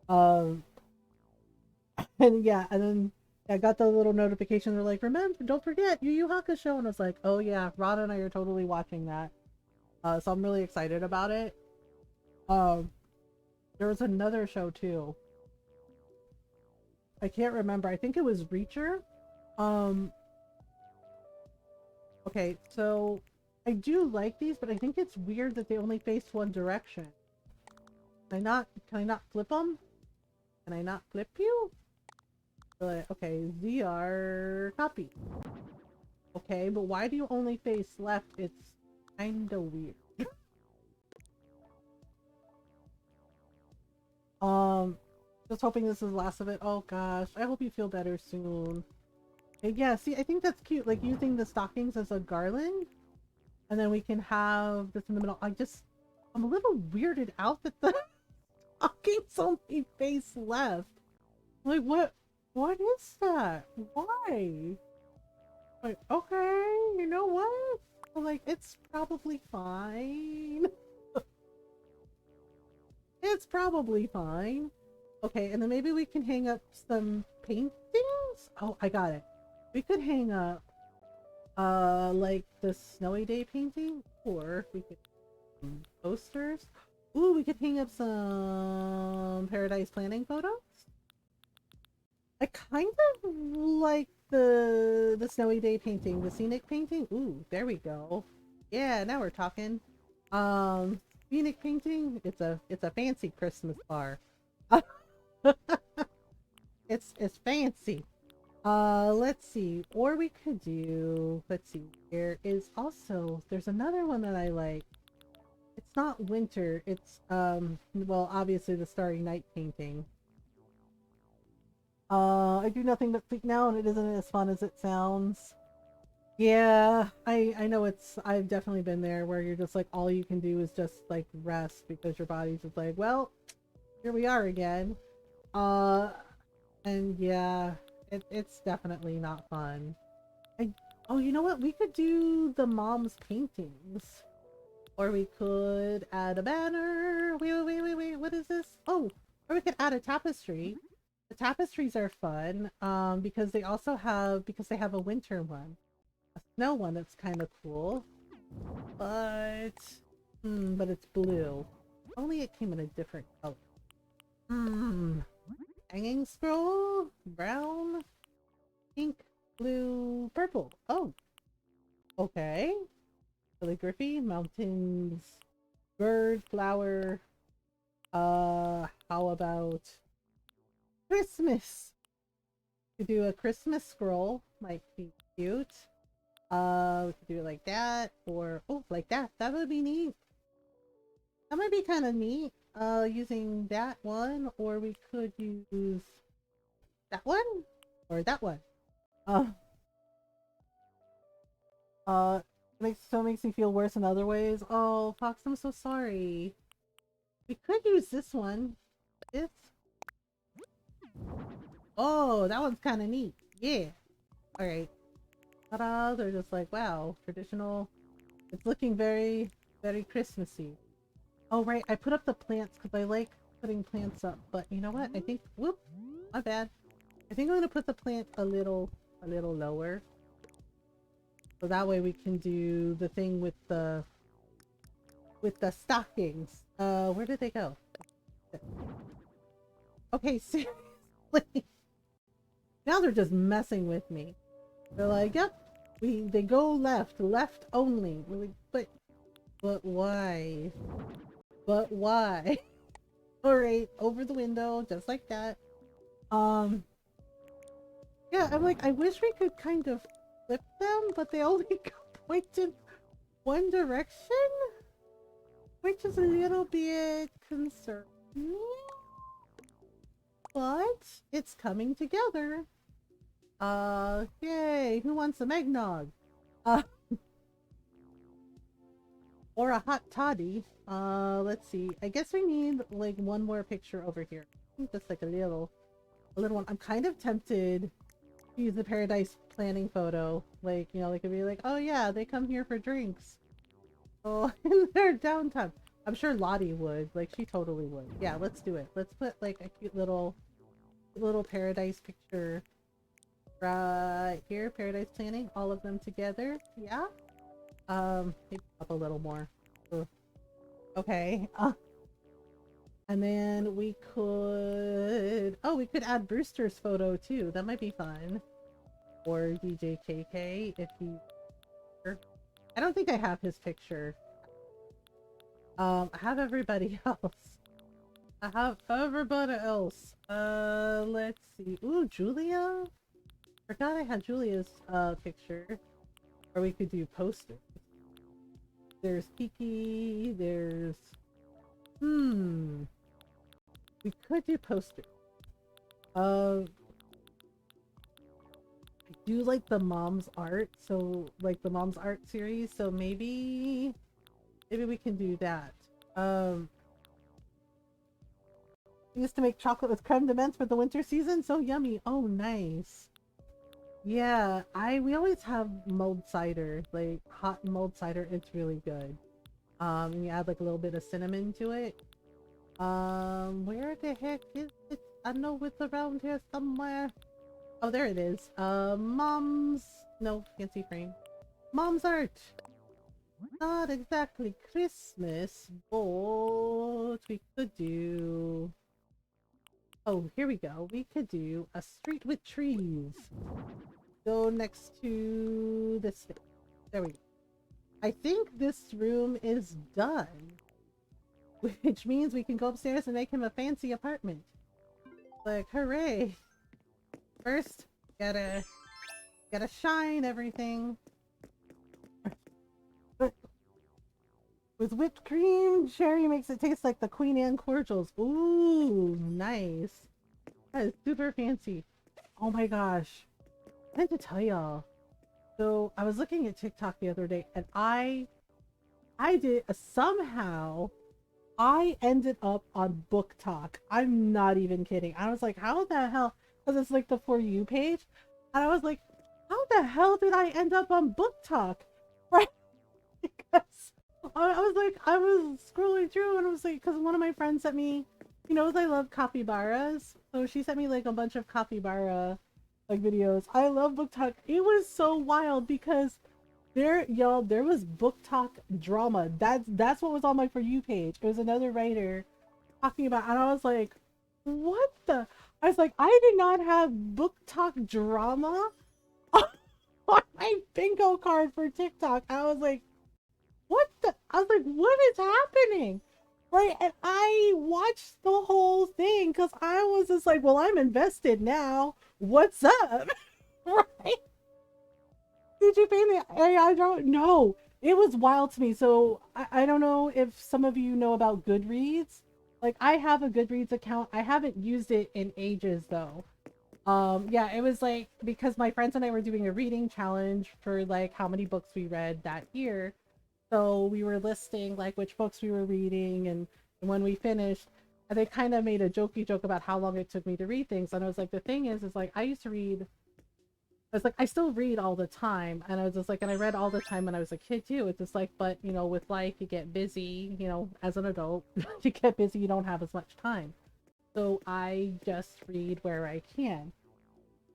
[SPEAKER 1] um, and yeah, and then I got the little notification. They're like, remember, don't forget Yu Yu Hakusho, and I was like, oh yeah, Rod and I are totally watching that. So I'm really excited about it. Um, there was another show too. I can't remember. I think it was Reacher. Um, okay, so I do like these, but I think it's weird that they only face one direction. Can I not flip them? Can I not flip you? But, okay, ZR copy. Okay, but why do you only face left? It's kinda weird. Just hoping this is the last of it. Oh gosh, I hope you feel better soon. Okay, yeah, see, I think that's cute. Like using the stockings as a garland. And then we can have this in the middle. I'm a little weirded out that the stockings only face left. Like, what is that? Why? Like, okay, you know what? Like, it's probably fine. It's probably fine. Okay, and then maybe we can hang up some paintings? Oh, I got it. We could hang up, like the snowy day painting, or we could posters. Ooh, we could hang up some paradise planning photos. I kind of like the snowy day painting, the scenic painting. Ooh, there we go. Yeah, now we're talking. Scenic painting. It's a fancy Christmas bar. It's fancy. Let's see. Or we could do. Let's see. There's another one that I like. It's not winter. It's well, obviously the Starry Night painting. I do nothing but sleep now, and it isn't as fun as it sounds. Yeah, I know I've definitely been there where you're just like all you can do is just like rest because your body's just like, well, here we are again. Uh, and yeah, it's definitely not fun. Oh, you know what? We could do the mom's paintings. Or we could add a banner. Wait. What is this? Oh, or we could add a tapestry. The tapestries are fun, because they have a winter one. A snow one that's kind of cool. But it's blue. Only it came in a different color. Hanging scroll, brown, pink, blue, purple. Oh, okay. Calligraphy, mountains, bird, flower. How about Christmas? To do a Christmas scroll might be cute. We could do it like that, or oh, like that. That would be neat. That might be kind of neat. Using that one, or we could use that one, or that one. Uh, makes me feel worse in other ways. Oh, Fox, I'm so sorry. We could use this one. This. Oh, that one's kind of neat. Yeah. All right. Ta-da! They're just like, wow, traditional. It's looking very, very Christmassy. Oh right, I put up the plants because I like putting plants up. But you know what? I think, whoop, my bad. I think I'm gonna put the plant a little lower. So that way we can do the thing with the stockings. Where did they go? Okay, seriously. Now they're just messing with me. They're like, yep, they go left only. We're like, but why? But why? Alright, over the window, just like that. Yeah, I'm like, I wish we could kind of flip them, but they only point in one direction? Which is a little bit concerning. But it's coming together. Yay, who wants some eggnog? Or a hot toddy. Let's see. I guess we need like one more picture over here. I think that's like a little one. I'm kind of tempted to use the paradise planning photo. Like, you know, they could be like, oh yeah, they come here for drinks. Oh, in their downtime. I'm sure Lottie would. Like, she totally would. Yeah, let's do it. Let's put like a cute little paradise picture right here. Paradise planning, all of them together. Yeah. Maybe up a little more. Ugh. Okay. And then we could add Brewster's photo too. That might be fun. Or DJ KK if he. I don't think I have his picture. I have everybody else. Let's see. Ooh, Julia. Forgot I had Julia's picture. Or we could do posters. There's Kiki, there's... We could do posters. I do like the mom's art, so like the mom's art series, so maybe we can do that. I used to make chocolate with creme de menthe for the winter season, so yummy. Oh, nice. Yeah, we always have mulled cider, like hot mulled cider. It's really good. And you add like a little bit of cinnamon to it. Where the heck is it? I know it's around here somewhere. Oh, there it is. Mom's, no, fancy frame. Mom's art. Not exactly Christmas, but we could do. Oh, here we go. We could do a street with trees. Go next to this thing. There we go. I think this room is done. Which means we can go upstairs and make him a fancy apartment. Like, hooray. First, gotta shine everything. With whipped cream, Sherry makes it taste like the Queen Anne cordials. Ooh, nice. That is super fancy. Oh my gosh. I meant to tell y'all. So I was looking at TikTok the other day, and I did somehow I ended up on Book Talk. I'm not even kidding. I was like, how the hell? Because it's like the For You page, and I was like, how the hell did I end up on Book Talk? Right? Because I was scrolling through, and I was like, because one of my friends sent me, he knows I love capybaras, so she sent me like a bunch of capybara like videos. I love Book Talk. It was so wild because there was Book Talk drama. That's what was on my For You page. It was another writer talking about, and I was like, what the? I was like, I did not have book talk drama on my bingo card for TikTok. I was like, what the? I was like, what is happening? Right. And I watched the whole thing because I was just like, well, I'm invested now. What's up? Right. Did you pay me? I don't know. It was wild to me. So I don't know if some of you know about Goodreads. Like I have a Goodreads account. I haven't used it in ages though. Yeah, it was like because my friends and I were doing a reading challenge for like how many books we read that year. So we were listing like which books we were reading and when we finished, and they kind of made a jokey joke about how long it took me to read things. And I was like, the thing is like I used to read, I was like, I still read all the time. And I was just like, and I read all the time when I was a kid too. It's just like, but you know, with life, you get busy, you know, as an adult, you get busy, you don't have as much time. So I just read where I can.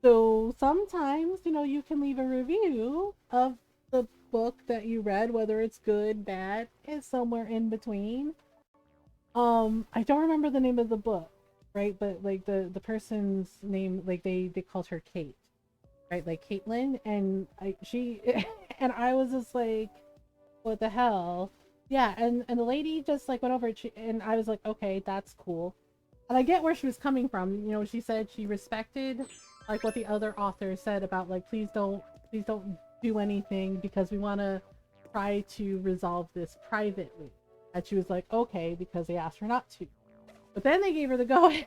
[SPEAKER 1] So sometimes, you know, you can leave a review of the book that you read, whether it's good, bad, it's somewhere in between. I don't remember the name of the book, right? But like the person's name, like they called her Kate, right? Like Caitlin, and she and I was just like, what the hell? Yeah, and the lady just like went over it, and I was like, okay, that's cool. And I get where she was coming from. You know, she said she respected like what the other author said about like please don't do anything because we want to try to resolve this privately. And she was like, okay, because they asked her not to. But then they gave her the go ahead.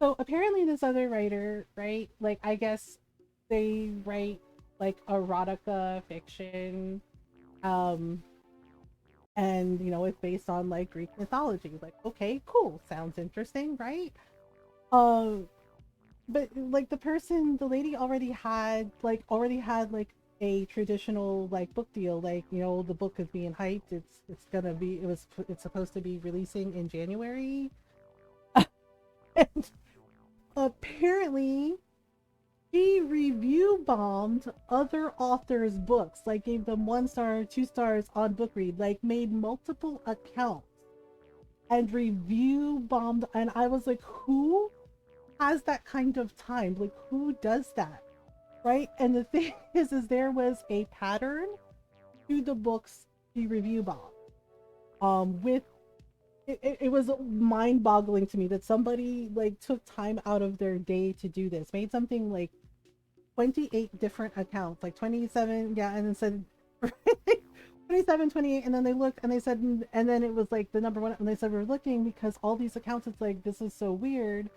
[SPEAKER 1] So apparently this other writer, right? Like I guess they write like erotica fiction, um, and you know it's based on like Greek mythology. Like, okay, cool, sounds interesting, right? Um, but like the person, the lady already had like a traditional like book deal. Like you know the book is being hyped. It's gonna be it's supposed to be releasing in January. And apparently she review bombed other authors' books, like gave them 1 star, 2 stars on BookRead, like made multiple accounts and review bombed. And I was like, who has that kind of time? Like, who does that? Right? And the thing is there was a pattern to the books she review bombed. With it was mind boggling to me that somebody like took time out of their day to do this, made something like 28 different accounts, like 27, yeah, and then said 27, 28, and then they looked and they said, and then it was like the number one, and they said, we're looking because all these accounts, it's like, this is so weird.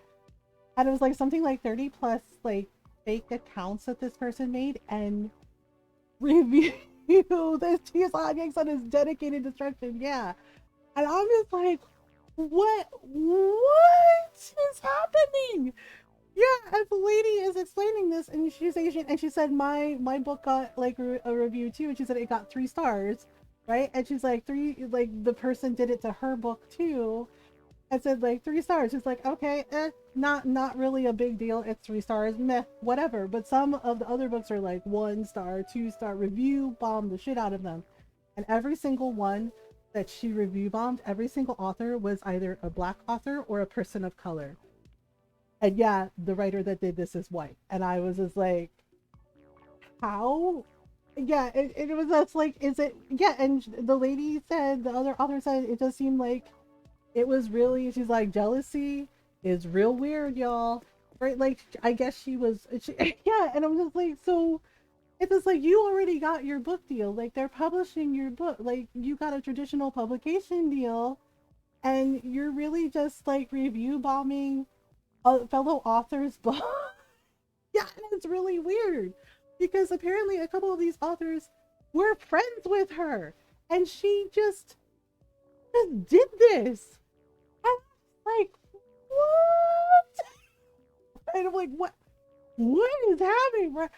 [SPEAKER 1] And it was like something like 30 plus like fake accounts that this person made and review this TS Objects on his dedicated destruction. Yeah. And I'm just like, what is happening? Yeah, and the lady is explaining this, and she's Asian, and she said my book got like a review too, and she said it got 3 stars, right? And she's like like the person did it to her book too, and said like 3 stars. She's like, okay, not really a big deal. It's 3 stars, meh, whatever. But some of the other books are like 1 star, 2 star review, bomb the shit out of them, and every single one that she review bombed, every single author was either a black author or a person of color. And yeah, the writer that did this is white. And I was just like, how? Yeah, it was that's like, is it? Yeah, and the lady said, the other author said, it just seemed like it was really, she's like, jealousy is real weird, y'all. Right? Like, I guess yeah, and I'm just like, so it's just like, you already got your book deal. Like, they're publishing your book. Like, you got a traditional publication deal, and you're really just like review bombing a fellow author's book. Yeah, and it's really weird because apparently a couple of these authors were friends with her, and she just did this. And I'm like, what? And I'm like, what is happening?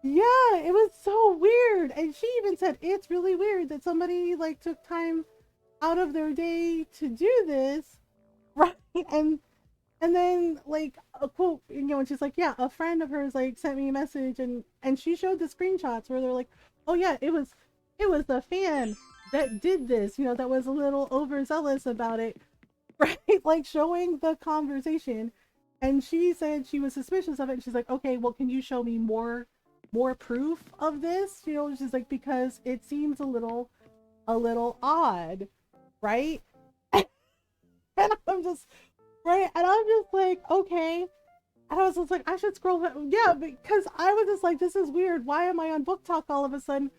[SPEAKER 1] Yeah, it was so weird. And she even said it's really weird that somebody like took time out of their day to do this, right? And then like a quote, you know, and she's like, yeah, a friend of hers like sent me a message, and she showed the screenshots where they're like, oh yeah, it was the fan that did this, you know, that was a little overzealous about it, right? Like showing the conversation. And she said she was suspicious of it. And she's like, okay, well, can you show me more proof of this? You know, she's like, because it seems a little odd, right? And I'm just right, and I'm just like, okay. And I was just like, I should scroll. Yeah, because I was just like, this is weird. Why am I on book talk all of a sudden?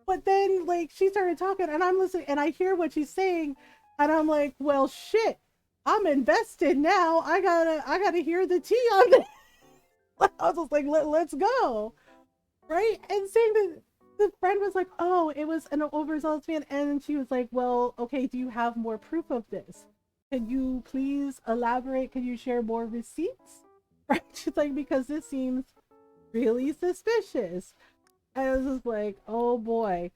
[SPEAKER 1] But then, like, she started talking, and I'm listening, and I hear what she's saying, and I'm like, well, shit, I'm invested now. I gotta hear the tea on this. I was just like, let's go, right? And saying that the friend was like, oh, it was an overzealous fan, and she was like, well, okay, do you have more proof of this? Can you please elaborate? Can you share more receipts? Right? She's like, because this seems really suspicious. And I was just like, oh boy,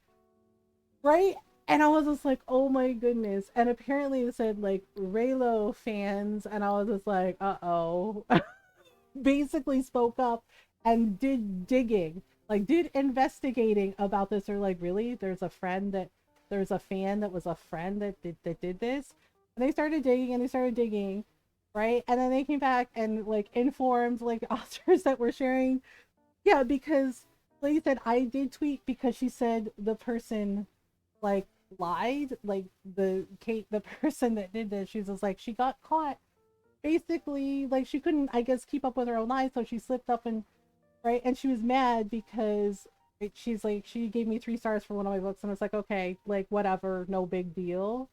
[SPEAKER 1] right? And I was just like, oh my goodness. And apparently it said like Raylo fans, and I was just like, uh-oh. Basically spoke up and did digging, like did investigating about this. Or like, really? There's a fan that was a friend that did this? And they started digging and they started digging, right? And then they came back and like informed like authors that were sharing. Yeah, because like you said, I did tweet because she said the person like lied, like the Kate, the person that did this, she was just like, she got caught basically, like she couldn't, I guess, keep up with her own life, so she slipped up and right, and she was mad because she's like, she gave me 3 stars for one of my books, and it's like, okay, like whatever, no big deal,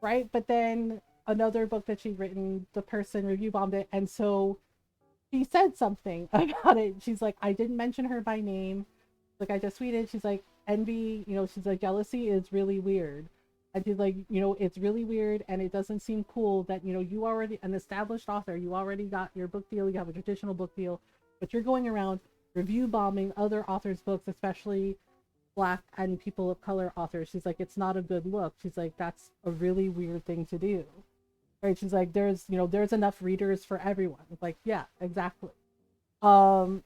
[SPEAKER 1] right? But then another book that she'd written, the person review bombed it, and so she said something about it. She's like, I didn't mention her by name, like I just tweeted, she's like, envy, you know, she's like, jealousy is really weird. And she's like, you know, it's really weird and it doesn't seem cool that, you know, you already an established author, you already got your book deal, you have a traditional book deal, but you're going around review bombing other authors' books, especially Black and people of color authors. She's like, it's not a good look. She's like, that's a really weird thing to do. Right? She's like, there's, you know, there's enough readers for everyone. It's like, yeah, exactly. Um,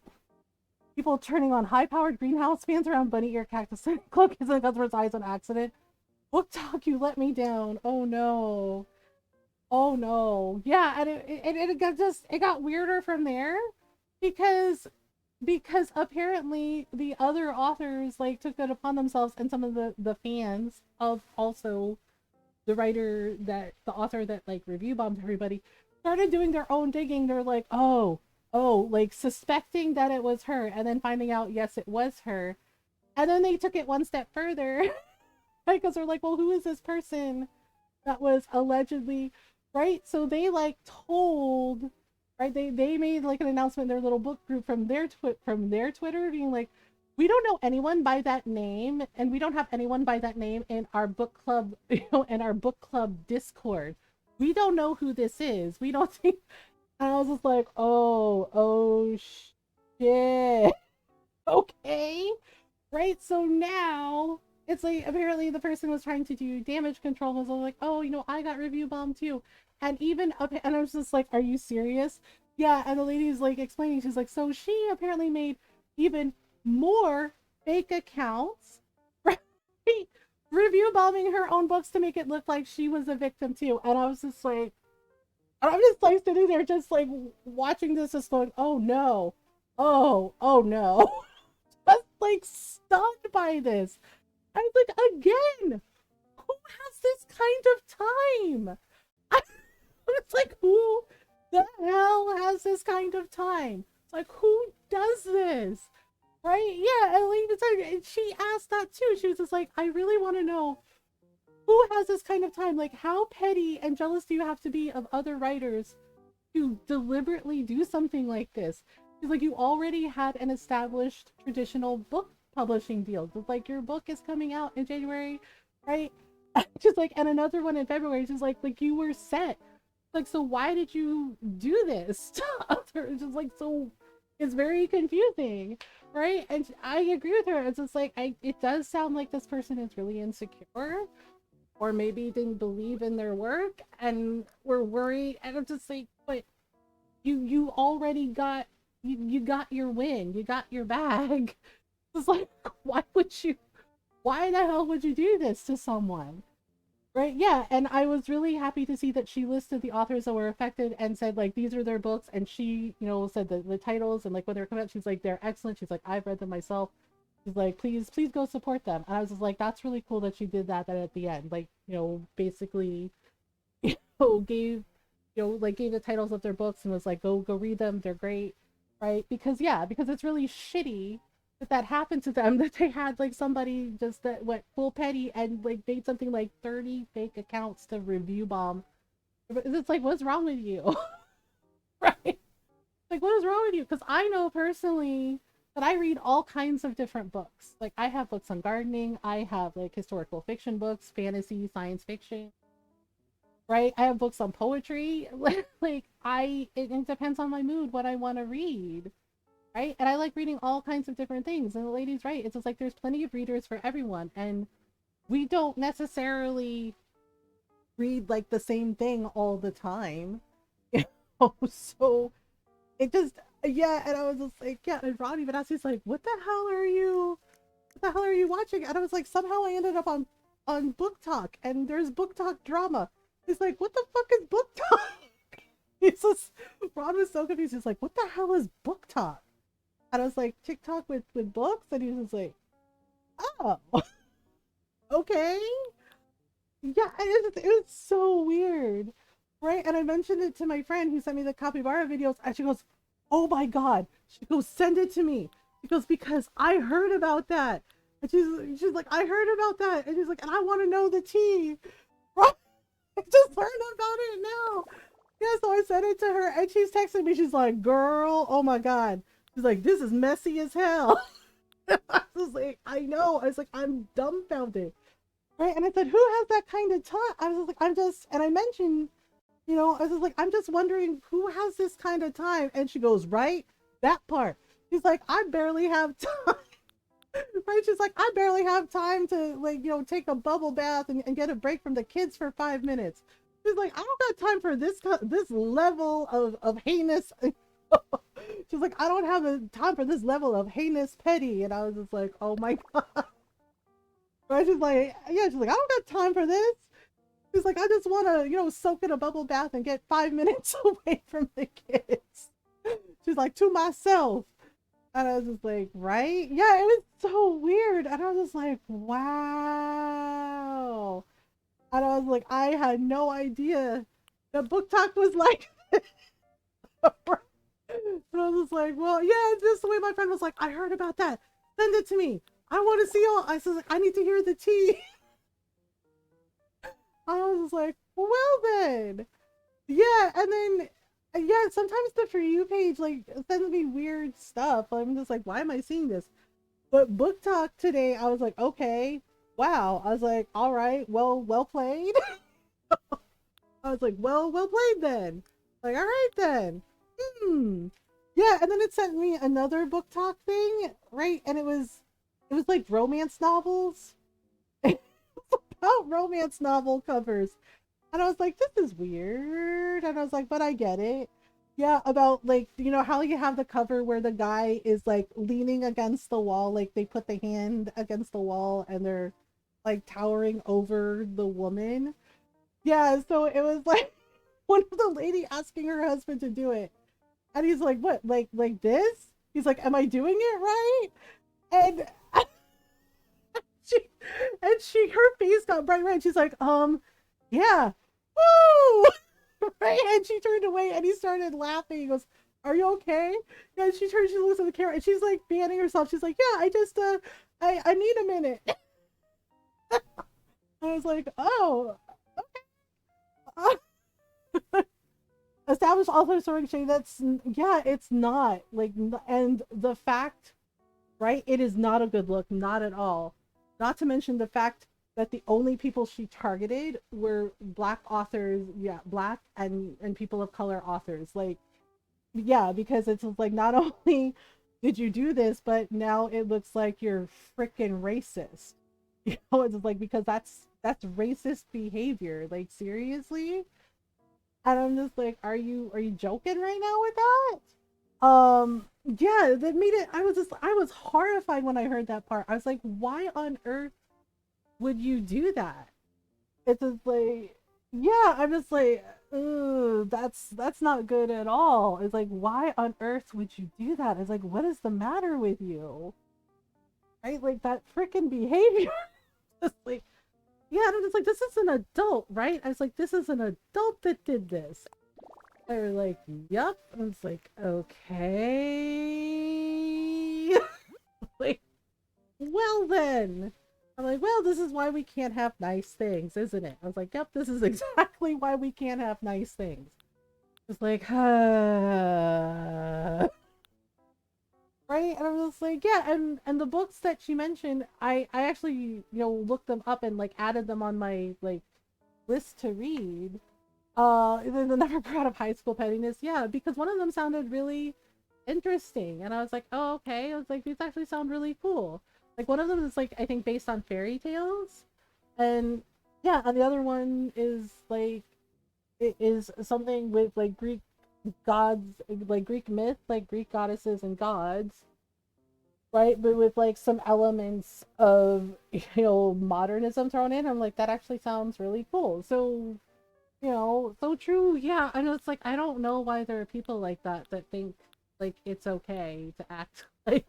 [SPEAKER 1] People turning on high-powered greenhouse fans around bunny ear cactus and cloak in the customer's eyes on accident. Book talk, you let me down. Oh no. Oh no. Yeah, and it got just, it got weirder from there because apparently the other authors like took that upon themselves, and some of the fans of also the writer, that the author that like review bombed everybody, started doing their own digging. They're like, oh, like suspecting that it was her, and then finding out yes it was her. And then they took it one step further because they're like, well, who is this person that was allegedly, right? So they like told, right, they made like an announcement in their little book group from their Twitter, being like, we don't know anyone by that name, and we don't have anyone by that name in our book club, you know, in our book club Discord. We don't know who this is. We don't think. And I was just like, oh shit. Okay. Right? So now it's like, apparently the person was trying to do damage control, and was like, oh, you know, I got review bombed too. And even up, and I was just like, are you serious? Yeah. And the lady's like explaining, she's like, so she apparently made even more fake accounts, right? Review bombing her own books to make it look like she was a victim too. And I was just like, I'm just like sitting there just like watching this, just going, oh no. Oh no. Just like stunned by this. I was like, again, who has this kind of time? It's like, who the hell has this kind of time? It's like, who does this? Right? Yeah, and like, she asked that too. She was just like, I really want to know who has this kind of time. Like, how petty and jealous do you have to be of other writers to deliberately do something like this? She's like, you already had an established traditional book publishing deal. Like, your book is coming out in January, right? Just like, and another one in February. Just like you were set. Like, so why did you do this? It's just like, so it's very confusing, right? And I agree with her. It's just like, it does sound like this person is really insecure, or maybe didn't believe in their work and were worried. And I'm just like, but you already got, you got your win, you got your bag. It's like, why the hell would you do this to someone? Right, yeah, and I was really happy to see that she listed the authors that were affected and said like these are their books, and she, said the titles and like when they're coming out. She's like they're excellent. She's like I've read them myself. She's like please go support them. And I was just like that's really cool that she did that. That at the end, like basically, gave like gave the titles of their books and was like go read them. They're great, right? Because yeah, because it's really shitty that happened to them, that they had like somebody just that went full petty and like made something like 30 fake accounts to review bomb. It's like what's wrong with you? Right, like what is wrong with you? Because I know personally that I read all kinds of different books. Like I have books on gardening, I have like historical fiction books, fantasy, science fiction, right? I have books on poetry. Like it depends on my mood what I want to read, right? And I like reading all kinds of different things. And the lady's right. It's just like there's plenty of readers for everyone. And we don't necessarily read like the same thing all the time. So it just yeah, and I was just like, yeah, and Ron even asked me, he's like, what the hell are you watching? And I was like, somehow I ended up on book talk and there's book talk drama. He's like, what the fuck is book talk? He's just Ron was so confused. He's like, what the hell is book talk? And I was like, TikTok with books? And he was just like, oh, okay. Yeah, it was so weird. Right? And I mentioned it to my friend who sent me the capybara videos, and she goes, oh my God. She goes, send it to me. She goes, because I heard about that. And she's like, I heard about that. And she's like, and I want to know the tea. Right? I just learned about it now. Yeah, so I sent it to her, and she's texting me. She's like, girl, oh my God. She's like, this is messy as hell. I was like, I know. I was like, I'm dumbfounded. Right? And I said, who has that kind of time? I was like, and I mentioned, I was just like, I'm just wondering who has this kind of time. And she goes, right? That part. She's like, I barely have time. Right? She's like, I barely have time to like, take a bubble bath and get a break from the kids for 5 minutes. She's like, I don't got time for this level of heinous. She's like, I don't have a time for this level of heinous petty. And I was just like, oh my God. Right? She's like, yeah, she's like, I don't got time for this. She's like, I just want to, soak in a bubble bath and get 5 minutes away from the kids. She's like, to myself. And I was just like, right? Yeah, it was so weird. And I was just like, wow. And I was like, I had no idea that book talk was like and I was just like, well, yeah, it's just the way my friend was like, I heard about that. Send it to me. I want to see all. I was like, I need to hear the tea. I was just like, well then. Yeah, and then yeah, sometimes the For You page like sends me weird stuff. I'm just like, why am I seeing this? But book talk today, I was like, okay, wow. I was like, all right, well played. I was like, well played then. Like, all right then. Hmm. Yeah, and then it sent me another book talk thing, right? And it was like romance novels. It was about romance novel covers. And I was like, this is weird. And I was like, but I get it. Yeah, about like, how you have the cover where the guy is like leaning against the wall, like they put the hand against the wall and they're like towering over the woman. Yeah, so it was like one of the lady asking her husband to do it. And he's like, what, like this? He's like, am I doing it right? And she her face got bright red. She's like, yeah. Woo! Right? And she turned away and he started laughing. He goes, are you okay? And she turns, she looks at the camera and she's like fanning herself. She's like, yeah, I just I need a minute. I was like, oh, okay. Established author story exchange. That's yeah, it's not like, and the fact, right? It is not a good look, not at all. Not to mention the fact that the only people she targeted were black authors, yeah, black and people of color authors. Like, yeah, because it's like not only did you do this, but now it looks like you're freaking racist. It's like because that's racist behavior. Like seriously. And I'm just like, are you joking right now with that? Yeah, that made it. I was horrified when I heard that part. I was like, why on earth would you do that? it's just like, yeah, I'm just like, ugh, that's not good at all. It's like, why on earth would you do that? It's like, what is the matter with you? Right? Like that freaking behavior. Just like, yeah, and I'm just like, this is an adult, right? I was like, this is an adult that did this. They were like, yup. I was like, okay. Like, well then. I'm like, well, this is why we can't have nice things, isn't it? I was like, yep, this is exactly why we can't have nice things. It's like, right? And I was like, yeah, and the books that she mentioned, I actually, looked them up and like added them on my like list to read. The Never Proud of High School Pettiness, yeah, because one of them sounded really interesting, and I was like, oh, okay. I was like, these actually sound really cool. Like one of them is like I think based on fairy tales, and yeah, and the other one is like it is something with like Greek gods, like Greek myth, like Greek goddesses and gods, right? But with like some elements of modernism thrown in. I'm like, that actually sounds really cool. So so true. Yeah, I know. It's like I don't know why there are people like that that think like it's okay to act like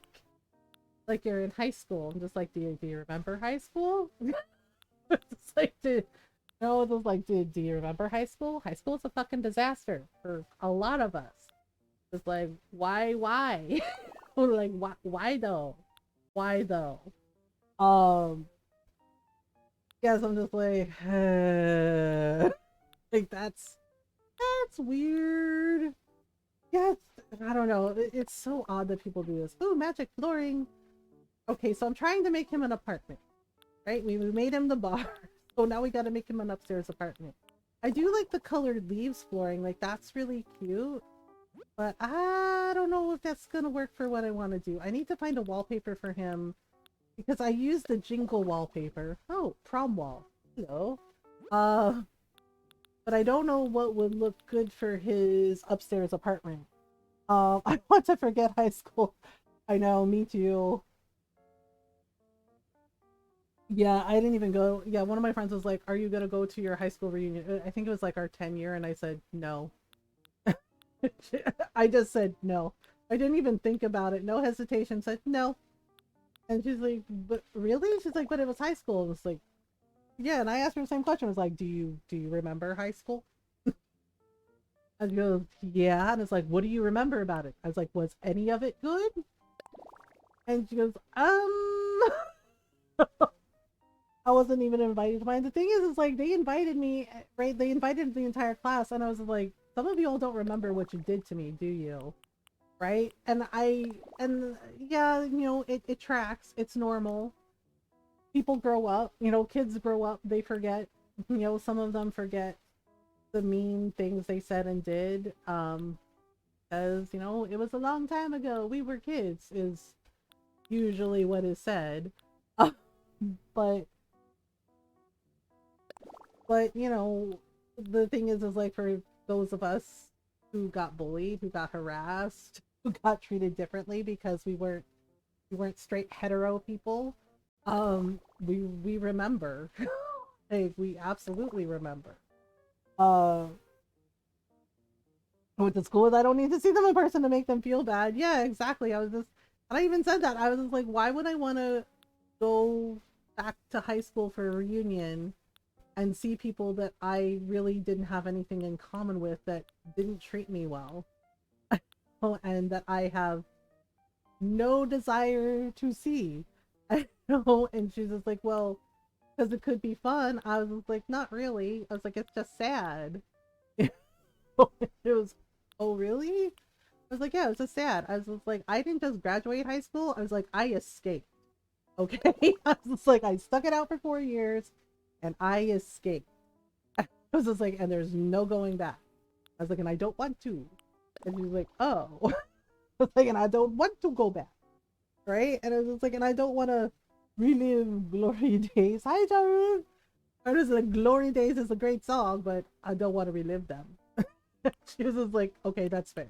[SPEAKER 1] you're in high school. I'm just like, do you remember high school? It's like, no, it's like, do you remember high school? High school is a fucking disaster for a lot of us. It's like, why? Like, why though? Why though? Um, yes, I'm just like, like that's weird. Yeah, I don't know. It's so odd that people do this. Oh, magic flooring. Okay, so I'm trying to make him an apartment, right? We made him the bar, so now we got to make him an upstairs apartment. I do like the colored leaves flooring, like that's really cute, but I don't know if that's gonna work for what I want to do. I need to find a wallpaper for him because I used the jingle wallpaper. Oh, prom wall. Hello. Uh, but I don't know what would look good for his upstairs apartment. I want to forget high school. I know, me too. Yeah, I didn't even go. Yeah, one of my friends was like, "Are you gonna go to your high school reunion?" I think it was like our 10 year, and I said no. I just said no. I didn't even think about it. No hesitation. Said no. And she's like, "But really?" She's like, "But it was high school." It was like, yeah. And I asked her the same question. I was like, "Do you remember high school?" And she goes, "Yeah." And it's like, "What do you remember about it?" I was like, "Was any of it good?" And she goes, I wasn't even invited to mine. The thing is, like they invited me, right? They invited the entire class, and I was like, some of you all don't remember what you did to me, do you? Right? And yeah, it tracks. It's normal. People grow up, kids grow up, they forget, some of them forget the mean things they said and did. Because, it was a long time ago. We were kids, is usually what is said. But the thing is like for those of us who got bullied, who got harassed, who got treated differently because we weren't straight hetero people, we remember. Like we absolutely remember. uh with the schools, I don't need to see them in person to make them feel bad. Yeah, exactly. And I even said that. I was just like, why would I want to go back to high school for a reunion and see people that I really didn't have anything in common with, that didn't treat me well, and that I have no desire to see. I know. And she's just like, well, because it could be fun. I was just like, not really. I was like, it's just sad. It was, oh, really? I was like, yeah, it's just sad. I was just like, I didn't just graduate high school. I was like, I escaped. Okay. I was just like, I stuck it out for 4 years and I escaped. I was just like, and there's no going back. I was like, and I don't want to. And she was like, oh. I was like, and I don't want to go back. Right? And I was just like, and I don't want to relive glory days. Hi, Jarun. I was like, Glory Days is a great song, but I don't want to relive them. She was just like, okay, that's fair.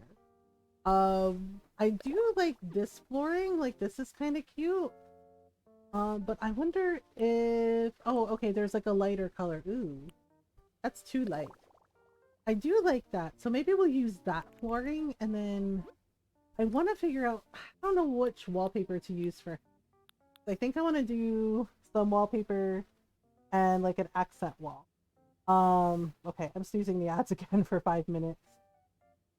[SPEAKER 1] I do like this flooring. Like, this is kind of cute. But I wonder if, oh, okay, there's like a lighter color. Ooh, that's too light. I do like that. So maybe we'll use that flooring, and then I want to figure out, I don't know which wallpaper to use for. I think I want to do some wallpaper and like an accent wall. Okay, I'm snoozing the ads again for 5 minutes.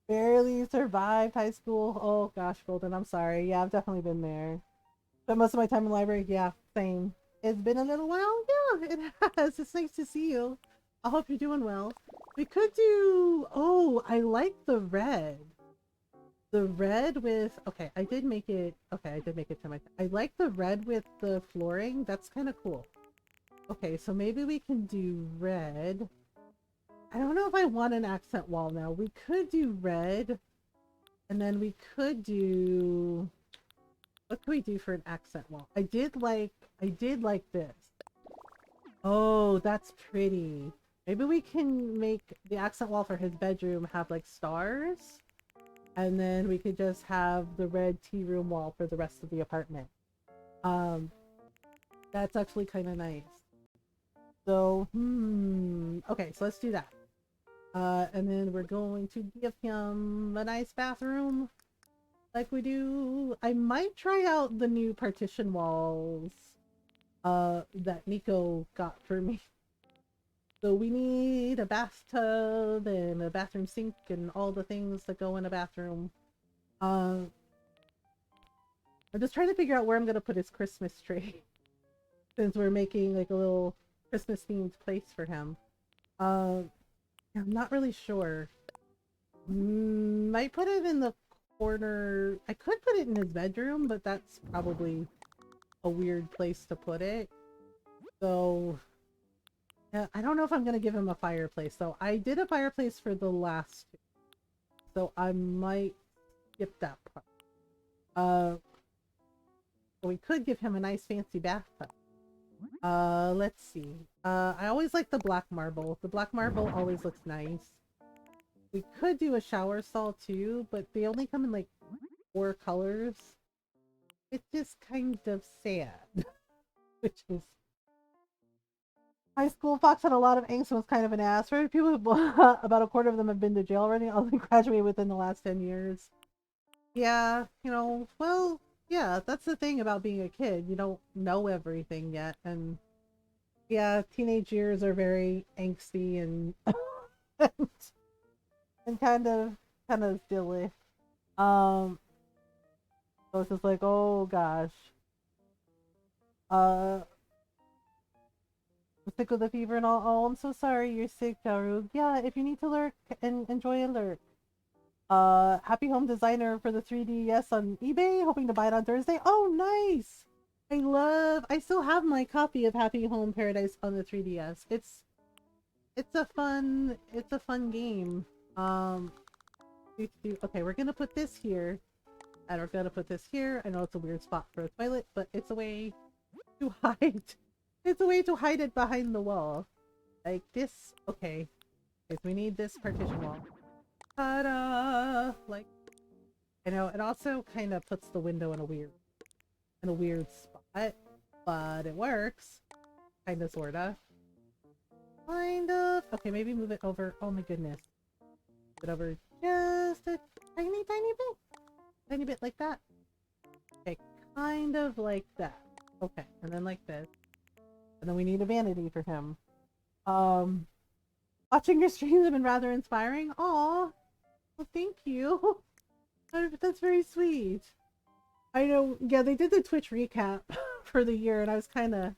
[SPEAKER 1] Barely survived high school. Oh gosh, Golden, I'm sorry. Yeah, I've definitely been there. But most of my time in the library, yeah, same. It's been a little while. Yeah, it has. It's nice to see you. I hope you're doing well. We could do, oh, I like the red. The red with, okay, I did make it, okay, I did make it to my, I like the red with the flooring. That's kind of cool. Okay, so maybe we can do red. I don't know if I want an accent wall now. We could do red, and then we could do, what can we do for an accent wall? I did like this. Oh, that's pretty. Maybe we can make the accent wall for his bedroom have like stars, and then we could just have the red tea room wall for the rest of the apartment. Um, that's actually kind of nice. So, okay, so let's do that. And then we're going to give him a nice bathroom like we do. I might try out the new partition walls that Nico got for me. So we need a bathtub and a bathroom sink and all the things that go in a bathroom. I'm just trying to figure out where I'm gonna put his Christmas tree since we're making like a little Christmas themed place for him. I'm not really sure. Might put it in the corner. I could put it in his bedroom, but that's probably a weird place to put it. So yeah, I don't know if I'm gonna give him a fireplace. So I did a fireplace for the last two, so I might skip that part. So we could give him a nice fancy bathtub. Let's see. I always like the black marble. The black marble always looks nice. We could do a shower stall too, but they only come in like 4 colors. It's just kind of sad. Which is... High school Fox had a lot of angst and was kind of an ass. For people, about a quarter of them have been to jail already. Only graduated within the last 10 years. Yeah, you know, well, yeah, that's the thing about being a kid. You don't know everything yet, and yeah, teenage years are very angsty and and kind of silly. So it's just like, oh gosh. Uh, I'm sick with the fever and all. Oh, I'm so sorry you're sick, Darug. Yeah, if you need to lurk and enjoy a lurk. Happy Home Designer for the 3DS on eBay, hoping to buy it on Thursday. Oh, nice! I still have my copy of Happy Home Paradise on the 3DS. It's a fun game. Okay, we're gonna put this here, and we're gonna put this here. I know it's a weird spot for a toilet, but it's a way to hide. It's a way to hide it behind the wall. Like this. Okay. Okay, so we need this partition wall. Ta-da! Like, you know, it also kind of puts the window in a weird spot, but it works. Kinda, sorta. Kind of. Okay, maybe move it over. Oh my goodness. Move it over just a tiny bit. Tiny bit like that. Okay, kind of like that. Okay, and then like this. And then we need a vanity for him. Watching your streams have been rather inspiring. Aw. Well, thank you. That's very sweet. I know, yeah, they did the Twitch recap for the year, and I was kind of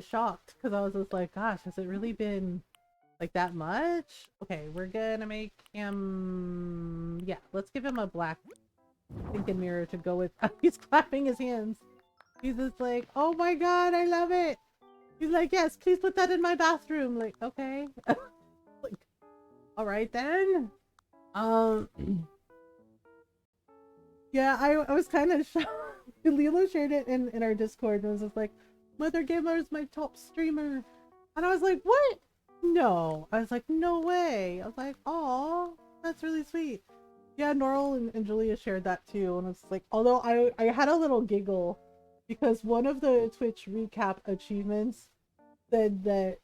[SPEAKER 1] shocked because I was just like, gosh, has it really been like that much? Okay, we're gonna make him, yeah, let's give him a black thinking mirror to go with. He's clapping his hands. He's just like, oh my god, I love it. He's like, yes, please put that in my bathroom. Like, okay. Like, all right then. Yeah, I was kind of shocked. Lilo shared it in our Discord and was just like, Mothergamer is my top streamer. And I was like, what? No. I was like, no way. I was like, oh, that's really sweet. Yeah, Norl and Julia shared that too. And it's like, although I had a little giggle because one of the Twitch recap achievements said that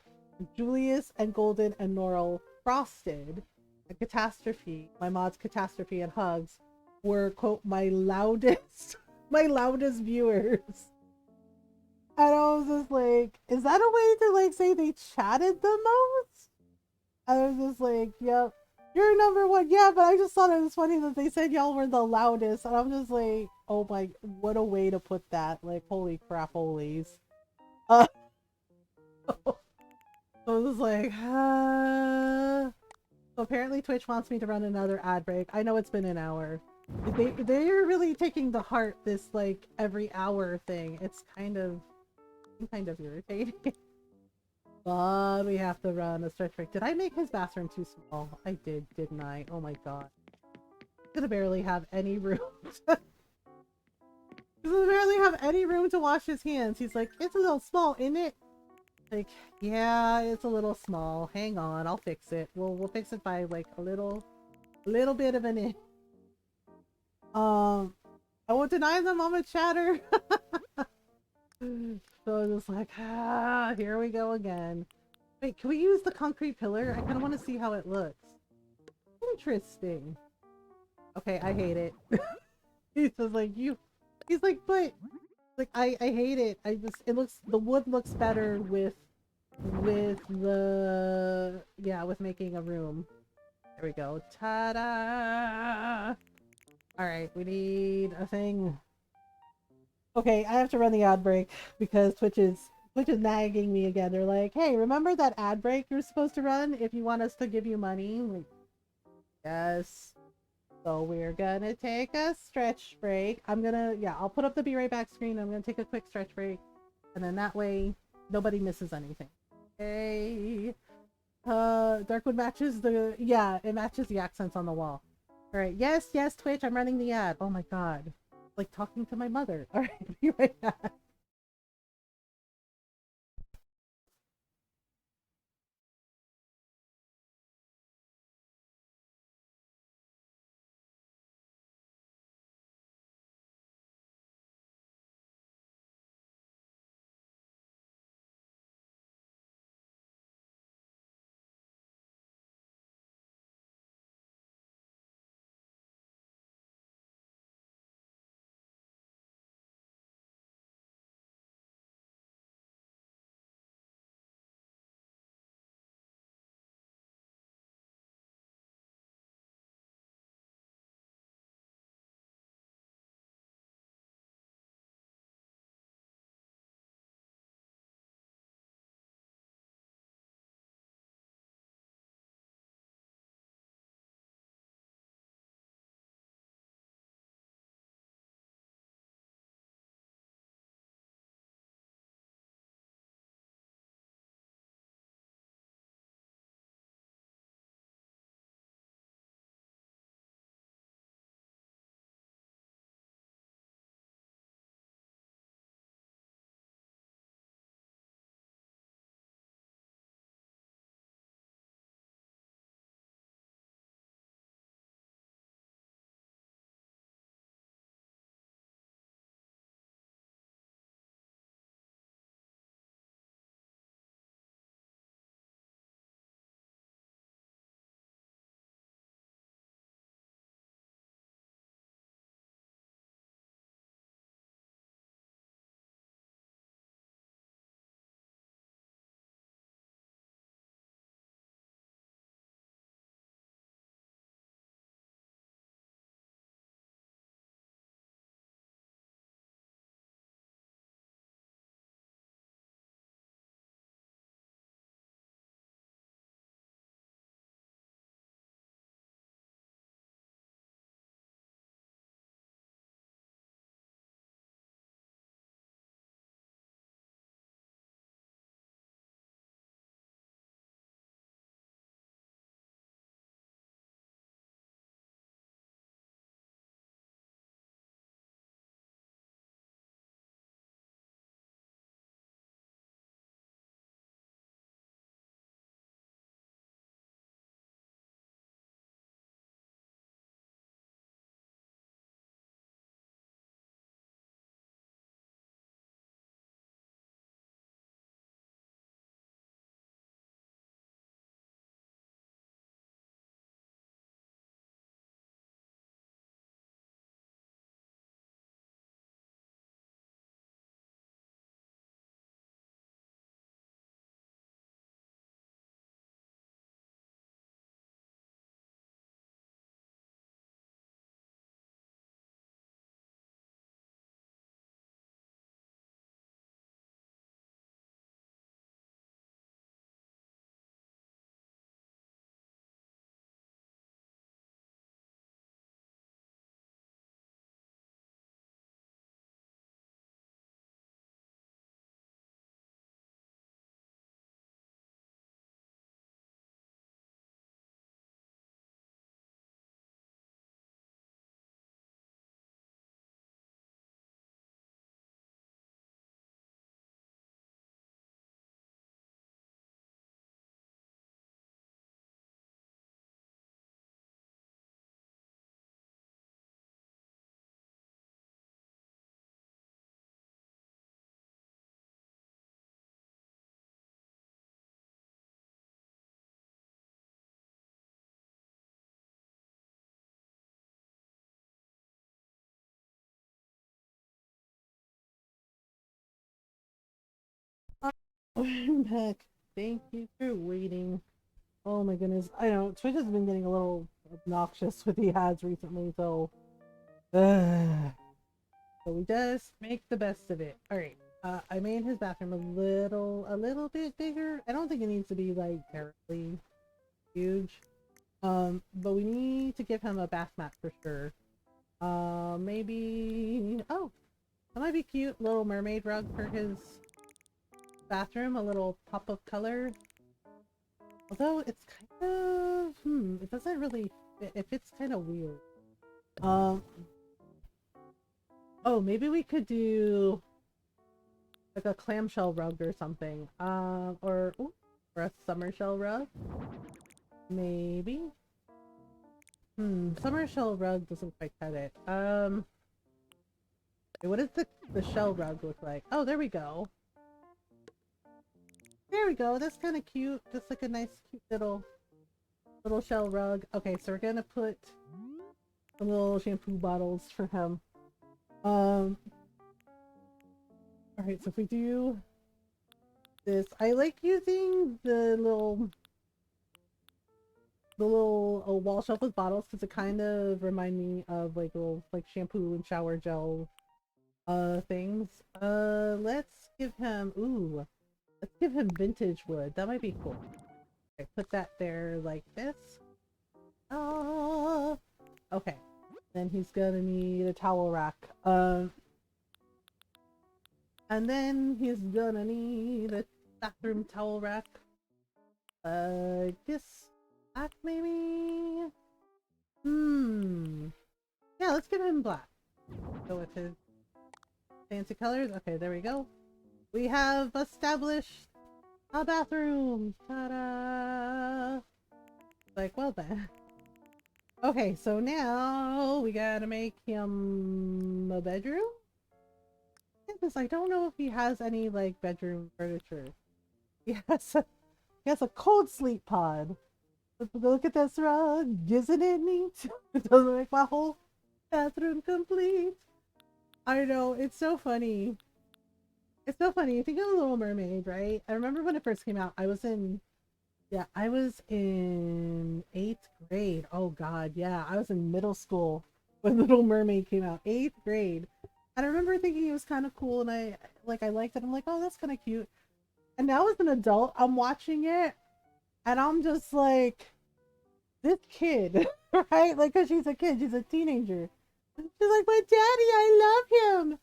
[SPEAKER 1] Julius and Golden and Norl Frosted and Catastrophe, my mod's Catastrophe and Hugs, were quote my loudest my loudest viewers. And I was just like, is that a way to like say they chatted the most? And I was just like, yep, you're number one. Yeah, but I just thought it was funny that they said y'all were the loudest. And I'm just like, oh my, what a way to put that. Like, holy crap, holies. Uh, I was just like, So apparently Twitch wants me to run another ad break. I know it's been an hour. They're really taking to heart this like every hour thing. It's kind of irritating. But we have to run a stretch break. Did I make his bathroom too small? I did, didn't I? Oh my god. He's gonna barely have any room. He's gonna barely have any room to wash his hands. He's like, it's a little small, isn't it? Like, yeah, it's a little small. Hang on, I'll fix it. We'll fix it by like a little bit of an inch. I won't deny the moment chatter. So I was like, here we go again. Wait, can we use the concrete pillar? I kind of want to see how it looks. Interesting. Okay, I hate it. He's just like, he's like, but like I hate it. The wood looks better with the with making a room. There we go. Ta-da! Alright, we need a thing. Okay, I have to run the ad break because Twitch is nagging me again. They're like, hey, remember that ad break you're supposed to run if you want us to give you money? Like, yes. So we're gonna take a stretch break. I'll put up the be right back screen. I'm gonna take a quick stretch break. And then that way nobody misses anything. Okay. Darkwood matches it matches the accents on the wall. Alright, yes, Twitch, I'm running the ad. Oh my god. Like talking to my mother. Alright, be right back. I'm back. Thank you for waiting. Oh my goodness. I know Twitch has been getting a little obnoxious with the ads recently, so so we just make the best of it. Alright. I made his bathroom a little bit bigger. I don't think it needs to be like terribly huge. But we need to give him a bath mat for sure. Maybe that might be cute. Little mermaid rug for his bathroom, a little pop of color. Although it's kind of it doesn't really fit. It fits kind of weird. Um, oh, maybe we could do like a clamshell rug or something. Or a summer shell rug. Maybe. Summer shell rug doesn't quite cut it. What does the shell rug look like? Oh, there we go. There we go. That's kind of cute. Just like a nice, cute little shell rug. Okay, so we're gonna put some little shampoo bottles for him. All right. So if we do this, I like using the little wall shelf with bottles because it kind of remind me of like little like shampoo and shower gel things. Let's give him vintage wood. That might be cool. Okay, put that there like this. Okay. Then he's gonna need a towel rack. And then he's gonna need a bathroom towel rack. This black maybe? Yeah, let's give him black. Go with his fancy colors. Okay, there we go. We have established a bathroom. Ta-da! Like, well then. Okay, so now we gotta make him a bedroom? Because I don't know if he has any, like, bedroom furniture. He has a cold sleep pod. Look at this rug. Isn't it neat? It doesn't make my whole bathroom complete. I know, it's so funny. It's so funny. You think of The Little Mermaid, right? I remember when it first came out, I was in 8th grade. Oh god, yeah. I was in middle school when Little Mermaid came out. 8th grade. And I remember thinking it was kind of cool and I liked it. I'm like, oh, that's kind of cute. And now as an adult, I'm watching it and I'm just like, this kid, right? Like, cause she's a kid, she's a teenager. She's like, but daddy, I love him.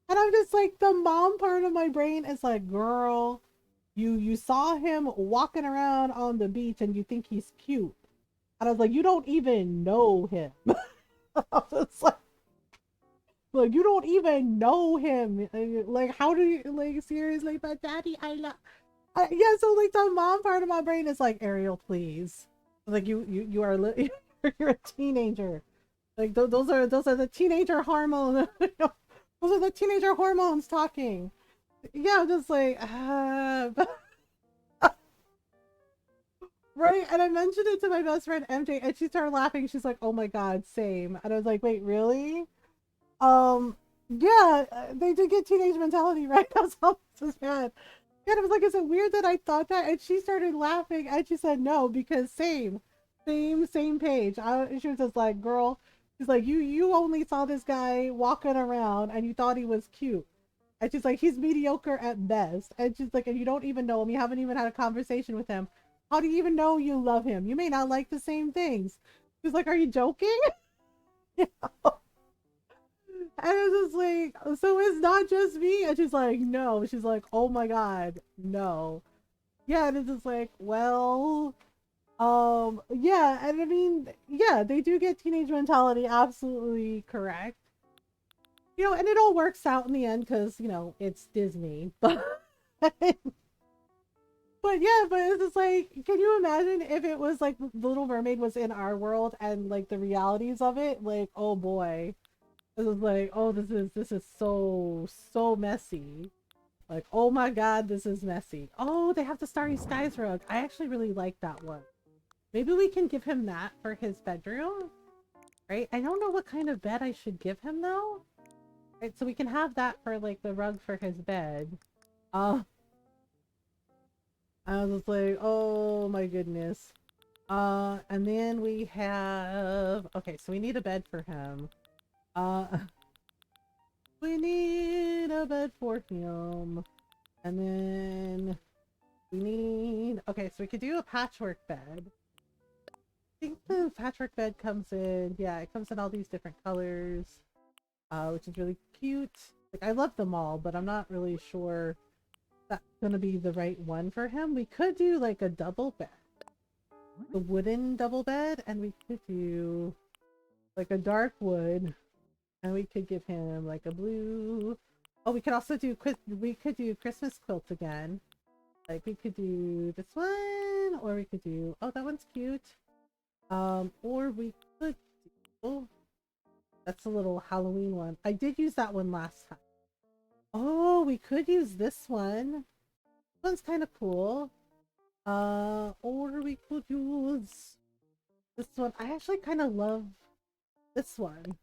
[SPEAKER 1] And I'm just like, the mom part of my brain is like, girl, you saw him walking around on the beach and you think he's cute. And I was like, you don't even know him. I was like, you don't even know him. Like, how do you, like, seriously, but daddy, I love. Yeah, so like the mom part of my brain is like, Ariel, please. Like you are you're a teenager. Like those are the teenager hormones. Those are the teenager hormones talking. Yeah, I'm just like, right. And I mentioned it to my best friend MJ, and she started laughing. She's like, "Oh my god, same." And I was like, "Wait, really?" Yeah, they did get teenage mentality, right? That's all this bad. And I was like, is it weird that I thought that? And she started laughing and she said no, because same page. She was just like, girl, she's like, you only saw this guy walking around and you thought he was cute. And she's like, he's mediocre at best. And she's like, and you don't even know him. You haven't even had a conversation with him. How do you even know you love him? You may not like the same things. She's like, are you joking? And it's just like, so it's not just me? And she's like, no. She's like, oh my god, no. Yeah, and it's just like, well, yeah, and I mean, yeah, they do get teenage mentality, absolutely correct. You know, and it all works out in the end because, you know, it's Disney. But yeah, but it's just like, can you imagine if it was like The Little Mermaid was in our world and like the realities of it? Like, oh boy. This is like, oh, this is so messy. Like, oh my god, this is messy. Oh, they have the Starry Skies rug. I actually really like that one. Maybe we can give him that for his bedroom, right? I don't know what kind of bed I should give him though. Right, so we can have that for like the rug for his bed. Uh, I was just like, oh my goodness. And then we have, okay, so we need a bed for him. Uh, we need a bed for him. And then we need, okay, so we could do a patchwork bed. I think the patchwork bed comes in, yeah, it comes in all these different colors, which is really cute. Like, I love them all, but I'm not really sure that's gonna be the right one for him. We could do like a double bed, a wooden double bed, and we could do like a dark wood, and we could give him like a blue. Oh, we could also do Christmas quilts again. Like we could do this one, or we could do, oh, that one's cute. Or we could do, oh, that's a little Halloween one. I did use that one last time. Oh, we could use this one. This one's kind of cool. Or we could use this one. I actually kind of love this one.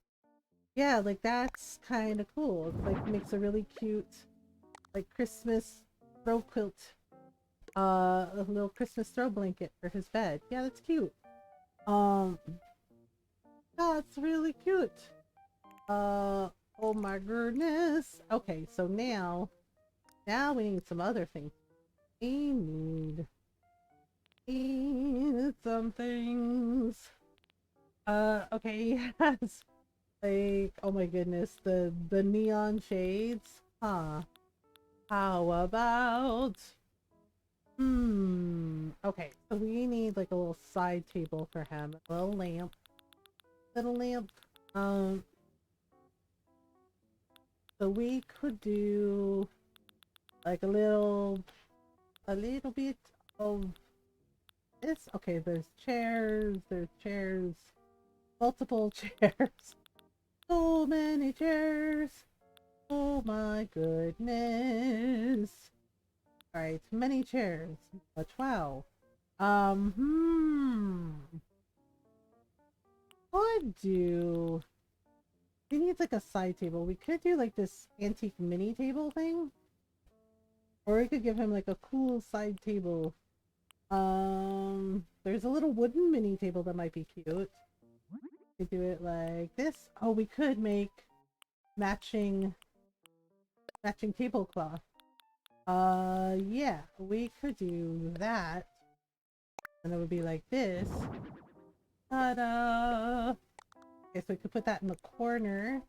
[SPEAKER 1] Yeah, like that's kind of cool. It's like makes a really cute, like Christmas throw quilt. A little Christmas throw blanket for his bed. Yeah, that's cute. Um, that's really cute. Oh my goodness. Okay, so now we need some other things. We need some things. Okay, yes. Like, oh my goodness, the neon shades. Huh. How about, okay, so we need like a little side table for him. A little lamp. Little lamp. Um, so we could do like a little bit of this. Okay, there's chairs, multiple chairs. So many chairs. Oh my goodness. Alright, many chairs. Much wow. Could do. We need like a side table. We could do like this antique mini table thing. Or we could give him like a cool side table. There's a little wooden mini table that might be cute. We could do it like this. Oh, we could make matching tablecloth. Yeah, we could do that. And it would be like this. Ta-da! Okay, so we could put that in the corner.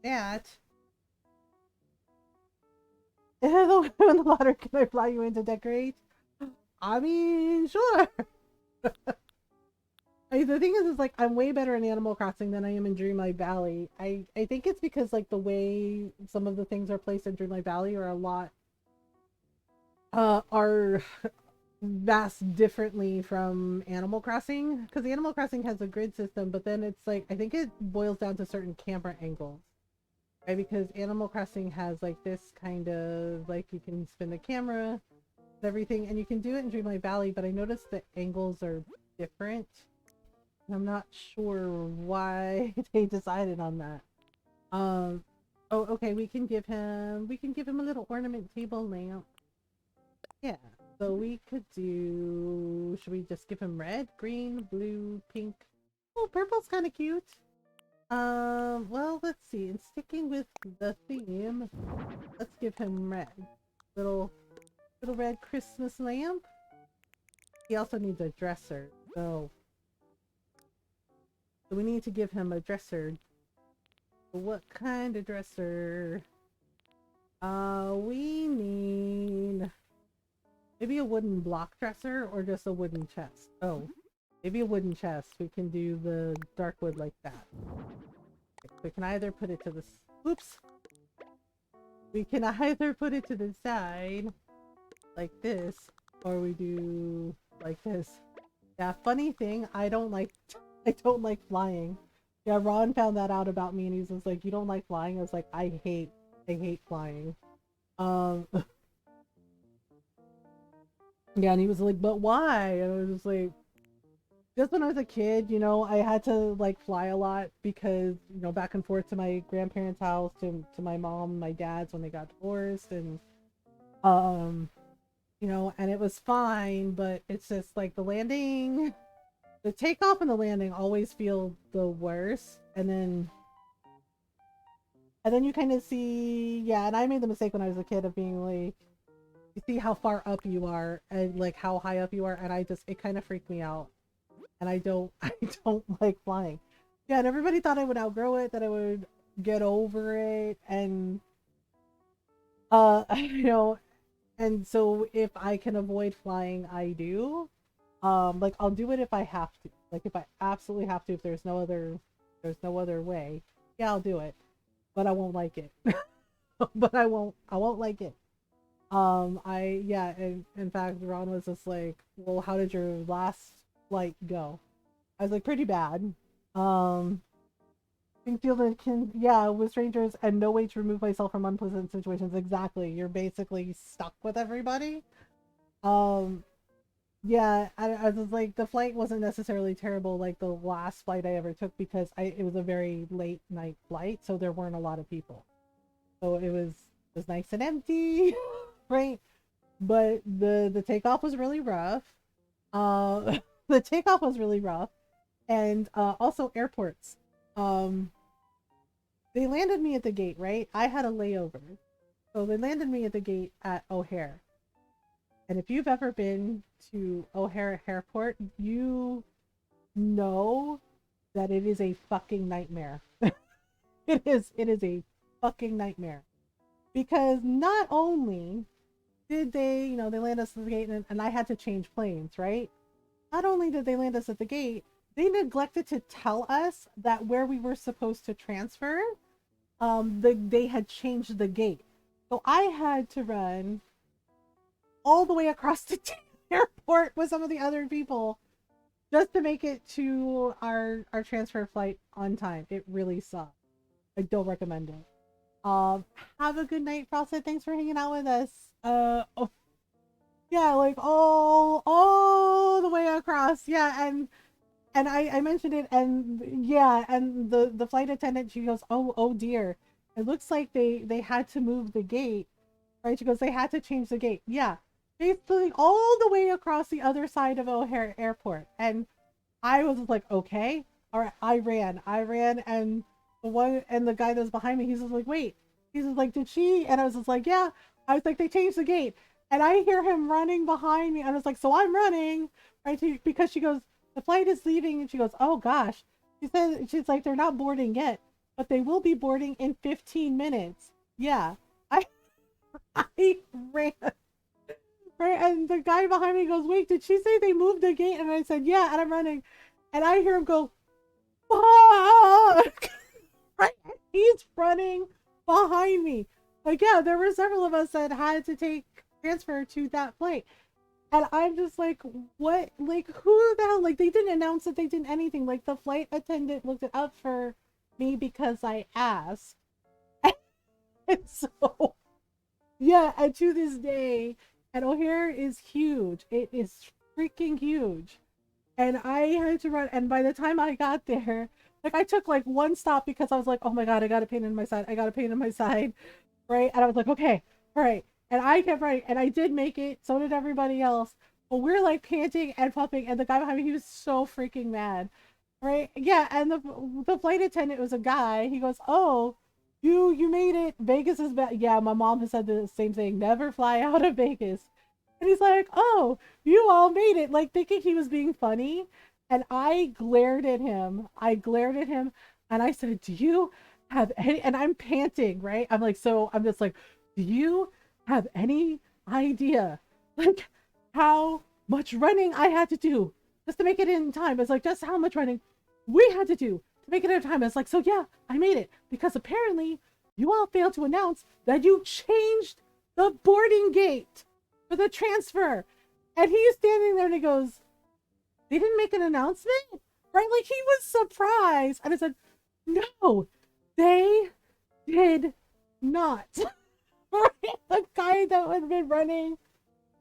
[SPEAKER 1] That. When the water, can I fly you in to decorate? I mean, sure. I mean, the thing is like I'm way better in Animal Crossing than I am in Dreamlight Valley. I think it's because like the way some of the things are placed in Dreamlight Valley are a lot are vast differently from Animal Crossing, because Animal Crossing has a grid system, but then it's like I think it boils down to certain camera angles, right? Because Animal Crossing has like this kind of like you can spin the camera and everything, and you can do it in Dreamlight Valley, but I noticed the angles are different. I'm not sure why they decided on that. Oh, okay, we can give him a little ornament table lamp. Yeah. So we could do, should we just give him red, green, blue, pink? Oh, purple's kind of cute. Well, let's see. In sticking with the theme, let's give him red. Little red Christmas lamp. He also needs a dresser. So we need to give him a dresser. What kind of dresser? We need maybe a wooden block dresser or just a wooden chest. Oh, maybe a wooden chest. We can do the dark wood like that. We can either put it to the oops. We can either put it to the side like this, or we do like this. Yeah, funny thing, I don't like flying. Yeah, Ron found that out about me and he was like, "You don't like flying?" I was like, I hate flying. Yeah, and he was like, "But why?" And I was just like, just when I was a kid, I had to like fly a lot because, back and forth to my grandparents' house, to my mom, my dad's when they got divorced, and um you know, and it was fine, but it's just like the takeoff and the landing always feel the worst. And then you kind of see, yeah, and I made the mistake when I was a kid of being like, you see how far up you are and like how high up you are, and it kind of freaked me out. And I don't like flying. Yeah, and everybody thought I would outgrow it, that I would get over it, and you know, and so if I can avoid flying, I do. Like I'll do it if I have to. Like if I absolutely have to, if there's no other way. Yeah, I'll do it. But I won't like it. But I won't like it. Yeah, and in fact Ron was just like, well, how did your last flight go? I was like, pretty bad. Um can feel that can, yeah, with strangers and no way to remove myself from unpleasant situations. Exactly. You're basically stuck with everybody. Um yeah, I was like, the flight wasn't necessarily terrible like the last flight I ever took, because it was a very late night flight, so there weren't a lot of people. So it was nice and empty, right? But the takeoff was really rough. The takeoff was really rough, and also airports. Um, they landed me at the gate, right? I had a layover, so they landed me at the gate at O'Hare. And if you've ever been to O'Hare Airport, you know that it is a fucking nightmare. It is a fucking nightmare. Because not only did they, you know, they land us at the gate, and I had to change planes, right? Not only did they land us at the gate, they neglected to tell us that where we were supposed to transfer, they had changed the gate. So I had to run all the way across the airport with some of the other people just to make it to our transfer flight on time. It really sucked. I don't recommend it. Have a good night, Frosted. Thanks for hanging out with us. Oh, yeah, like all the way across. Yeah, and I mentioned it, and yeah, and the flight attendant, she goes, oh dear, it looks like they had to move the gate, right? She goes, they had to change the gate. Yeah, basically all the way across the other side of O'Hare Airport. And I was like, okay, all right. I ran, and the guy that was behind me, he's just like, wait, he's just like, did she? And I was just like, yeah. I was like, they changed the gate, and I hear him running behind me. I was like, so I'm running, right? Because she goes, the flight is leaving, and she goes, oh gosh. She said, she's like, they're not boarding yet, but they will be boarding in 15 minutes. Yeah, I I ran, right, and the guy behind me goes, wait, did she say they moved the gate? And I said, yeah, and I'm running, and I hear him go, fuck. Right, he's running behind me. Like, yeah, there were several of us that had to take transfer to that flight, and I'm just like, what? Like, who the hell? Like, they didn't announce that, they didn't anything. Like, the flight attendant looked it up for me because I asked. And so, yeah, and to this day, and O'Hare is huge. It is freaking huge. And I had to run. And by the time I got there, like, I took like one stop because I was like, oh my god, I got a pain in my side. I got a pain in my side, right? And I was like, okay, all right. And I kept running, and I did make it. So did everybody else. But we're like panting and puffing, and the guy behind me, he was so freaking mad, right? Yeah, and the flight attendant was a guy. He goes, oh, you made it. Vegas is bad. Yeah, my mom has said the same thing. Never fly out of Vegas. And he's like, oh, you all made it. Like, thinking he was being funny. And I glared at him. And I said, do you have any? And I'm panting, right? I'm like, so I'm just like, do you have any idea, like, how much running I had to do just to make it in time? It's like, just how much running we had to do to make it in time. It's like, so yeah, I made it, because apparently you all failed to announce that you changed the boarding gate for the transfer. And he's standing there, and he goes, they didn't make an announcement, right? Like, he was surprised. And I said, no, they did not. Right? The guy that had been running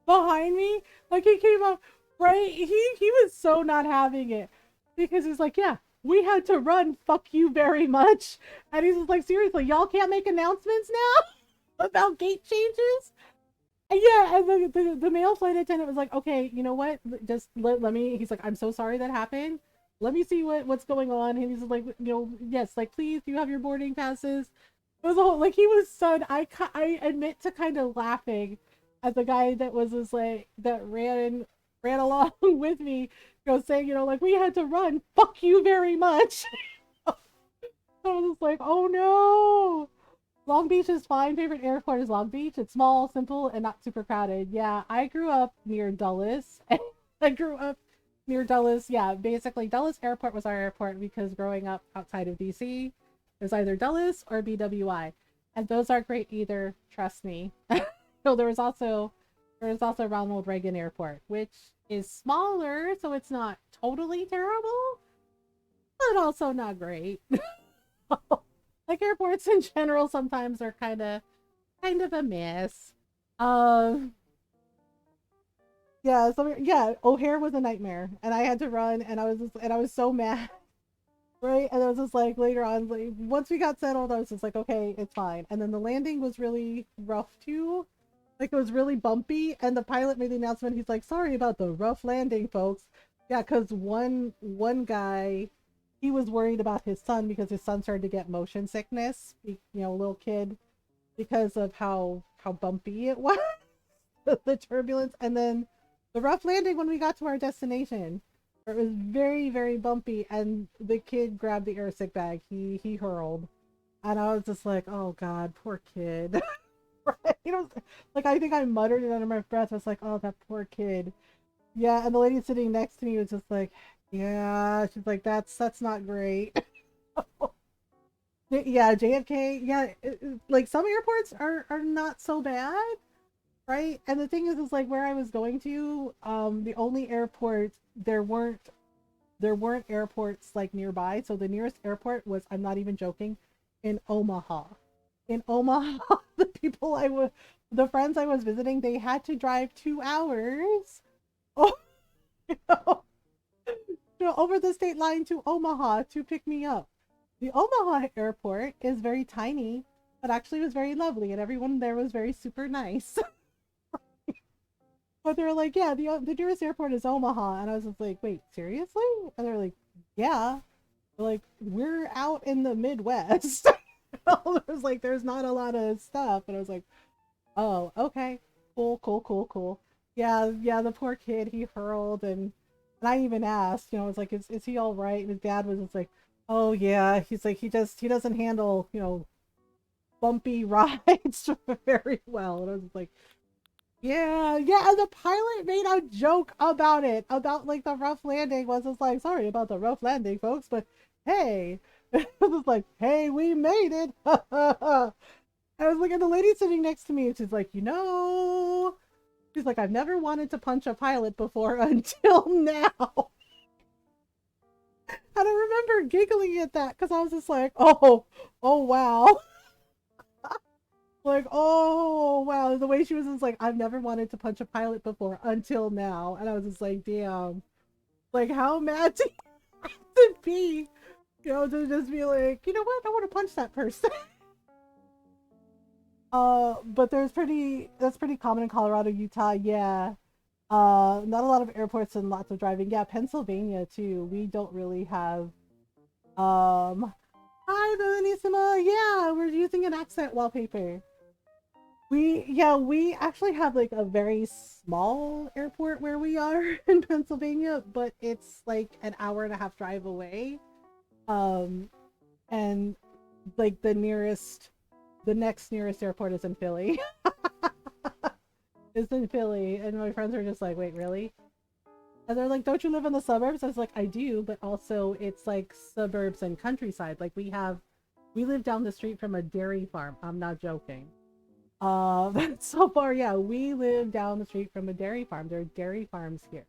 [SPEAKER 1] behind me, like, he came up, right? He was so not having it, because he's like, yeah, we had to run, fuck you very much. And he's just like, seriously, y'all can't make announcements now about gate changes? Yeah, and the male flight attendant was like, okay, you know what? Just let me. He's like, I'm so sorry that happened. Let me see what's going on. And he's like, yes, like please, do you have your boarding passes? It was a whole like he was stunned. I admit to kind of laughing at the guy that was just like that ran along with me, saying, like we had to run. Fuck you very much. I was just like, oh no. Long Beach is fine. Favorite airport is Long Beach. It's small, simple, and not super crowded. Yeah, I grew up near Dulles. I grew up near Dulles. Yeah, basically Dulles Airport was our airport because growing up outside of DC, it was either Dulles or BWI, and those are great either. Trust me. So there was also Ronald Reagan Airport, which is smaller, so it's not totally terrible, but also not great. Like airports in general sometimes are kind of a mess. Um, yeah, so yeah, O'Hare was a nightmare, and I had to run, and I was so mad, right? And I was just like later on, like once we got settled, I was just like, okay, it's fine. And then the landing was really rough too, like it was really bumpy, and the pilot made the announcement. He's like, sorry about the rough landing, folks. Yeah, because one guy, he was worried about his son because his son started to get motion sickness, a little kid, because of how bumpy it was, the turbulence, and then the rough landing when we got to our destination. It was very very bumpy, and the kid grabbed the airsick bag. He hurled, and I was just like, oh god, poor kid. Right? Like I think I muttered it under my breath. I was like, oh, that poor kid. Yeah, and the lady sitting next to me was just like, yeah. She's like, that's not great. Yeah, JFK. Yeah, like some airports are not so bad, right? And the thing is like where I was going to, the only airport there weren't airports like nearby. So the nearest airport was, I'm not even joking, in Omaha. In Omaha, the friends I was visiting, they had to drive 2 hours. Oh, over the state line to Omaha to pick me up. The Omaha airport is very tiny, but actually was very lovely, and everyone there was very super nice. But they're like, yeah, the nearest airport is Omaha, and I was just like, wait, seriously? And they're like, yeah. They're like, we're out in the Midwest. I was like, there's not a lot of stuff, and I was like, oh, okay, cool, cool, cool, cool. Yeah, yeah. The poor kid, he hurled, and I even asked, I was like, is he all right? And his dad was just like, oh yeah. He's like, he doesn't handle bumpy rides very well. And I was just like, yeah, yeah. And the pilot made a joke about it, about like the rough landing. Was just like, sorry about the rough landing, folks, but hey. It was like, hey, we made it. I was like, and the lady sitting next to me, she's like, she's like, I've never wanted to punch a pilot before until now. And I remember giggling at that because I was just like, oh wow. Like, oh wow. The way she was just like, I've never wanted to punch a pilot before until now. And I was just like, damn. Like, how mad do you have to be? To just be like, you know what? I want to punch that person. But that's pretty common in Colorado, Utah, yeah. Not a lot of airports and lots of driving. Yeah, Pennsylvania too. We don't really have hi Belenissima. Yeah, we're using an accent wallpaper. We actually have like a very small airport where we are in Pennsylvania, but it's like an hour and a half drive away. Um and like the next nearest airport is in Philly. Is in Philly, and my friends are just like, wait, really? And they're like, don't you live in the suburbs? I was like, I do, but also it's like suburbs and countryside. Like we live down the street from a dairy farm. I'm not joking. So far, yeah, we live down the street from a dairy farm. There are dairy farms here.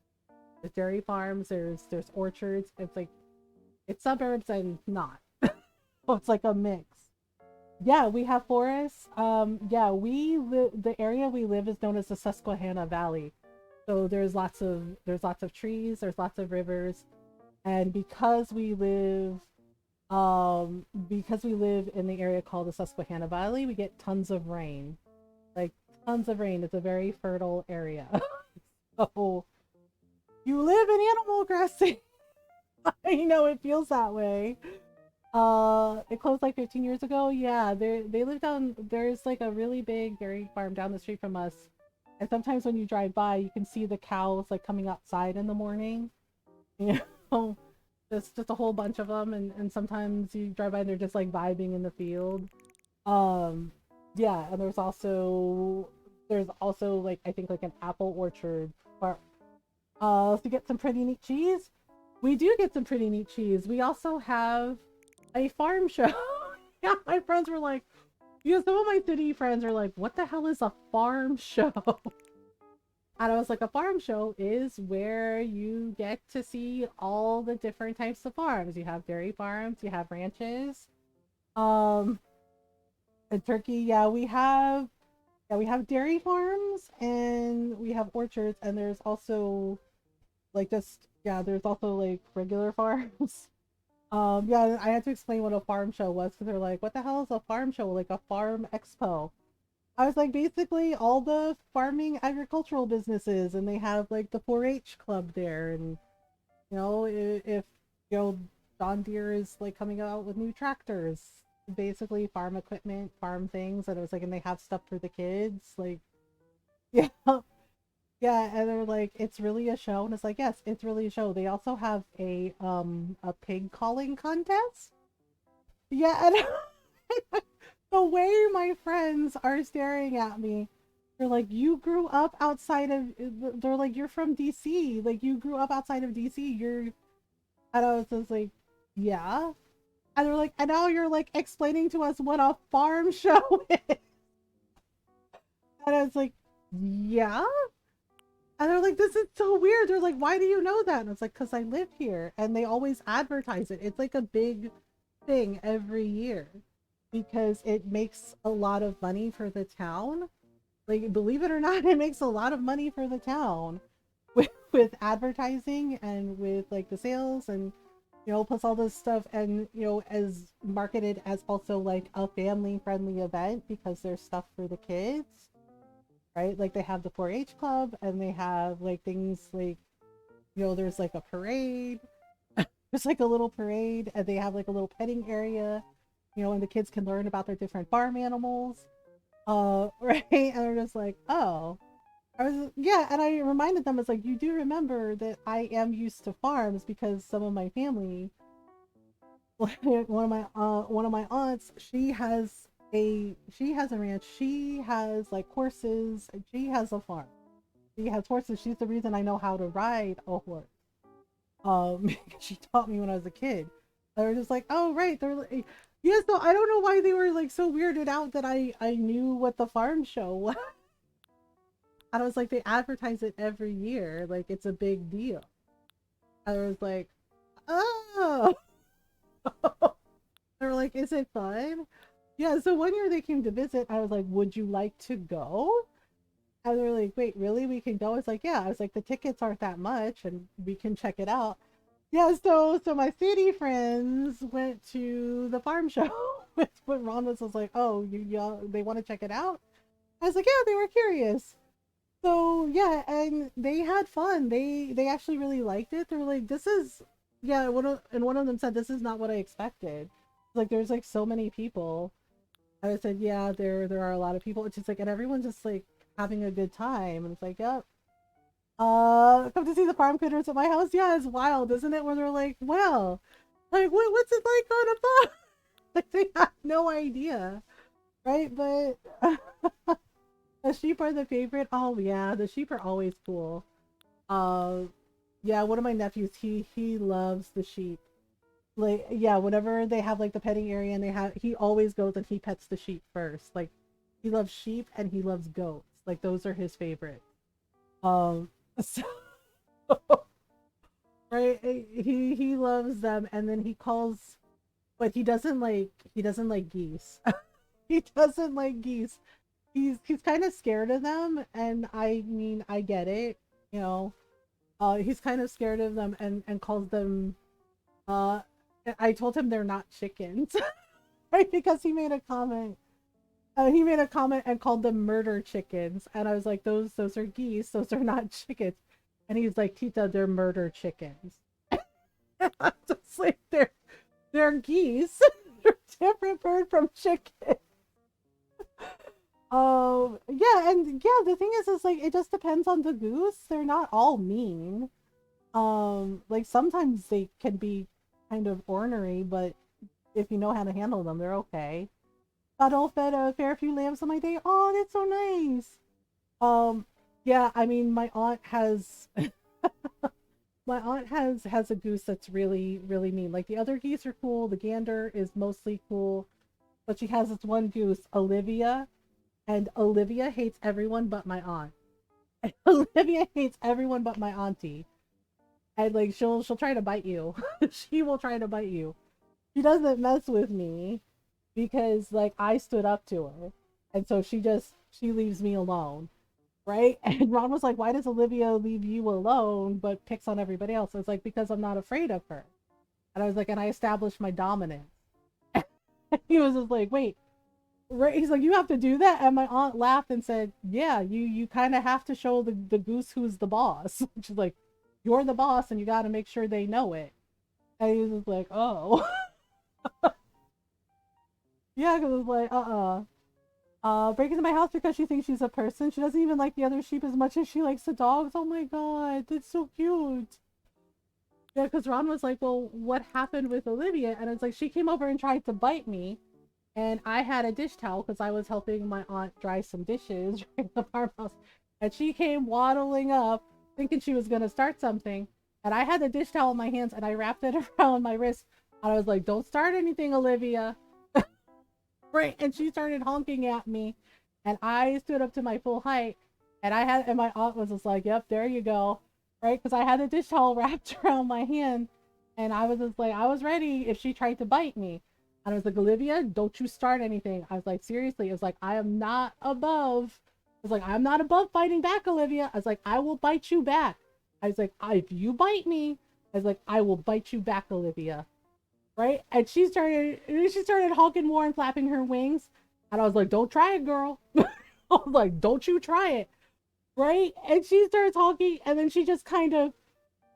[SPEAKER 1] There's dairy farms. There's orchards. It's suburbs and not. So it's like a mix. Yeah, we have forests. Yeah, the area we live is known as the Susquehanna Valley. So there's lots of trees, there's lots of rivers, and because we live in the area called the Susquehanna Valley, we get tons of rain. Like tons of rain. It's a very fertile area. So you live in Animal Crossing. I know it feels that way. It closed like 15 years ago. Yeah, they live down. There's like a really big dairy farm down the street from us, and sometimes when you drive by, you can see the cows like coming outside in the morning. You know, just a whole bunch of them, and sometimes you drive by and they're just like vibing in the field. Um, yeah, and there's also like I think like an apple orchard. To get some pretty neat cheese. We do get some pretty neat cheese. We also have a farm show. Yeah, my friends were like, yeah, some of my city friends are like, what the hell is a farm show? And I was like, a farm show is where you get to see all the different types of farms. You have dairy farms, you have ranches. Um, in Turkey, yeah, we have dairy farms and we have orchards, and there's also like just yeah, there's also like regular farms. Yeah, I had to explain what a farm show was because they're like, what the hell is a farm show? Like a farm expo. I was like, basically all the farming agricultural businesses, and they have like the 4-H club there, and if you know John Deere is like coming out with new tractors, basically farm equipment, farm things, and it was like, and they have stuff for the kids, like yeah, yeah, and they're like, it's really a show, and it's like, yes, it's really a show. They also have a pig calling contest. Yeah, and the way my friends are staring at me, they're like, you grew up outside of, they're like, you're from DC, like you grew up outside of DC. And I was just like, yeah. And they're like, and now you're like explaining to us what a farm show is. And I was like, yeah. And they're like, this is so weird. They're like, why do you know that? And I was like, because I live here. And they always advertise it. It's like a big thing every year because it makes a lot of money for the town. Like, believe it or not, it makes a lot of money for the town with advertising and with like the sales and plus all this stuff, and as marketed as also like a family friendly event because there's stuff for the kids, right? Like they have the 4-H club, and they have like things like there's like a parade. There's like a little parade, and they have like a little petting area, and the kids can learn about their different farm animals. Right? And they're just like, oh. Yeah, and I reminded them, it's like, you do remember that I am used to farms because some of my family, one of my aunts, she has a ranch. She has like horses. She has a farm. She has horses. She's the reason I know how to ride a horse. Because she taught me when I was a kid. They were just like, oh right, they're like, yeah. So I don't know why they were like so weirded out that I knew what the farm show was. And I was like, they advertise it every year, like it's a big deal. I was like, oh. They were like, is it fun? Yeah, so one year they came to visit. I was like, would you like to go? And they were like, wait, really? We can go? I was like, yeah. I was like, the tickets aren't that much and we can check it out. Yeah, so my city friends went to the farm show. When Ron was like, oh, they want to check it out? I was like, yeah, they were curious. So yeah, and they had fun. They actually really liked it. They were like, this is yeah, one of them said, this is not what I expected. Like there's like so many people. I said, yeah, there are a lot of people. It's just like, and everyone's just like having a good time. And it's like, yep. Come to see the farm critters at my house. Yeah, it's wild, isn't it? Where they're like, well, like what's it like on a farm? Like they have no idea, right? But the sheep are the favorite. Oh yeah, the sheep are always cool. Uh, yeah, one of my nephews, he loves the sheep. Like yeah, whenever they have like the petting area and he always goes and he pets the sheep first. Like he loves sheep and he loves goats. Like those are his favorite. So right, he loves them, and then he calls, but he doesn't like geese. He doesn't like geese. He's kind of scared of them, and I mean I get it, you know. He's kind of scared of them and calls them uh I told him they're not chickens. Right, because he made a comment. He made a comment and called them murder chickens, and I was like, those are geese, those are not chickens. And he's like, Tita, they're murder chickens. I'm just like, they're geese. They're a different bird from chicken. Yeah, and yeah, the thing is like it just depends on the goose. They're not all mean. Like sometimes they can be kind of ornery, but if you know how to handle them, they're okay. Got all fed a fair few lambs on my day. Oh, that's so nice. Um, yeah, I mean, my aunt has a goose that's really mean. Like the other geese are cool. The gander is mostly cool, but she has this one goose, Olivia, and Olivia hates everyone but my aunt. Olivia hates everyone but my auntie, and like she'll try to bite you. She will try to bite you. She doesn't mess with me because like I stood up to her, and so she leaves me alone, right? And Ron was like, "Why does Olivia leave you alone but picks on everybody else?" I was like, "Because I'm not afraid of her." And I was like, "And I established my dominance." He was just like, "Wait." Right? He's like, "You have to do that," and my aunt laughed and said, "Yeah, you kind of have to show the goose who's the boss." She's like, "You're the boss, and you got to make sure they know it." And he was just like, "Oh." Yeah, because it's like, breaks into my house because she thinks she's a person. She doesn't even like the other sheep as much as she likes the dogs. Oh my god, that's so cute. Yeah, because Ron was like, "Well, what happened with Olivia?" And it's like she came over and tried to bite me, and I had a dish towel because I was helping my aunt dry some dishes in the farmhouse, and she came waddling up, thinking she was gonna start something, and I had the dish towel in my hands and I wrapped it around my wrist, and I was like, "Don't start anything, Olivia." Right, and she started honking at me, and I stood up to my full height, and my aunt was just like, "Yep, there you go," right? Because I had the dish towel wrapped around my hand, and I was just like, I was ready if she tried to bite me. And I was like, "Olivia, don't you start anything." I was like, seriously, it was like, I am not above. I was like, I'm not above fighting back, Olivia. I was like, I will bite you back. I was like, if you bite me, I was like, I will bite you back, Olivia, right? And she started honking more and flapping her wings. And I was like, "Don't try it, girl." I was like, "Don't you try it." Right? And she starts honking, and then she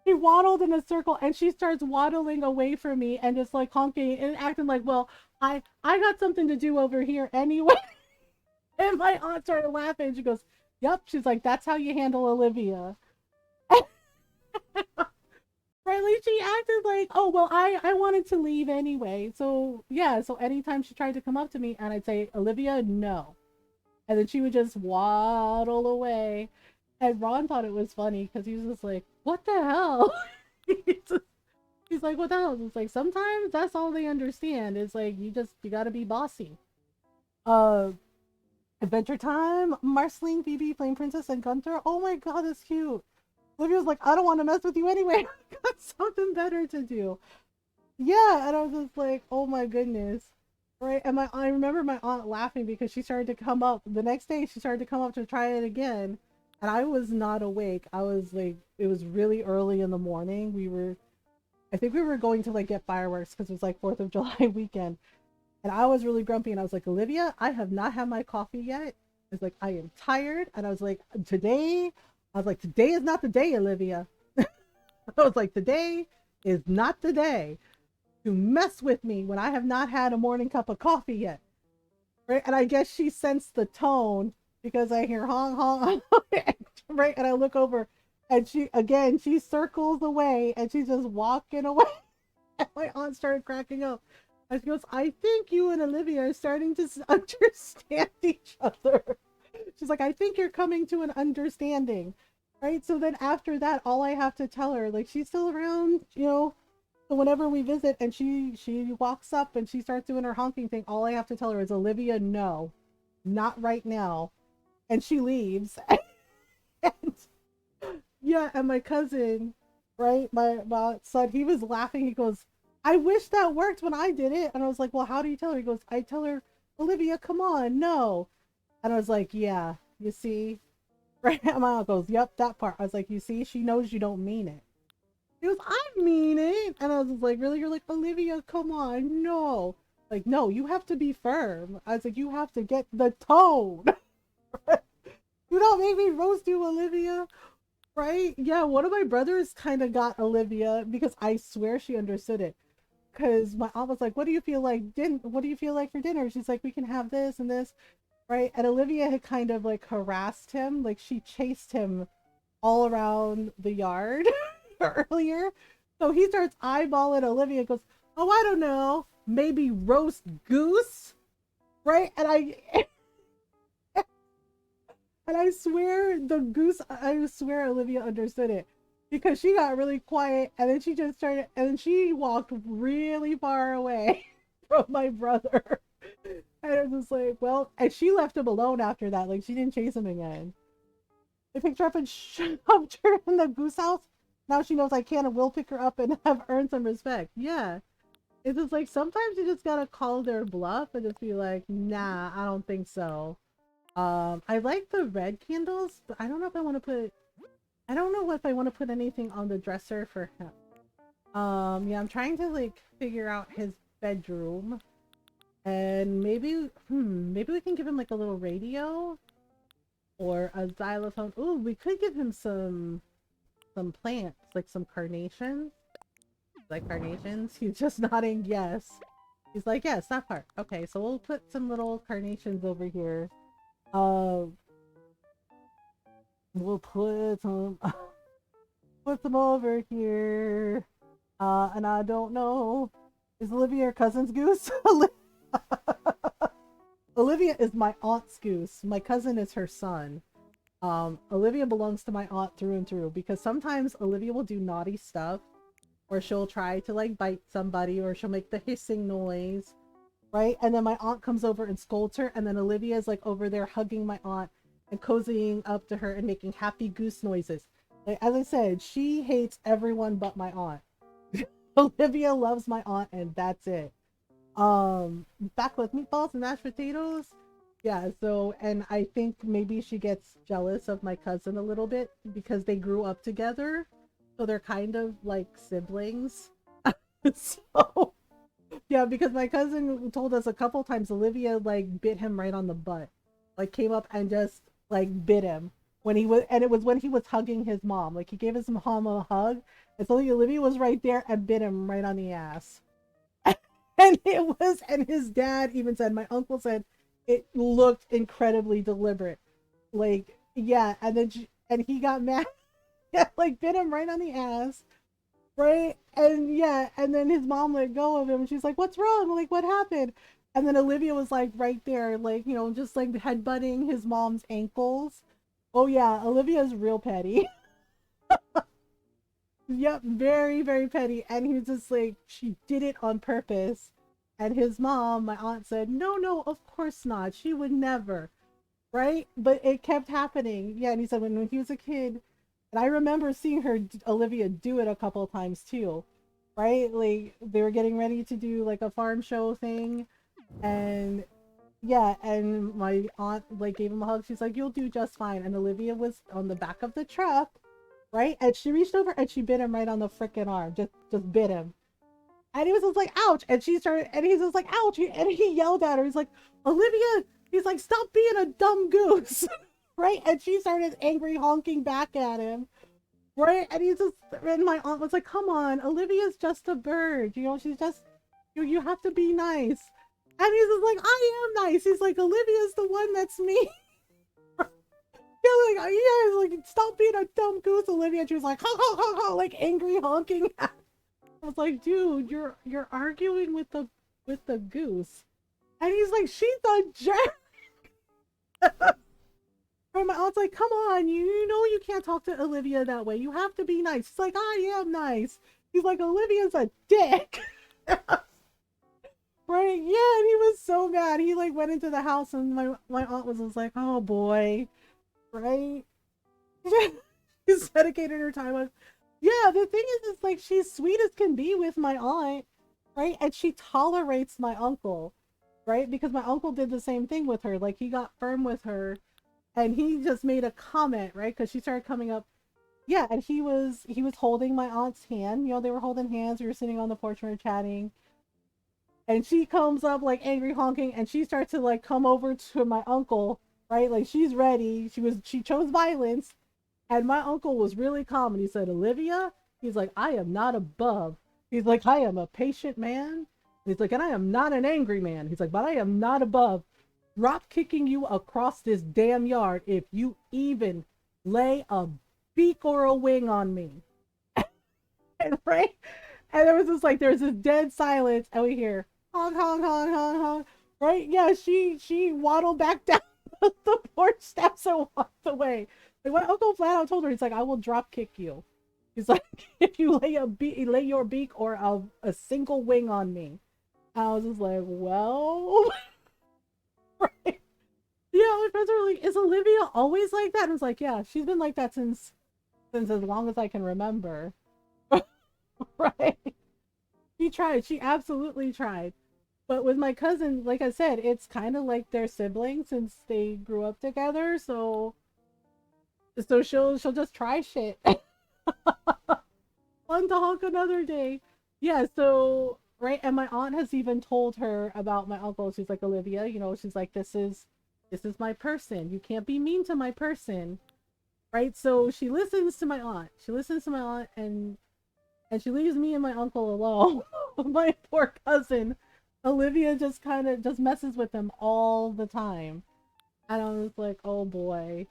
[SPEAKER 1] waddled in a circle, and she starts waddling away from me and just like honking and acting like, "Well, I got something to do over here anyway." And my aunt started laughing. She goes, "Yep." She's like, "That's how you handle Olivia." Right, she acted like, "Oh well, I wanted to leave anyway." So yeah, so anytime she tried to come up to me and I'd say, "Olivia, no," and then she would just waddle away. And Ron thought it was funny because he was just like, "What the hell?" He's like, "What the hell?" It's like sometimes that's all they understand. It's like you gotta be bossy. Uh, Adventure Time, Marceline, Phoebe, Flame Princess, and Gunther. Oh my god, that's cute. Olivia was like, "I don't want to mess with you anyway. I got something better to do." Yeah, and I was just like, "Oh my goodness." Right? And I remember my aunt laughing because she started to come up the next day, she started to come up to try it again. And I was not awake. I was like, it was really early in the morning. I think we were going to like get fireworks because it was like 4th of July weekend. And I was really grumpy and I was like, "Olivia, I have not had my coffee yet." I was like, "I am tired." And I was like, "Today is not the day, Olivia." I was like, "Today is not the day to mess with me when I have not had a morning cup of coffee yet." Right? And I guess she sensed the tone because I hear honk honk, right? And I look over, and she circles away and she's just walking away. And my aunt started cracking up. And she goes, "I think you and Olivia are starting to understand each other." She's like, "I think you're coming to an understanding." Right? So then after that, all I have to tell her, like, she's still around, so whenever we visit and she walks up and she starts doing her honking thing, all I have to tell her is, "Olivia, no, not right now," and she leaves. And yeah, and my cousin, right, my son, he was laughing. He goes, "I wish that worked when I did it." And I was like, "Well, how do you tell her?" He goes, "I tell her, 'Olivia, come on, no.'" And I was like, "Yeah, you see." Right? And my aunt goes, "Yep, that part." I was like, "You see, she knows you don't mean it." He goes, "I mean it." And I was like, "Really?" You're like, "Olivia, come on, no." Like, no, you have to be firm. I was like, you have to get the tone. You don't make me roast you, Olivia. Right? Yeah, one of my brothers kind of got Olivia because I swear she understood it. Because my aunt was like, "What do you feel like? What do you feel like for dinner?" She's like, "We can have this and this, right?" And Olivia had kind of like harassed him, like she chased him all around the yard earlier. So he starts eyeballing Olivia and goes, "Oh, I don't know, maybe roast goose, right?" And I swear the goose, I swear Olivia understood it because she got really quiet and then she just started, and then she walked really far away from my brother. And it was just like, well, and she left him alone after that. Like, she didn't chase him again. They picked her up and shoved her in the goose house. Now she knows I can and will pick her up and have earned some respect. Yeah. It's just like sometimes you just gotta call their bluff and just be like, nah, I don't think so. I like the red candles, but I don't know if I want to put. I don't know if I want to put anything on the dresser for him. Yeah, I'm trying to like figure out his bedroom, and maybe we can give him like a little radio or a xylophone. Ooh, we could give him some plants, like some carnations. Like carnations. He's just nodding yes. He's like, yes, that part. Okay, so we'll put some little carnations over here. Uh, we'll put some put some over here. And I don't know. Is Olivia your cousin's goose? Olivia is my aunt's goose. My cousin is her son. Olivia belongs to my aunt through and through because sometimes Olivia will do naughty stuff, or she'll try to like bite somebody, or she'll make the hissing noise, right? And then my aunt comes over and scolds her, and then Olivia is like over there hugging my aunt and cozying up to her and making happy goose noises. Like, as I said, she hates everyone but my aunt. Olivia loves my aunt, and that's it. Back with meatballs and mashed potatoes. Yeah, so, and I think maybe she gets jealous of my cousin a little bit because they grew up together. So they're kind of like siblings. So, yeah, because my cousin told us a couple times Olivia like bit him right on the butt. Like came up and just like bit him when he was, and it was when he was hugging his mom. Like he gave his mom a hug, and so Olivia was right there and bit him right on the ass. And it was, and his dad even said, my uncle said, it looked incredibly deliberate. Like, yeah, and then and he got mad, yeah, like bit him right on the ass, right? And yeah, and then his mom let go of him, and she's like, "What's wrong? Like, what happened?" And then Olivia was like right there, like just like headbutting his mom's ankles. Oh yeah, Olivia's real petty. Yep, very, very petty. And he was just like, she did it on purpose. And his mom, my aunt, said, no, no, of course not. She would never. Right? But it kept happening. Yeah. And he said, when he was a kid, and I remember seeing her, Olivia, do it a couple of times too. Right? Like they were getting ready to do like a farm show thing. And yeah, and my aunt like gave him a hug. She's like, "You'll do just fine." And Olivia was on the back of the truck, right? And she reached over and she bit him right on the freaking arm. Just bit him. And he was just like, "Ouch!" And she started, and he's just like, "Ouch!" And he yelled at her. He's like, "Olivia!" He's like, "Stop being a dumb goose." Right? And she started angry honking back at him. Right? And he's just, and my aunt was like, "Come on, Olivia's just a bird. She's just, you have to be nice." And he's just like, "I am nice." He's like, "Olivia's the one that's me." Yeah, like, yeah, like, "Stop being a dumb goose, Olivia." And she was like, "Ha ha ha ha," like angry honking. I was like, "Dude, you're arguing with the goose." And he's like, "She's a jerk." And my aunt's like, "Come on, you know you can't talk to Olivia that way. You have to be nice." She's like, "I am nice." He's like, "Olivia's a dick." Right? Yeah, and he was so mad. He like went into the house, and my aunt was just like, "Oh boy," right? He's dedicated her time on. Yeah, the thing is like she's sweet as can be with my aunt, right? And she tolerates my uncle, right? Because my uncle did the same thing with her. Like he got firm with her, and he just made a comment, right? Because she started coming up. Yeah, and he was holding my aunt's hand. They were holding hands. We were sitting on the porch, we were chatting. And she comes up like angry honking, and she starts to like come over to my uncle, right? Like she's ready. She chose violence, and my uncle was really calm, and he said, Olivia, he's like, I am not above. He's like, I am a patient man. He's like, and I am not an angry man. He's like, but I am not above drop kicking you across this damn yard if you even lay a beak or a wing on me. And right? And there was just like there's this dead silence, and we hear honk honk honk honk honk. Right? Yeah, she waddled back down the porch steps and walked away. Like my uncle flat out told her, he's like, I will drop kick you. He's like, if you lay your beak or a single wing on me. I was just like, well, right? Yeah, my friends are like, is Olivia always like that? And I was like, yeah, she's been like that since as long as I can remember. Right? She tried. She absolutely tried. But with my cousin, like I said, it's kind of like their siblings since they grew up together. So she'll just try shit. One to honk another day. Yeah. So right, and my aunt has even told her about my uncle. She's like, Olivia, she's like, this is my person. You can't be mean to my person, right? So she listens to my aunt. She listens to my aunt, and she leaves me and my uncle alone. My poor cousin Olivia just kind of just messes with him all the time, and I was like, oh boy,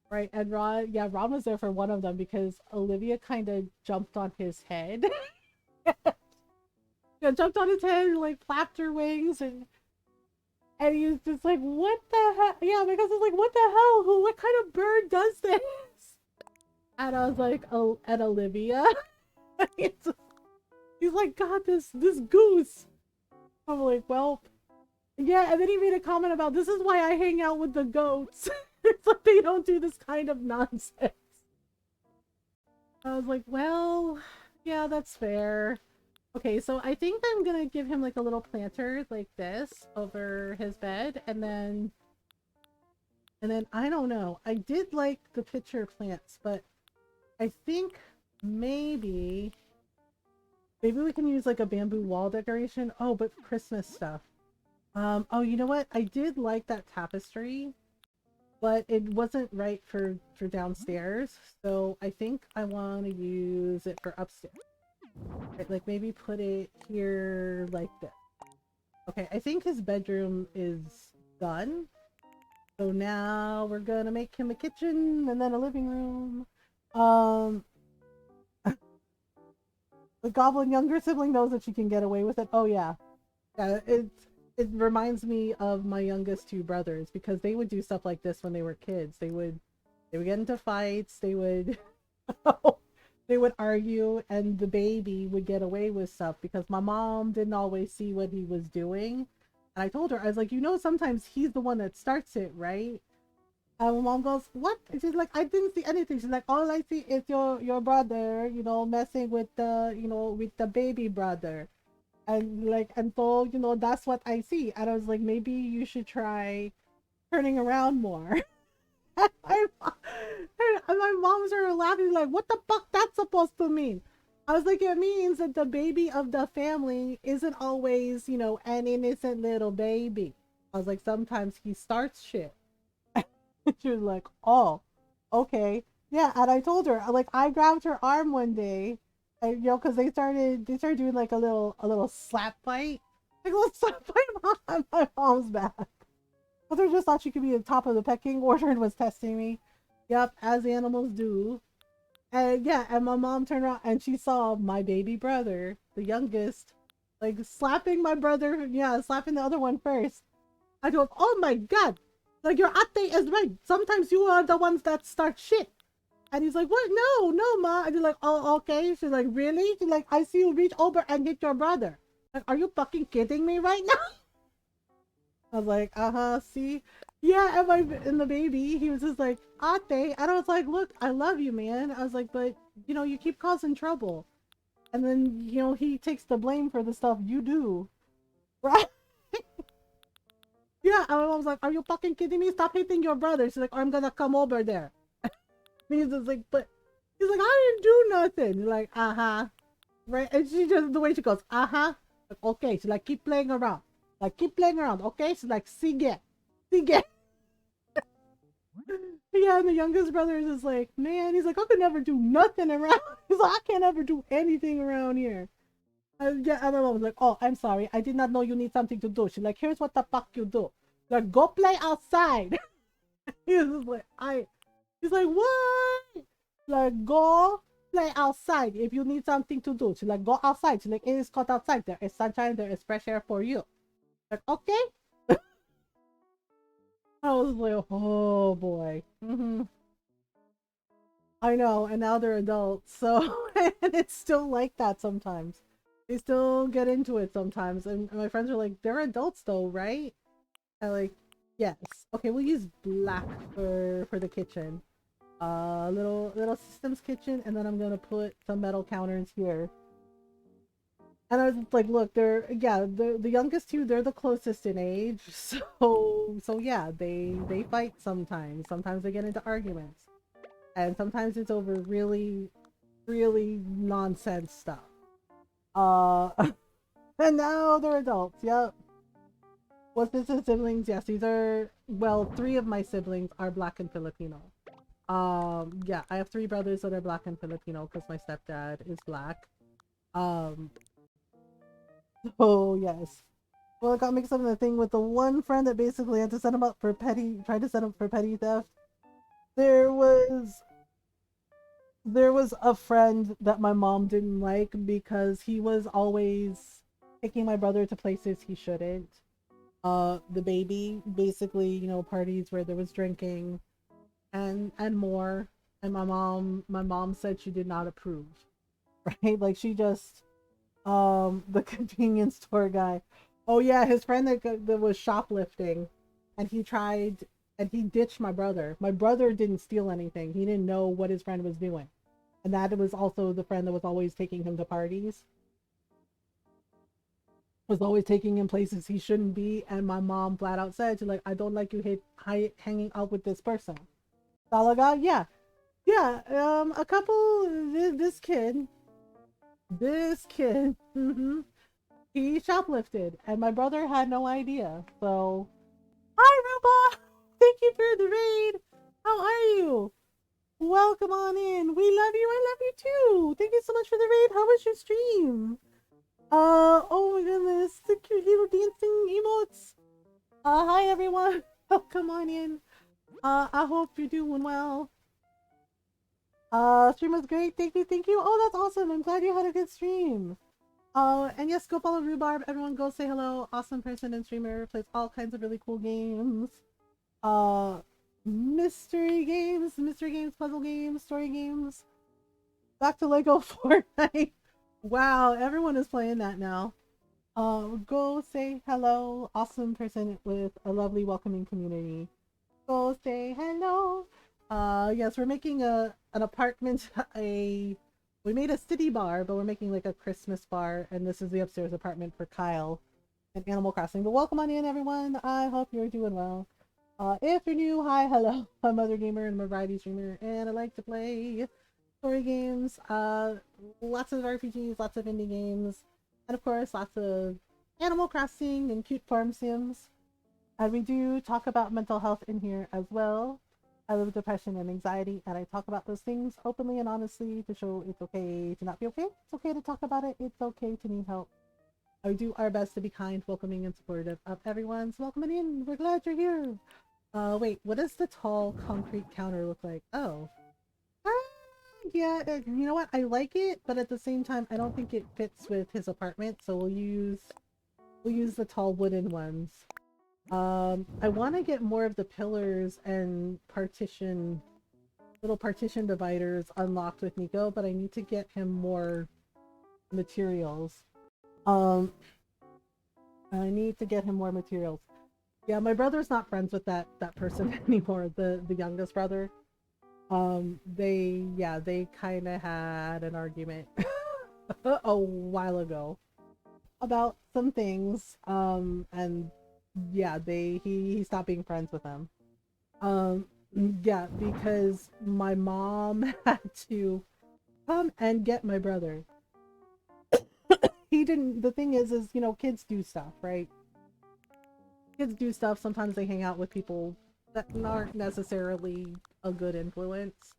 [SPEAKER 1] right? And Ron was there for one of them because Olivia kind of jumped on his head. Yeah, jumped on his head and like flapped her wings, and he was just like, what the hell? Yeah, my cousin's like, what the hell? What kind of bird does this? And I was like, oh, and Olivia. He's like, God, this goose. I'm like, well, yeah. And then he made a comment about, this is why I hang out with the goats. It's like they don't do this kind of nonsense. I was like, well, yeah, that's fair. Okay, so I think I'm gonna give him like a little planter like this over his bed, and then I don't know. I did like the pitcher plants, but I think maybe we can use like a bamboo wall decoration. Oh, but Christmas stuff. Oh, you know what? I did like that tapestry, but it wasn't right for downstairs. So I think I want to use it for upstairs. Right, like maybe put it here like this. Okay, I think his bedroom is done. So now we're gonna make him a kitchen and then a living room. Um, the goblin younger sibling knows that she can get away with it. Oh yeah, yeah. It reminds me of my youngest two brothers because they would do stuff like this when they were kids. They would get into fights. They would they would argue, and the baby would get away with stuff because my mom didn't always see what he was doing. And I told her, I was like, sometimes he's the one that starts it, right? And my mom goes, what? And she's like, I didn't see anything. She's like, all I see is your brother, messing with the baby brother. And like, and so, that's what I see. And I was like, maybe you should try turning around more. And my mom started laughing, like, what the fuck that's supposed to mean? I was like, it means that the baby of the family isn't always, an innocent little baby. I was like, sometimes he starts shit. She was like, oh, okay. Yeah, and I told her, like, I grabbed her arm one day, and, because they started doing like a little slap fight. Like a little slap fight on my mom's back. Mother just thought she could be at the top of the pecking order and was testing me. Yep, as animals do. And yeah, and my mom turned around and she saw my baby brother, the youngest, like slapping my brother. Yeah, slapping the other one first. I go, oh my god, like your ate is right. Sometimes you are the ones that start shit. And he's like, what? No, no, ma. And he's like, oh, okay. She's like, really? She's like, I see you reach over and hit your brother. Like, are you fucking kidding me right now? I was like, see? Yeah, and the baby, he was just like, ate. And I was like, look, I love you, man. I was like, but, you keep causing trouble. And then, he takes the blame for the stuff you do. Right? Yeah, and my mom's like, are you fucking kidding me? Stop hitting your brother. She's like, I'm gonna come over there. And he's just like, but, he's like, I didn't do nothing. He's like, right? And she just, the way she goes, Like, okay, so like keep playing around. Like keep playing around, okay? So like sigue. Sigue. Yeah, and the youngest brother is just like, man, he's like, I could never do nothing around. He's like, I can't ever do anything around here. Yeah, and my mom was like, oh, I'm sorry. I did not know you need something to do. She's like, here's what the fuck you do. Like, go play outside. He's just like, he's like, what? Like, go play outside if you need something to do. She's like, go outside. She's like, it is hot outside. There is sunshine. There is fresh air for you. Like, okay. I was like, oh boy. I know, and now they're adults, so and it's still like that sometimes. They still get into it sometimes, and my friends are like, "They're adults, though, right?" I like, yes. Okay, we'll use black for the kitchen. Little systems kitchen, and then I'm gonna put some metal counters here. And I was like, look, the youngest two, they're the closest in age, so yeah, they fight sometimes. Sometimes they get into arguments, and sometimes it's over really nonsense stuff. Uh, and now they're adults. Yep. What's this? Siblings? Yes, these are, well, three of my siblings are black and Filipino. Yeah, I have three brothers that are black and Filipino because my stepdad is black. Um, oh yes. Well, I got mixed up in the thing with the one friend that basically had to set him up for tried to set him for petty theft. There was there was a friend that my mom didn't like because he was always taking my brother to places he shouldn't. The baby, basically, parties where there was drinking and more. And my mom said she did not approve, right? Like she just, the convenience store guy. Oh yeah, his friend that was shoplifting, and he ditched my brother. My brother didn't steal anything. He didn't know what his friend was doing. And that was also the friend that was always taking him to parties, was always taking him places he shouldn't be. And my mom flat out said, she's like, I don't like you hanging out with this person. Talaga, yeah. Yeah, a couple, this kid, he shoplifted, and my brother had no idea. So, hi, Ruba! Thank you for the raid! How are you? Welcome on in. We love you. I love you too. Thank you so much for the raid. How was your stream? Oh my goodness, the cute little dancing emotes. Hi everyone. Welcome on in. I hope you're doing well. Stream was great. Thank you, thank you. Oh, that's awesome. I'm glad you had a good stream. And yes, go follow Rhubarb. Everyone go say hello. Awesome person and streamer. Plays all kinds of really cool games. Uh, mystery games, puzzle games, story games. Back to Lego Fortnite. Wow, everyone is playing that now. Go say hello. Awesome person with a lovely welcoming community. Go say hello. Yes, we're making an apartment, we made a city bar, but we're making like a Christmas bar, and this is the upstairs apartment for Kyle and Animal Crossing. But welcome on in, everyone. I hope you're doing well. If you're new, hi, hello. I'm Mothergamer and I'm a variety streamer, and I like to play story games, lots of RPGs, lots of indie games, and of course, lots of Animal Crossing and cute farm sims. And we do talk about mental health in here as well. I live with depression and anxiety, and I talk about those things openly and honestly to show it's okay to not be okay. It's okay to talk about it. It's okay to need help. I do our best to be kind, welcoming, and supportive of everyone. So welcome in. We're glad you're here. Wait, what does the tall concrete counter look like? Oh. Yeah, you know what? I like it, but at the same time, I don't think it fits with his apartment, so we'll use the tall wooden ones. I want to get more of the pillars and little partition dividers unlocked with Nico, but I need to get him more materials. Um, I need to get him more materials. Yeah, my brother's not friends with that person anymore, the youngest brother. They kind of had an argument a while ago about some things. And yeah, he stopped being friends with them. Yeah, because my mom had to come and get my brother. he didn't. The thing is, you know, kids do stuff, right? Kids do stuff. Sometimes they hang out with people that aren't necessarily a good influence.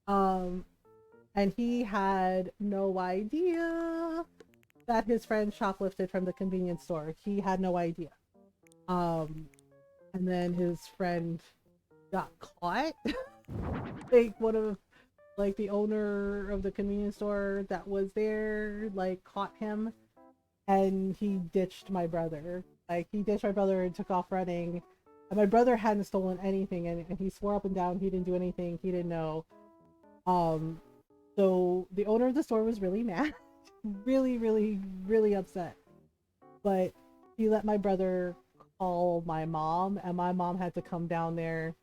[SPEAKER 1] Um, and he had no idea that his friend shoplifted from the convenience store. He had no idea. Um, and then his friend got caught. Like one of like the owner of the convenience store that was there like caught him, and he ditched my brother. Like he ditched my brother and took off running. And my brother hadn't stolen anything, and he swore up and down he didn't do anything. He didn't know. Um, so the owner of the store was really mad, really, really, really upset. But he let my brother call my mom, and my mom had to come down there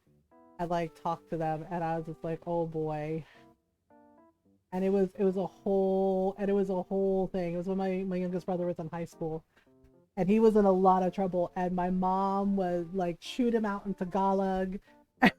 [SPEAKER 1] and like talk to them. And I was just like, oh boy. And it was a whole thing. It was when my youngest brother was in high school, and he was in a lot of trouble. And my mom was like, shoot him out in Tagalog.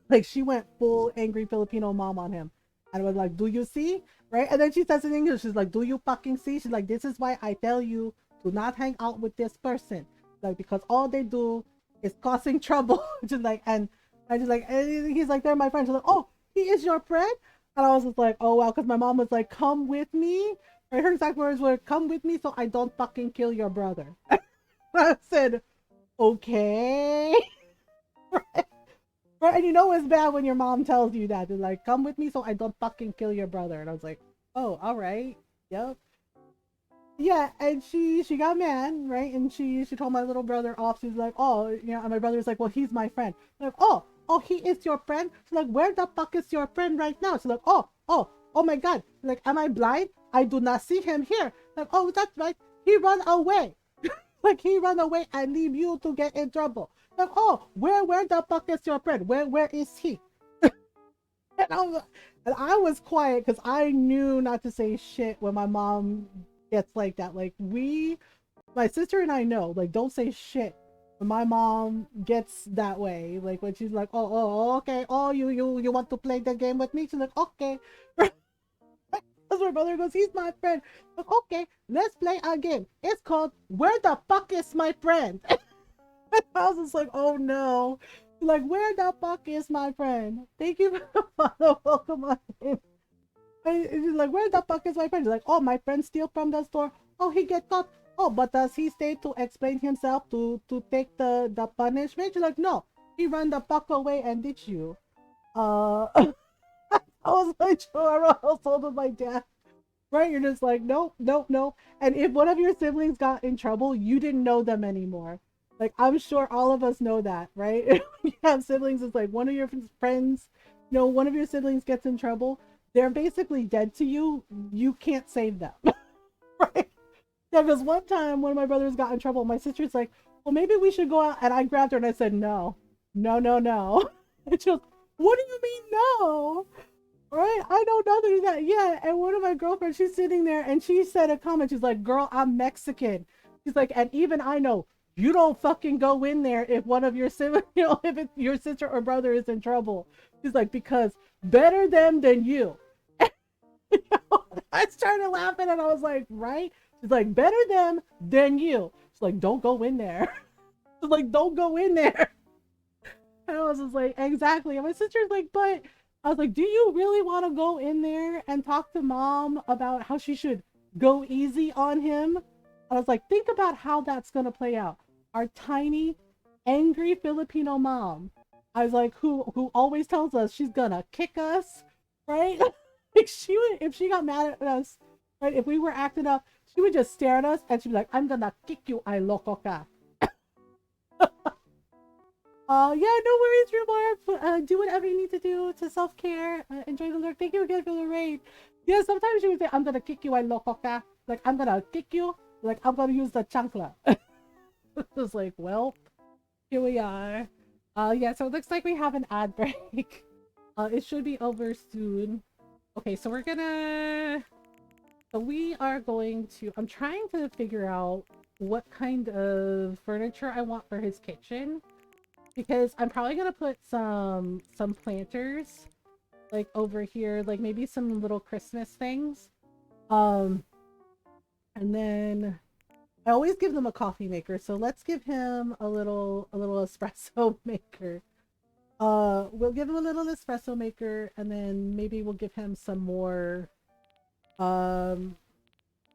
[SPEAKER 1] Like she went full angry Filipino mom on him, and was like, do you see, right? And then she says in English, she's like, do you fucking see? She's like, this is why I tell you to not hang out with this person, like because all they do is causing trouble. Just like, and I just like, and he's like, they're my friends. She's like, oh, he is your friend. And I was just like, oh wow, because my mom was like, come with me. Right, her exact words were, come with me so I don't fucking kill your brother. I said, okay. Right? Right? And you know it's bad when your mom tells you that. They're like, come with me so I don't fucking kill your brother. And I was like, oh, all right. Yep. Yeah, and she got mad, right? And she told my little brother off. She's like, oh, you know, and my brother's like, well, he's my friend. I'm like, oh, he is your friend? She's like, where the fuck is your friend right now? She's like, oh my god. She's like, am I blind? I do not see him here. Like, oh, that's right. He run away. Like he run away and leave you to get in trouble. Like, oh, where the fuck is your friend? Where is he? And I was quiet because I knew not to say shit when my mom gets like that. Like my sister and I know, like don't say shit when my mom gets that way. Like when she's like, oh, okay, oh, you want to play the game with me? She's like, okay. Because my brother goes, he's my friend. Like, okay, let's play a game. It's called Where the Fuck Is My Friend? I was just like, oh no. Like, where the fuck is my friend? Thank you for the follow. Welcome on in. And she's like, where the fuck is my friend? She's like, oh, my friend steal from the store. Oh, he get caught. Oh, but does he stay to explain himself to take the punishment? She's like, no, he run the fuck away and ditch you. I was like, sure, I was told with my dad. Right? You're just like, nope, nope, nope. And if one of your siblings got in trouble, you didn't know them anymore. Like, I'm sure all of us know that, right? If you have siblings, it's like one of your friends, you know, one of your siblings gets in trouble, they're basically dead to you. You can't save them. Right? Yeah, because one time one of my brothers got in trouble. My sister's like, well, maybe we should go out. And I grabbed her and I said, no, no, no, no. And she goes, what do you mean, no? Right? I know nothing of that. Yeah. And one of my girlfriends, she's sitting there and she said a comment. She's like, girl, I'm Mexican. She's like, and even I know you don't fucking go in there if one of your siblings, you know, if it's your sister or brother is in trouble. She's like, because better them than you. You know, I started laughing and I was like, right? She's like, better them than you. She's like, don't go in there. She's like, don't go in there. And I was just like, exactly. And my sister's like, but I was like, do you really want to go in there and talk to mom about how she should go easy on him? I was like, think about how that's going to play out. Our tiny, angry Filipino mom, I was like, who always tells us she's going to kick us, right? Like she would, if she got mad at us, right? If we were acting up, she would just stare at us and she'd be like, I'm going to kick you, ay loco ka. Yeah, no worries, Rumar. Do whatever you need to do to self-care. Enjoy the lurk. Thank you again for the raid. Yeah, sometimes she would say, I'm gonna kick you, I loco ka. Like, I'm gonna kick you. Like, I'm gonna use the chancla. It's like, well, here we are. Yeah, so it looks like we have an ad break. It should be over soon. Okay, so we are going to, I'm trying to figure out what kind of furniture I want for his kitchen. Because I'm probably gonna put some planters like over here, like maybe some little Christmas things. And then I always give them a coffee maker, so let's give him a little espresso maker. We'll give him a little espresso maker, and then maybe we'll give him some more, um,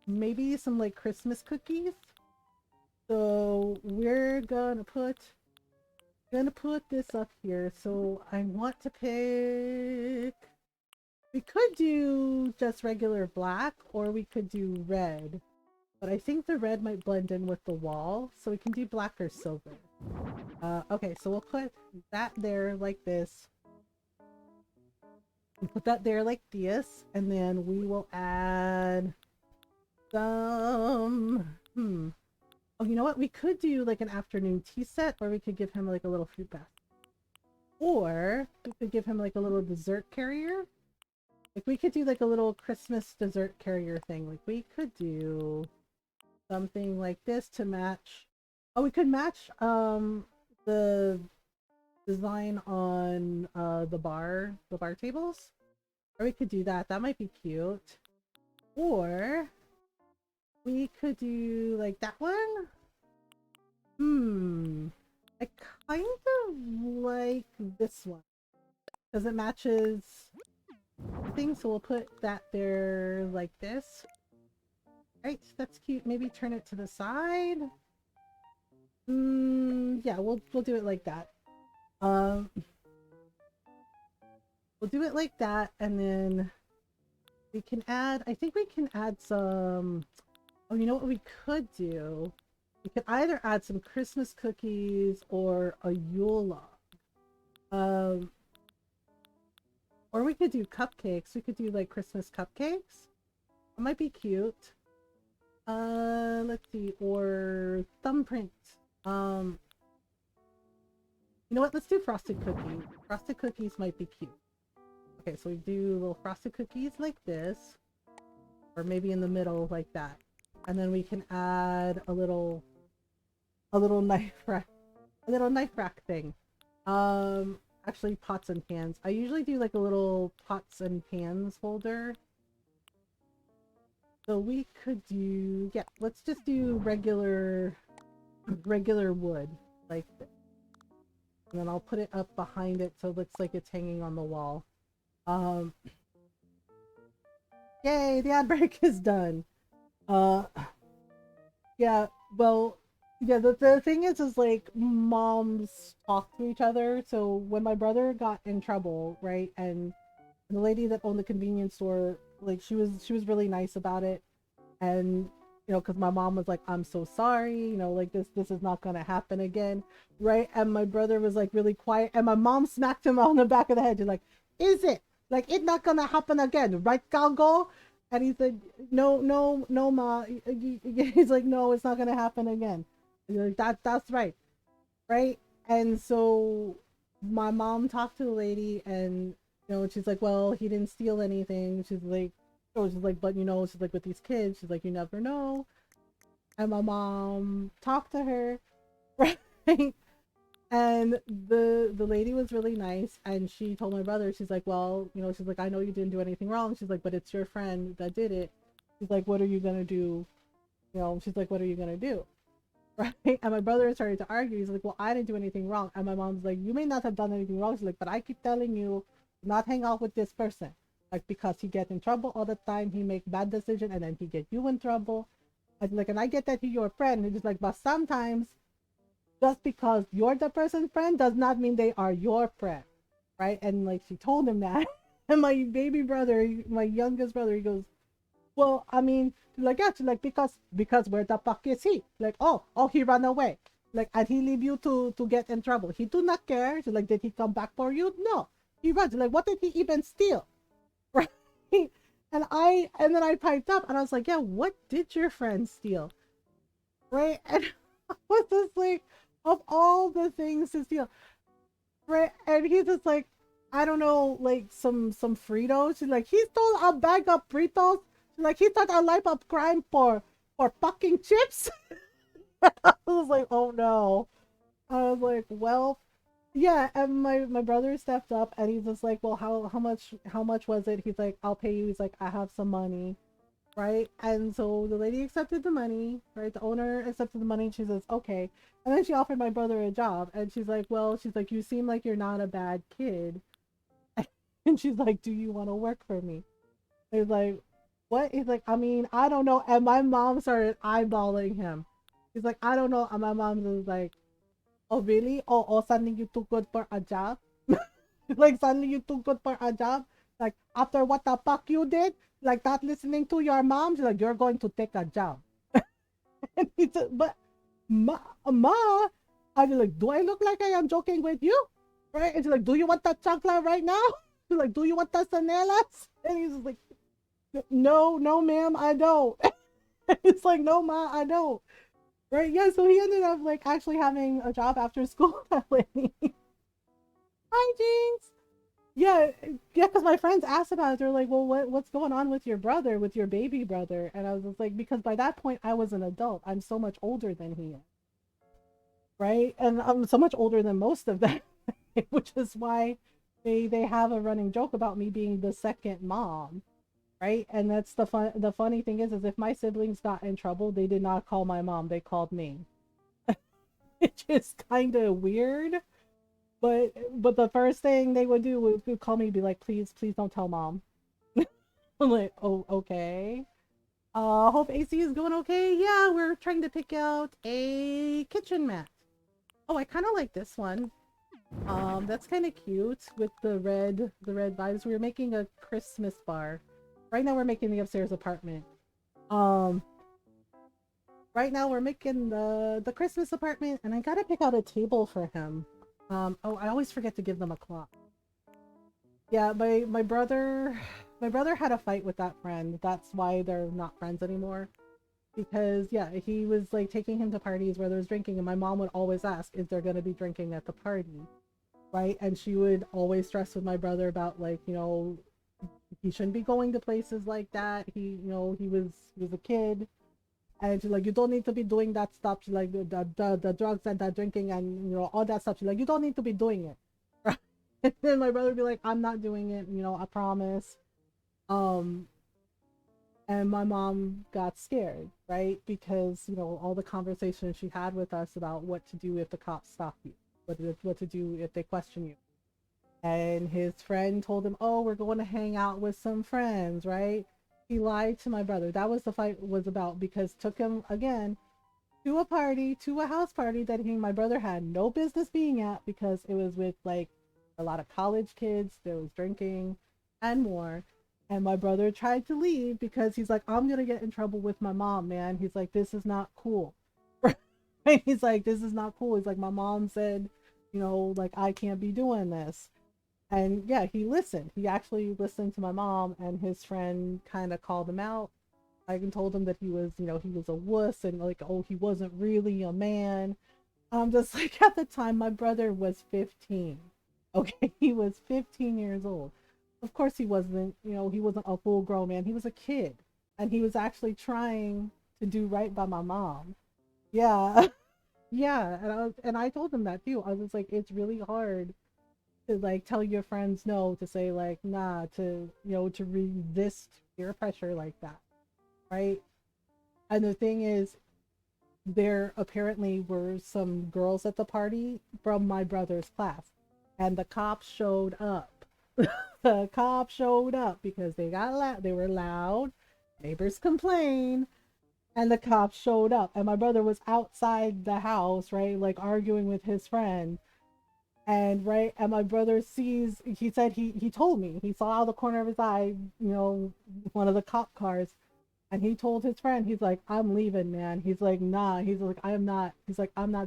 [SPEAKER 1] maybe some like Christmas cookies. So we're gonna put this up here. So I want to pick. We could do just regular black, or we could do red. But I think the red might blend in with the wall, so we can do black or silver. Okay, so we'll put that there like this. We'll put that there like this, and then we will add some. Oh, you know what? We could do like an afternoon tea set, or we could give him like a little fruit basket. Or we could give him like a little dessert carrier. Like we could do like a little Christmas dessert carrier thing. Like we could do something like this to match. Oh, we could match the design on the bar tables. Or we could do that. That might be cute. Or we could do like that one. I kind of like this one because it matches the thing, so we'll put that there like this. Right, that's cute. Maybe turn it to the side. Yeah, we'll do it like that. Um, we'll do it like that, and then we can add. I think we can add some. Oh, you know what we could do? We could either add some Christmas cookies or a Yule log. Or we could do cupcakes. We could do like Christmas cupcakes. That might be cute. Let's see. Or thumbprint. You know what? Let's do frosted cookies. Frosted cookies might be cute. Okay, so we do little frosted cookies like this. Or maybe in the middle like that. And then we can add a little knife rack, thing. Actually pots and pans. I usually do like a little pots and pans holder. So we could do, yeah, let's just do regular wood like this. And then I'll put it up behind it so it looks like it's hanging on the wall. Yay, the ad break is done. Yeah, well, yeah, the thing is like moms talk to each other. So when my brother got in trouble, right, and the lady that owned the convenience store, like she was really nice about it, and because my mom was like, I'm so sorry, like this is not gonna happen again, right? And my brother was like really quiet, and my mom smacked him on the back of the head. She's like, is it like it's not gonna happen again, right, Galgo? And he said, no, no, no, ma. He's like, no, it's not gonna happen again. And you're like, that's right, right? And so my mom talked to the lady, and she's like, well, he didn't steal anything. She's like, oh, she's like, but she's like, with these kids, she's like, you never know. And my mom talked to her, right? And the lady was really nice, and she told my brother, she's like, well, she's like, I know you didn't do anything wrong. She's like, but it's your friend that did it. She's like, what are you gonna do? She's like, what are you gonna do? Right? And my brother started to argue. He's like, well, I didn't do anything wrong. And my mom's like, you may not have done anything wrong. She's like, but I keep telling you not hang out with this person, like, because he gets in trouble all the time. He make bad decision, and then he get you in trouble. And I get that he's your friend. And he's like, but sometimes just because you're the person's friend does not mean they are your friend, right? And like she told him that. And my baby brother, my youngest brother, he goes, well, I mean, like, yeah, like, because where the fuck is he? Like, oh, he ran away. Like, and he leave you to get in trouble. He do not care. So, like, did he come back for you? No, he runs. Like, what did he even steal? Right? And then I piped up, and I was like, yeah, what did your friend steal? Right? And I was just like, of all the things to steal, right? And he's just like, I don't know, like some Fritos. She's like, he stole a bag of Fritos. She's like, he thought a life of crime for fucking chips. I was like, oh no. I was like, well, yeah. And my brother stepped up, and he's just like, well, how much was it? He's like, I'll pay you. He's like, I have some money. right? And so the lady accepted the money, right? The owner accepted the money and she says, okay. And then she offered my brother a job and she's like, well, she's like, you seem like you're not a bad kid. And she's like, do you want to work for me? He's like, what? He's like, I mean, I don't know. And my mom started eyeballing him. He's like, I don't know. And my mom was like, oh, really? Oh, suddenly you too good for a job? Like, suddenly you too good for a job? Like, after what the fuck you did? Like, not listening to your mom? She's like, you're going to take a job. And he said, but, ma, I was like, do I look like I am joking with you? Right? And she's like, do you want that chocolate right now? She's like, do you want the sanelas? And he's like, no, no, ma'am, I don't. It's like, no, ma, I don't. Right? Yeah. So he ended up like actually having a job after school. That lady. Hi, Jinx. Yeah, yeah. Because my friends asked about it. They're like, well, what's going on with your brother, with your baby brother? And I was just like, because by that point I was an adult. I'm so much older than he is. Right? And I'm so much older than most of them, which is why they have a running joke about me being the second mom, right? And that's the funny thing is if my siblings got in trouble, they did not call my mom, they called me. It's just kind of weird, but the first thing they would do would call me and be like, please don't tell mom. I'm like, oh, okay. Hope AC is going okay. Yeah, we're trying to pick out a kitchen mat. Oh, I kind of like this one. That's kind of cute with the red vibes. We were making a Christmas bar. Right now we're making the upstairs apartment. Um, right now we're making the Christmas apartment, and I gotta pick out a table for him. Oh, I always forget to give them a clock. Yeah, my brother had a fight with that friend. That's why they're not friends anymore. Because yeah, he was like taking him to parties where there's drinking, and my mom would always ask, "Is there gonna be drinking at the party?" Right? And she would always stress with my brother about like, he shouldn't be going to places like that. He was a kid, and she's like, you don't need to be doing that stuff. She's like, the drugs and the drinking and all that stuff. She's like, you don't need to be doing it. Right? And then my brother would be like, I'm not doing it. I promise. Um, and my mom got scared, right? Because all the conversations she had with us about what to do if the cops stop you, what to do if they question you. And his friend told him, oh, we're going to hang out with some friends, right? He lied to my brother. That was the fight was about, because took him again to a party, to a house party that my brother had no business being at, because it was with like a lot of college kids. There was drinking and more. And my brother tried to leave because he's like, I'm gonna get in trouble with my mom, man. He's like, this is not cool. Right? He's like, this is not cool. He's like, my mom said, like, I can't be doing this. And yeah, he listened. He actually listened to my mom, and his friend kind of called him out. I even told him that he was a wuss, and like, oh, he wasn't really a man. I'm just like, at the time, my brother was 15. Okay, he was 15 years old. Of course, he wasn't a full grown man. He was a kid, and he was actually trying to do right by my mom. Yeah, yeah, and I told him that too. I was like, it's really hard to like tell your friends no, to say like nah, to resist peer pressure like that, right? And the thing is, there apparently were some girls at the party from my brother's class, and the cops showed up. The cops showed up because they were loud, neighbors complained, and the cops showed up, and my brother was outside the house, right, like arguing with his friend. And right, and my brother sees, he said, he told me he saw out of the corner of his eye, one of the cop cars. And he told his friend, he's like, I'm leaving, man. He's like, nah. He's like, I'm not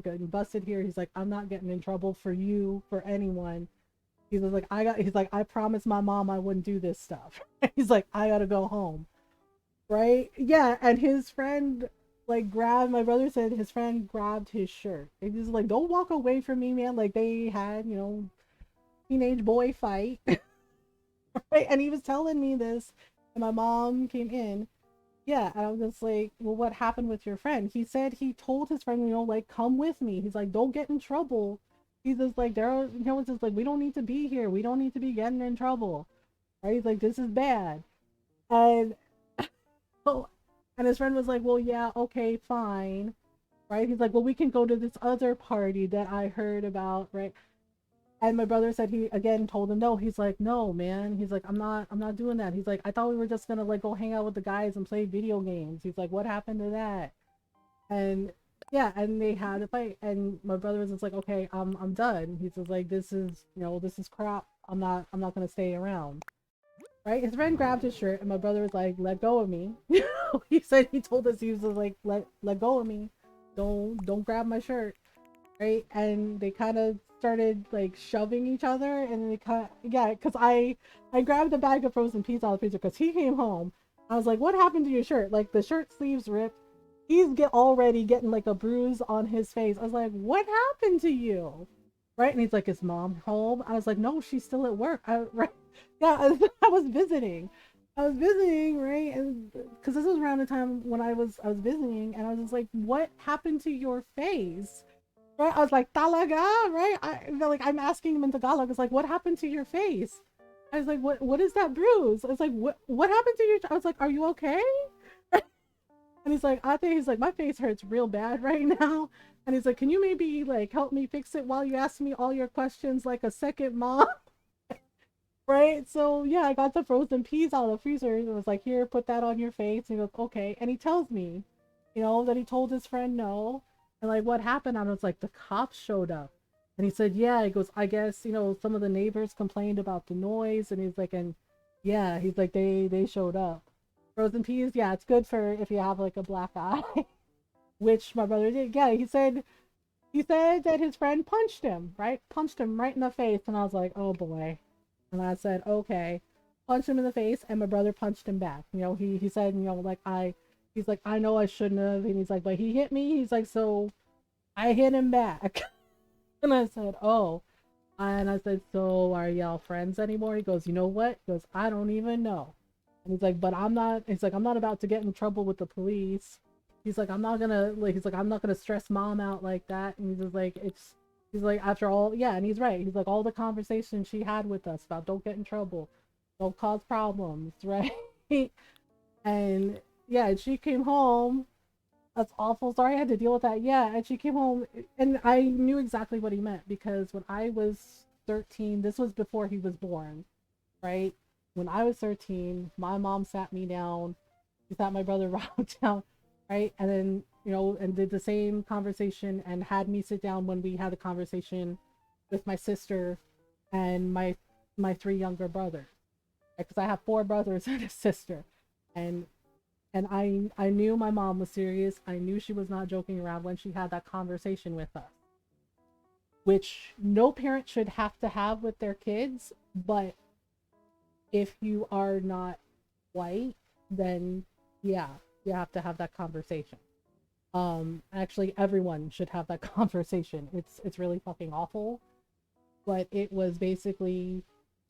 [SPEAKER 1] getting busted here. He's like, I'm not getting in trouble for you, for anyone. He's like, I promised my mom I wouldn't do this stuff. He's like, I gotta go home. Right? Yeah. And his friend like grabbed, my brother said his friend grabbed his shirt. And he's like, don't walk away from me, man. Like they had, teenage boy fight. Right? And he was telling me this, and my mom came in. Yeah, and I was just like, well, what happened with your friend? He said he told his friend, like, come with me. He's like, don't get in trouble. He's just like, it's just like, we don't need to be here. We don't need to be getting in trouble. Right? He's like, this is bad. And And his friend was like, well, yeah, okay, fine. Right? He's like, well, we can go to this other party that I heard about, right? And my brother said he again told him no. He's like, no, man. He's like, I'm not doing that. He's like, I thought we were just gonna like go hang out with the guys and play video games. He's like, what happened to that? And yeah, and they had a fight. And my brother was just like, okay, I'm done. He's just like, this is this is crap. I'm not gonna stay around. Right? His friend grabbed his shirt, and my brother was like, let go of me. He said he told us he was just like, let go of me. Don't grab my shirt. Right? And they kind of started like shoving each other, and they kind of, yeah, because I grabbed a bag of frozen peas out of the freezer because he came home. I was like, what happened to your shirt? Like the shirt sleeves ripped. He's already getting like a bruise on his face. I was like, what happened to you? Right? And he's like, is mom home? I was like, no, she's still at work. Right? Yeah, I was visiting. I was visiting, right? And because this was around the time when I was visiting, and I was just like, what happened to your face? Right? I was like, talaga, right? I'm asking him in Tagalog. It's like, what happened to your face? I was like, what is that bruise? I was like, what happened to your? I was like, are you okay? And he's like, Ate, he's like, my face hurts real bad right now. And he's like, can you maybe like help me fix it while you ask me all your questions like a second mom? Right? So yeah, I got the frozen peas out of the freezer and was like, here, put that on your face. And he goes, okay. And he tells me, that he told his friend no. And like what happened? I was like, the cops showed up. And he said, yeah, he goes, I guess, some of the neighbors complained about the noise. And he's like, and yeah, he's like, they showed up. Frozen peas, yeah, it's good for if you have like a black eye. Which my brother did. Yeah, he said that his friend punched him, right? Punched him right in the face. And I was like, oh boy. And I said, okay. Punched him in the face, and my brother punched him back. He said, he's like, I know I shouldn't have. And he's like, but he hit me. He's like, so I hit him back. And I said, oh. And I said, so are y'all friends anymore? He goes, you know what? He goes, I don't even know. And he's like, but I'm not about to get in trouble with the police. He's like, I'm not gonna stress mom out like that. And he's just like, he's like, after all, yeah, and he's right. He's like, all the conversations she had with us about don't get in trouble, don't cause problems, right? And yeah, and she came home. That's awful. Sorry I had to deal with that. Yeah, and she came home, and I knew exactly what he meant because when I was 13, this was before he was born, right? When I was 13, my mom sat me down. She sat my brother Rob down, right? And then, and did the same conversation and had me sit down when we had a conversation with my sister and my three younger brothers. Because I have four brothers and a sister. And I knew my mom was serious. I knew she was not joking around when she had that conversation with us. Which no parent should have to have with their kids, but if you are not white, then yeah, you have to have that conversation. Actually everyone should have that conversation. It's really fucking awful. But it was basically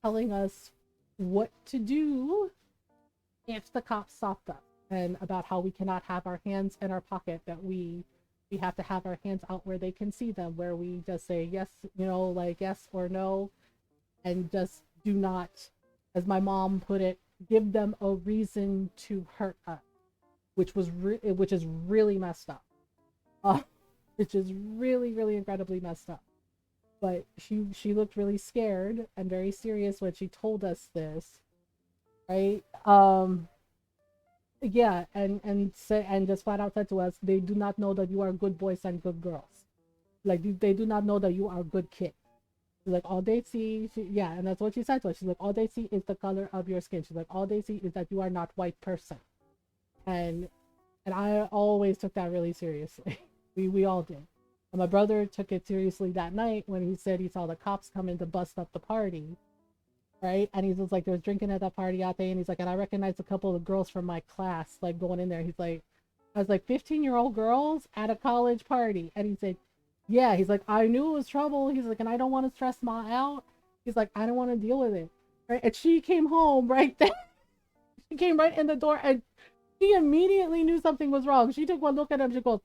[SPEAKER 1] telling us what to do if the cops stopped us, and about how we cannot have our hands in our pocket, that we have to have our hands out where they can see them, where we just say yes, like yes or no, and just do not, as my mom put it, give them a reason to hurt us, which is really messed up. Which is really, really incredibly messed up. But she looked really scared and very serious when she told us this, right? Yeah, and just flat out said to us, they do not know that you are good boys and good girls. Like they do not know that you are good kids. Like all they see, yeah, and that's what she said to us. She's like, all they see is the color of your skin. She's like, all they see is that you are not white person. And I always took that really seriously. We all did. And my brother took it seriously that night when he said he saw the cops come in to bust up the party. Right? And he's just like, there's drinking at that party out there. And he's like, and I recognized a couple of girls from my class, like going in there. He's like, I was like, 15-year-old girls at a college party. And he said, yeah, he's like, I knew it was trouble. He's like, and I don't want to stress Ma out. He's like, I don't want to deal with it. Right? And she came home right then. She came right in the door and she immediately knew something was wrong. She took one look at him. She goes,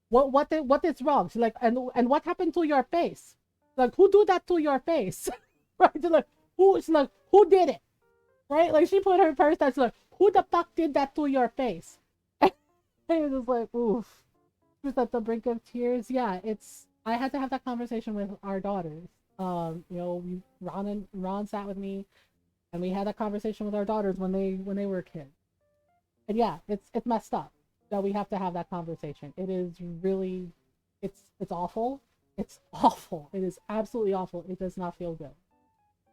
[SPEAKER 1] what is wrong? She's like, and what happened to your face? Like, who do that to your face? Right? She's like, who? She's like, who did it? Right? Like, she put her purse down. She's like, who the fuck did that to your face? And it was like, oof. She was at the brink of tears. Yeah, I had to have that conversation with our daughters. Ron sat with me, and we had that conversation with our daughters when they were kids. And yeah, it's messed up that we have to have that conversation. It is really, it's awful. It's awful. It is absolutely awful. It does not feel good.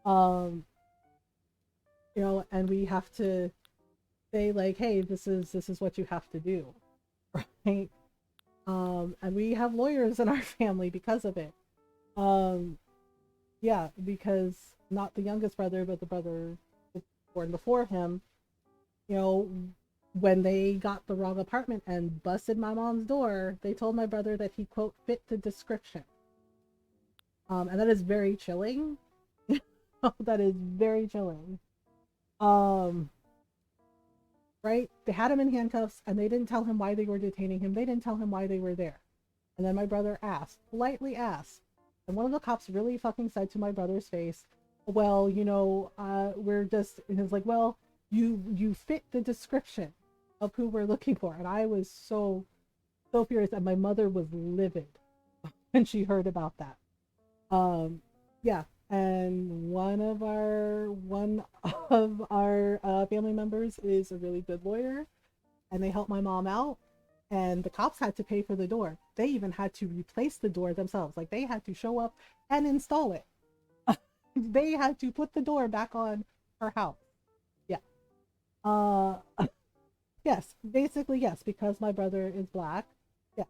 [SPEAKER 1] Um, and we have to say like, hey, this is what you have to do, right? And we have lawyers in our family because of it. Um, yeah, because not the youngest brother, but the brother born before him, you know, when they got the wrong apartment and busted my mom's door, they told my brother that he, quote, fit the description. And that is very chilling. That is very chilling. Um, right? They had him in handcuffs and they didn't tell him why they were detaining him. They didn't tell him why they were there. And then my brother politely asked, and one of the cops really fucking said to my brother's face, well, we're just, and it's like, well, you fit the description of who we're looking for. And I was so furious, and my mother was livid when she heard about that. Yeah, and one of our family members is a really good lawyer, and they helped my mom out. And the cops had to pay for the door. They even had to replace the door themselves. Like, they had to show up and install it. They had to put the door back on her house. Yeah. Uh, yes, basically yes, because my brother is black. Yeah,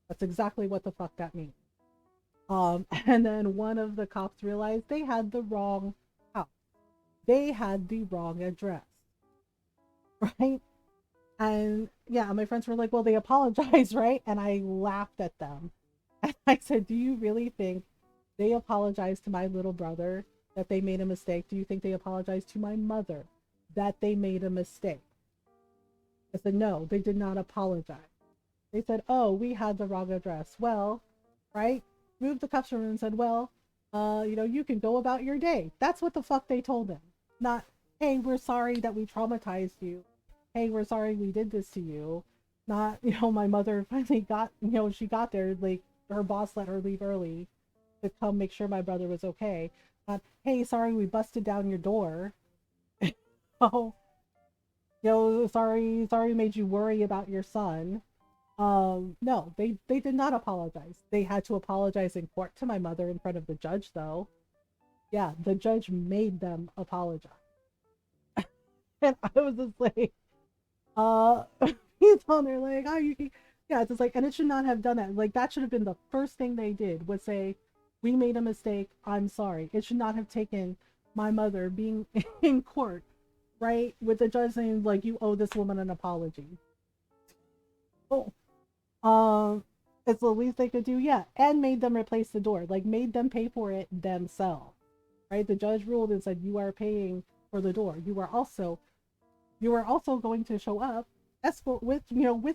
[SPEAKER 1] that's exactly what the fuck that means. And then one of the cops realized they had the wrong house. They had the wrong address, right? And yeah, my friends were like, well, they apologized, right? And I laughed at them. And I said, do you really think they apologized to my little brother that they made a mistake? Do you think they apologized to my mother that they made a mistake? I said, no, they did not apologize. They said, oh, we had the wrong address. Well, right? Moved the customer and said, well, you can go about your day. That's what the fuck they told him. Not, hey, we're sorry that we traumatized you. Hey, we're sorry we did this to you. Not, my mother finally got, she got there, like, her boss let her leave early to come make sure my brother was okay. Not, hey, sorry we busted down your door. Oh, sorry made you worry about your son. No, they did not apologize. They had to apologize in court to my mother in front of the judge, though. Yeah, the judge made them apologize. And I was just like, uh, he's on there like, oh, yeah, it's just like, and it should not have done that. Like, that should have been the first thing they did, was say, we made a mistake, I'm sorry. It should not have taken my mother being in court, right, with the judge saying, like, you owe this woman an apology. Oh, um, it's the least they could do, yeah, and made them replace the door, like, made them pay for it themselves, right? The judge ruled and said, you are paying for the door. You are also going to show up escort with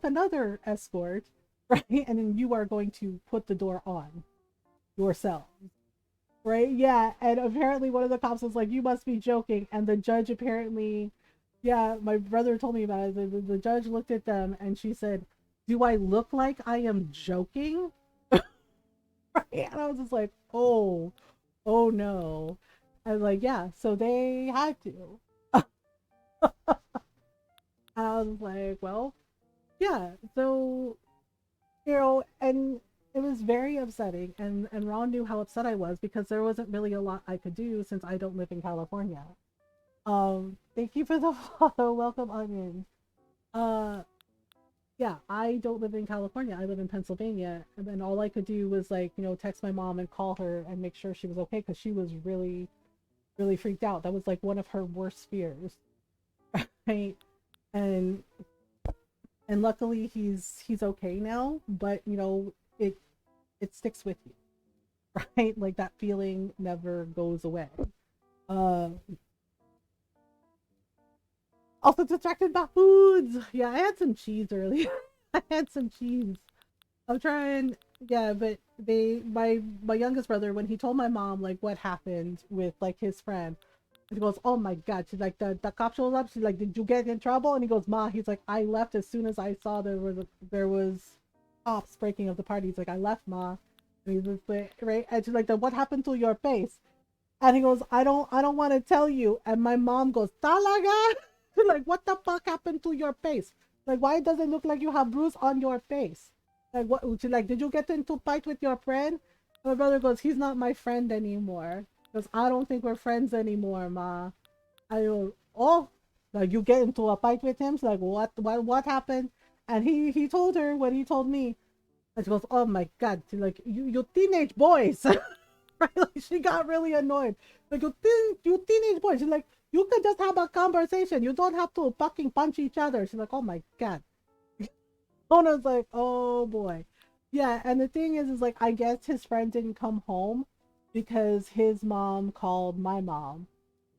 [SPEAKER 1] another escort, right? And then you are going to put the door on yourself, right? Yeah. And apparently one of the cops was like, you must be joking. And the judge apparently, yeah, my brother told me about it. The judge looked at them and she said, do I look like I am joking? Right? And I was just like, oh no. I was like, yeah, so they had to. And I was like, well, yeah. So, and it was very upsetting. And Ron knew how upset I was because there wasn't really a lot I could do since I don't live in California. Thank you for the follow. Welcome, Onion. Uh, yeah, I don't live in California. I live in Pennsylvania. And then all I could do was like, text my mom and call her and make sure she was okay because she was really, really freaked out. That was like one of her worst fears. Right? And luckily he's okay now, but it sticks with you, right? Like that feeling never goes away. Uh, Also distracted by foods. Yeah, I had some cheese earlier. I had some cheese. I'm trying. Yeah, but my youngest brother, when he told my mom like what happened with like his friend, And she goes, oh my God. She's like, the cop shows up. She's like, did you get in trouble? And he goes, Ma. He's like, I left as soon as I saw there was cops breaking up the party. He's like, I left, Ma. And he's just like, right. And she's like, then what happened to your face? And he goes, I don't want to tell you. And my mom goes, Talaga? She's like, what the fuck happened to your face? Like, why does it look like you have bruise on your face? Like, what? She's like, did you get into a fight with your friend? And my brother goes, he's not my friend anymore. Because I don't think we're friends anymore, Ma. I go, oh, like you get into a fight with him? She's like, what happened? And he told her what he told me. And she goes, oh my God. She's like, you teenage boys. Right? Like, she got really annoyed. Like, you teenage boys. She's like, you could just have a conversation. You don't have to fucking punch each other. She's like, oh my God. Ona's like, oh boy. Yeah, and the thing is like, I guess his friend didn't come home because his mom called my mom,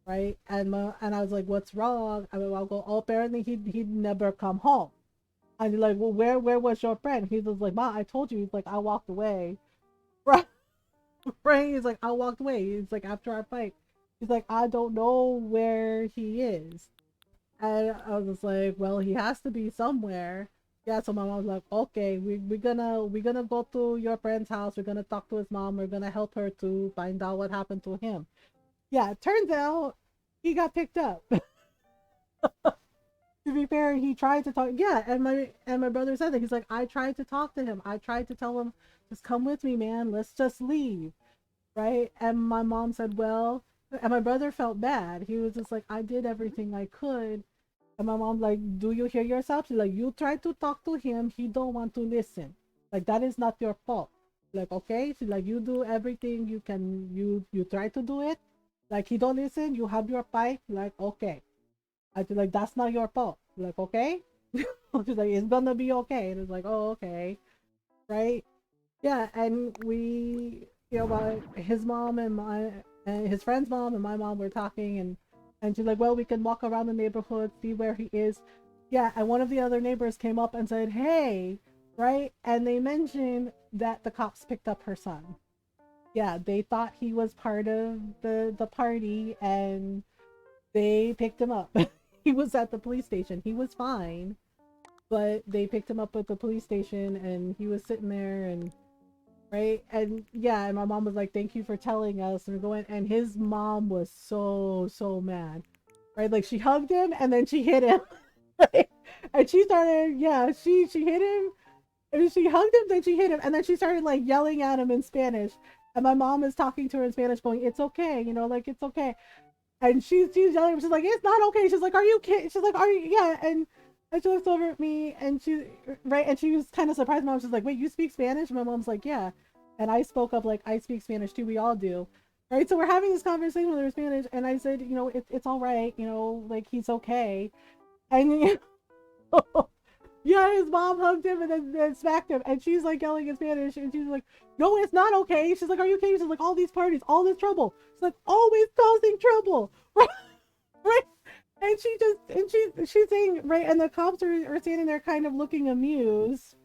[SPEAKER 1] right? And I was like, what's wrong? I mean, I'll go, oh, apparently he'd never come home. And you're like, well, where was your friend? He's just like, Ma, I told you. He's like, I walked away. Right? Right? He's like, I walked away. He's like, after our fight. He's like, I don't know where he is. And I was just like, well, he has to be somewhere. Yeah, so my mom was like, okay, we're gonna go to your friend's house. We're gonna talk to his mom. We're gonna help her to find out what happened to him. Yeah, it turns out he got picked up. To be fair, he tried to talk. Yeah, and my brother said that he's like, I tried to talk to him. I tried to tell him, just come with me, man. Let's just leave, right? And my mom said, well, and my brother felt bad. He was just like, I did everything I could. And my mom's like, do you hear yourself? She's like, you tried to talk to him. He don't want to listen. Like, that is not your fault. Like, okay? She's like, you do everything you can. You try to do it. Like, he don't listen. You have your fight. Like, okay. I feel like, that's not your fault. Like, okay? She's like, it's gonna be okay. And it's like, oh, okay. Right? Yeah, and his mom and his friend's mom and my mom were talking, and she's like, well, we can walk around the neighborhood, see where he is. Yeah, and one of the other neighbors came up and said, hey, right? And they mentioned that the cops picked up her son. Yeah, they thought he was part of the party, and they picked him up. He was at the police station. He was fine, but they picked him up at the police station, and he was sitting there, and right, and yeah, and my mom was like, thank you for telling us. And we're going, and his mom was so mad, right? Like, she hugged him and then she hit him. Right? And she started, yeah, she hit him, and she hugged him, then she hit him, and then she started like yelling at him in Spanish. And my mom is talking to her in Spanish, going, it's okay, like, it's okay. And she's yelling, she's like, it's not okay. She's like, are you kidding? She's like, are you? Yeah. And she looks over at me, and she, right, and she was kind of surprised. Mom, she's like, wait, you speak Spanish? And my mom's like, yeah. And I spoke up like, I speak Spanish too. We all do. Right. So we're having this conversation with her in Spanish, and I said, it's all right. Like, he's okay. And yeah, his mom hugged him and then smacked him, and she's like yelling in Spanish, and she's like, no, it's not okay. She's like, are you okay? She's like, all these parties, all this trouble. She's like, always causing trouble. Right? And she's saying, right, and the cops are standing there kind of looking amused,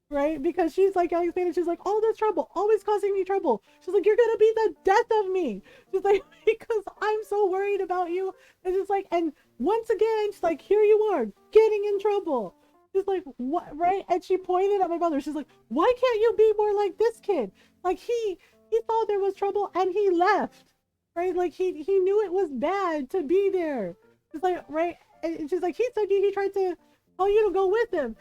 [SPEAKER 1] right? Because she's like yelling Spanish. She's like, all this trouble, always causing me trouble. She's like, you're gonna be the death of me. She's like, because I'm so worried about you. And it's like, and once again, she's like, here you are, getting in trouble. She's like, what, right? And she pointed at my brother. She's like, why can't you be more like this kid? Like, he thought there was trouble and he left, right? Like, he knew it was bad to be there. It's like, right? And she's like, he said he tried to tell you to go with him.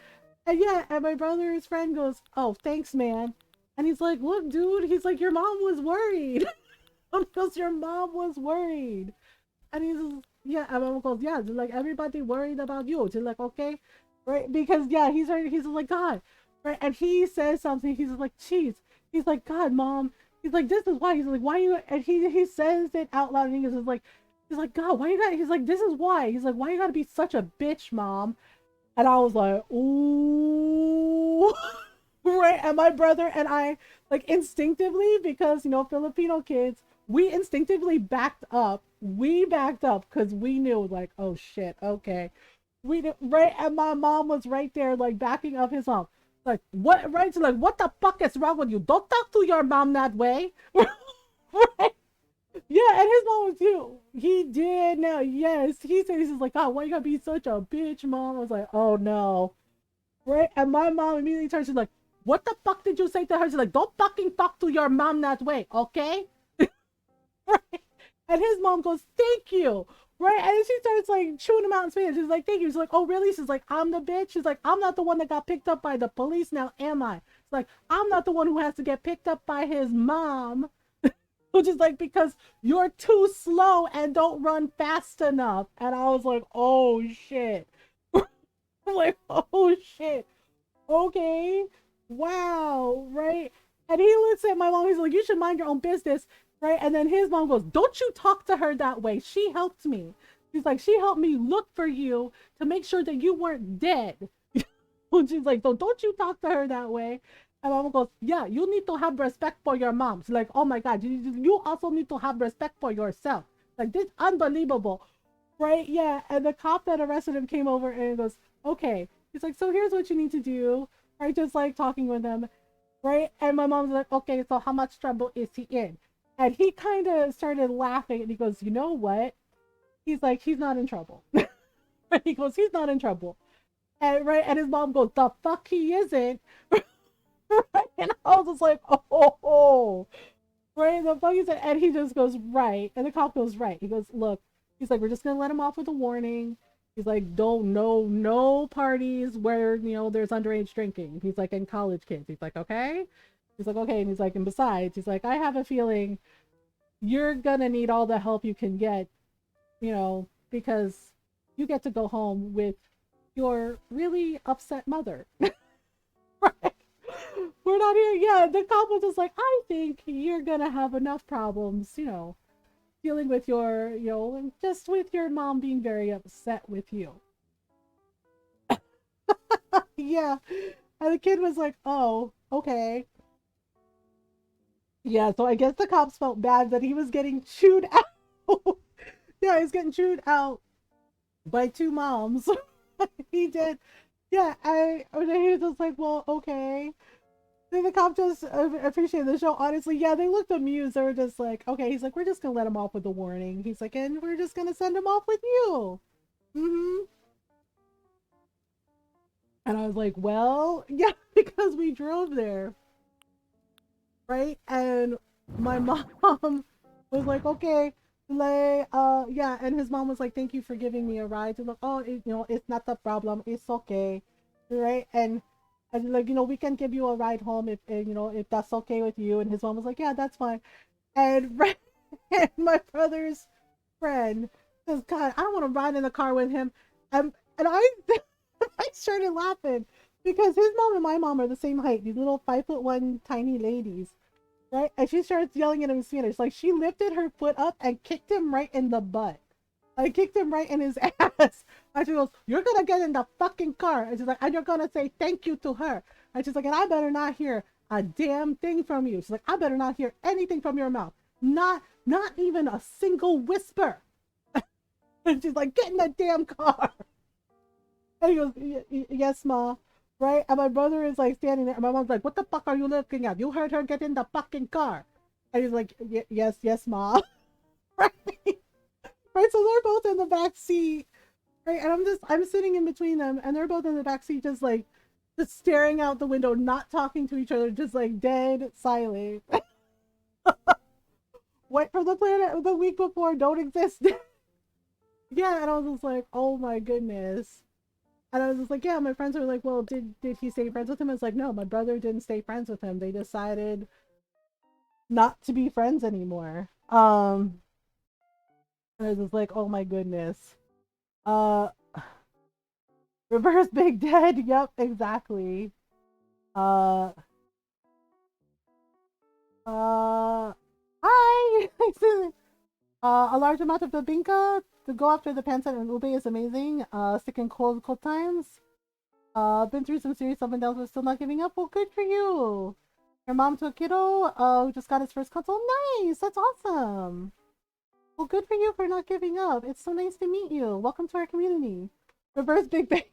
[SPEAKER 1] And yeah, and my brother's friend goes, oh, thanks, man. And he's like, look, dude, he's like, your mom was worried. Because your mom was worried. And he's, yeah, and my mom goes, yeah, like, everybody worried about you. She's like, okay, right? Because, yeah, he's like, God, right? And he says something, he's like, jeez. He's like, God, mom. He's like, this is why. He's like, why you, and he says it out loud, and he's like, God, why you got, he's like, this is why. He's like, why you gotta be such a bitch, mom? And I was like, ooh. Right? And my brother and I, like, instinctively, because, Filipino kids, we instinctively backed up. We backed up because we knew, like, oh shit, okay. We did, right? And my mom was right there, like, backing up his mom. Like, what, right? She's like, what the fuck is wrong with you? Don't talk to your mom that way. Right? Yeah, and his mom was too. He did now. Yes, he said he's like, "Oh, why you gotta be such a bitch, mom?" I was like, "Oh no." Right? And my mom immediately turns, she's like, "What the fuck did you say to her?" She's like, "Don't fucking talk to your mom that way, okay?" Right? And his mom goes, "Thank you." Right? And then she starts like chewing him out in Spanish. She's like, "Thank you." She's like, "Oh, really?" She's like, "I'm the bitch." She's like, "I'm not the one that got picked up by the police now, am I?" It's like, "I'm not the one who has to get picked up by his mom." Which is like, because you're too slow and don't run fast enough. And I was like, oh shit. I'm like, oh shit. Okay. Wow. Right. And he looks at my mom. He's like, you should mind your own business. Right. And then his mom goes, don't you talk to her that way. She helped me. She's like, she helped me look for you to make sure that you weren't dead. And she's like, so don't you talk to her that way. And mom goes, yeah, you need to have respect for your mom. She's like, oh my God, you also need to have respect for yourself. Like, this unbelievable. Right? Yeah. And the cop that arrested him came over and goes, okay. He's like, so here's what you need to do. Right? Just like talking with him. Right? And my mom's like, okay, so how much trouble is he in? And he kind of started laughing and he goes, you know what? He's like, he's not in trouble. He goes, he's not in trouble. And right, and his mom goes, the fuck he isn't. Right? And I was just like, oh, right, the fuck is it? And he just goes, right. And the cop goes, right. He goes, look, he's like, we're just gonna let him off with a warning. He's like, don't, no parties where, there's underage drinking. He's like, and college kids. He's like, okay. He's like, okay. And he's like, and besides, he's like, I have a feeling you're gonna need all the help you can get, because you get to go home with your really upset mother. Right? We're not here. Yeah, the cop was just like, I think you're gonna have enough problems, dealing with your, just with your mom being very upset with you. Yeah. And the kid was like, oh, okay. Yeah, so I guess the cops felt bad that he was getting chewed out. Yeah, he's getting chewed out by two moms. He did. Yeah, he was just like, well, okay. Then the cop just appreciated the show. Honestly, yeah, they looked amused. They were just like, okay. He's like, we're just gonna let him off with a warning. He's like, and we're just gonna send him off with you. Mm-hmm. And I was like, well, yeah, because we drove there, right? And my mom was like, okay, yeah. And his mom was like, thank you for giving me a ride. To look, oh, it's not a problem. It's okay, right? And like, we can give you a ride home if that's okay with you. And his mom was like, yeah, that's fine. And right, and my brother's friend says, God, I don't want to ride in the car with him. And I I started laughing because his mom and my mom are the same height, these little 5'1" tiny ladies, right? And she starts yelling at him in Spanish. Like, she lifted her foot up and kicked him right in the butt. I kicked him right in his ass. And she goes, you're gonna get in the fucking car. And she's like, and you're gonna say thank you to her. And she's like, and I better not hear a damn thing from you. She's like, I better not hear anything from your mouth. Not even a single whisper. And she's like, get in the damn car. And he goes, yes, ma. Right? And my brother is like standing there. And my mom's like, what the fuck are you looking at? You heard her get in the fucking car. And he's like, yes, ma. Right? Right? So they're both in the back seat. Right? And I'm sitting in between them. And they're both in the back seat, just staring out the window, not talking to each other, just like dead silent. What for the planet the week before don't exist. Yeah, and I was just like, oh my goodness. And I was just like, yeah, my friends were like, well, did he stay friends with him? I was like, no, my brother didn't stay friends with him. They decided not to be friends anymore. And I was just like, oh my goodness. Uh Reverse Big Dead, yep, exactly. Uh uh Hi. A large amount of babinka to go after the pancit and ube is amazing. Sick and cold times. Been through some serious up and downs, but still not giving up. Well, good for you. Your mom to a kiddo who just got his first console. Nice, that's awesome. Well, good for you for not giving up. It's so nice to meet you. Welcome to our community. Reverse Big Bang.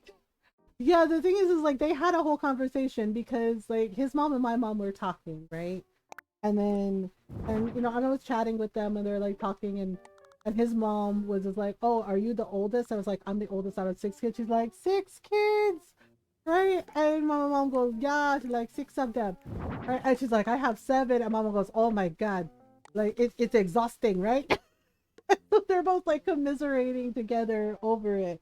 [SPEAKER 1] Yeah, the thing is like they had a whole conversation because like his mom and my mom were talking, right? And then, and you know, I was chatting with them and they're like talking, and his mom was just like, "Oh, are you the oldest?" I was like, "I'm the oldest out of 6 kids." She's like, "6 kids, right?" And my mom goes, "Yeah." She's like, "6 of them, right?" And she's like, "I have 7." And mama goes, "Oh my god, like it's exhausting, right?" So they're both like commiserating together over it,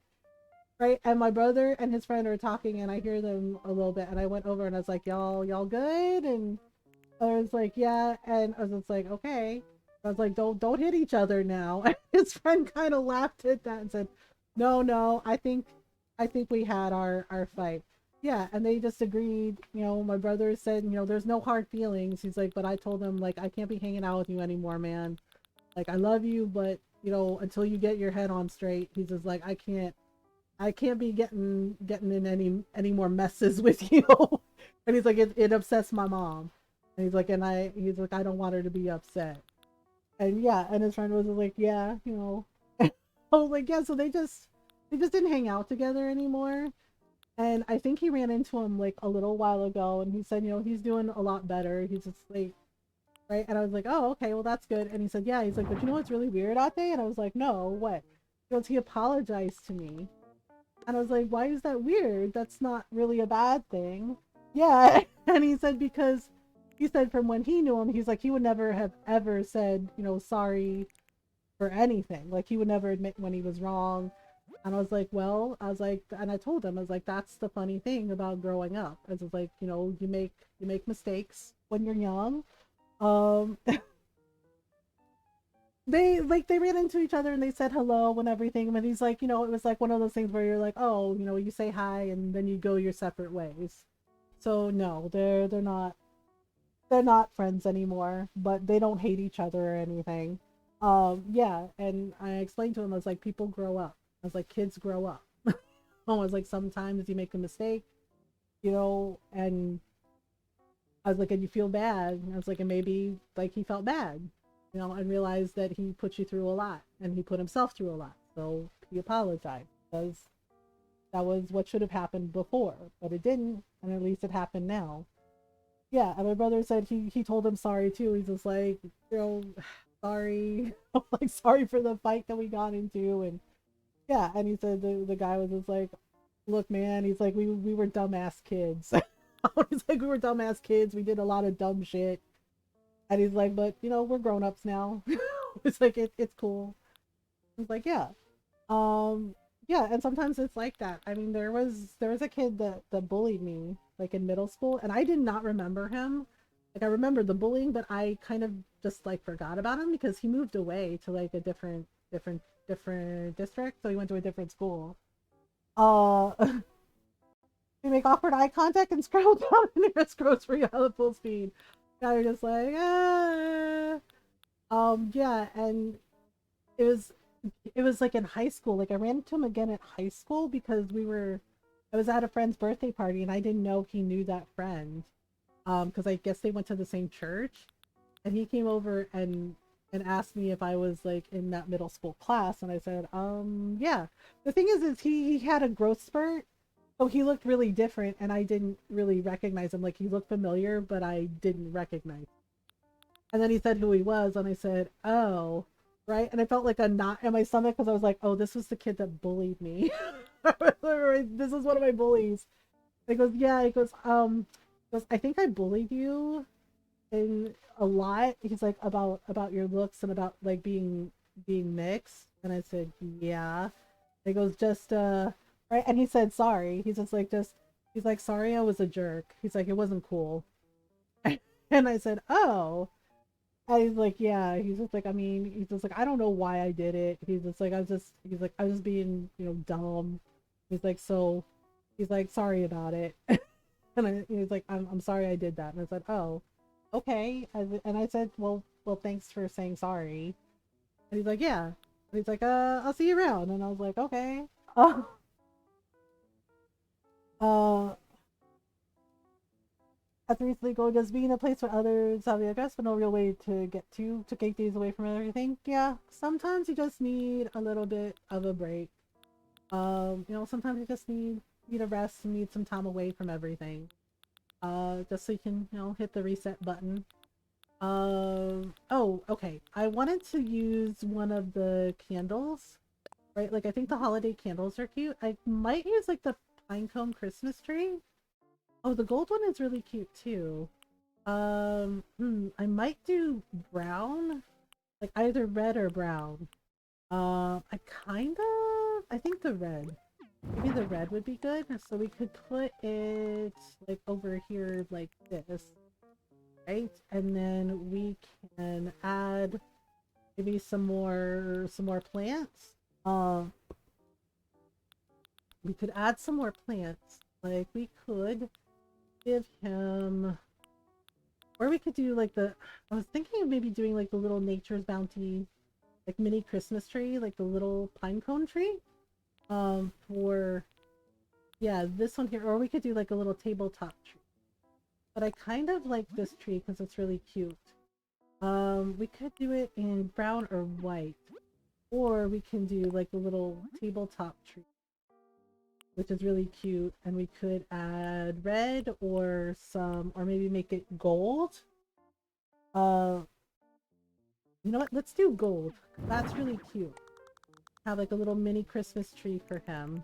[SPEAKER 1] right? And my brother and his friend are talking, and I hear them a little bit, and I went over and I was like, y'all good?" And I was like, "Yeah." And I was just like, "Okay." I was like, don't hit each other now." And his friend kind of laughed at that and said, "No, I think we had our fight." Yeah, and they just agreed. You know, my brother said, "You know, there's no hard feelings." He's like, "But I told him like I can't be hanging out with you anymore, man. Like I love you, but you know, until you get your head on straight." He's just like, I can't be getting in any more messes with you." And he's like, it upsets my mom. And he's like, he's like, I don't want her to be upset. And yeah, and his friend was like, "Yeah, you know." I was like, "Yeah." So they just didn't hang out together anymore. And I think he ran into him like a little while ago, and he said, you know, he's doing a lot better. He's just like, right. And I was like, "Oh, okay, well that's good." And he said, "Yeah." He's like, "But you know what's really weird, Ate?" And I was like, "No, what?" He goes, "He apologized to me." And I was like, "Why is that weird? That's not really a bad thing." Yeah. And he said, because he said from when he knew him, he's like, he would never have ever said, you know, sorry for anything. Like, he would never admit when he was wrong. And I was like, well, I was like, and I told him, I was like, that's the funny thing about growing up. I was like, you know, you make mistakes when you're young. Um, they ran into each other and they said hello and everything. And he's like, you know, it was like one of those things where you're like, oh, you know, you say hi and then you go your separate ways. So no, they're not friends anymore, but they don't hate each other or anything. Yeah, and I explained to him, I was like, people grow up. I was like, kids grow up. I was like, sometimes you make a mistake, you know, and I was like, and you feel bad. And I was like, and maybe like he felt bad, you know, and realized that he put you through a lot and he put himself through a lot. So he apologized because that was what should have happened before, but it didn't, and at least it happened now. Yeah, and my brother said he told him sorry too. He's just like, you know, sorry, like sorry for the fight that we got into, and yeah, and he said the guy was just like, "Look, man," he's like, we were dumbass kids." He's like, "We were dumbass kids. We did a lot of dumb shit," and he's like, "But you know, we're grown ups now." It's like it's cool. It's like, yeah. Um, yeah, and sometimes it's like that. I mean, there was a kid that bullied me like in middle school, and I did not remember him. Like I remember the bullying, but I kind of just like forgot about him because he moved away to like a different district, so he went to a different school. Uh, we make awkward eye contact and scroll down, and it just goes for you at full speed. Yeah, you're just like, ah. Yeah, and it was it was like in high school. Like I ran into him again at high school because I was at a friend's birthday party and I didn't know he knew that friend. Because I guess they went to the same church, and he came over and asked me if I was like in that middle school class, and I said, yeah. The thing is he had a growth spurt, so he looked really different, and I didn't really recognize him. Like he looked familiar, but I didn't recognize. And then he said who he was, and I said, "Oh, right." And I felt like a knot in my stomach because I was like, "Oh, this was the kid that bullied me. This is one of my bullies." And he goes, "Yeah." He goes, "I think I bullied you in a lot." He's like, about your looks and about like being mixed." And I said, "Yeah." And he goes, "Just right." And he said, "Sorry." He's just like, just he's like, "Sorry, I was a jerk." He's like, "It wasn't cool." And I said, "Oh." And he's like, "Yeah." He's just like, I mean, he's just like, "I don't know why I did it." He's just like, he's like, "I was being, you know, dumb." He's like, "So," he's like, "Sorry about it." He's like, I'm sorry I did that." And I said, "Oh, okay." And I said, well, thanks for saying sorry." And he's like, "Yeah." And he's like, "I'll see you around." And I was like, "Okay." Uh, uh, After recently going, just being a place where others have the address, but no real way to take these away from everything. Yeah, sometimes you just need a little bit of a break. You know, sometimes you just need a rest and need some time away from everything. Just so you can, you know, hit the reset button. Oh, okay. I wanted to use one of the candles, right? Like I think the holiday candles are cute. I might use like the pinecone Christmas tree. Oh, the gold one is really cute too. I might do brown, like either red or brown. I think the red. Maybe the red would be good. So we could put it like over here like this, right? And then we can add maybe some more plants. Um, we could add some more plants. Like we could give him, or we could do like I was thinking of maybe doing like the little Nature's Bounty, like mini Christmas tree, like the little pine cone tree. For, yeah, this one here, or we could do like a little tabletop tree. But I kind of like this tree because it's really cute. We could do it in brown or white, or we can do like a little tabletop tree, which is really cute. And we could add red or maybe make it gold. Uh, you know what? Let's do gold. That's really cute. Have like a little mini Christmas tree for him.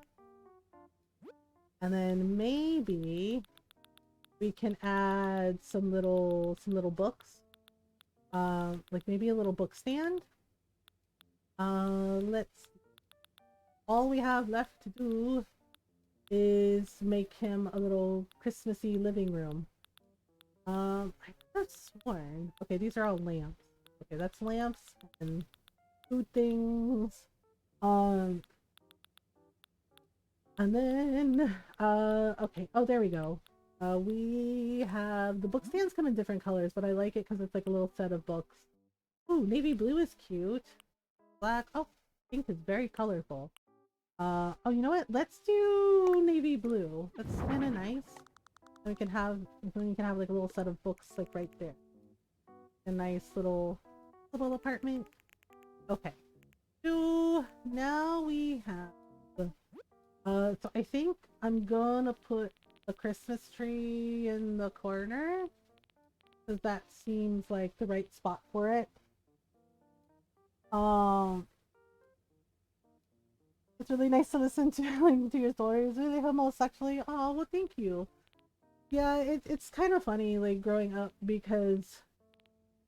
[SPEAKER 1] And then maybe we can add some little books. Like maybe a little book stand. Let's all we have left to do is make him a little Christmassy living room. I could have sworn. Okay, these are all lamps. Okay, that's lamps and food things. Um, and then okay. Oh, there we go. We have the book stands come in different colors, but I like it because it's like a little set of books. Ooh, navy blue is cute. Black. Oh, pink is very colorful. Oh, you know what? Let's do navy blue. That's kind of nice. Then we can have like a little set of books like right there. A nice little apartment. Okay. So now we have. So I think I'm gonna put a Christmas tree in the corner because that seems like the right spot for it. Um, it's really nice to listen to like to your stories. Really homosexually. Oh, well, thank you. Yeah, it's kind of funny like growing up because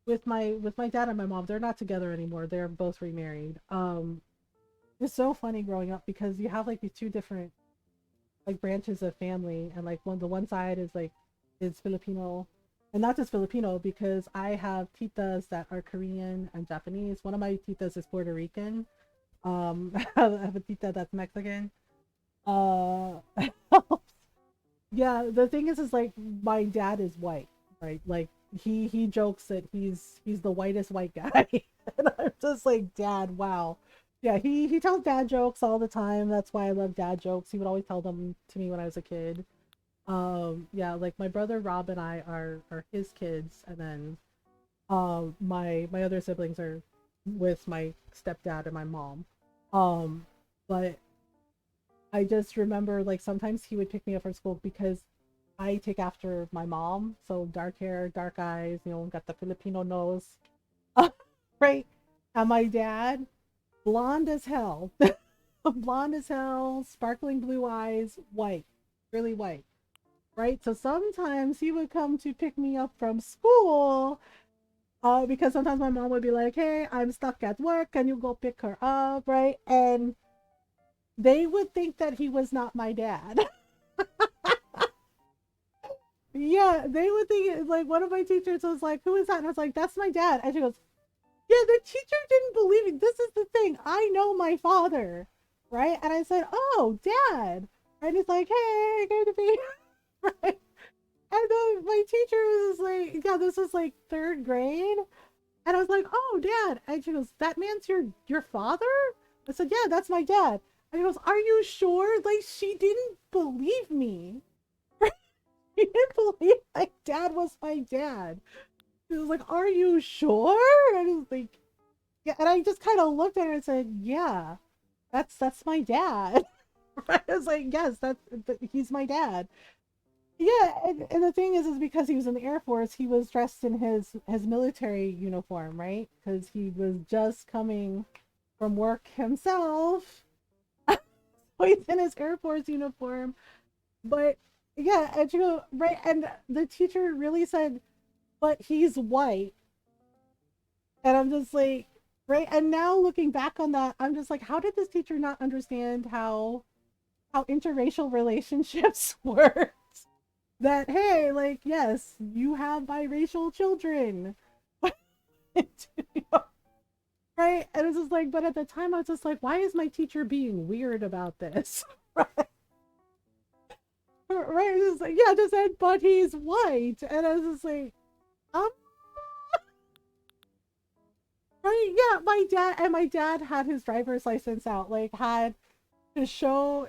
[SPEAKER 1] with my dad and my mom, they're not together anymore. They're both remarried. It's so funny growing up because you have like these two different like branches of family, and like the one side is Filipino, and not just Filipino because I have titas that are Korean and Japanese. One of my titas is Puerto Rican. I have a tita that's Mexican. Uh, yeah, the thing is like my dad is white, right? Like he jokes that he's the whitest white guy, and I'm just like, Dad, wow. Yeah, he tells dad jokes all the time. That's why I love dad jokes. He would always tell them to me when I was a kid. Yeah, like my brother Rob and I are his kids, and then my other siblings are with my stepdad and my mom. Um, but I just remember like sometimes he would pick me up from school because I take after my mom, so dark hair, dark eyes, got the Filipino nose, right? And my dad, blonde as hell, blonde as hell, sparkling blue eyes, white, really white, right? So sometimes he would come to pick me up from school, because sometimes my mom would be like, "Hey, I'm stuck at work. Can you go pick her up?" Right? And they would think that he was not my dad. Yeah, they would think like one of my teachers was like, "Who is that?" And I was like, "That's my dad." And she goes, "Yeah, the teacher didn't believe it. This is the thing. I know my father, right?" And I said, "Oh, Dad." And he's like, "Hey, good to be," right? And my teacher was like, "Yeah, this was like third grade," and I was like, "Oh, Dad." And she goes, "That man's your father?" I said, "Yeah, that's my dad." And he goes, "Are you sure?" Like she didn't believe me. She didn't believe my dad was my dad. He was like, "Are you sure?" And I was like, "Yeah." And I just kind of looked at her and said, "Yeah, that's my dad." I was like, "Yes, he's my dad." Yeah, and the thing is because he was in the Air Force, he was dressed in his military uniform, right? Because he was just coming from work himself. So he's in his Air Force uniform. But yeah, and you go right, and the teacher really said, "But he's white," and I'm just like, right. And now looking back on that, I'm just like, how did this teacher not understand how interracial relationships work? That hey, like yes, you have biracial children, right? And it's just like, but at the time, I was just like, why is my teacher being weird about this? right? It's just like, yeah, just said, but he's white, and I was just like, um, right, yeah, my dad had his driver's license out, like had to show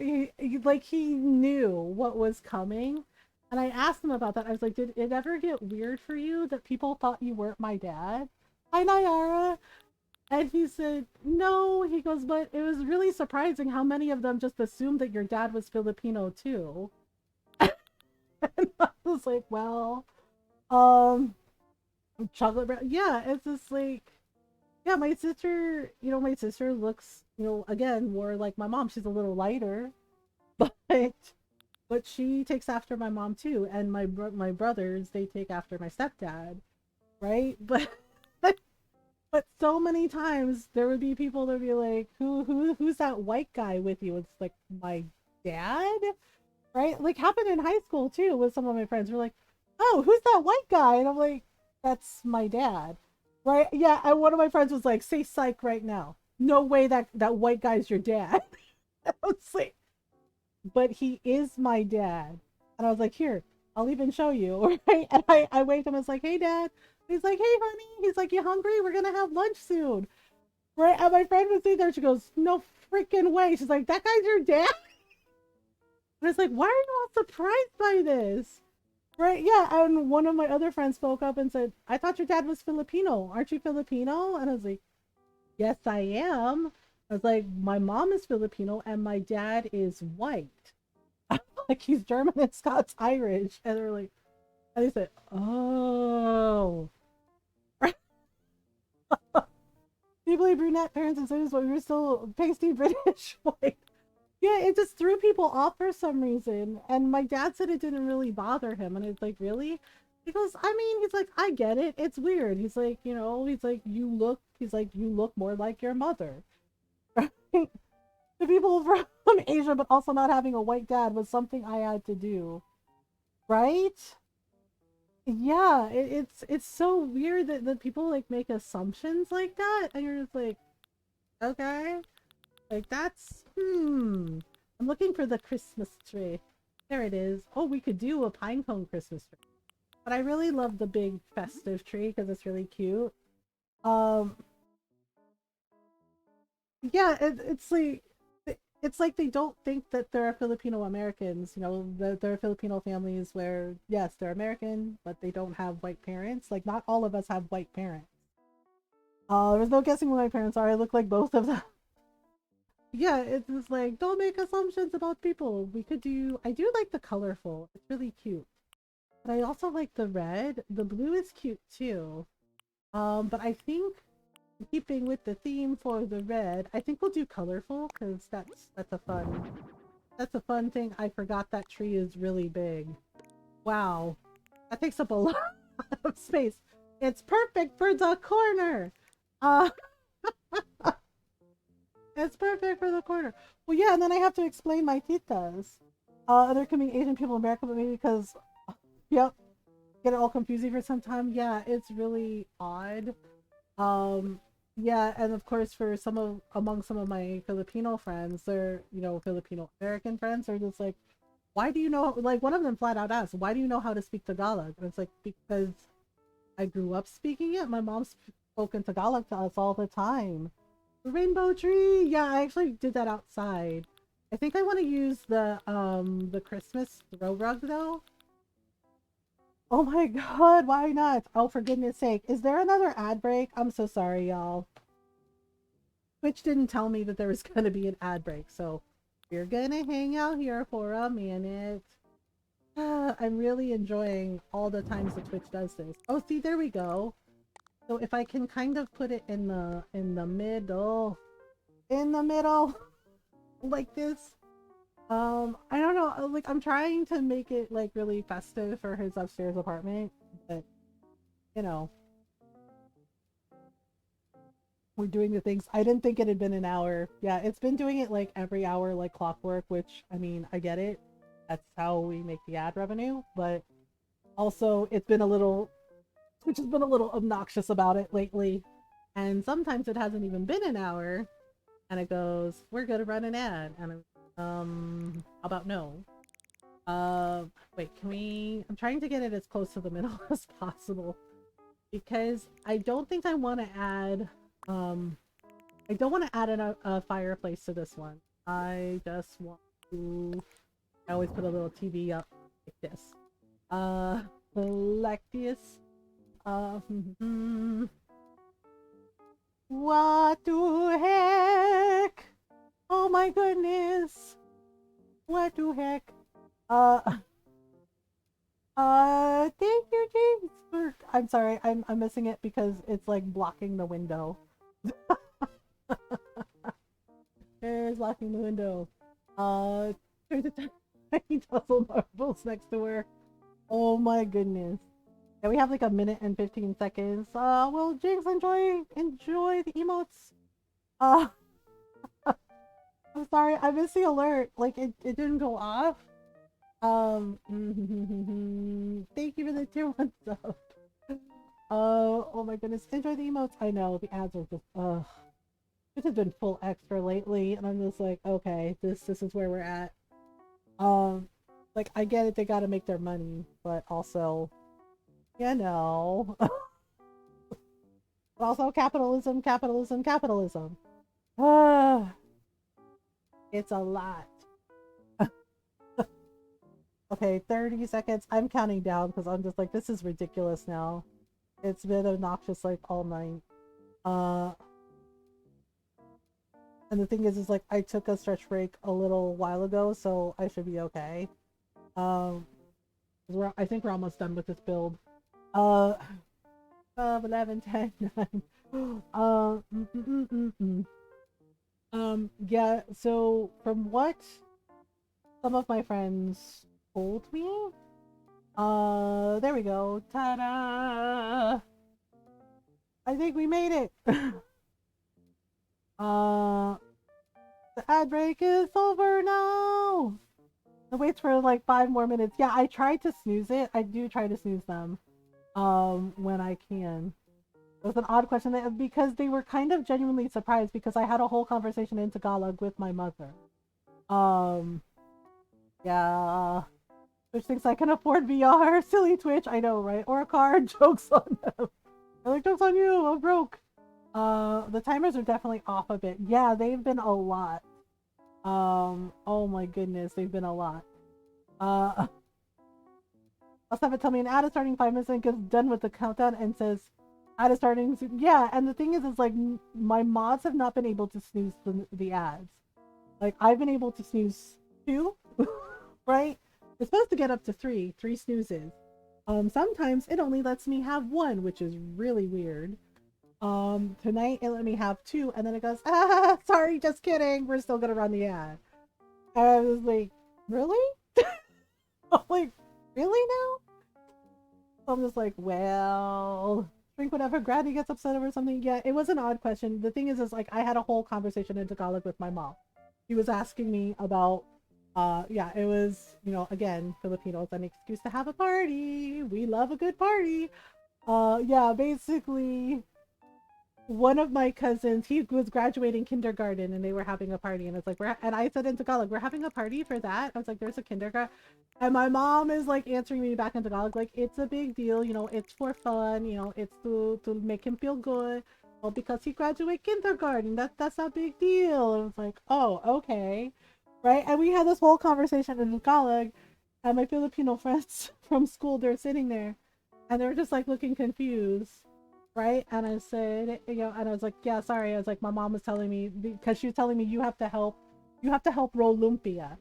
[SPEAKER 1] like he knew what was coming. And I asked him about that. I was like, did it ever get weird for you that people thought you weren't my dad? Hi, Nayara. And he said, no. He goes, but it was really surprising how many of them just assumed that your dad was Filipino too. And I was like, well, um, chocolate brown. Yeah, it's just like, yeah, my sister looks, again, more like my mom. She's a little lighter, but she takes after my mom too, and my brothers, they take after my stepdad, right? But but so many times there would be people that would be like, who's that white guy with you? It's like my dad, right? Like happened in high school too with some of my friends. We're like, oh, who's that white guy? And I'm like, that's my dad, right? Yeah. And one of my friends was like, say psych right now. No way that white guy's your dad. I was like, but he is my dad. And I was like, here, I'll even show you. Right? And I waved him. I was like, hey, dad. He's like, hey, honey. He's like, you hungry? We're going to have lunch soon. Right? And my friend was sitting there. She goes, no freaking way. She's like, that guy's your dad? And I was like, why are you all surprised by this? Right? Yeah. And one of my other friends spoke up and said, I thought your dad was Filipino. Aren't you Filipino? And I was like, yes, I am. I was like, my mom is Filipino and my dad is white. Like he's German and Scots Irish. And they're like, and they said, oh. Deeply brunette parents and students, but we were still pasty British. Like, yeah, it just threw people off for some reason. And my dad said it didn't really bother him. And it's like, really? He goes, I mean, he's like, I get it. It's weird. He's like, he's like, you look more like your mother. The people from Asia, but also not having a white dad was something I had to do. Right? Yeah, it's so weird that people like make assumptions like that, and you're just like, okay, like that's I'm looking for the Christmas tree. There it is. Oh, we could do a pine cone Christmas tree, but I really love the big festive tree because it's really cute. Um, yeah, it's like they don't think that there are Filipino Americans. That there are Filipino families where yes, they're American, but they don't have white parents. Like not all of us have white parents. There's no guessing what my parents are. I look like both of them. Yeah, it's just like don't make assumptions about people. We could do. I do like the colorful. It's really cute. But I also like the red. The blue is cute too. But I think keeping with the theme for the red, I think we'll do colorful because that's a fun thing. I forgot that tree is really big. Wow, that takes up a lot of space. It's perfect for the corner. Uh, it's perfect for the corner. Well, yeah, and then I have to explain my titas. There can be Asian people in America, but maybe because, yep, get it all confusing for some time. Yeah, it's really odd. Um, yeah, and of course, for among some of my Filipino friends, they're Filipino American friends are just like, why do you know? Like one of them flat out asked, why do you know how to speak Tagalog? And it's like because I grew up speaking it. My mom's spoken Tagalog to us all the time. Rainbow tree. Yeah, I actually did that outside. I think I want to use the Christmas throw rug though. Oh my god, why not? Oh, for goodness sake. Is there another ad break? I'm so sorry, y'all. Twitch didn't tell me that there was gonna be an ad break, so we're gonna hang out here for a minute. I'm really enjoying all the times that Twitch does this. Oh, see, there we go. So if I can kind of put it in the middle, like this. I don't know. Like I'm trying to make it like really festive for his upstairs apartment, but you know, we're doing the things. I didn't think it had been an hour. Yeah, it's been doing it like every hour, like clockwork. Which I mean, I get it. That's how we make the ad revenue, but also it's been a little which has been a little obnoxious about it lately. And sometimes it hasn't even been an hour, and it goes, "We're gonna run an ad," and how about no? Wait, can we? I'm trying to get it as close to the middle as possible because I don't think I want to add, um, I don't want to add a fireplace to this one. I just want to. I always put a little TV up like this. Like this. What the heck? Oh my goodness. What the heck? Uh, thank you, James. I'm sorry, I'm missing it because it's like blocking the window. There's blocking the window. There's a tiny tussle marbles next to her. Oh my goodness. Yeah, we have like a minute and 15 seconds. Well, Jinx, enjoy the emotes. Uh, I'm sorry, I missed the alert. Like it didn't go off. Thank you for the tier one sub. Oh my goodness, enjoy the emotes. I know the ads are just this has been full extra lately, and I'm just like, okay, this is where we're at. Like I get it, they got to make their money, but also, you know. But also capitalism, capitalism, capitalism. It's a lot. Okay, 30 seconds. I'm counting down because I'm just like, this is ridiculous now. It's been obnoxious like all night. Uh, and the thing is like I took a stretch break a little while ago, so I should be okay. Um, I think we're almost done with this build. Uh, 12, 11, 10, 9. Yeah, so from what some of my friends told me, there we go. Ta-da! I think we made it. uh, the ad break is over now. It waits for like 5 more minutes. Yeah, I tried to snooze it. I do try to snooze them, when I can. It was an odd question because they were kind of genuinely surprised because I had a whole conversation in Tagalog with my mother. Um, yeah. Twitch thinks I can afford VR. Silly Twitch, I know, right? Or a car. Jokes on them. I like jokes on you. I'm broke. The timers are definitely off a bit. Yeah, they've been a lot. Oh my goodness, they've been a lot. I'll have it tell me an ad is starting 5 minutes and gets done with the countdown and says ad is starting. Yeah, and the thing is like my mods have not been able to snooze the ads. Like I've been able to snooze 2, right? It's supposed to get up to three snoozes. Sometimes it only lets me have 1, which is really weird. Tonight it let me have 2, and then it goes, sorry, just kidding. We're still gonna run the ad. And I was like, really? I'm like, really now? So I'm just like, well, drink whatever. Granny gets upset over something. Yeah, it was an odd question. The thing is like I had a whole conversation in Tagalog with my mom. She was asking me about yeah, it was, again, Filipinos, an excuse to have a party. We love a good party. Yeah, basically one of my cousins, he was graduating kindergarten and they were having a party, and it's like and I said in Tagalog, we're having a party for that. I was like, there's a kindergarten, and my mom is like answering me back in Tagalog like, it's a big deal, it's for fun, it's to make him feel good. Well, because he graduated kindergarten, that's a big deal. And it's like, oh, okay, right? And we had this whole conversation in Tagalog, and my Filipino friends from school, they're sitting there and they were just like looking confused, right? And I said, and I was like, yeah, sorry. I was like, my mom was telling me, because she was telling me you have to help roll lumpia,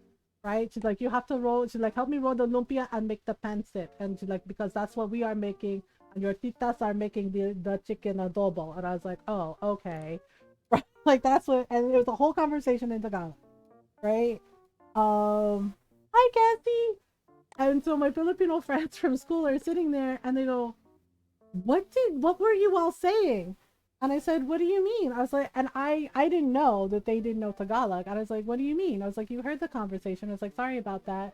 [SPEAKER 1] right? She's like, you have to roll. She's like, help me roll the lumpia and make the pancit. And she's like, because that's what we are making, and your titas are making the chicken adobo. And I was like, oh, okay, right? Like that's what. And it was a whole conversation in Tagalog, right? Hi, Cassie. And so my Filipino friends from school are sitting there, and they go, what were you all saying? And I said, what do you mean? I was like, and I didn't know that they didn't know Tagalog. And I was like, what do you mean? I was like, you heard the conversation. I was like, sorry about that.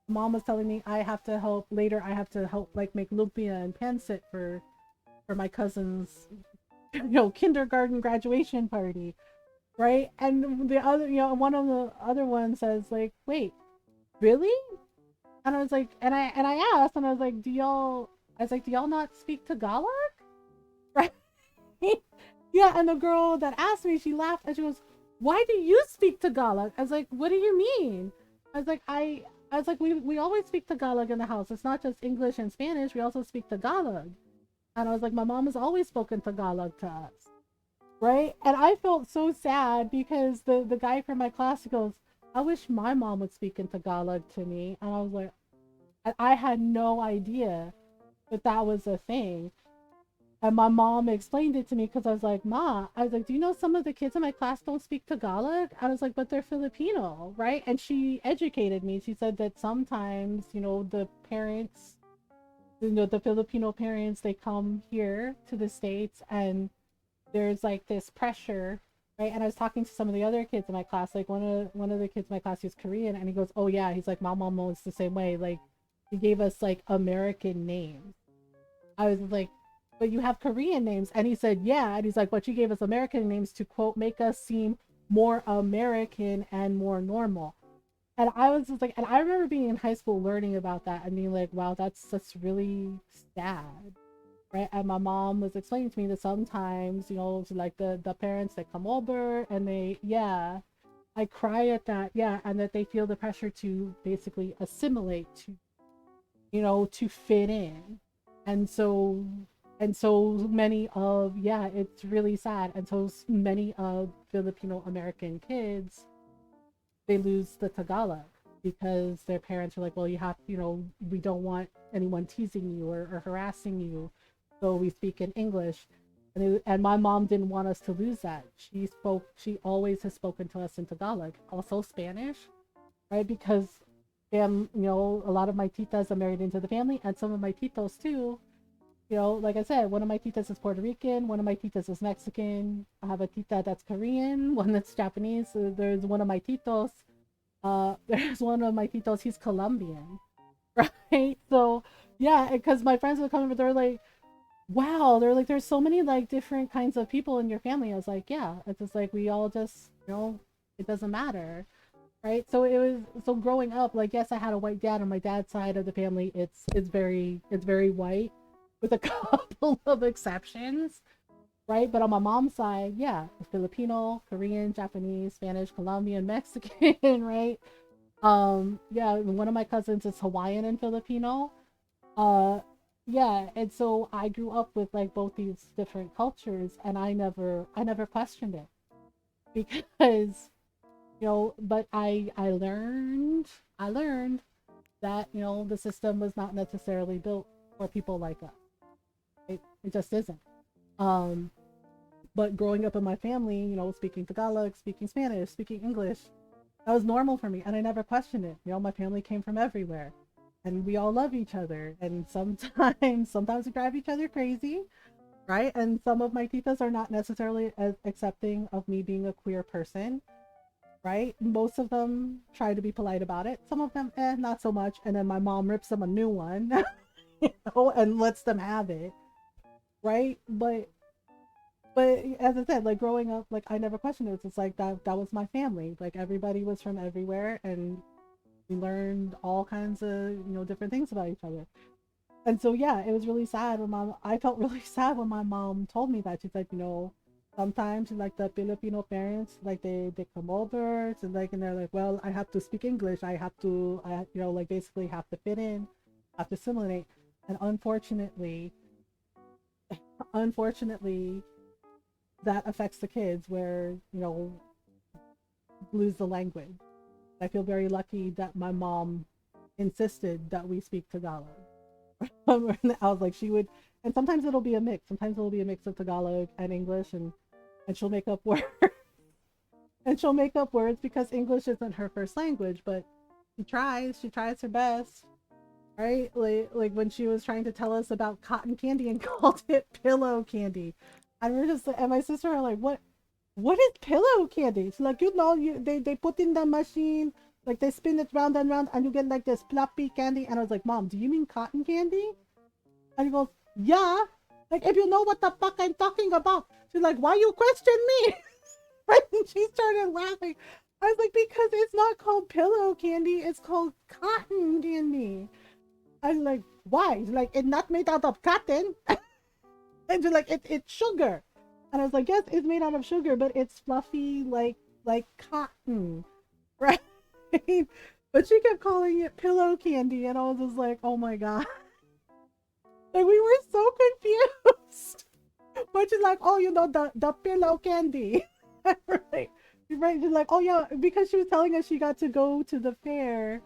[SPEAKER 1] Mom was telling me I have to help later. I have to help like make lumpia and pancit for my cousin's kindergarten graduation party, right? And the other one of the other ones says like, wait, really? And I was like, and I asked, and I was like, do y'all not speak Tagalog? Right? Yeah, and the girl that asked me, she laughed and she goes, why do you speak Tagalog? I was like, what do you mean? I was like, I was like, we always speak Tagalog in the house. It's not just English and Spanish, we also speak Tagalog. And I was like, my mom has always spoken Tagalog to us. Right? And I felt so sad because the guy from my class goes, I wish my mom would speak in Tagalog to me. And I was like, I had no idea that that was a thing. And my mom explained it to me because I was like, Ma, I was like, do you know some of the kids in my class don't speak Tagalog? I was like, but they're Filipino, right? And she educated me. She said that sometimes, the parents, the Filipino parents, they come here to the States and there's like this pressure, right? And I was talking to some of the other kids in my class, like one of the kids in my class who's Korean, and he goes, oh yeah, he's like, my mom was the same way. Like he gave us like American names. I was like, but you have Korean names. And he said, yeah. And he's like, but you gave us American names to quote, make us seem more American and more normal. And I was just like, and I remember being in high school learning about that and being like, wow, that's really sad. Right. And my mom was explaining to me that sometimes, like the parents that come over and yeah, I cry at that. Yeah. And that they feel the pressure to basically assimilate, to fit in. And so many of, yeah, it's really sad. And so many of Filipino American kids, they lose the Tagalog because their parents are like, well, you have, we don't want anyone teasing you or harassing you. So we speak in English. And my mom didn't want us to lose that. She always has spoken to us in Tagalog, also Spanish, right? Because a lot of my titas are married into the family, and some of my titos too. Like I said, one of my titas is Puerto Rican, one of my titas is Mexican. I have a tita that's Korean, one that's Japanese. So there's one of my titos. There's one of my titos. He's Colombian, right? So yeah, because my friends would come over, they're like, wow, they're like, there's so many like different kinds of people in your family. I was like, yeah, it's just like we all just, it doesn't matter, right? So growing up, like, yes, I had a white dad on my dad's side of the family. It's very white with a couple of exceptions, right? But on my mom's side, yeah, Filipino, Korean, Japanese, Spanish, Colombian, Mexican, right? Yeah, one of my cousins is Hawaiian and Filipino. uh yeah, and so I grew up with like both these different cultures, and I never questioned it because but I learned that the system was not necessarily built for people like us. It just isn't. um but growing up in my family, speaking Tagalog, speaking Spanish, speaking English, that was normal for me, and I never questioned it. My family came from everywhere, and we all love each other. And sometimes we drive each other crazy, right? And some of my titas are not necessarily as accepting of me being a queer person, right? Most of them try to be polite about it. Some of them, not so much. And then my mom rips them a new one, and lets them have it, right? But as I said, like growing up, like I never questioned it. It's just like that was my family. Like everybody was from everywhere, and we learned all kinds of different things about each other. And so yeah, it was really sad when I felt really sad when my mom told me that. She's like, sometimes like the Filipino parents, like they come over and like, and they're like, well, I have to speak English. Like basically have to fit in, have to assimilate. And unfortunately, that affects the kids where lose the language, I feel very lucky that my mom insisted that we speak Tagalog. I was like, she would, and sometimes it'll be a mix. Sometimes it'll be a mix of Tagalog and English, and she'll make up words, and she'll make up words because English isn't her first language, but she tries. She tries her best, right? Like when she was trying to tell us about cotton candy and called it pillow candy, and we're just, and my sister are like, what is pillow candy? She's like, they put in the machine, like they spin it round and round, and you get like this floppy candy. And I was like, Mom, do you mean cotton candy? And he goes, yeah. Like, if you know what the fuck I'm talking about. She's like, why you question me? Right? And she started laughing. I was like, because it's not called pillow candy, it's called cotton candy. I was like, why? She's like, it's not made out of cotton. And she's like, it's sugar. And I was like, yes, it's made out of sugar, but it's fluffy like cotton. Right? But she kept calling it pillow candy, and I was just like, oh my god. Like, we were so confused. But she's like, oh, the pillow candy. Right. Right. She's like, oh yeah, because she was telling us she got to go to the fair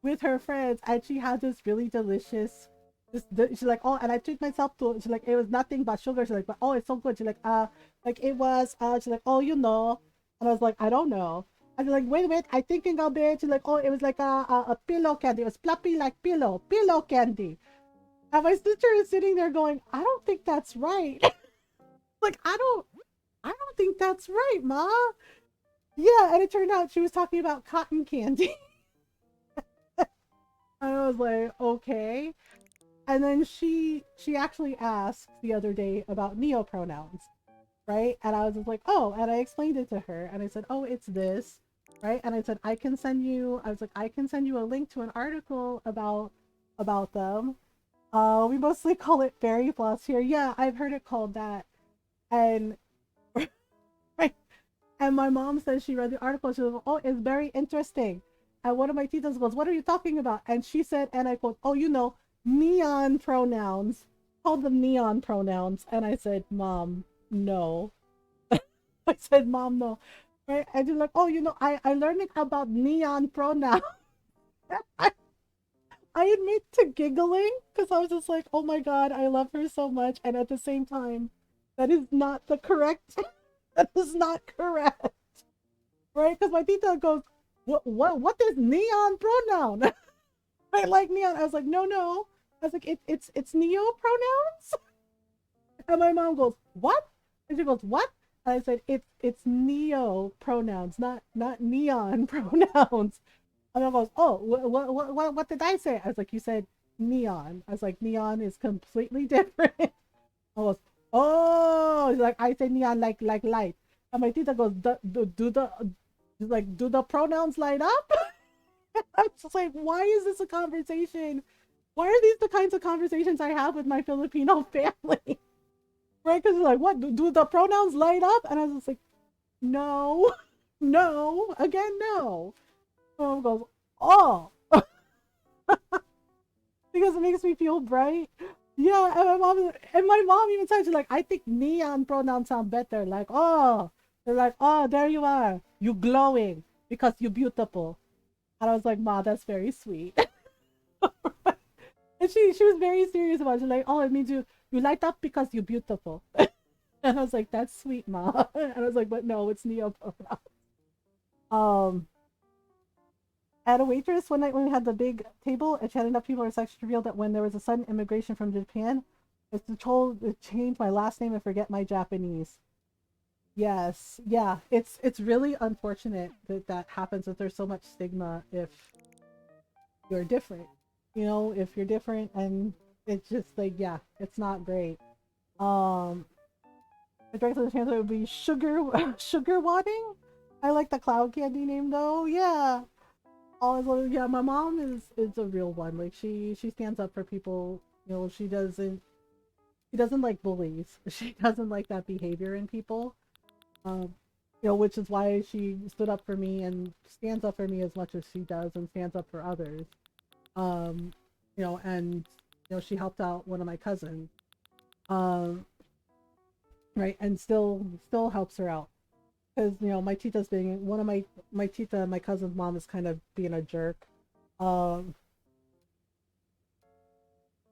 [SPEAKER 1] with her friends, and she had this really delicious, she's like, oh, and I treat myself to, she's like, it was nothing but sugar. She's like, but oh, it's so good. She's like it was, she's like, oh, and I was like, I don't know. I was like, wait, I thinking of it. She's like, oh, it was like a pillow candy. It was floppy like pillow candy. And my sister is sitting there going, I don't think that's right. Like, I don't think that's right, Ma. Yeah, and it turned out she was talking about cotton candy. I was like, okay. And then she actually asked the other day about neopronouns, right? And I was just like, oh, and I explained it to her, and I said, oh, it's this, right? And I said, I can send you a link to an article about them. We mostly call it fairy floss here. Yeah, I've heard it called that. And right, and my mom says she read the article. She was, oh, it's very interesting. And one of my titas goes, what are you talking about? And she said, and I quote, oh, neon pronouns. Called them neon pronouns. And I said, Mom, no. I said, Mom, no. Right? And she's like, oh, I learned about neon pronouns. I, I admit to giggling because I was just like, oh my God, I love her so much. And at the same time, that is not the correct, that is not correct. Right? Because my tita goes, what is neon pronoun? I like neon. I was like, no. I was like, it's neo pronouns. And my mom goes, what? And she goes, what? And I said, it's neo pronouns, not neon pronouns. And I goes, oh, what did I say? I was like, you said neon. I was like, neon is completely different. I was, oh, like I say neon like light. And my tita goes, do the pronouns light up? I was just like, why is this a conversation? Why are these the kinds of conversations I have with my Filipino family? Right? Because like, what? Do the pronouns light up? And I was just like, no, no, again, no. And mom goes, oh, because it makes me feel bright. Yeah, and my mom even said, she's like, I think neon pronouns sound better. Like, oh, they're like, oh, there you are, you glowing because you're beautiful. And I was like, Ma, that's very sweet. And she was very serious about it. She's like, oh, it means you light up because you're beautiful. And I was like, that's sweet, Ma. And I was like, but no, it's neo pronouns. Um, at a waitress one night when we had the big table, and she had enough people, it's actually revealed that when there was a sudden immigration from Japan, it's told to change my last name and forget my Japanese. Yes, yeah, it's really unfortunate that that happens. That there's so much stigma if you're different. If you're different, and it's just like, yeah, it's not great. Um, the direct translate would be sugar wadding. I like the cloud candy name though. Yeah. Always, yeah, my mom is a real one. Like she stands up for people. She doesn't like bullies. She doesn't like that behavior in people. Um, which is why she stood up for me and stands up for me as much as she does and stands up for others. Um, and she helped out one of my cousins. Um, right, and still helps her out. because my tita's being one of my tita, my cousin's mom is kind of being a jerk. Um,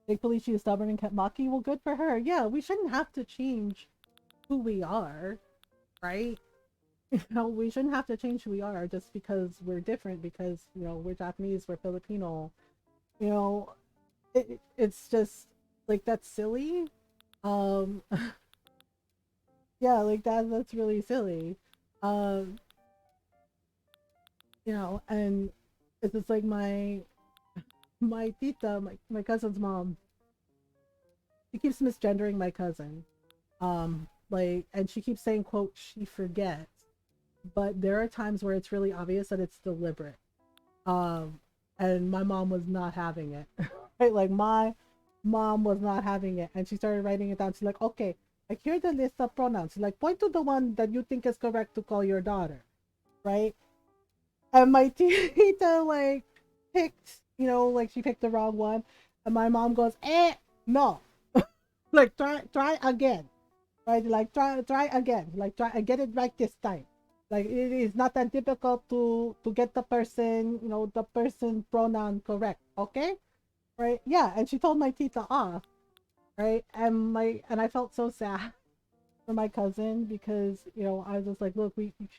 [SPEAKER 1] Thankfully she is stubborn and kept mocking. Well, good for her. Yeah, we shouldn't have to change who we are, right? We shouldn't have to change who we are just because we're different. Because we're Japanese, we're Filipino. You know, it's just like that's silly. Um, yeah, like that's really silly. Um, and it's just like my tita, my cousin's mom, she keeps misgendering my cousin. Like, and she keeps saying, quote, she forgets. But there are times where it's really obvious that it's deliberate. Um, and my mom was not having it. Right? Like my mom was not having it. And she started writing it down. She's like, okay, like here's the list of pronouns. She's like, point to the one that you think is correct to call your daughter. Right? And my tita like picked, like she picked the wrong one. And my mom goes, no. Like try again. Right? Like try again. Like try and get it right this time. Like it is not that difficult to get the person pronoun correct. Okay? Right? Yeah. And she told my tita off. Right? And I felt so sad for my cousin because I was just like, look,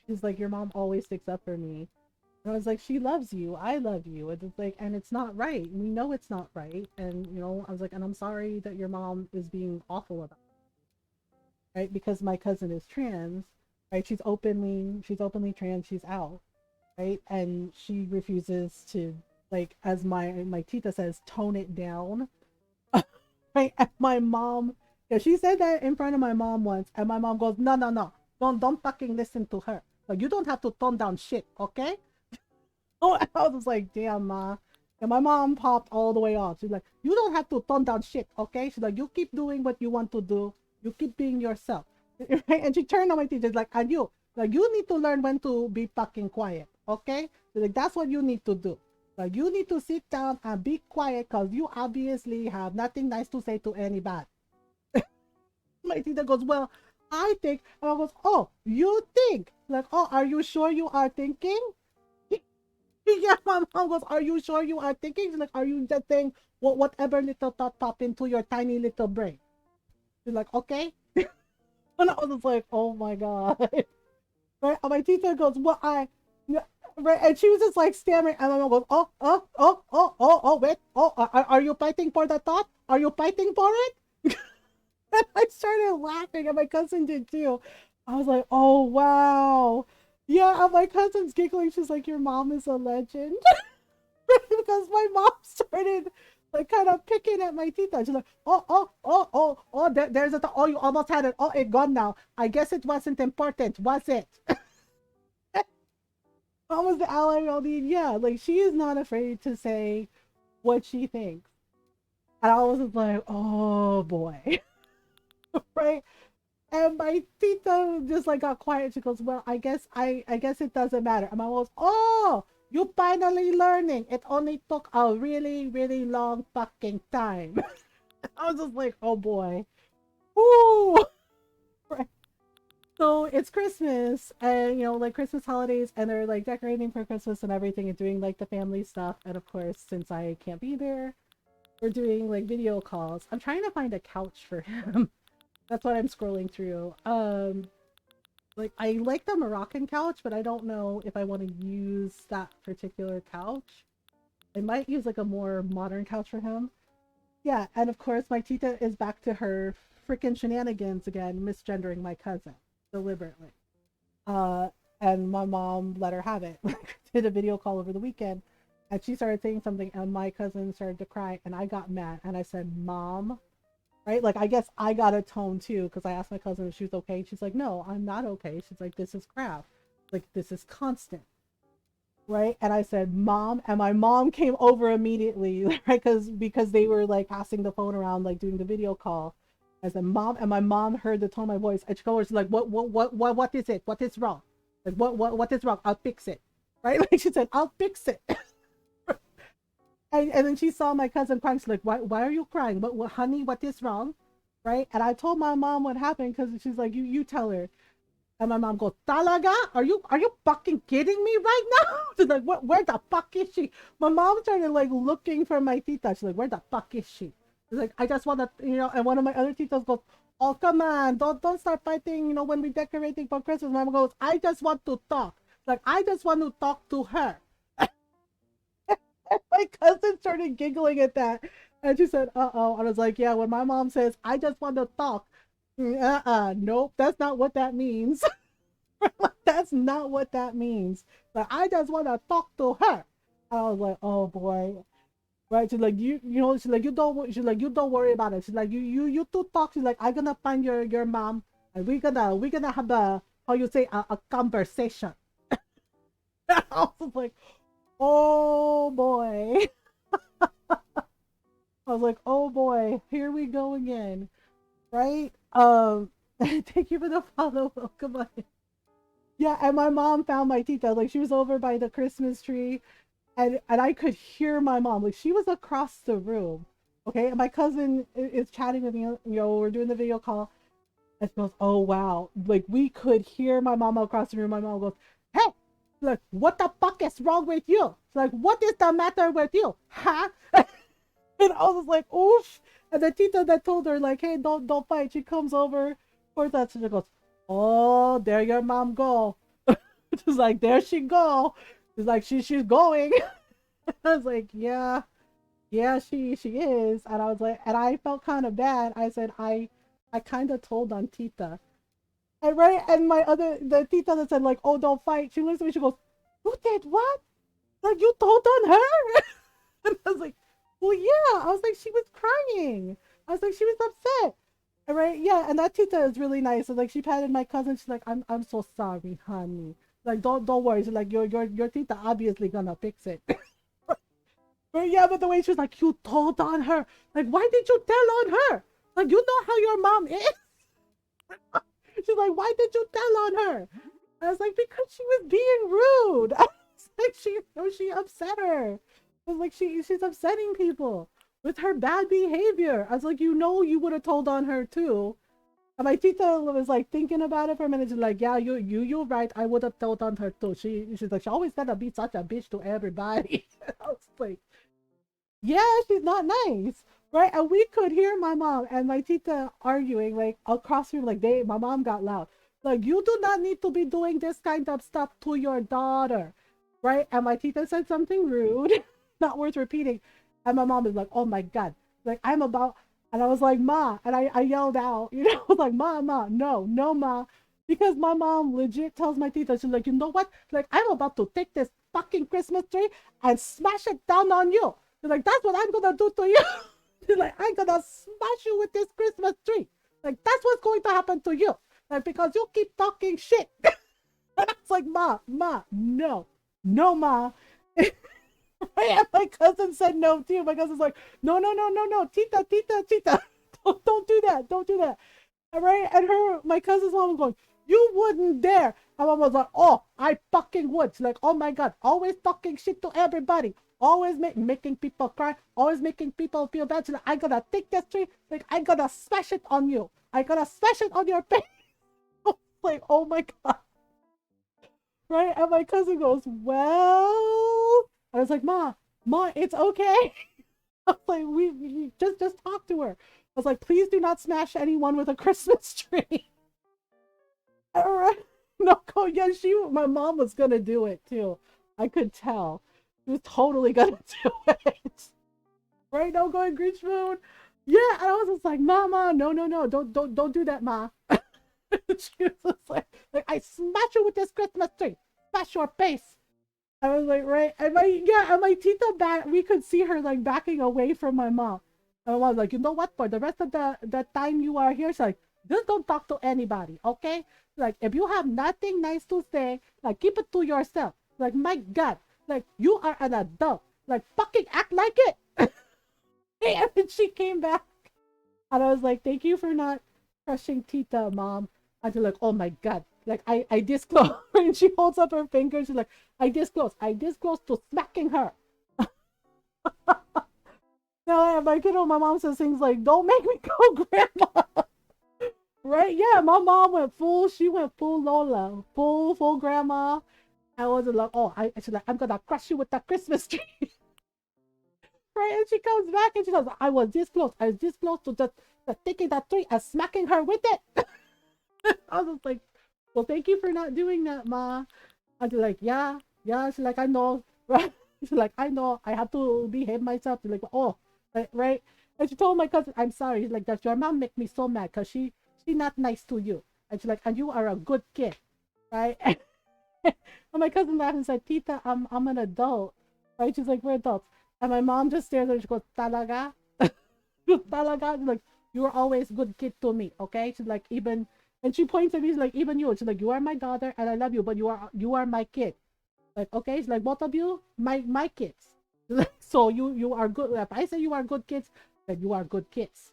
[SPEAKER 1] she's like, your mom always sticks up for me. And I was like, she loves you. I love you. And it's like, and it's not right. We know it's not right. And I was like, and I'm sorry that your mom is being awful about it, right? Because my cousin is trans, right? She's openly trans. She's out, right? And she refuses to, like, as my tita says, tone it down, right? And my mom, yeah, she said that in front of my mom once, and my mom goes, no, no, no, don't fucking listen to her. Like, you don't have to tone down shit, okay? Oh, I was just like, damn, ma. And my mom popped all the way off. She's like, you don't have to tone down shit, okay? She's like, you keep doing what you want to do. You keep being yourself. Right? And she turned on my teacher, like, and you, like, you need to learn when to be fucking quiet, okay? She's like, that's what you need to do. Like, you need to sit down and be quiet because you obviously have nothing nice to say to anybody. My teacher goes, well, I think. And I goes, oh, you think? Like, oh, are you sure you are thinking? Yeah, my mom goes, are you sure you are thinking? She's like, are you just saying whatever little thought pop into your tiny little brain? She's like, okay. And I was just like, oh my God. Right? And my teacher goes, well, yeah, right? And she was just like stammering. And my mom goes, wait. Oh, are you fighting for the thought? Are you fighting for it? And I started laughing, and my cousin did too. I was like, oh, wow. Yeah, and my cousin's giggling. She's like, your mom is a legend. Because my mom started like kind of picking at my tita. She's like, there's a, oh, you almost had it. Oh, it gone now. I guess it wasn't important, was it? Mom was the ally all the, yeah, like she is not afraid to say what she thinks. And I was just like, oh boy. Right? And my tita just like got quiet. She goes, well, I guess it doesn't matter. And my mom goes, oh, you finally learning. It only took a really, really long fucking time. I was just like, oh boy. Ooh. Right. So it's Christmas and like Christmas holidays, and they're like decorating for Christmas and everything and doing like the family stuff. And of course, since I can't be there, we're doing like video calls. I'm trying to find a couch for him. That's what I'm scrolling through. Like I like the Moroccan couch, but I don't know if I want to use that particular couch. I might use like a more modern couch for him. Yeah, and of course my tita is back to her freaking shenanigans again, misgendering my cousin deliberately. Uh, and my mom let her have it. Like did a video call over the weekend, and she started saying something, and my cousin started to cry, and I got mad, and I said, "Mom." Right? Like I guess I got a tone too because I asked my cousin if she was okay. She's like, no, I'm not okay. She's like, this is crap. Like this is constant. Right? And I said, mom, and my mom came over immediately, right? Because they were like passing the phone around, like doing the video call. I said, mom, and my mom heard the tone of my voice. And she goes, she's like, what is it? What is wrong? Like what is wrong? I'll fix it. Right? Like she said, I'll fix it. And then she saw my cousin crying. She's like, why are you crying? Honey, what is wrong? Right? And I told my mom what happened because she's like, you tell her. And my mom goes, Talaga? Are you fucking kidding me right now? She's like, where the fuck is she? My mom started like looking for my tita. She's like, where the fuck is she? She's like, I just wanna, and one of my other titas goes, oh come on, don't start fighting, when we decorating for Christmas. My mom goes, I just want to talk. Like, I just want to talk to her. My cousin started giggling at that. And she said, uh-oh. And I was like, yeah, when my mom says, I just want to talk, nope, that's not what that means. That's not what that means. Like, I just want to talk to her. I was like, oh boy. Right? She's like, she's like, you don't worry about it. She's like, you two talk. She's like, I'm gonna find your mom and we're gonna have a, how you say, a conversation. I was like, oh boy. I was like, oh boy, here we go again. Right? Thank you for the follow. Welcome on. Yeah, and my mom found my tita. Like, she was over by the Christmas tree, and I could hear my mom. Like, she was across the room. Okay, and my cousin is chatting with me. We're doing the video call, and she goes, "Oh wow!" Like, we could hear my mom across the room. My mom goes, "Hey, like, what the fuck is wrong with you? Like, what is the matter with you, huh?" And I was like, "Oof!" And the tita that told her, like, "Hey, don't fight," she comes over for that. She goes, "Oh, there your mom go." She's like, "There she go." She's like, she's going. I was like, yeah, she is. And I was like, and I felt kind of bad. I said, I kind of told on Tita. And right, and the Tita that said like, oh, don't fight. She looks at me. She goes, you did what? Like, you told on her? And I was like, well, yeah. I was like, she was crying. I was like, she was upset. And right, yeah. And that Tita is really nice. So like, she patted my cousin. She's like, I'm so sorry, honey. Like, don't worry. She's like, your Tita obviously gonna fix it. But yeah, but the way she was like, you told on her. Like, why did you tell on her? Like, you know how your mom is. She's like, why did you tell on her? I was like, because she was being rude. I was like, she upset her. I was like, she's upsetting people with her bad behavior. I was like, you would have told on her too. And my tita was like thinking about it for a minute. She's like, yeah, you're right. I would have told on her too. She's like, she always gotta be such a bitch to everybody. I was like, yeah, she's not nice, right? And we could hear my mom and my tita arguing like across the room. Like, my mom got loud. Like, you do not need to be doing this kind of stuff to your daughter, right? And my tita said something rude, not worth repeating. And my mom is like, oh my god, like, I'm about. And I was like, ma, and I yelled out, I was like, ma, no, ma. Because my mom legit tells my tita, she's like, you know what? Like, I'm about to take this fucking Christmas tree and smash it down on you. She's like, that's what I'm gonna do to you. She's like, I'm gonna smash you with this Christmas tree. Like, that's what's going to happen to you. Like, because you keep talking shit. And I was like, ma, no, ma. And my cousin said no too. My cousin's like, no, tita, don't do that. All right, and my cousin's mom was going, you wouldn't dare. And mom was like, oh, I fucking would. She's like, oh my god, always talking shit to everybody, always making people cry, always making people feel bad. She's like, I gotta take this tree, like, I gotta smash it on you, I gotta smash it on your face. Like, oh my god. Right, and my cousin goes, well, I was like, ma, it's okay. I was like, we just talk to her. I was like, please do not smash anyone with a Christmas tree. All right. No, yeah, my mom was gonna do it too. I could tell. She was totally gonna do it. Right? No going Grinch mode. Yeah, and I was just like, Mama, no, don't do that, ma. She was just like, I smash you with this Christmas tree. Smash your face. I was like, right, and my tita we could see her like backing away from my mom. And my mom was like, you know what? For the rest of the time you are here, she's like, just don't talk to anybody, okay? Like, if you have nothing nice to say, like, keep it to yourself. Like, my God, like, you are an adult. Like, fucking act like it. And then she came back, and I was like, thank you for not crushing Tita, Mom. And she's like, oh my God. Like, I disclose. And she holds up her finger. She's like, I disclose to smacking her. No, my mom says things like, don't make me go, Grandma. Right? Yeah, my mom went full. She went full Lola, full grandma. I was like, oh, she's like, I'm gonna crush you with that Christmas tree, right? And she comes back and she goes, I was this close. I was this close to just taking that tree and smacking her with it. I was just like, well, thank you for not doing that, ma. And she's like, yeah, yeah. She's like, I know, right? She's like, I know. I have to behave myself. She's like, oh, right. And she told my cousin, I'm sorry. She's like, that your mom make me so mad because she not nice to you. And she's like, and you are a good kid, right? And my cousin laughed and said, Tita, I'm an adult, right? She's like, we're adults. And my mom just stares at her. She goes, Talaga, Talaga. She's like, you are always good kid to me, okay? She's like, even, and she points at me. She's like, even you. She's like, you are my daughter and I love you, but you are my kid. Like, okay, it's like both of you, my kids. So you are good. If I say you are good kids, then you are good kids.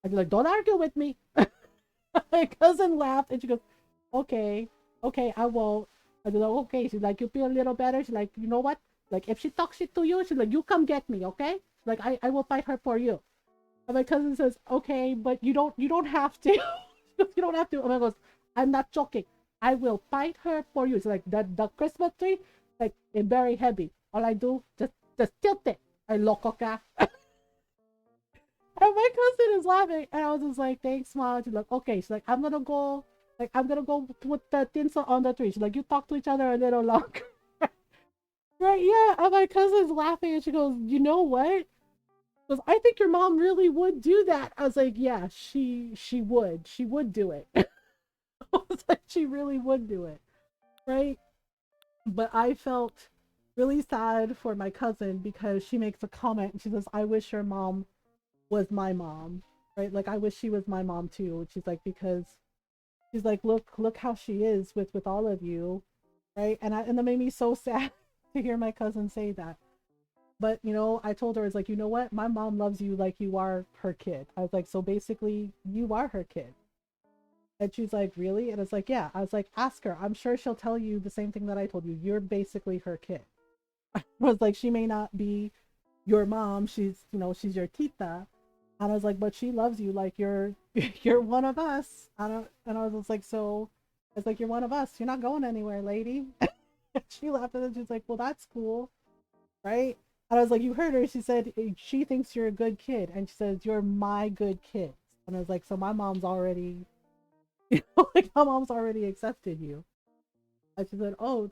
[SPEAKER 1] And like, don't argue with me. My cousin laughed and she goes, okay, okay, I won't. I was like, okay. She's like, you feel a little better. She's like, you know what? Like, if she talks shit to you, she's like, you come get me, okay? She's like, I will fight her for you. And my cousin says, okay, but you don't have to. You don't have to. And I goes, I'm not joking. I will fight her for you. It's like the Christmas tree, like it's very heavy. All I do, just tilt it. I loco ka. And my cousin is laughing, and I was just like, "Thanks, mom." She's like, "Okay." She's like, I'm gonna go put the tinsel on the tree." She's like, "You talk to each other a little longer." Right? Yeah. And my cousin's laughing, and she goes, "You know what?" Because I think your mom really would do that. I was like, "Yeah, she would. She would do it." I was like, "She really would do it." Right? But I felt really sad for my cousin because she makes a comment and she says, "I wish your mom was my mom." Right? Like I wish she was my mom too. She's like, because she's like, look how she is with all of you, right? And that made me so sad to hear my cousin say that. But I told her, it's like, you know what, my mom loves you like you are her kid. I was like, so basically you are her kid. And she's like, really? And it's like, yeah. I was like, ask her, I'm sure she'll tell you the same thing that I told you. You're basically her kid. I was like, she may not be your mom, she's your tita. And I was like, but she loves you like you're you're one of us. And I was just like, so it's like, you're one of us. You're not going anywhere, lady. She laughed and she's like, well, that's cool, right? And I was like, you heard her. She said she thinks you're a good kid, and she says you're my good kid. And I was like, so my mom's already, like my mom's already accepted you. And she said, oh,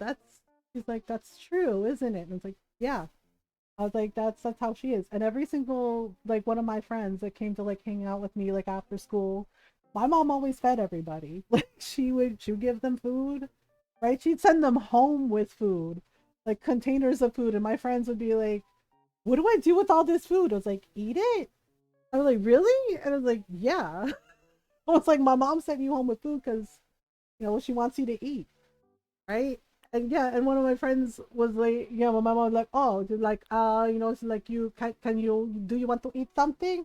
[SPEAKER 1] she's like, that's true, isn't it? And it's like, yeah. I was like, that's how she is. And every single, like, one of my friends that came to like hang out with me like after school, my mom always fed everybody. Like she would give them food, right? She'd send them home with food, like containers of food. And my friends would be like, what do I do with all this food? I was like, eat it. I was like, really? And I was like, yeah. I was like, my mom sent you home with food because she wants you to eat, right? And yeah, and one of my friends was like, yeah, my mom was like, oh, she's like, she's like, you can you do you want to eat something,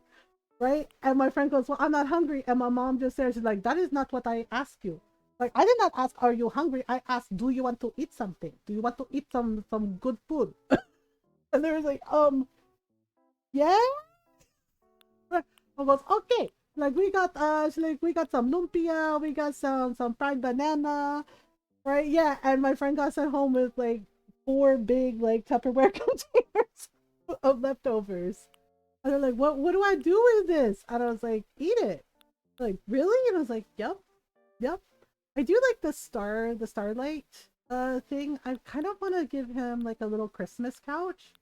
[SPEAKER 1] right? And my friend goes, well, I'm not hungry, and my mom just says, she's like, that is not what I asked you. Like, I did not ask, are you hungry? I asked, do you want to eat something? Do you want to eat some good food? And they was like, yeah. I goes, okay. Like we got some lumpia, we got some fried banana, right? Yeah, and my friend got sent home with like four big like Tupperware containers of leftovers. And they're like, what do I do with this? And I was like, eat it. Like, really? And I was like, yep, yep. I do like the starlight thing. I kind of want to give him like a little Christmas couch.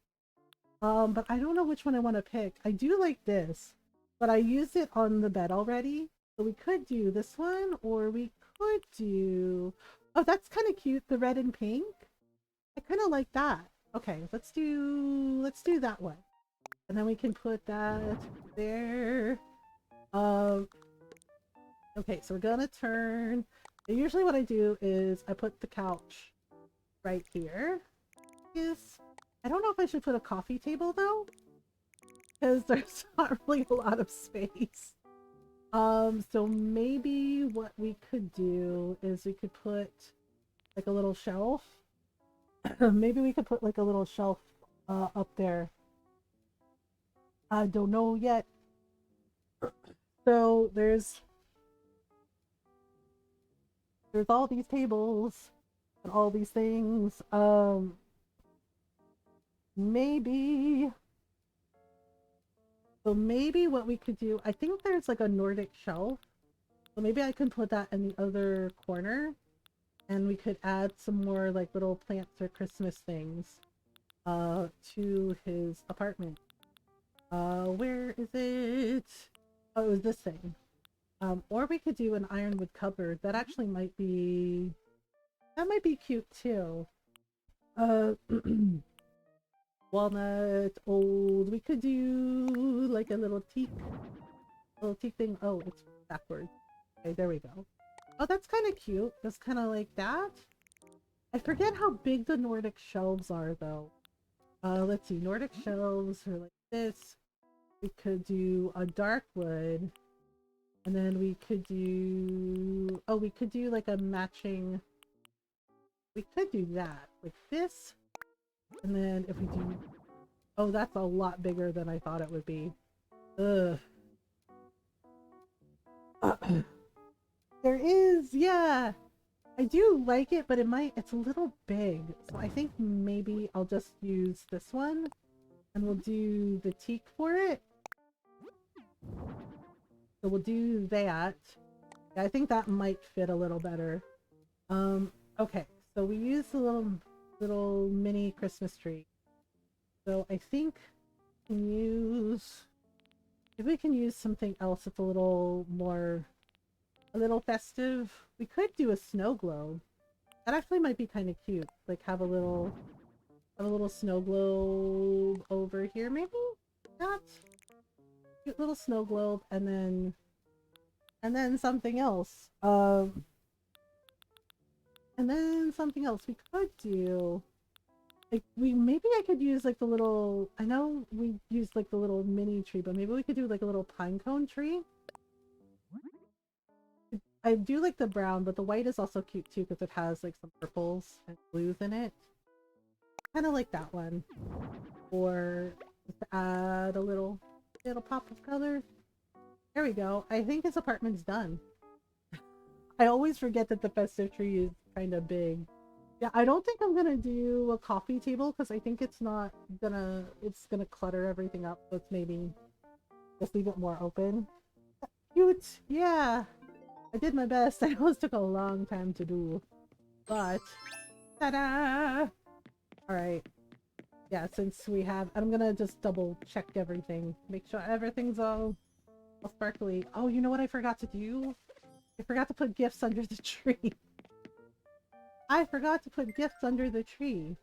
[SPEAKER 1] But I don't know which one I want to pick. I do like this, but I used it on the bed already. So we could do this one, or we could do, oh, that's kind of cute, the red and pink. I kind of like that. Okay, let's do that one. And then we can put that there. Um, okay, so we're gonna turn. Usually what I do is I put the couch right here. Yes. I don't know if I should put a coffee table though, because there's not really a lot of space. So maybe what we could do is we could put like a little shelf. Maybe we could put like a little shelf up there. I don't know yet. So there's there's all these tables and all these things. Maybe. So maybe what we could do, I think there's like a Nordic shelf. So maybe I can put that in the other corner and we could add some more like little plants or Christmas things to his apartment. Where is it? Oh, it was this thing. Or we could do an ironwood cupboard. That actually might be cute too. Uh walnut, old. We could do like a little teak thing. Oh, it's backwards. Okay, there we go. Oh, that's kind of cute. That's kind of like that. I forget how big the Nordic shelves are though. Let's see. Nordic shelves are like this. We could do a dark wood, and then we could do. Oh, we could do like a matching. We could do that like this, and then if we do. Oh, that's a lot bigger than I thought it would be. Ugh. There is, yeah. I do like it, but it's a little big. So I think maybe I'll just use this one and we'll do the teak for it. So we'll do that. Yeah, I think that might fit a little better. Okay. So we use the little mini Christmas tree. So I think we can use if we can use something else that's a little festive. We could do a snow globe. That actually might be kind of cute. Like have a little snow globe over here, maybe? That cute little snow globe, and then something else. And then something else we could do. Like maybe I could use like the little. I know we used like the little mini tree, but maybe we could do like a little pine cone tree. I do like the brown, but the white is also cute too because it has like some purples and blues in it. Kind of like that one. Or just add a little pop of color. There we go. I think his apartment's done. I always forget that the festive tree is kind of big. Yeah, I don't think I'm gonna do a coffee table because I think it's gonna clutter everything up. Let's maybe just leave it more open. Cute! Yeah! I did my best. I know it took a long time to do. But ta-da! Alright. Yeah, since we have I'm gonna just double check everything. Make sure everything's all sparkly. Oh, you know what I forgot to do? I forgot to put gifts under the tree. I forgot to put gifts under the tree.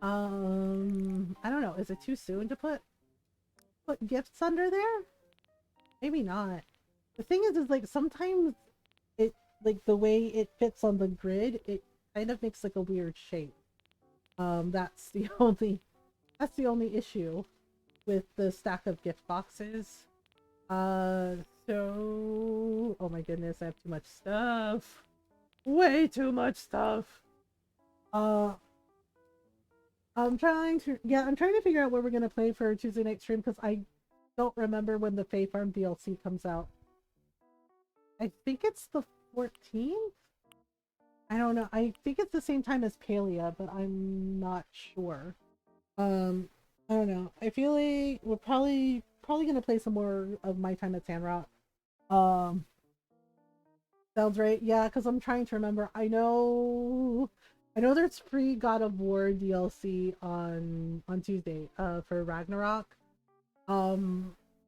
[SPEAKER 1] I don't know. Is it too soon to put gifts under there? Maybe not. The thing is like sometimes it like the way it fits on the grid, it kind of makes like a weird shape. That's the only issue with the stack of gift boxes. So oh my goodness, I have too much stuff. Way too much stuff. I'm trying to figure out what we're gonna play for Tuesday night stream because I don't remember when the Fae Farm DLC comes out. I think it's the 14th? I don't know. I think it's the same time as Palia, but I'm not sure. I don't know. I feel like we're probably gonna play some more of My Time at Sandrock. Sounds right. Yeah, because I'm trying to remember. I know there's free God of War DLC on Tuesday for Ragnarok.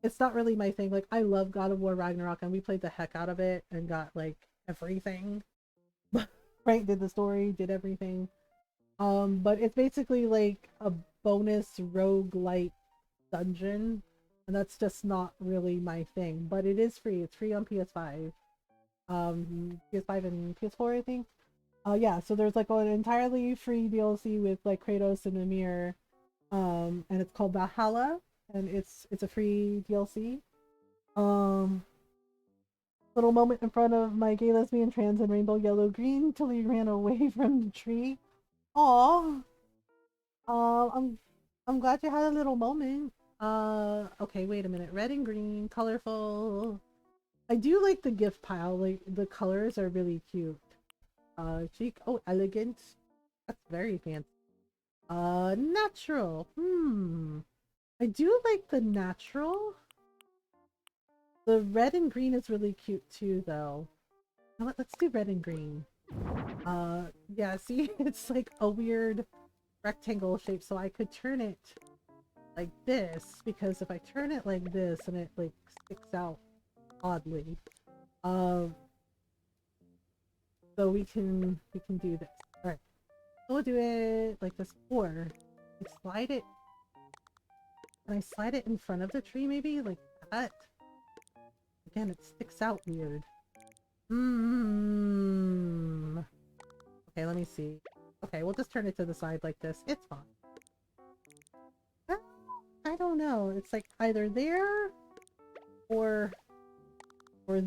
[SPEAKER 1] It's not really my thing. Like I love God of War Ragnarok and we played the heck out of it and got like everything. Right, did the story, did everything. But it's basically like a bonus roguelite dungeon and that's just not really my thing. But it is free. It's free on PS5. PS5 and PS4, I think. Yeah, so there's like an entirely free DLC with like Kratos and Mimir, and it's called Valhalla, and it's a free DLC. Little moment in front of my gay, lesbian, trans, and rainbow, yellow, green till he ran away from the tree. Aw. I'm glad you had a little moment. Okay, wait a minute. Red and green, colorful. I do like the gift pile. Like the colors are really cute. Chic. Oh, elegant. That's very fancy. Natural. I do like the natural. The red and green is really cute too, though. You know what? Let's do red and green. Yeah, see, it's like a weird rectangle shape, so I could turn it like this, because if I turn it like this and it like sticks out oddly. So we can do this. Alright. So we'll do it like this, or we slide it. Can I slide it in front of the tree maybe? Like that? Again, it sticks out weird. Okay, let me see. Okay, we'll just turn it to the side like this. It's fine. I don't know. It's like either there or or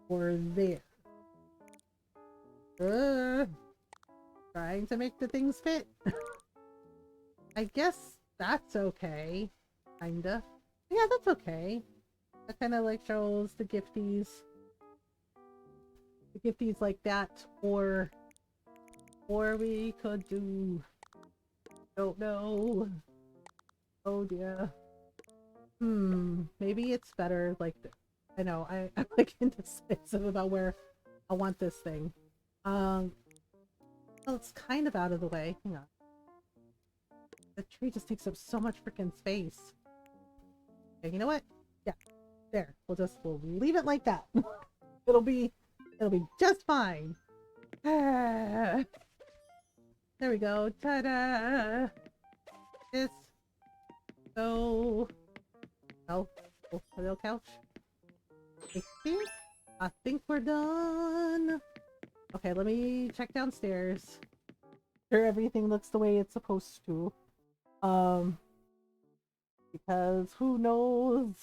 [SPEAKER 1] or there. Trying to make the things fit. I guess that's okay. Kinda. Yeah, that's okay. That kind of like shows the gifties. The gifties like that, or we could do. Don't know. Oh dear. Maybe it's better like this. I know, I'm like indecisive about where I want this thing. Well, it's kind of out of the way. Hang on. The tree just takes up so much freaking space. Okay, you know what? Yeah, there. We'll leave it like that. it'll be just fine. There we go. Ta-da! This. So. Oh, hello, couch. I think we're done. Okay, let me check downstairs. Sure, everything looks the way it's supposed to. Because who knows?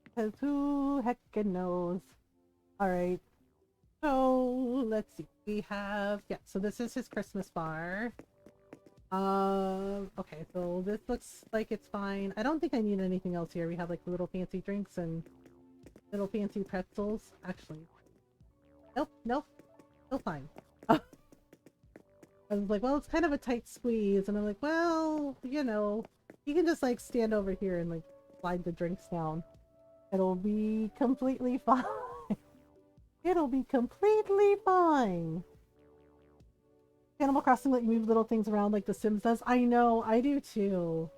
[SPEAKER 1] Because who heckin' knows? Alright. So, let's see. We have... Yeah, so this is his Christmas bar. Okay, so this looks like it's fine. I don't think I need anything else here. We have like little fancy drinks and little fancy pretzels. Actually, nope, still fine. I was like, well, it's kind of a tight squeeze, and I'm like, well, you know, you can just like stand over here and like slide the drinks down. It'll be completely fine. It'll be completely fine. Animal Crossing let you move little things around like The Sims does. I know, I do too.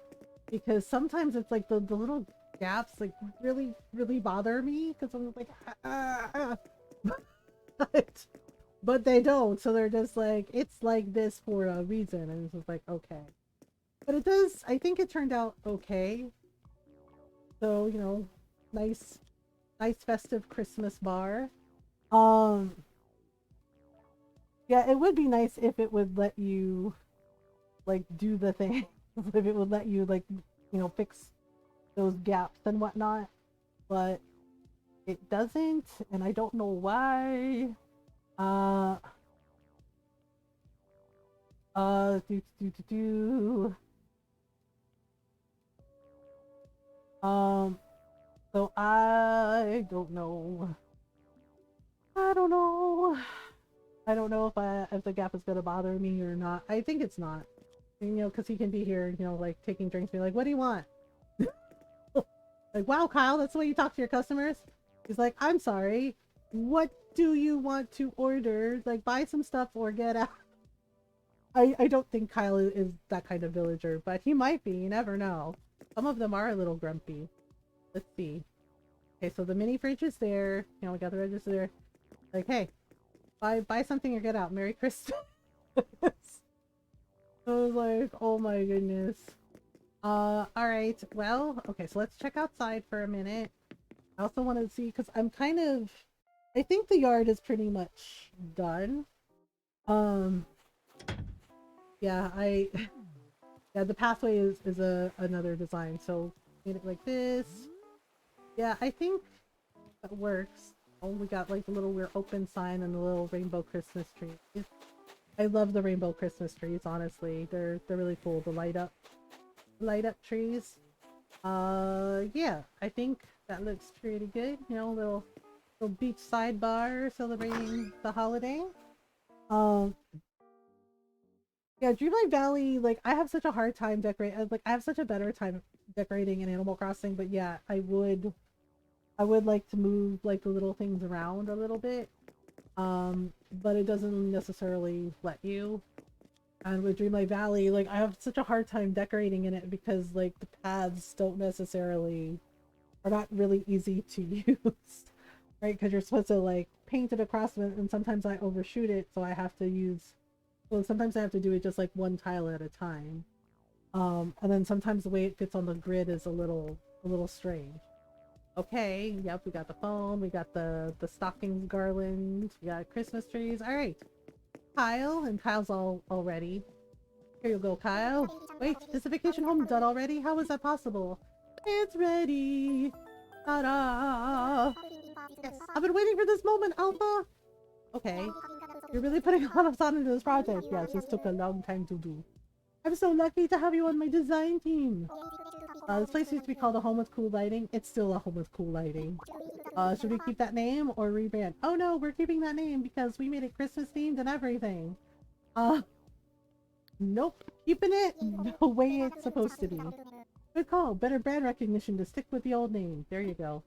[SPEAKER 1] Because sometimes it's like the little gaps like really, really bother me. Because I'm like, but they don't. So they're just like, it's like this for a reason. And it's just like, okay. But it does, I think it turned out okay. So, you know, nice festive Christmas bar. Yeah, it would be nice if it would let you, like, do the thing. If it would let you, like, you know, fix those gaps and whatnot. But it doesn't, and I don't know why. Do. So I don't know. I don't know. I don't know if the gap is gonna bother me or not. I think it's not. You know, because he can be here, you know, like taking drinks, be like, "What do you want?" Like, wow, Kyle, that's the way you talk to your customers. He's like, "I'm sorry. What do you want to order? Like, buy some stuff or get out." I don't think Kyle is that kind of villager, but he might be. You never know. Some of them are a little grumpy. Let's see. Okay, so the mini fridge is there. You know, we got the register there. Like, hey, buy something or get out. Merry Christmas. I was like, oh my goodness. Alright, well, okay, so let's check outside for a minute. I also want to see, because I think the yard is pretty much done. Yeah, yeah, the pathway is another design, so made it like this. Yeah, I think that works. Oh, we got like the little weird open sign and the little rainbow Christmas tree. I love the rainbow Christmas trees, honestly. They're really cool. The light up trees. Yeah, I think that looks pretty good. You know, little little beach sidebar celebrating the holiday. Um, yeah, Dreamlight Valley, like, I have such a hard time decorating, like, I have such a better time decorating in Animal Crossing, but yeah, I would like to move, like, the little things around a little bit. But it doesn't necessarily let you. And with Dreamlight Valley, like, I have such a hard time decorating in it because, like, the paths don't necessarily, are not really easy to use, right? Because you're supposed to, like, paint it across, and sometimes I overshoot it, so I have to use, well, sometimes I have to do it just, like, one tile at a time. And then sometimes the way it fits on the grid is a little strange. Okay, yep, we got the phone, we got the stockings garland, we got Christmas trees. All right, Kyle, and Kyle's all ready. Here you go, Kyle. Wait, is the vacation home done already? How is that possible? It's ready. Ta-da! Yes, I've been waiting for this moment, Alpha. Okay, you're really putting a lot of thought into this project. Yes, this took a long time to do. I'm so lucky to have you on my design team. This place used to be called a home with cool lighting. It's still a home with cool lighting. Should we keep that name or rebrand? Oh no, we're keeping that name because we made it Christmas themed and everything. Nope. Keeping it the way it's supposed to be. Good call. Better brand recognition to stick with the old name. There you go.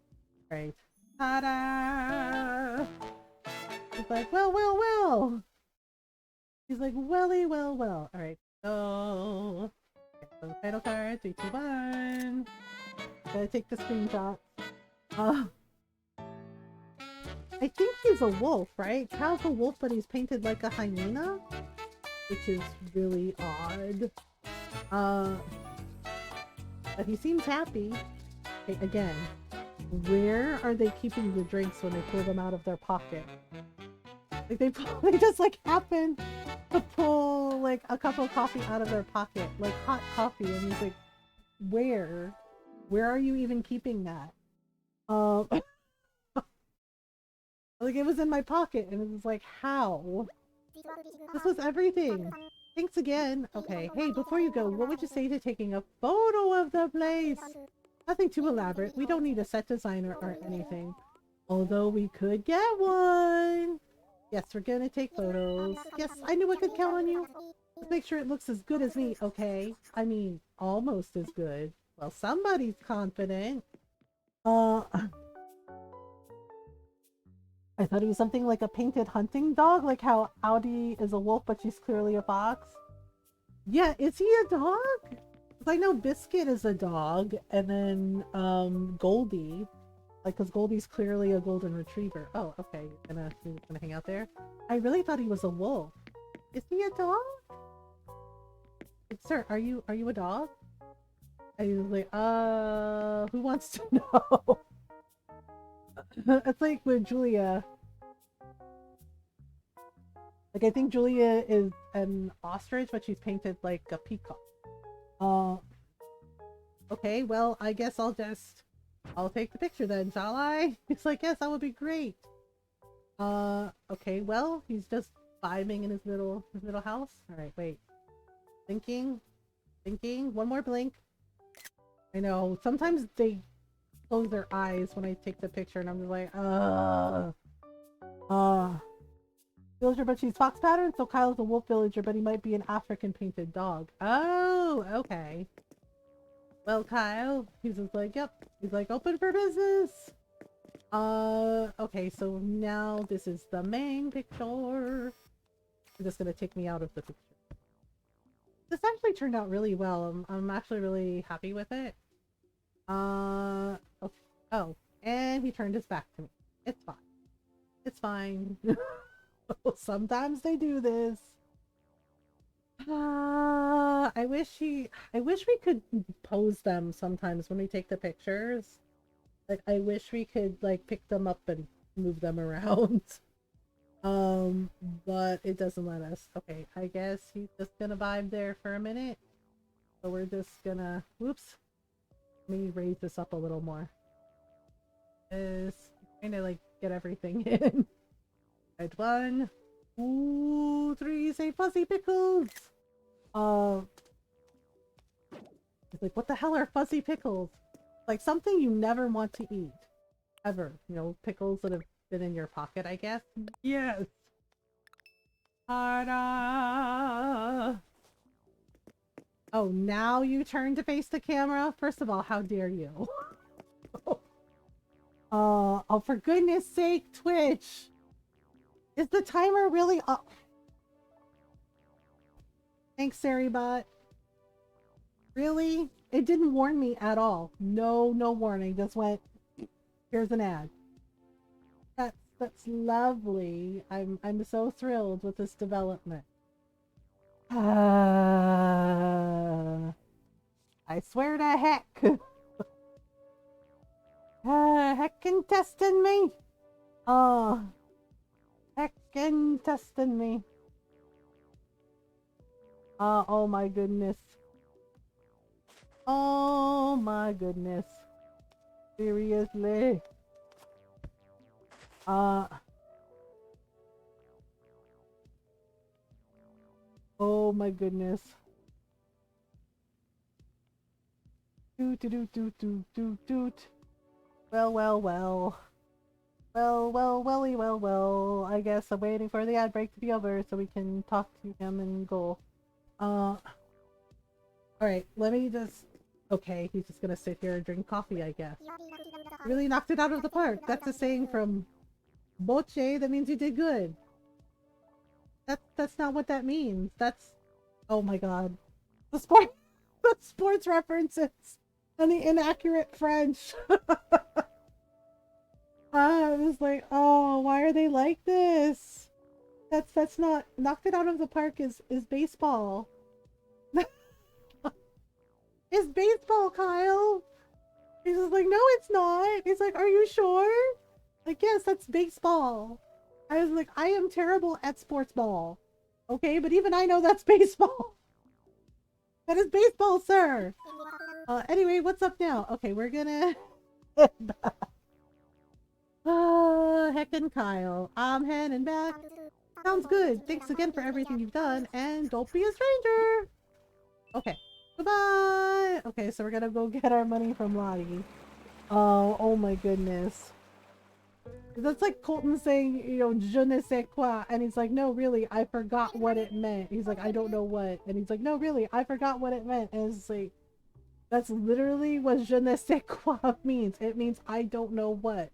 [SPEAKER 1] Right. Ta-da! He's like, well, well, well. He's like, welly, well, well. All right. So, so title card, 3, 2, 1. Gotta take the screenshot. I think he's a wolf, right? Kyle's a wolf, but he's painted like a hyena, which is really odd. But he seems happy. Okay, again, where are they keeping the drinks when they pull them out of their pocket? Like they just like happen to pull like a cup of coffee out of their pocket, like hot coffee, and he's like, where? Where are you even keeping that? Like it was in my pocket, and it was like, how? This was everything. Thanks again. Okay, hey, before you go, what would you say to taking a photo of the place? Nothing too elaborate. We don't need a set designer or anything. Although we could get one. Yes, we're gonna take photos. Yes, I knew I could count on you. Let's make sure it looks as good as me, okay? I mean, almost as good. Well, somebody's confident. I thought it was something like a painted hunting dog, like how Audi is a wolf, but she's clearly a fox. Yeah, is he a dog? Because I know Biscuit is a dog, and then Goldie, like, because Goldie's clearly a golden retriever. Oh, okay, you're gonna hang out there. I really thought he was a wolf. Is he a dog? Like, sir, are you a dog? And he was like, who wants to know? It's like with Julia. Like, I think Julia is an ostrich, but she's painted like a peacock. Okay, well, I guess I'll take the picture then, shall I? He's like, yes, that would be great. Okay, well, he's just vibing in his little house. Alright, wait. Thinking. One more blink. I know, sometimes they close their eyes when I take the picture, and I'm just like, villager, but she's fox pattern, so Kyle's a wolf villager, but he might be an African painted dog. Oh, okay. Well, Kyle, he's just like, yep. He's like, open for business. Okay, so now this is the main picture. I'm just gonna take me out of the picture. This actually turned out really well. I'm actually really happy with it. Okay. Oh, and he turned his back to me. It's fine. It's fine. Sometimes they do this. I wish we could pose them sometimes when we take the pictures. Like, I wish we could, like, pick them up and move them around. But it doesn't let us. Okay, I guess he's just gonna vibe there for a minute. So we're just gonna, whoops. Let me raise this up a little more. Just trying to, like, get everything in. Right, 1, 2, 3, say fuzzy pickles! It's like, what the hell are fuzzy pickles? Like, something you never want to eat. Ever. You know, pickles that have been in your pocket, I guess. Yes. Ta-da! Oh, now you turn to face the camera? First of all, how dare you? Oh, for goodness sake, Twitch! Is the timer really up? Thanks, Saribot. Really? It didn't warn me at all. No warning. Just went, here's an ad. That's lovely. I'm so thrilled with this development. I swear to heck. Heckin' testing me. Oh, heckin' testing me. Oh my goodness. Oh my goodness. Seriously. Oh my goodness. Doot doot doot doot doot doot. Well. Well. I guess I'm waiting for the ad break to be over so we can talk to him and go. Alright, let me just... Okay, he's just gonna sit here and drink coffee, I guess. Really knocked it out of the park. That's a saying from Boche. That means you did good. That's not what that means. That's... Oh my god. The sports references and the inaccurate French. I was like, oh, why are they like this? That's not... Knocked it out of the park is baseball. It's baseball, Kyle. He's just like, no, it's not. He's like, are you sure? Like, yes, that's baseball. I was like, I am terrible at sports ball. Okay, but even I know that's baseball. That is baseball, sir. Anyway, what's up now? Okay, we're gonna... Heckin' Kyle. I'm heading back. Sounds good. Thanks again for everything you've done, and don't be a stranger. Okay. Goodbye! Okay, so we're gonna go get our money from Lottie. Oh my goodness. That's like Colton saying, you know, je ne sais quoi. And he's like, no, really, I forgot what it meant. He's like, I don't know what. And he's like, no, really, I forgot what it meant. And it's like, that's literally what je ne sais quoi means. It means I don't know what.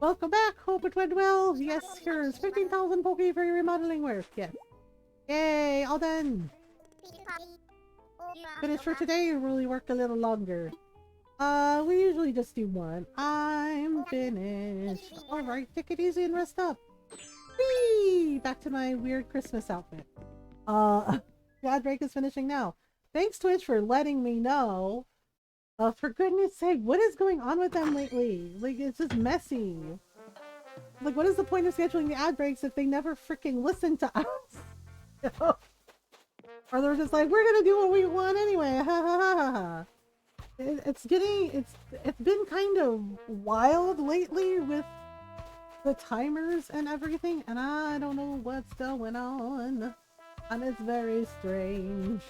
[SPEAKER 1] Welcome back. Hope it went well. Yes, here's 15,000 Poke for your remodeling work. Yes. Yay, all done. Finished for today or will you work a little longer? We usually just do one. I'm finished. Alright, take it easy and rest up. Whee! Back to my weird Christmas outfit. The ad break is finishing now. Thanks, Twitch, for letting me know. For goodness sake, what is going on with them lately? Like, it's just messy. Like, what is the point of scheduling the ad breaks if they never freaking listen to us? Or they're just like, we're gonna do what we want anyway. Ha ha ha ha ha. It's been kind of wild lately with the timers and everything, and I don't know what's going on, and it's very strange.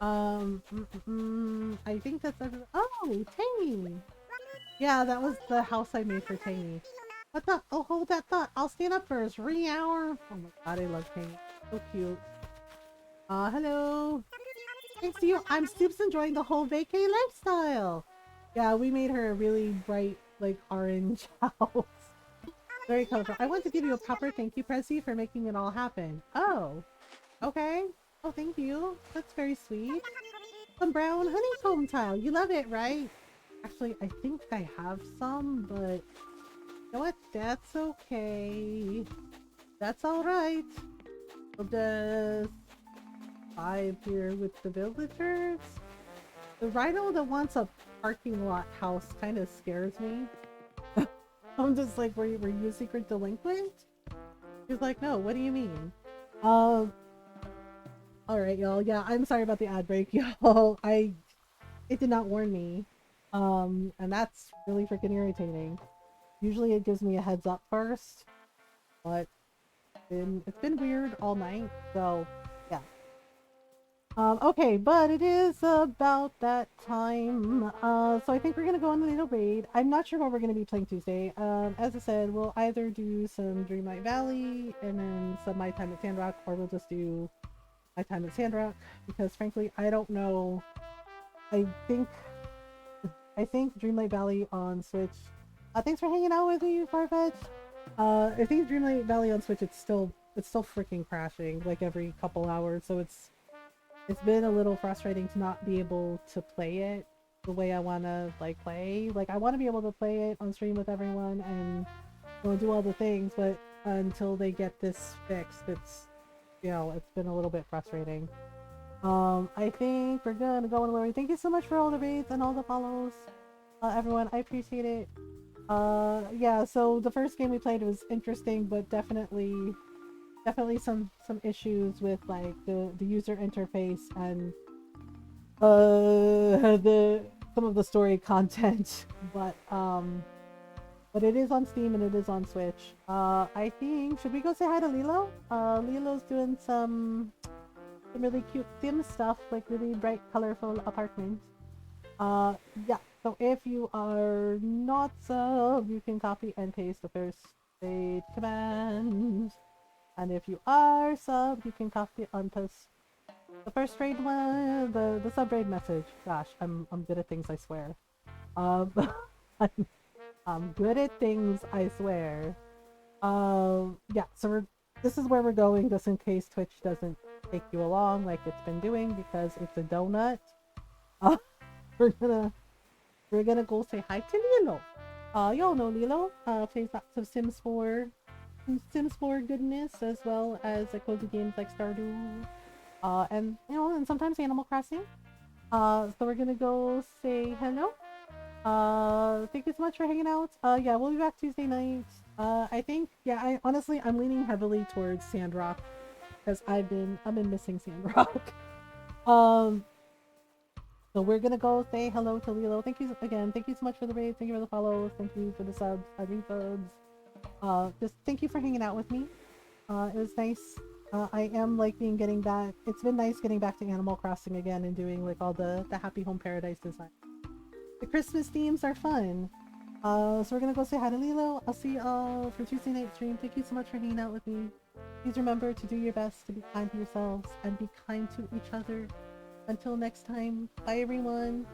[SPEAKER 1] I think that's everything. Oh, Tangy. Yeah, that was the house I made for Tangy. What the? Oh, hold that thought. I'll stand up first. Re-hour. Oh my god, I love Tangy. So cute. Hello. Thanks to you, I'm Stoops enjoying the whole vacay lifestyle. Yeah, we made her a really bright, like, orange house. Very colorful. I want to give you a proper thank you, Prezi, for making it all happen. Oh. Okay. Oh, thank you. That's very sweet. Some brown honeycomb tile. You love it, right? Actually, I think I have some, but... You know what? That's okay. That's alright. We'll just... vibe here with the villagers. The rhino that wants a parking lot house kind of scares me. I'm just like, were you a secret delinquent? He's like, no, what do you mean? Alright, y'all. Yeah, I'm sorry about the ad break, y'all. It did not warn me. And that's really freaking irritating. Usually it gives me a heads up first, but it's been weird all night, so yeah. Okay, but it is about that time. So I think we're gonna go on the little raid. I'm not sure what we're gonna be playing Tuesday. As I said, we'll either do some Dreamlight Valley and then some My Time at Sandrock, or we'll just do My Time at Sandrock because frankly, I don't know. I think I think Dreamlight Valley on Switch. Thanks for hanging out with me, Farfetch. I think Dreamlight Valley on Switch it's still freaking crashing like every couple hours, so it's been a little frustrating to not be able to play it the way I want to like play. Like I want to be able to play it on stream with everyone and do all the things, but until they get this fixed, it's been a little bit frustrating. I think we're gonna go in Lori. Thank you so much for all the raids and all the follows, everyone. I appreciate it. Yeah. So the first game we played was interesting, but definitely some issues with like the user interface and the some of the story content. But it is on Steam and it is on Switch. I think should we go say hi to Lilo? Lilo's doing some really cute sim stuff, like really bright, colorful apartments. Uh, yeah. So if you are not sub, you can copy and paste the first aid command. And if you are sub, you can copy and paste the first raid one, the sub raid message. Gosh, I'm good at things, I swear. Um, I'm good at things, I swear. Yeah. So this is where we're going, just in case Twitch doesn't take you along like it's been doing because it's a donut. Uh, we're gonna we're gonna go say hi to Lilo. Y'all know Lilo. Plays lots of Sims 4 goodness as well as cozy games like Stardew. And sometimes Animal Crossing. So we're gonna go say hello. Thank you so much for hanging out. Yeah, we'll be back Tuesday night. I think, yeah, I'm leaning heavily towards Sandrock because I've been missing Sandrock. um, so we're gonna go say hello to Lilo. Thank you again. Thank you so much for the raids. Thank you for the follows. Thank you for the subs, resubs. Just thank you for hanging out with me. It was nice. I am liking getting back. It's been nice getting back to Animal Crossing again and doing like all the Happy Home Paradise design. The Christmas themes are fun. So we're gonna go say hi to Lilo. I'll see y'all for Tuesday night stream. Thank you so much for hanging out with me. Please remember to do your best to be kind to yourselves and be kind to each other. Until next time, bye everyone.